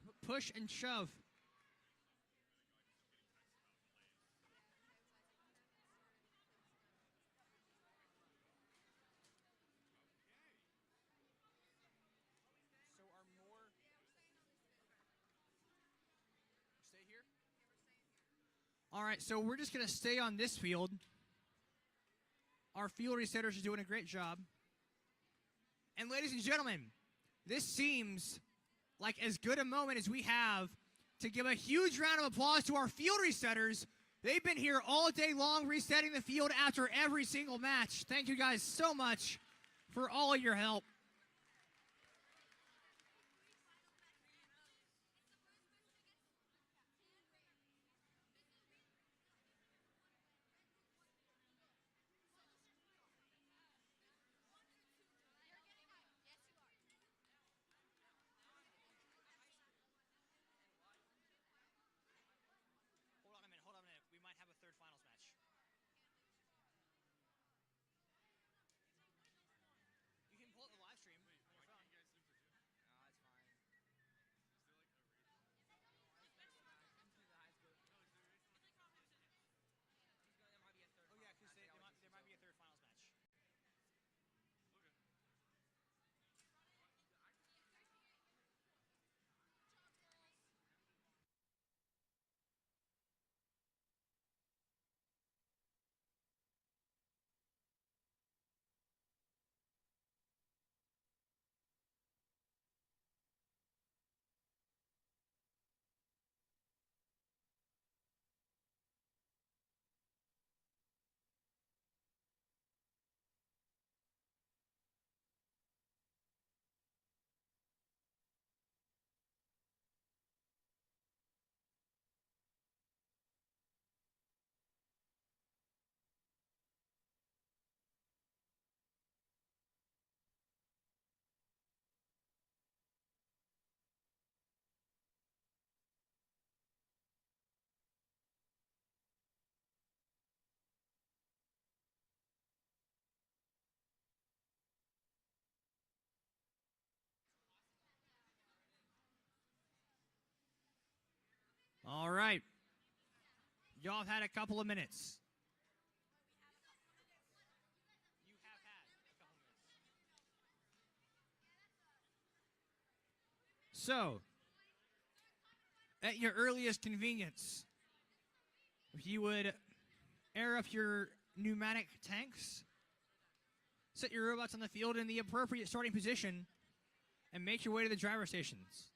All right, so we're just going to stay on this field. Our field resetters are doing a great job. And ladies and gentlemen, this seems like as good a moment as we have to give a huge round of applause to our field resetters. They've been here all day long resetting the field after every single match. Thank you guys so much for all of your help. Y'all have had a couple of minutes. You have had a couple minutes. So, at your earliest convenience, if you would air up your pneumatic tanks, set your robots on the field in the appropriate starting position, and make your way to the driver stations.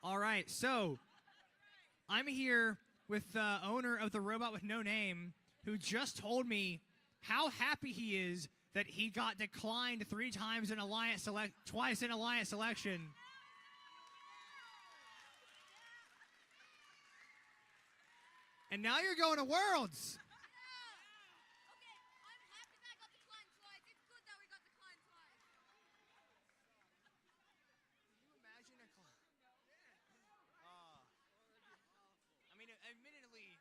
All right, so I'm here with the owner of the robot with no name, who just told me how happy he is that he got declined twice in Alliance selection. And now you're going to Worlds. Admittedly,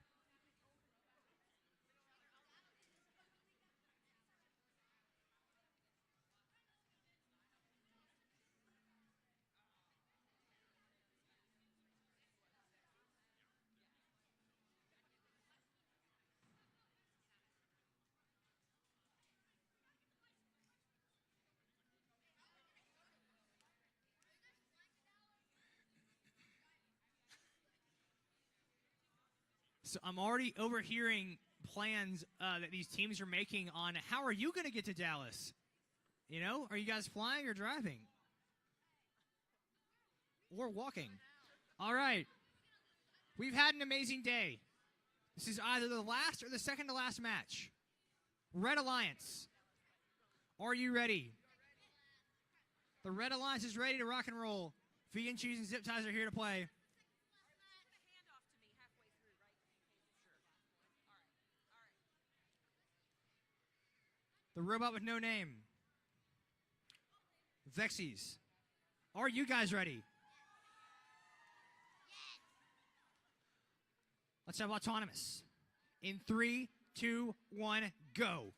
so I'm already overhearing plans that these teams are making on how are you going to get to Dallas? You know, are you guys flying or driving? Or walking? All right. We've had an amazing day. This is either the last or the second to last match. Red Alliance, are you ready? The Red Alliance is ready to rock and roll. Vegan Cheese and Zip Ties are here to play. The robot with no name. Vexies, are you guys ready? Let's have Autonomous. In 3, 2, 1, go.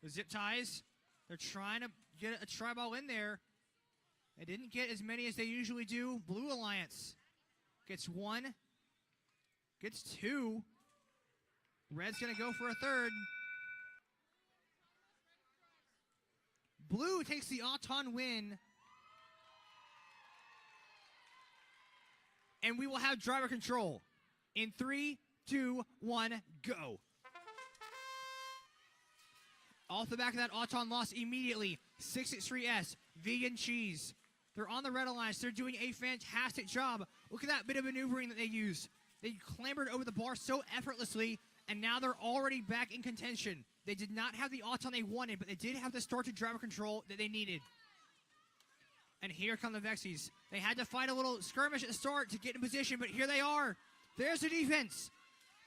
The Zip Ties, they're trying to get a tri-ball in there. They didn't get as many as they usually do. Blue Alliance gets 1, gets 2. Red's going to go for a third. Blue takes the Auton win. And we will have driver control. In 3, 2, 1, go. Off the back of that, Auton lost immediately. 663S, Vegan Cheese. They're on the Red Alliance. They're doing a fantastic job. Look at that bit of maneuvering that they used. They clambered over the bar so effortlessly, and now they're already back in contention. They did not have the Auton they wanted, but they did have the start to driver control that they needed. And here come the Vexies. They had to fight a little skirmish at the start to get in position, but here they are. There's the defense.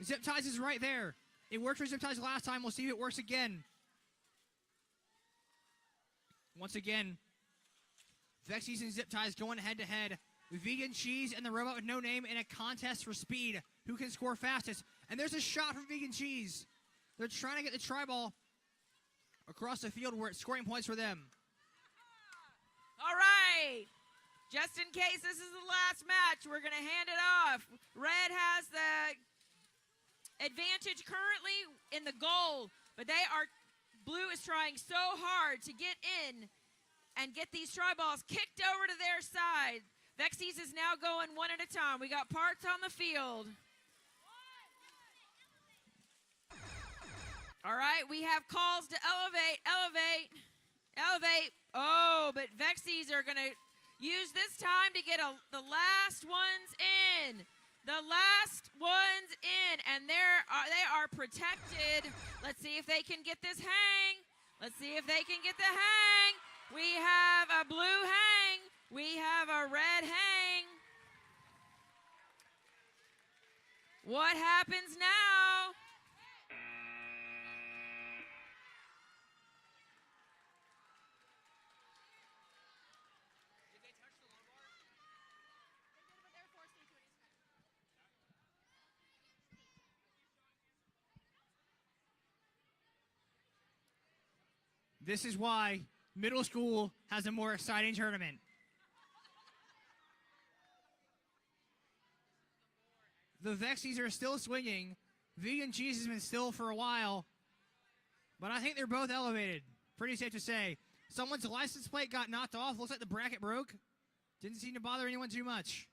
Zip Ties is right there. It worked for Zip Ties last time. We'll see if it works again. Once again, Vexies and Zip Ties going head-to-head. Vegan Cheese and the robot with no name in a contest for speed. Who can score fastest? And there's a shot from Vegan Cheese. They're trying to get the tri-ball across the field where it's scoring points for them. All right. Just in case this is the last match, we're going to hand it off. Red has the advantage currently in the goal, but Blue is trying so hard to get in and get these tri-balls kicked over to their side. Vexies is now going one at a time. We got parts on the field. All right, we have calls to elevate. Oh, but Vexies are going to use this time to get the last ones in. The last ones in, and they are protected. Let's see if they can get this hang. Let's see if they can get the hang. We have a blue hang. We have a red hang. What happens now? This is why middle school has a more exciting tournament. The Vexies are still swinging. Vegan Cheese has been still for a while. But I think they're both elevated. Pretty safe to say. Someone's license plate got knocked off. Looks like the bracket broke. Didn't seem to bother anyone too much.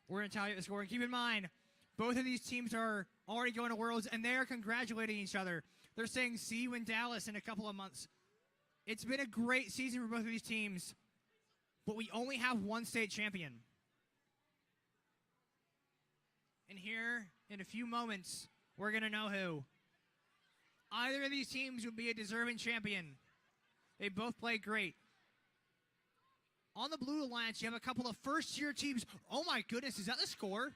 We're going to tally up the score. And keep in mind, both of these teams are already going to Worlds, and they're congratulating each other. They're saying, see you in Dallas in a couple of months. It's been a great season for both of these teams, but we only have one state champion. And here, in a few moments, we're going to know who. Either of these teams would be a deserving champion. They both played great. On the Blue Alliance, you have a couple of first-year teams. Oh my goodness, is that the score?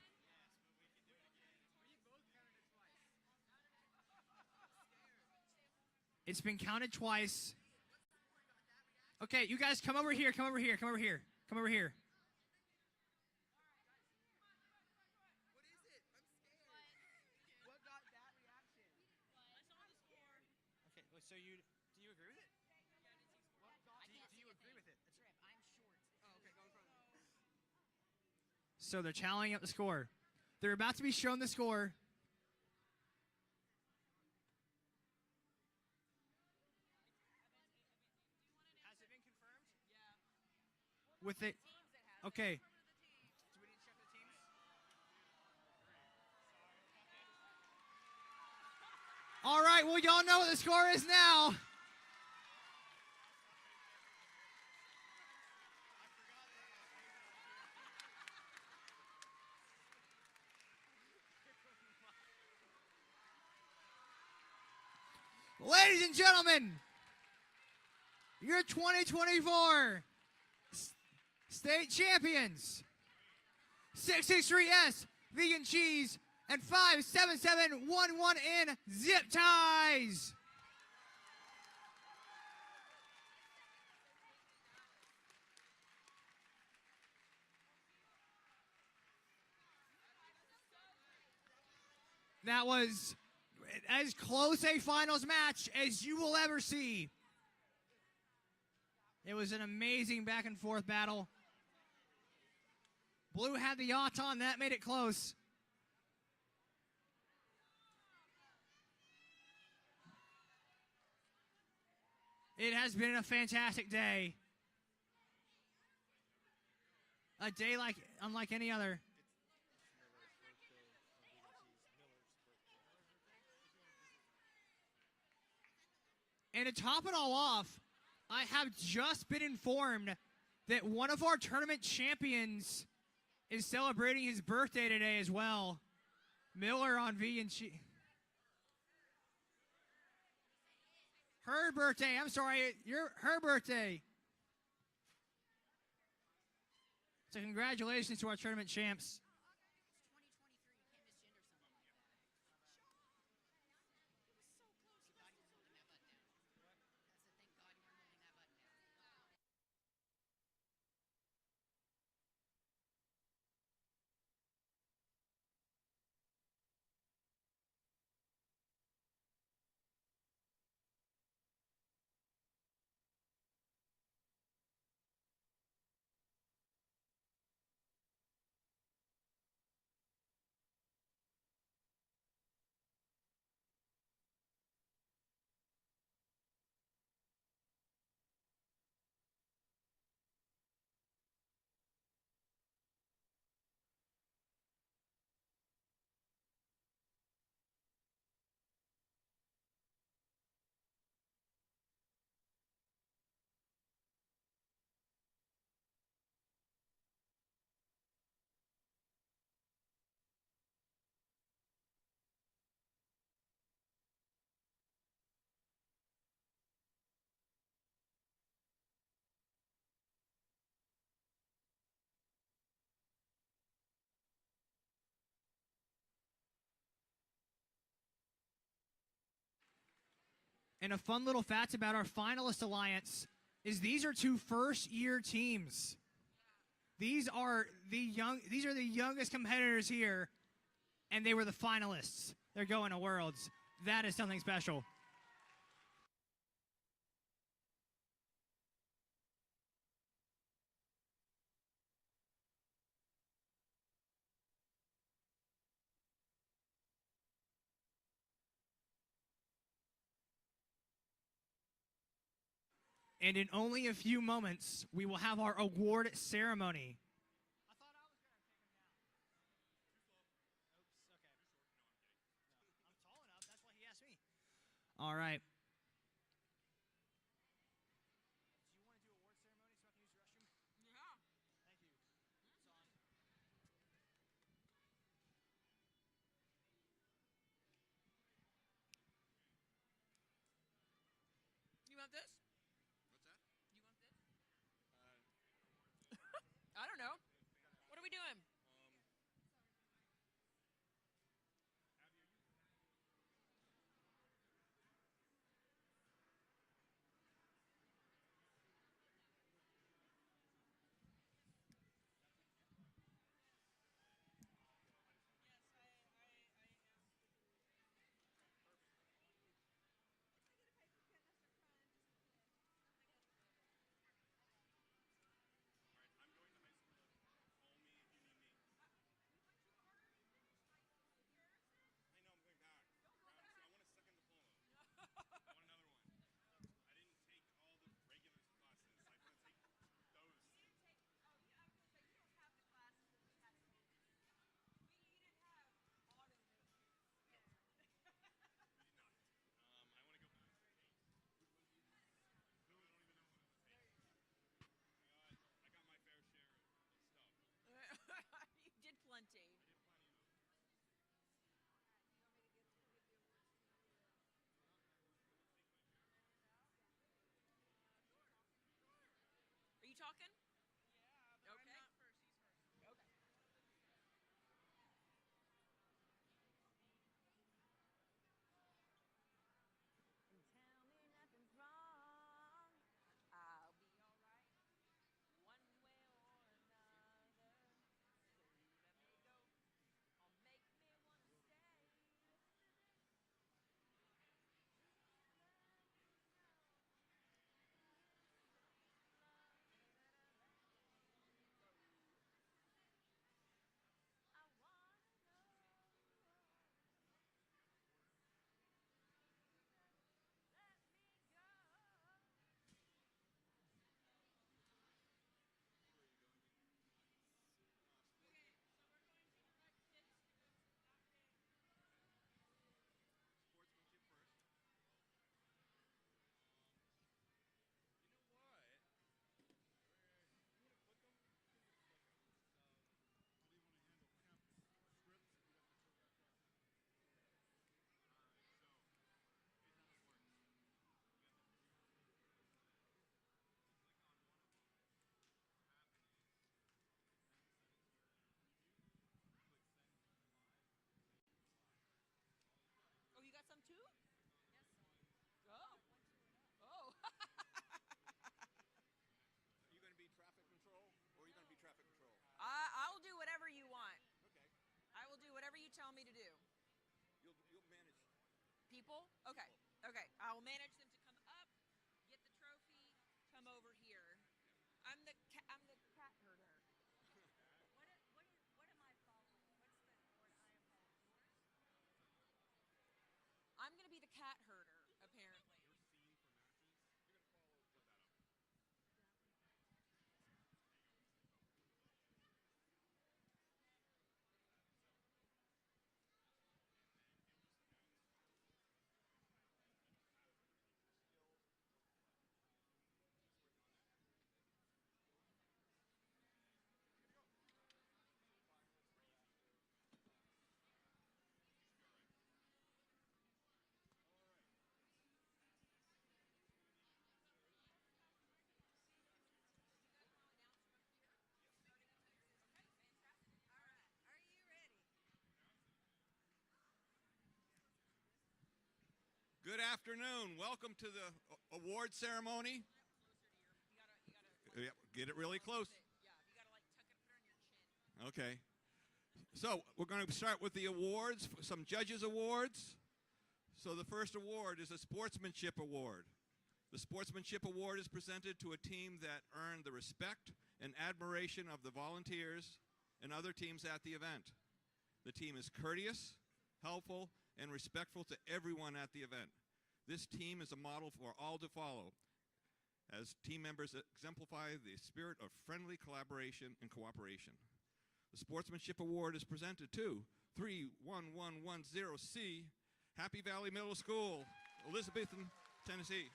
It's been counted twice. Okay, you guys come over here, come over here, come over here, come over here. Okay, so do you agree with it? Do you agree with it? I'm short. Oh, okay, go in front of me. So they're tallying up the score. They're about to be shown the score. Has it been confirmed? Yeah. With it. Okay. Do we need to check the teams? All right, well, y'all know what the score is now. Ladies and gentlemen, your 2024 state champions, 663S, Vegan Cheese, and 57711 in Zip Ties. That was as close a finals match as you will ever see. It was an amazing back and forth battle. Blue had the yacht on, that made it close. It has been a fantastic day. A day unlike any other. And to top it all off, I have just been informed that one of our tournament champions is celebrating his birthday today as well. Miller on Vegan Cheese. Her birthday, I'm sorry, her birthday. So congratulations to our tournament champs. And a fun little fact about our finalist alliance is these are two first-year teams. These are the youngest competitors here, and they were the finalists. They're going to Worlds. That is something special. And in only a few moments, we will have our award ceremony. I thought I was going to take him down. Oops, okay. No, I'm tall enough. That's why he asked me. All right. Do you want to do award ceremony so I can use the restroom? Yeah. Thank you. It's on. You want this? What's that? You want this? I don't know. What are we doing? You did plenty. Are you talking? Yeah, but Okay. I'm not first. He's first. Okay. And tell me nothing's wrong. I'll be alright. One way or another. So let me go. Or make me wanna stay. I wanna know. Let me go. Okay, so we're going to direct kids to go to that way. Sportsmanship first. You know what? You want to click them? You can just click them. How do you want to handle? I have scripts, and we have to go back up. All right. So here's how it works. You got the three settings right there. You click on one of them. What happens is it sends the settings here in preview. You click send live. It saves it live. All you got to do Oh, you got some too? is click on the other ones. Oh. Oh. Are you going to be traffic control, or are you going to be traffic control? I'll do whatever you want. Okay. I will do whatever you tell me to do. You'll manage People? Okay. Okay. I will manage them to come up, get the trophy, come over here. I'm the cat herder. What am I following? What's the order I am following? Yours? I'm gonna be the cat herder, apparently. Your scene for matches. You're gonna follow. Flip that up. Are you ready? Good afternoon. Welcome to the award ceremony. You gotta Get it really close. Yeah, you gotta like tuck it, put it on your chin. Okay. So we're going to start with the awards, some judges' awards. So the first award is a Sportsmanship Award. The Sportsmanship Award is presented to a team that earned the respect and admiration of the volunteers and other teams at the event. The team is courteous, helpful, and respectful to everyone at the event. This team is a model for all to follow, as team members exemplify the spirit of friendly collaboration and cooperation. The Sportsmanship Award is presented to 31110C, Happy Valley Middle School, Elizabethton, Tennessee.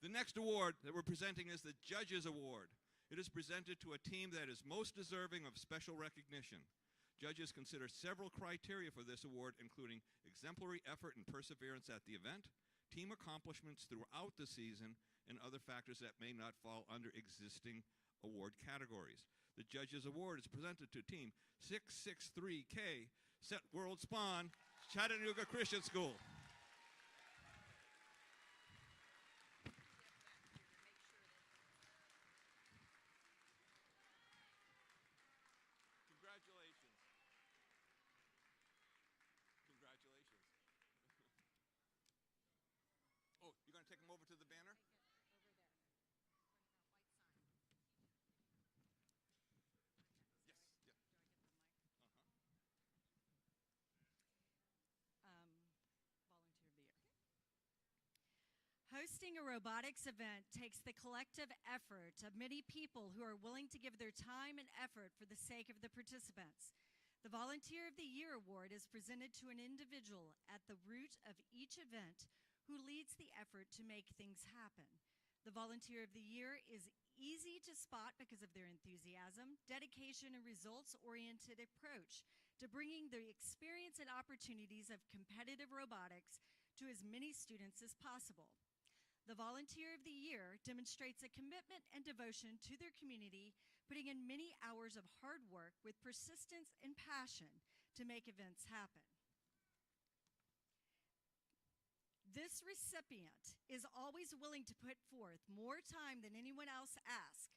The next award that we're presenting is the Judges Award. It is presented to a team that is most deserving of special recognition. Judges consider several criteria for this award, including exemplary effort and perseverance at the event, team accomplishments throughout the season, and other factors that may not fall under existing award categories. The Judges Award is presented to Team 663K, Set World Spawn, Chattanooga Christian School. Oh, you're going to take them over to the banner? Hosting a robotics event takes the collective effort of many people who are willing to give their time and effort for the sake of the participants. The Volunteer of the Year Award is presented to an individual at the root of each event who leads the effort to make things happen. The Volunteer of the Year is easy to spot because of their enthusiasm, dedication, and results-oriented approach to bringing the experience and opportunities of competitive robotics to as many students as possible. The Volunteer of the Year demonstrates a commitment and devotion to their community, putting in many hours of hard work with persistence and passion to make events happen. This recipient is always willing to put forth more time than anyone else asks.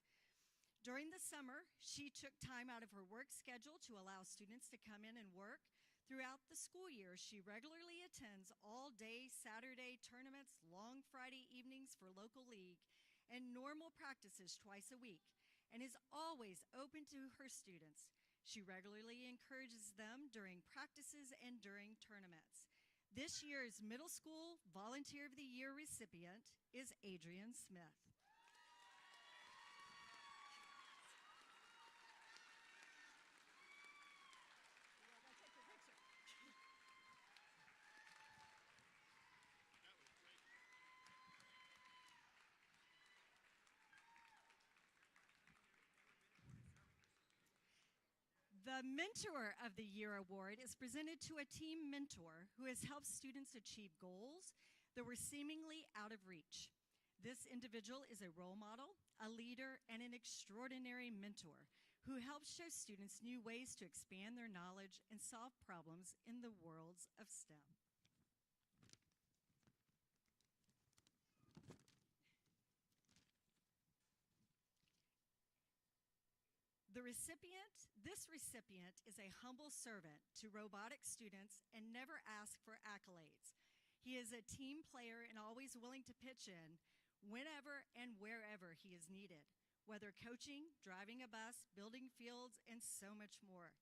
During the summer, she took time out of her work schedule to allow students to come in and work. Throughout the school year, she regularly attends all-day Saturday tournaments, long Friday evenings for local league, and normal practices twice a week, and is always open to her students. She regularly encourages them during practices and during tournaments. This year's Middle School Volunteer of the Year recipient is Adrian Smith. The Mentor of the Year Award is presented to a team mentor who has helped students achieve goals that were seemingly out of reach. This individual is a role model, a leader, and an extraordinary mentor who helps show students new ways to expand their knowledge and solve problems in the worlds of STEM. This recipient is a humble servant to robotics students and never asks for accolades. He is a team player and always willing to pitch in whenever and wherever he is needed, whether coaching, driving a bus, building fields, and so much more.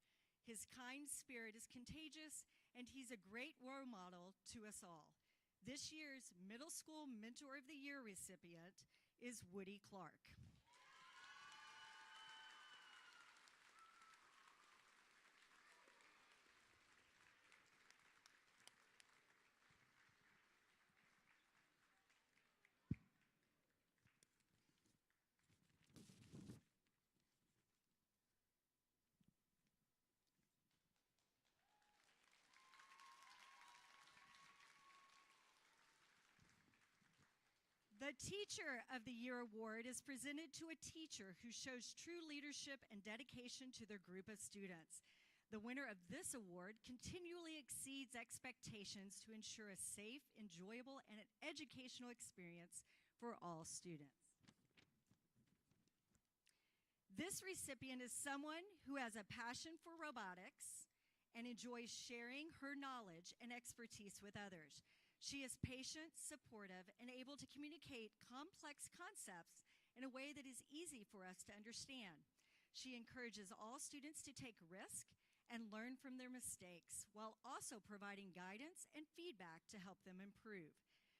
His kind spirit is contagious, and he's a great role model to us all. This year's Middle School Mentor of the Year recipient is Woody Clark. The Teacher of the Year award is presented to a teacher who shows true leadership and dedication to their group of students. The winner of this award continually exceeds expectations to ensure a safe, enjoyable, and an educational experience for all students. This recipient is someone who has a passion for robotics and enjoys sharing her knowledge and expertise with others. She is patient, supportive, and able to communicate complex concepts in a way that is easy for us to understand. She encourages all students to take risk and learn from their mistakes, while also providing guidance and feedback to help them improve.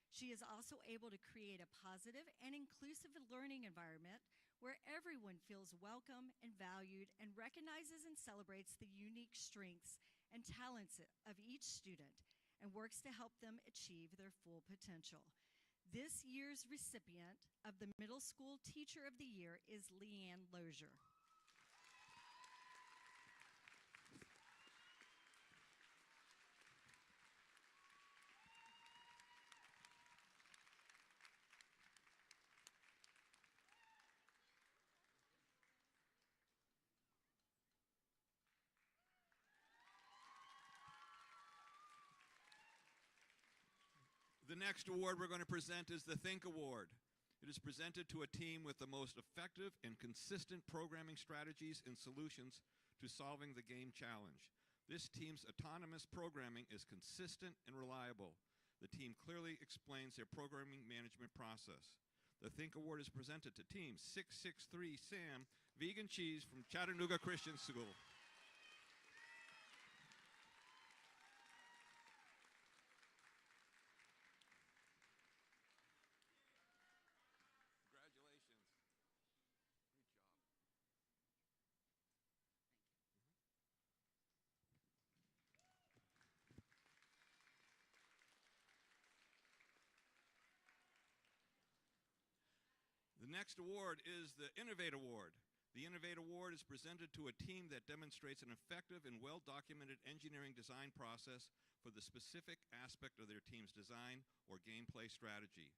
She is also able to create a positive and inclusive learning environment where everyone feels welcome and valued and recognizes and celebrates the unique strengths and talents of each student and works to help them achieve their full potential. This year's recipient of the Middle School Teacher of the Year is Leanne Lozier. The next award we're going to present is the Think Award. It is presented to a team with the most effective and consistent programming strategies and solutions to solving the game challenge. This team's autonomous programming is consistent and reliable. The team clearly explains their programming management process. The Think Award is presented to Team 663 Sam, Vegan Cheese from Chattanooga Christian School. The next award is the Innovate Award. The Innovate Award is presented to a team that demonstrates an effective and well-documented engineering design process for the specific aspect of their team's design or gameplay strategy.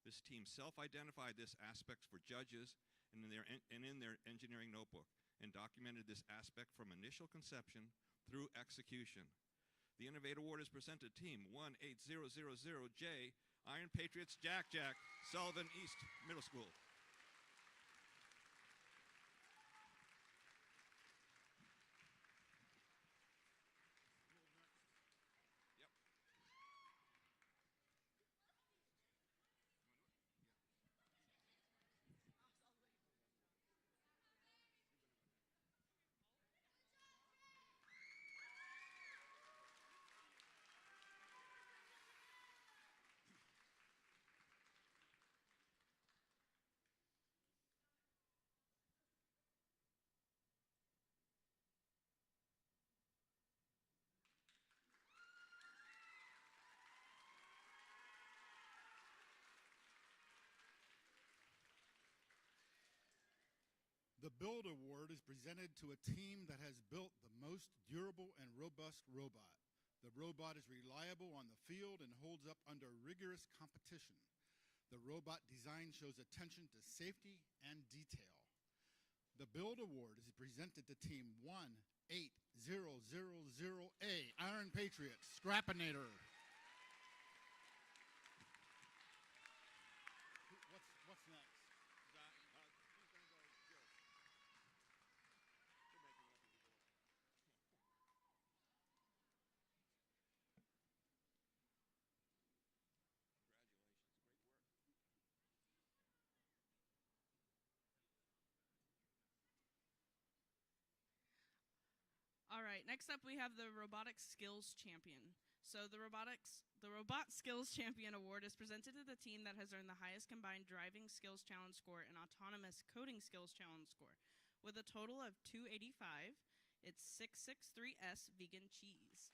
This team self-identified this aspect for judges and in their engineering notebook and documented this aspect from initial conception through execution. The Innovate Award is presented to Team 18000J, Iron Patriots Jack Jack, Sullivan East Middle School. The Build Award is presented to a team that has built the most durable and robust robot. The robot is reliable on the field and holds up under rigorous competition. The robot design shows attention to safety and detail. The Build Award is presented to Team 18000A, Iron Patriots, Scrappinator. What's next? All right, next up we have the Robotics Skills Champion. So the Robot Skills Champion Award is presented to the team that has earned the highest combined driving skills challenge score and autonomous coding skills challenge score. With a total of 285, it's 663S Vegan Cheese.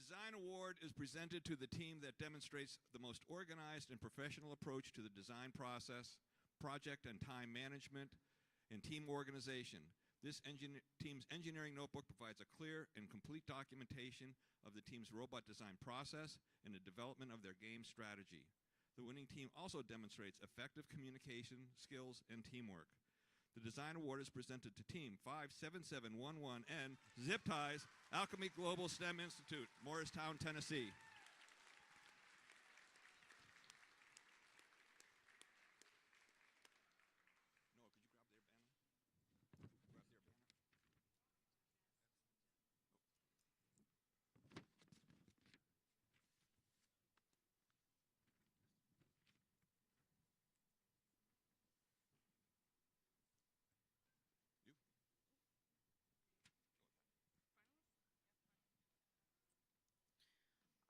Design Award is presented to the team that demonstrates the most organized and professional approach to the design process, project and time management, and team organization. This team's engineering notebook provides a clear and complete documentation of the team's robot design process and the development of their game strategy. The winning team also demonstrates effective communication skills and teamwork. The Design Award is presented to Team 57711N, Zip Ties, Alchemy Global STEM Institute, Morristown, Tennessee.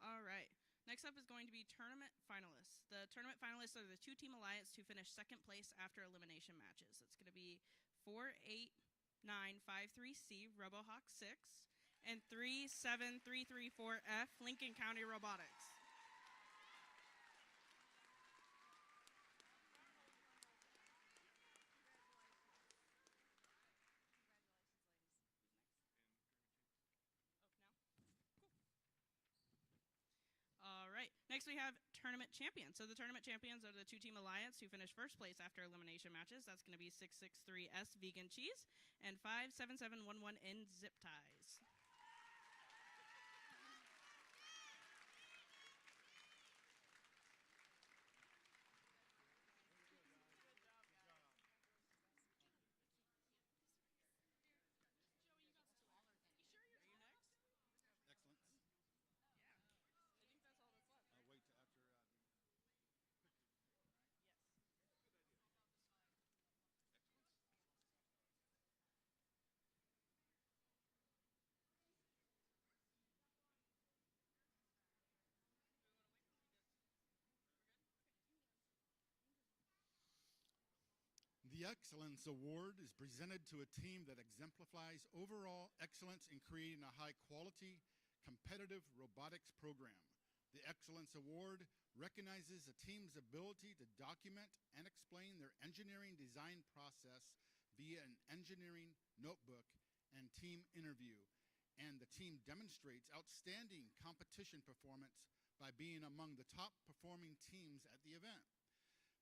All right. Next up is going to be tournament finalists. The tournament finalists are the two-team alliance who finish second place after elimination matches. It's going to be 48953C RoboHawk 6 and 37334F Lincoln County Robotics. All right. Next, we have tournament champions. So the tournament champions are the two-team alliance who finished first place after elimination matches. That's going to be 663S Vegan Cheese and 57711N Zip Ties. The Excellence Award is presented to a team that exemplifies overall excellence in creating a high-quality, competitive robotics program. The Excellence Award recognizes a team's ability to document and explain their engineering design process via an engineering notebook and team interview, and the team demonstrates outstanding competition performance by being among the top performing teams at the event.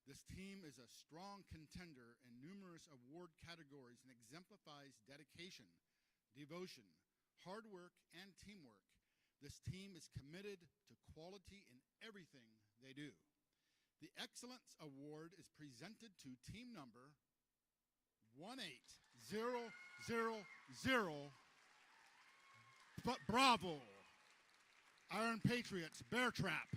This team is a strong contender in numerous award categories and exemplifies dedication, devotion, hard work, and teamwork. This team is committed to quality in everything they do. The Excellence Award is presented to team number 18000 Bravo, Iron Patriots, Bear Trap.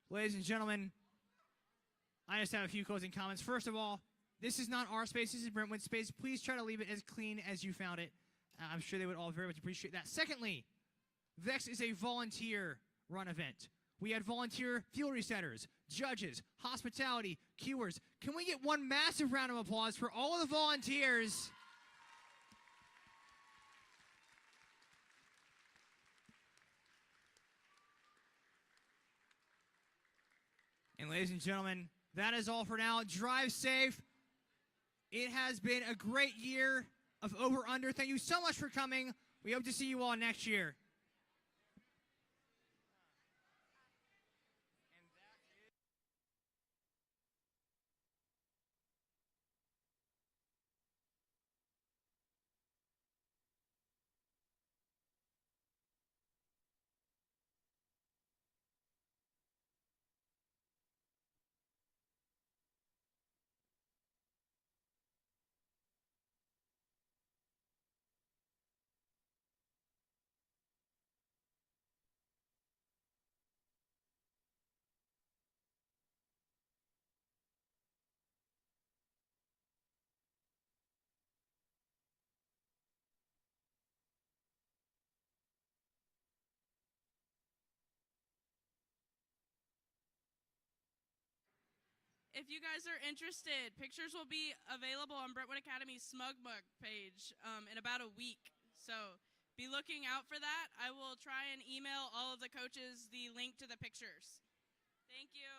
Ladies and gentlemen, I just have a few closing comments. First of all, this is not our space. This is Brentwood's space. Please try to leave it as clean as you found it. I'm sure they would all very much appreciate that. Secondly, VEX is a volunteer-run event. We had volunteer fuel resetters, judges, hospitality, queuers. Can we get one massive round of applause for all of the volunteers? And ladies and gentlemen, that is all for now. Drive safe. It has been a great year of over-under. Thank you so much for coming. We hope to see you all next year. if you guys are interested, pictures will be available on Brentwood Academy's Smug Mug page in about a week. So be looking out for that. I will try and email all of the coaches the link to the pictures. Thank you.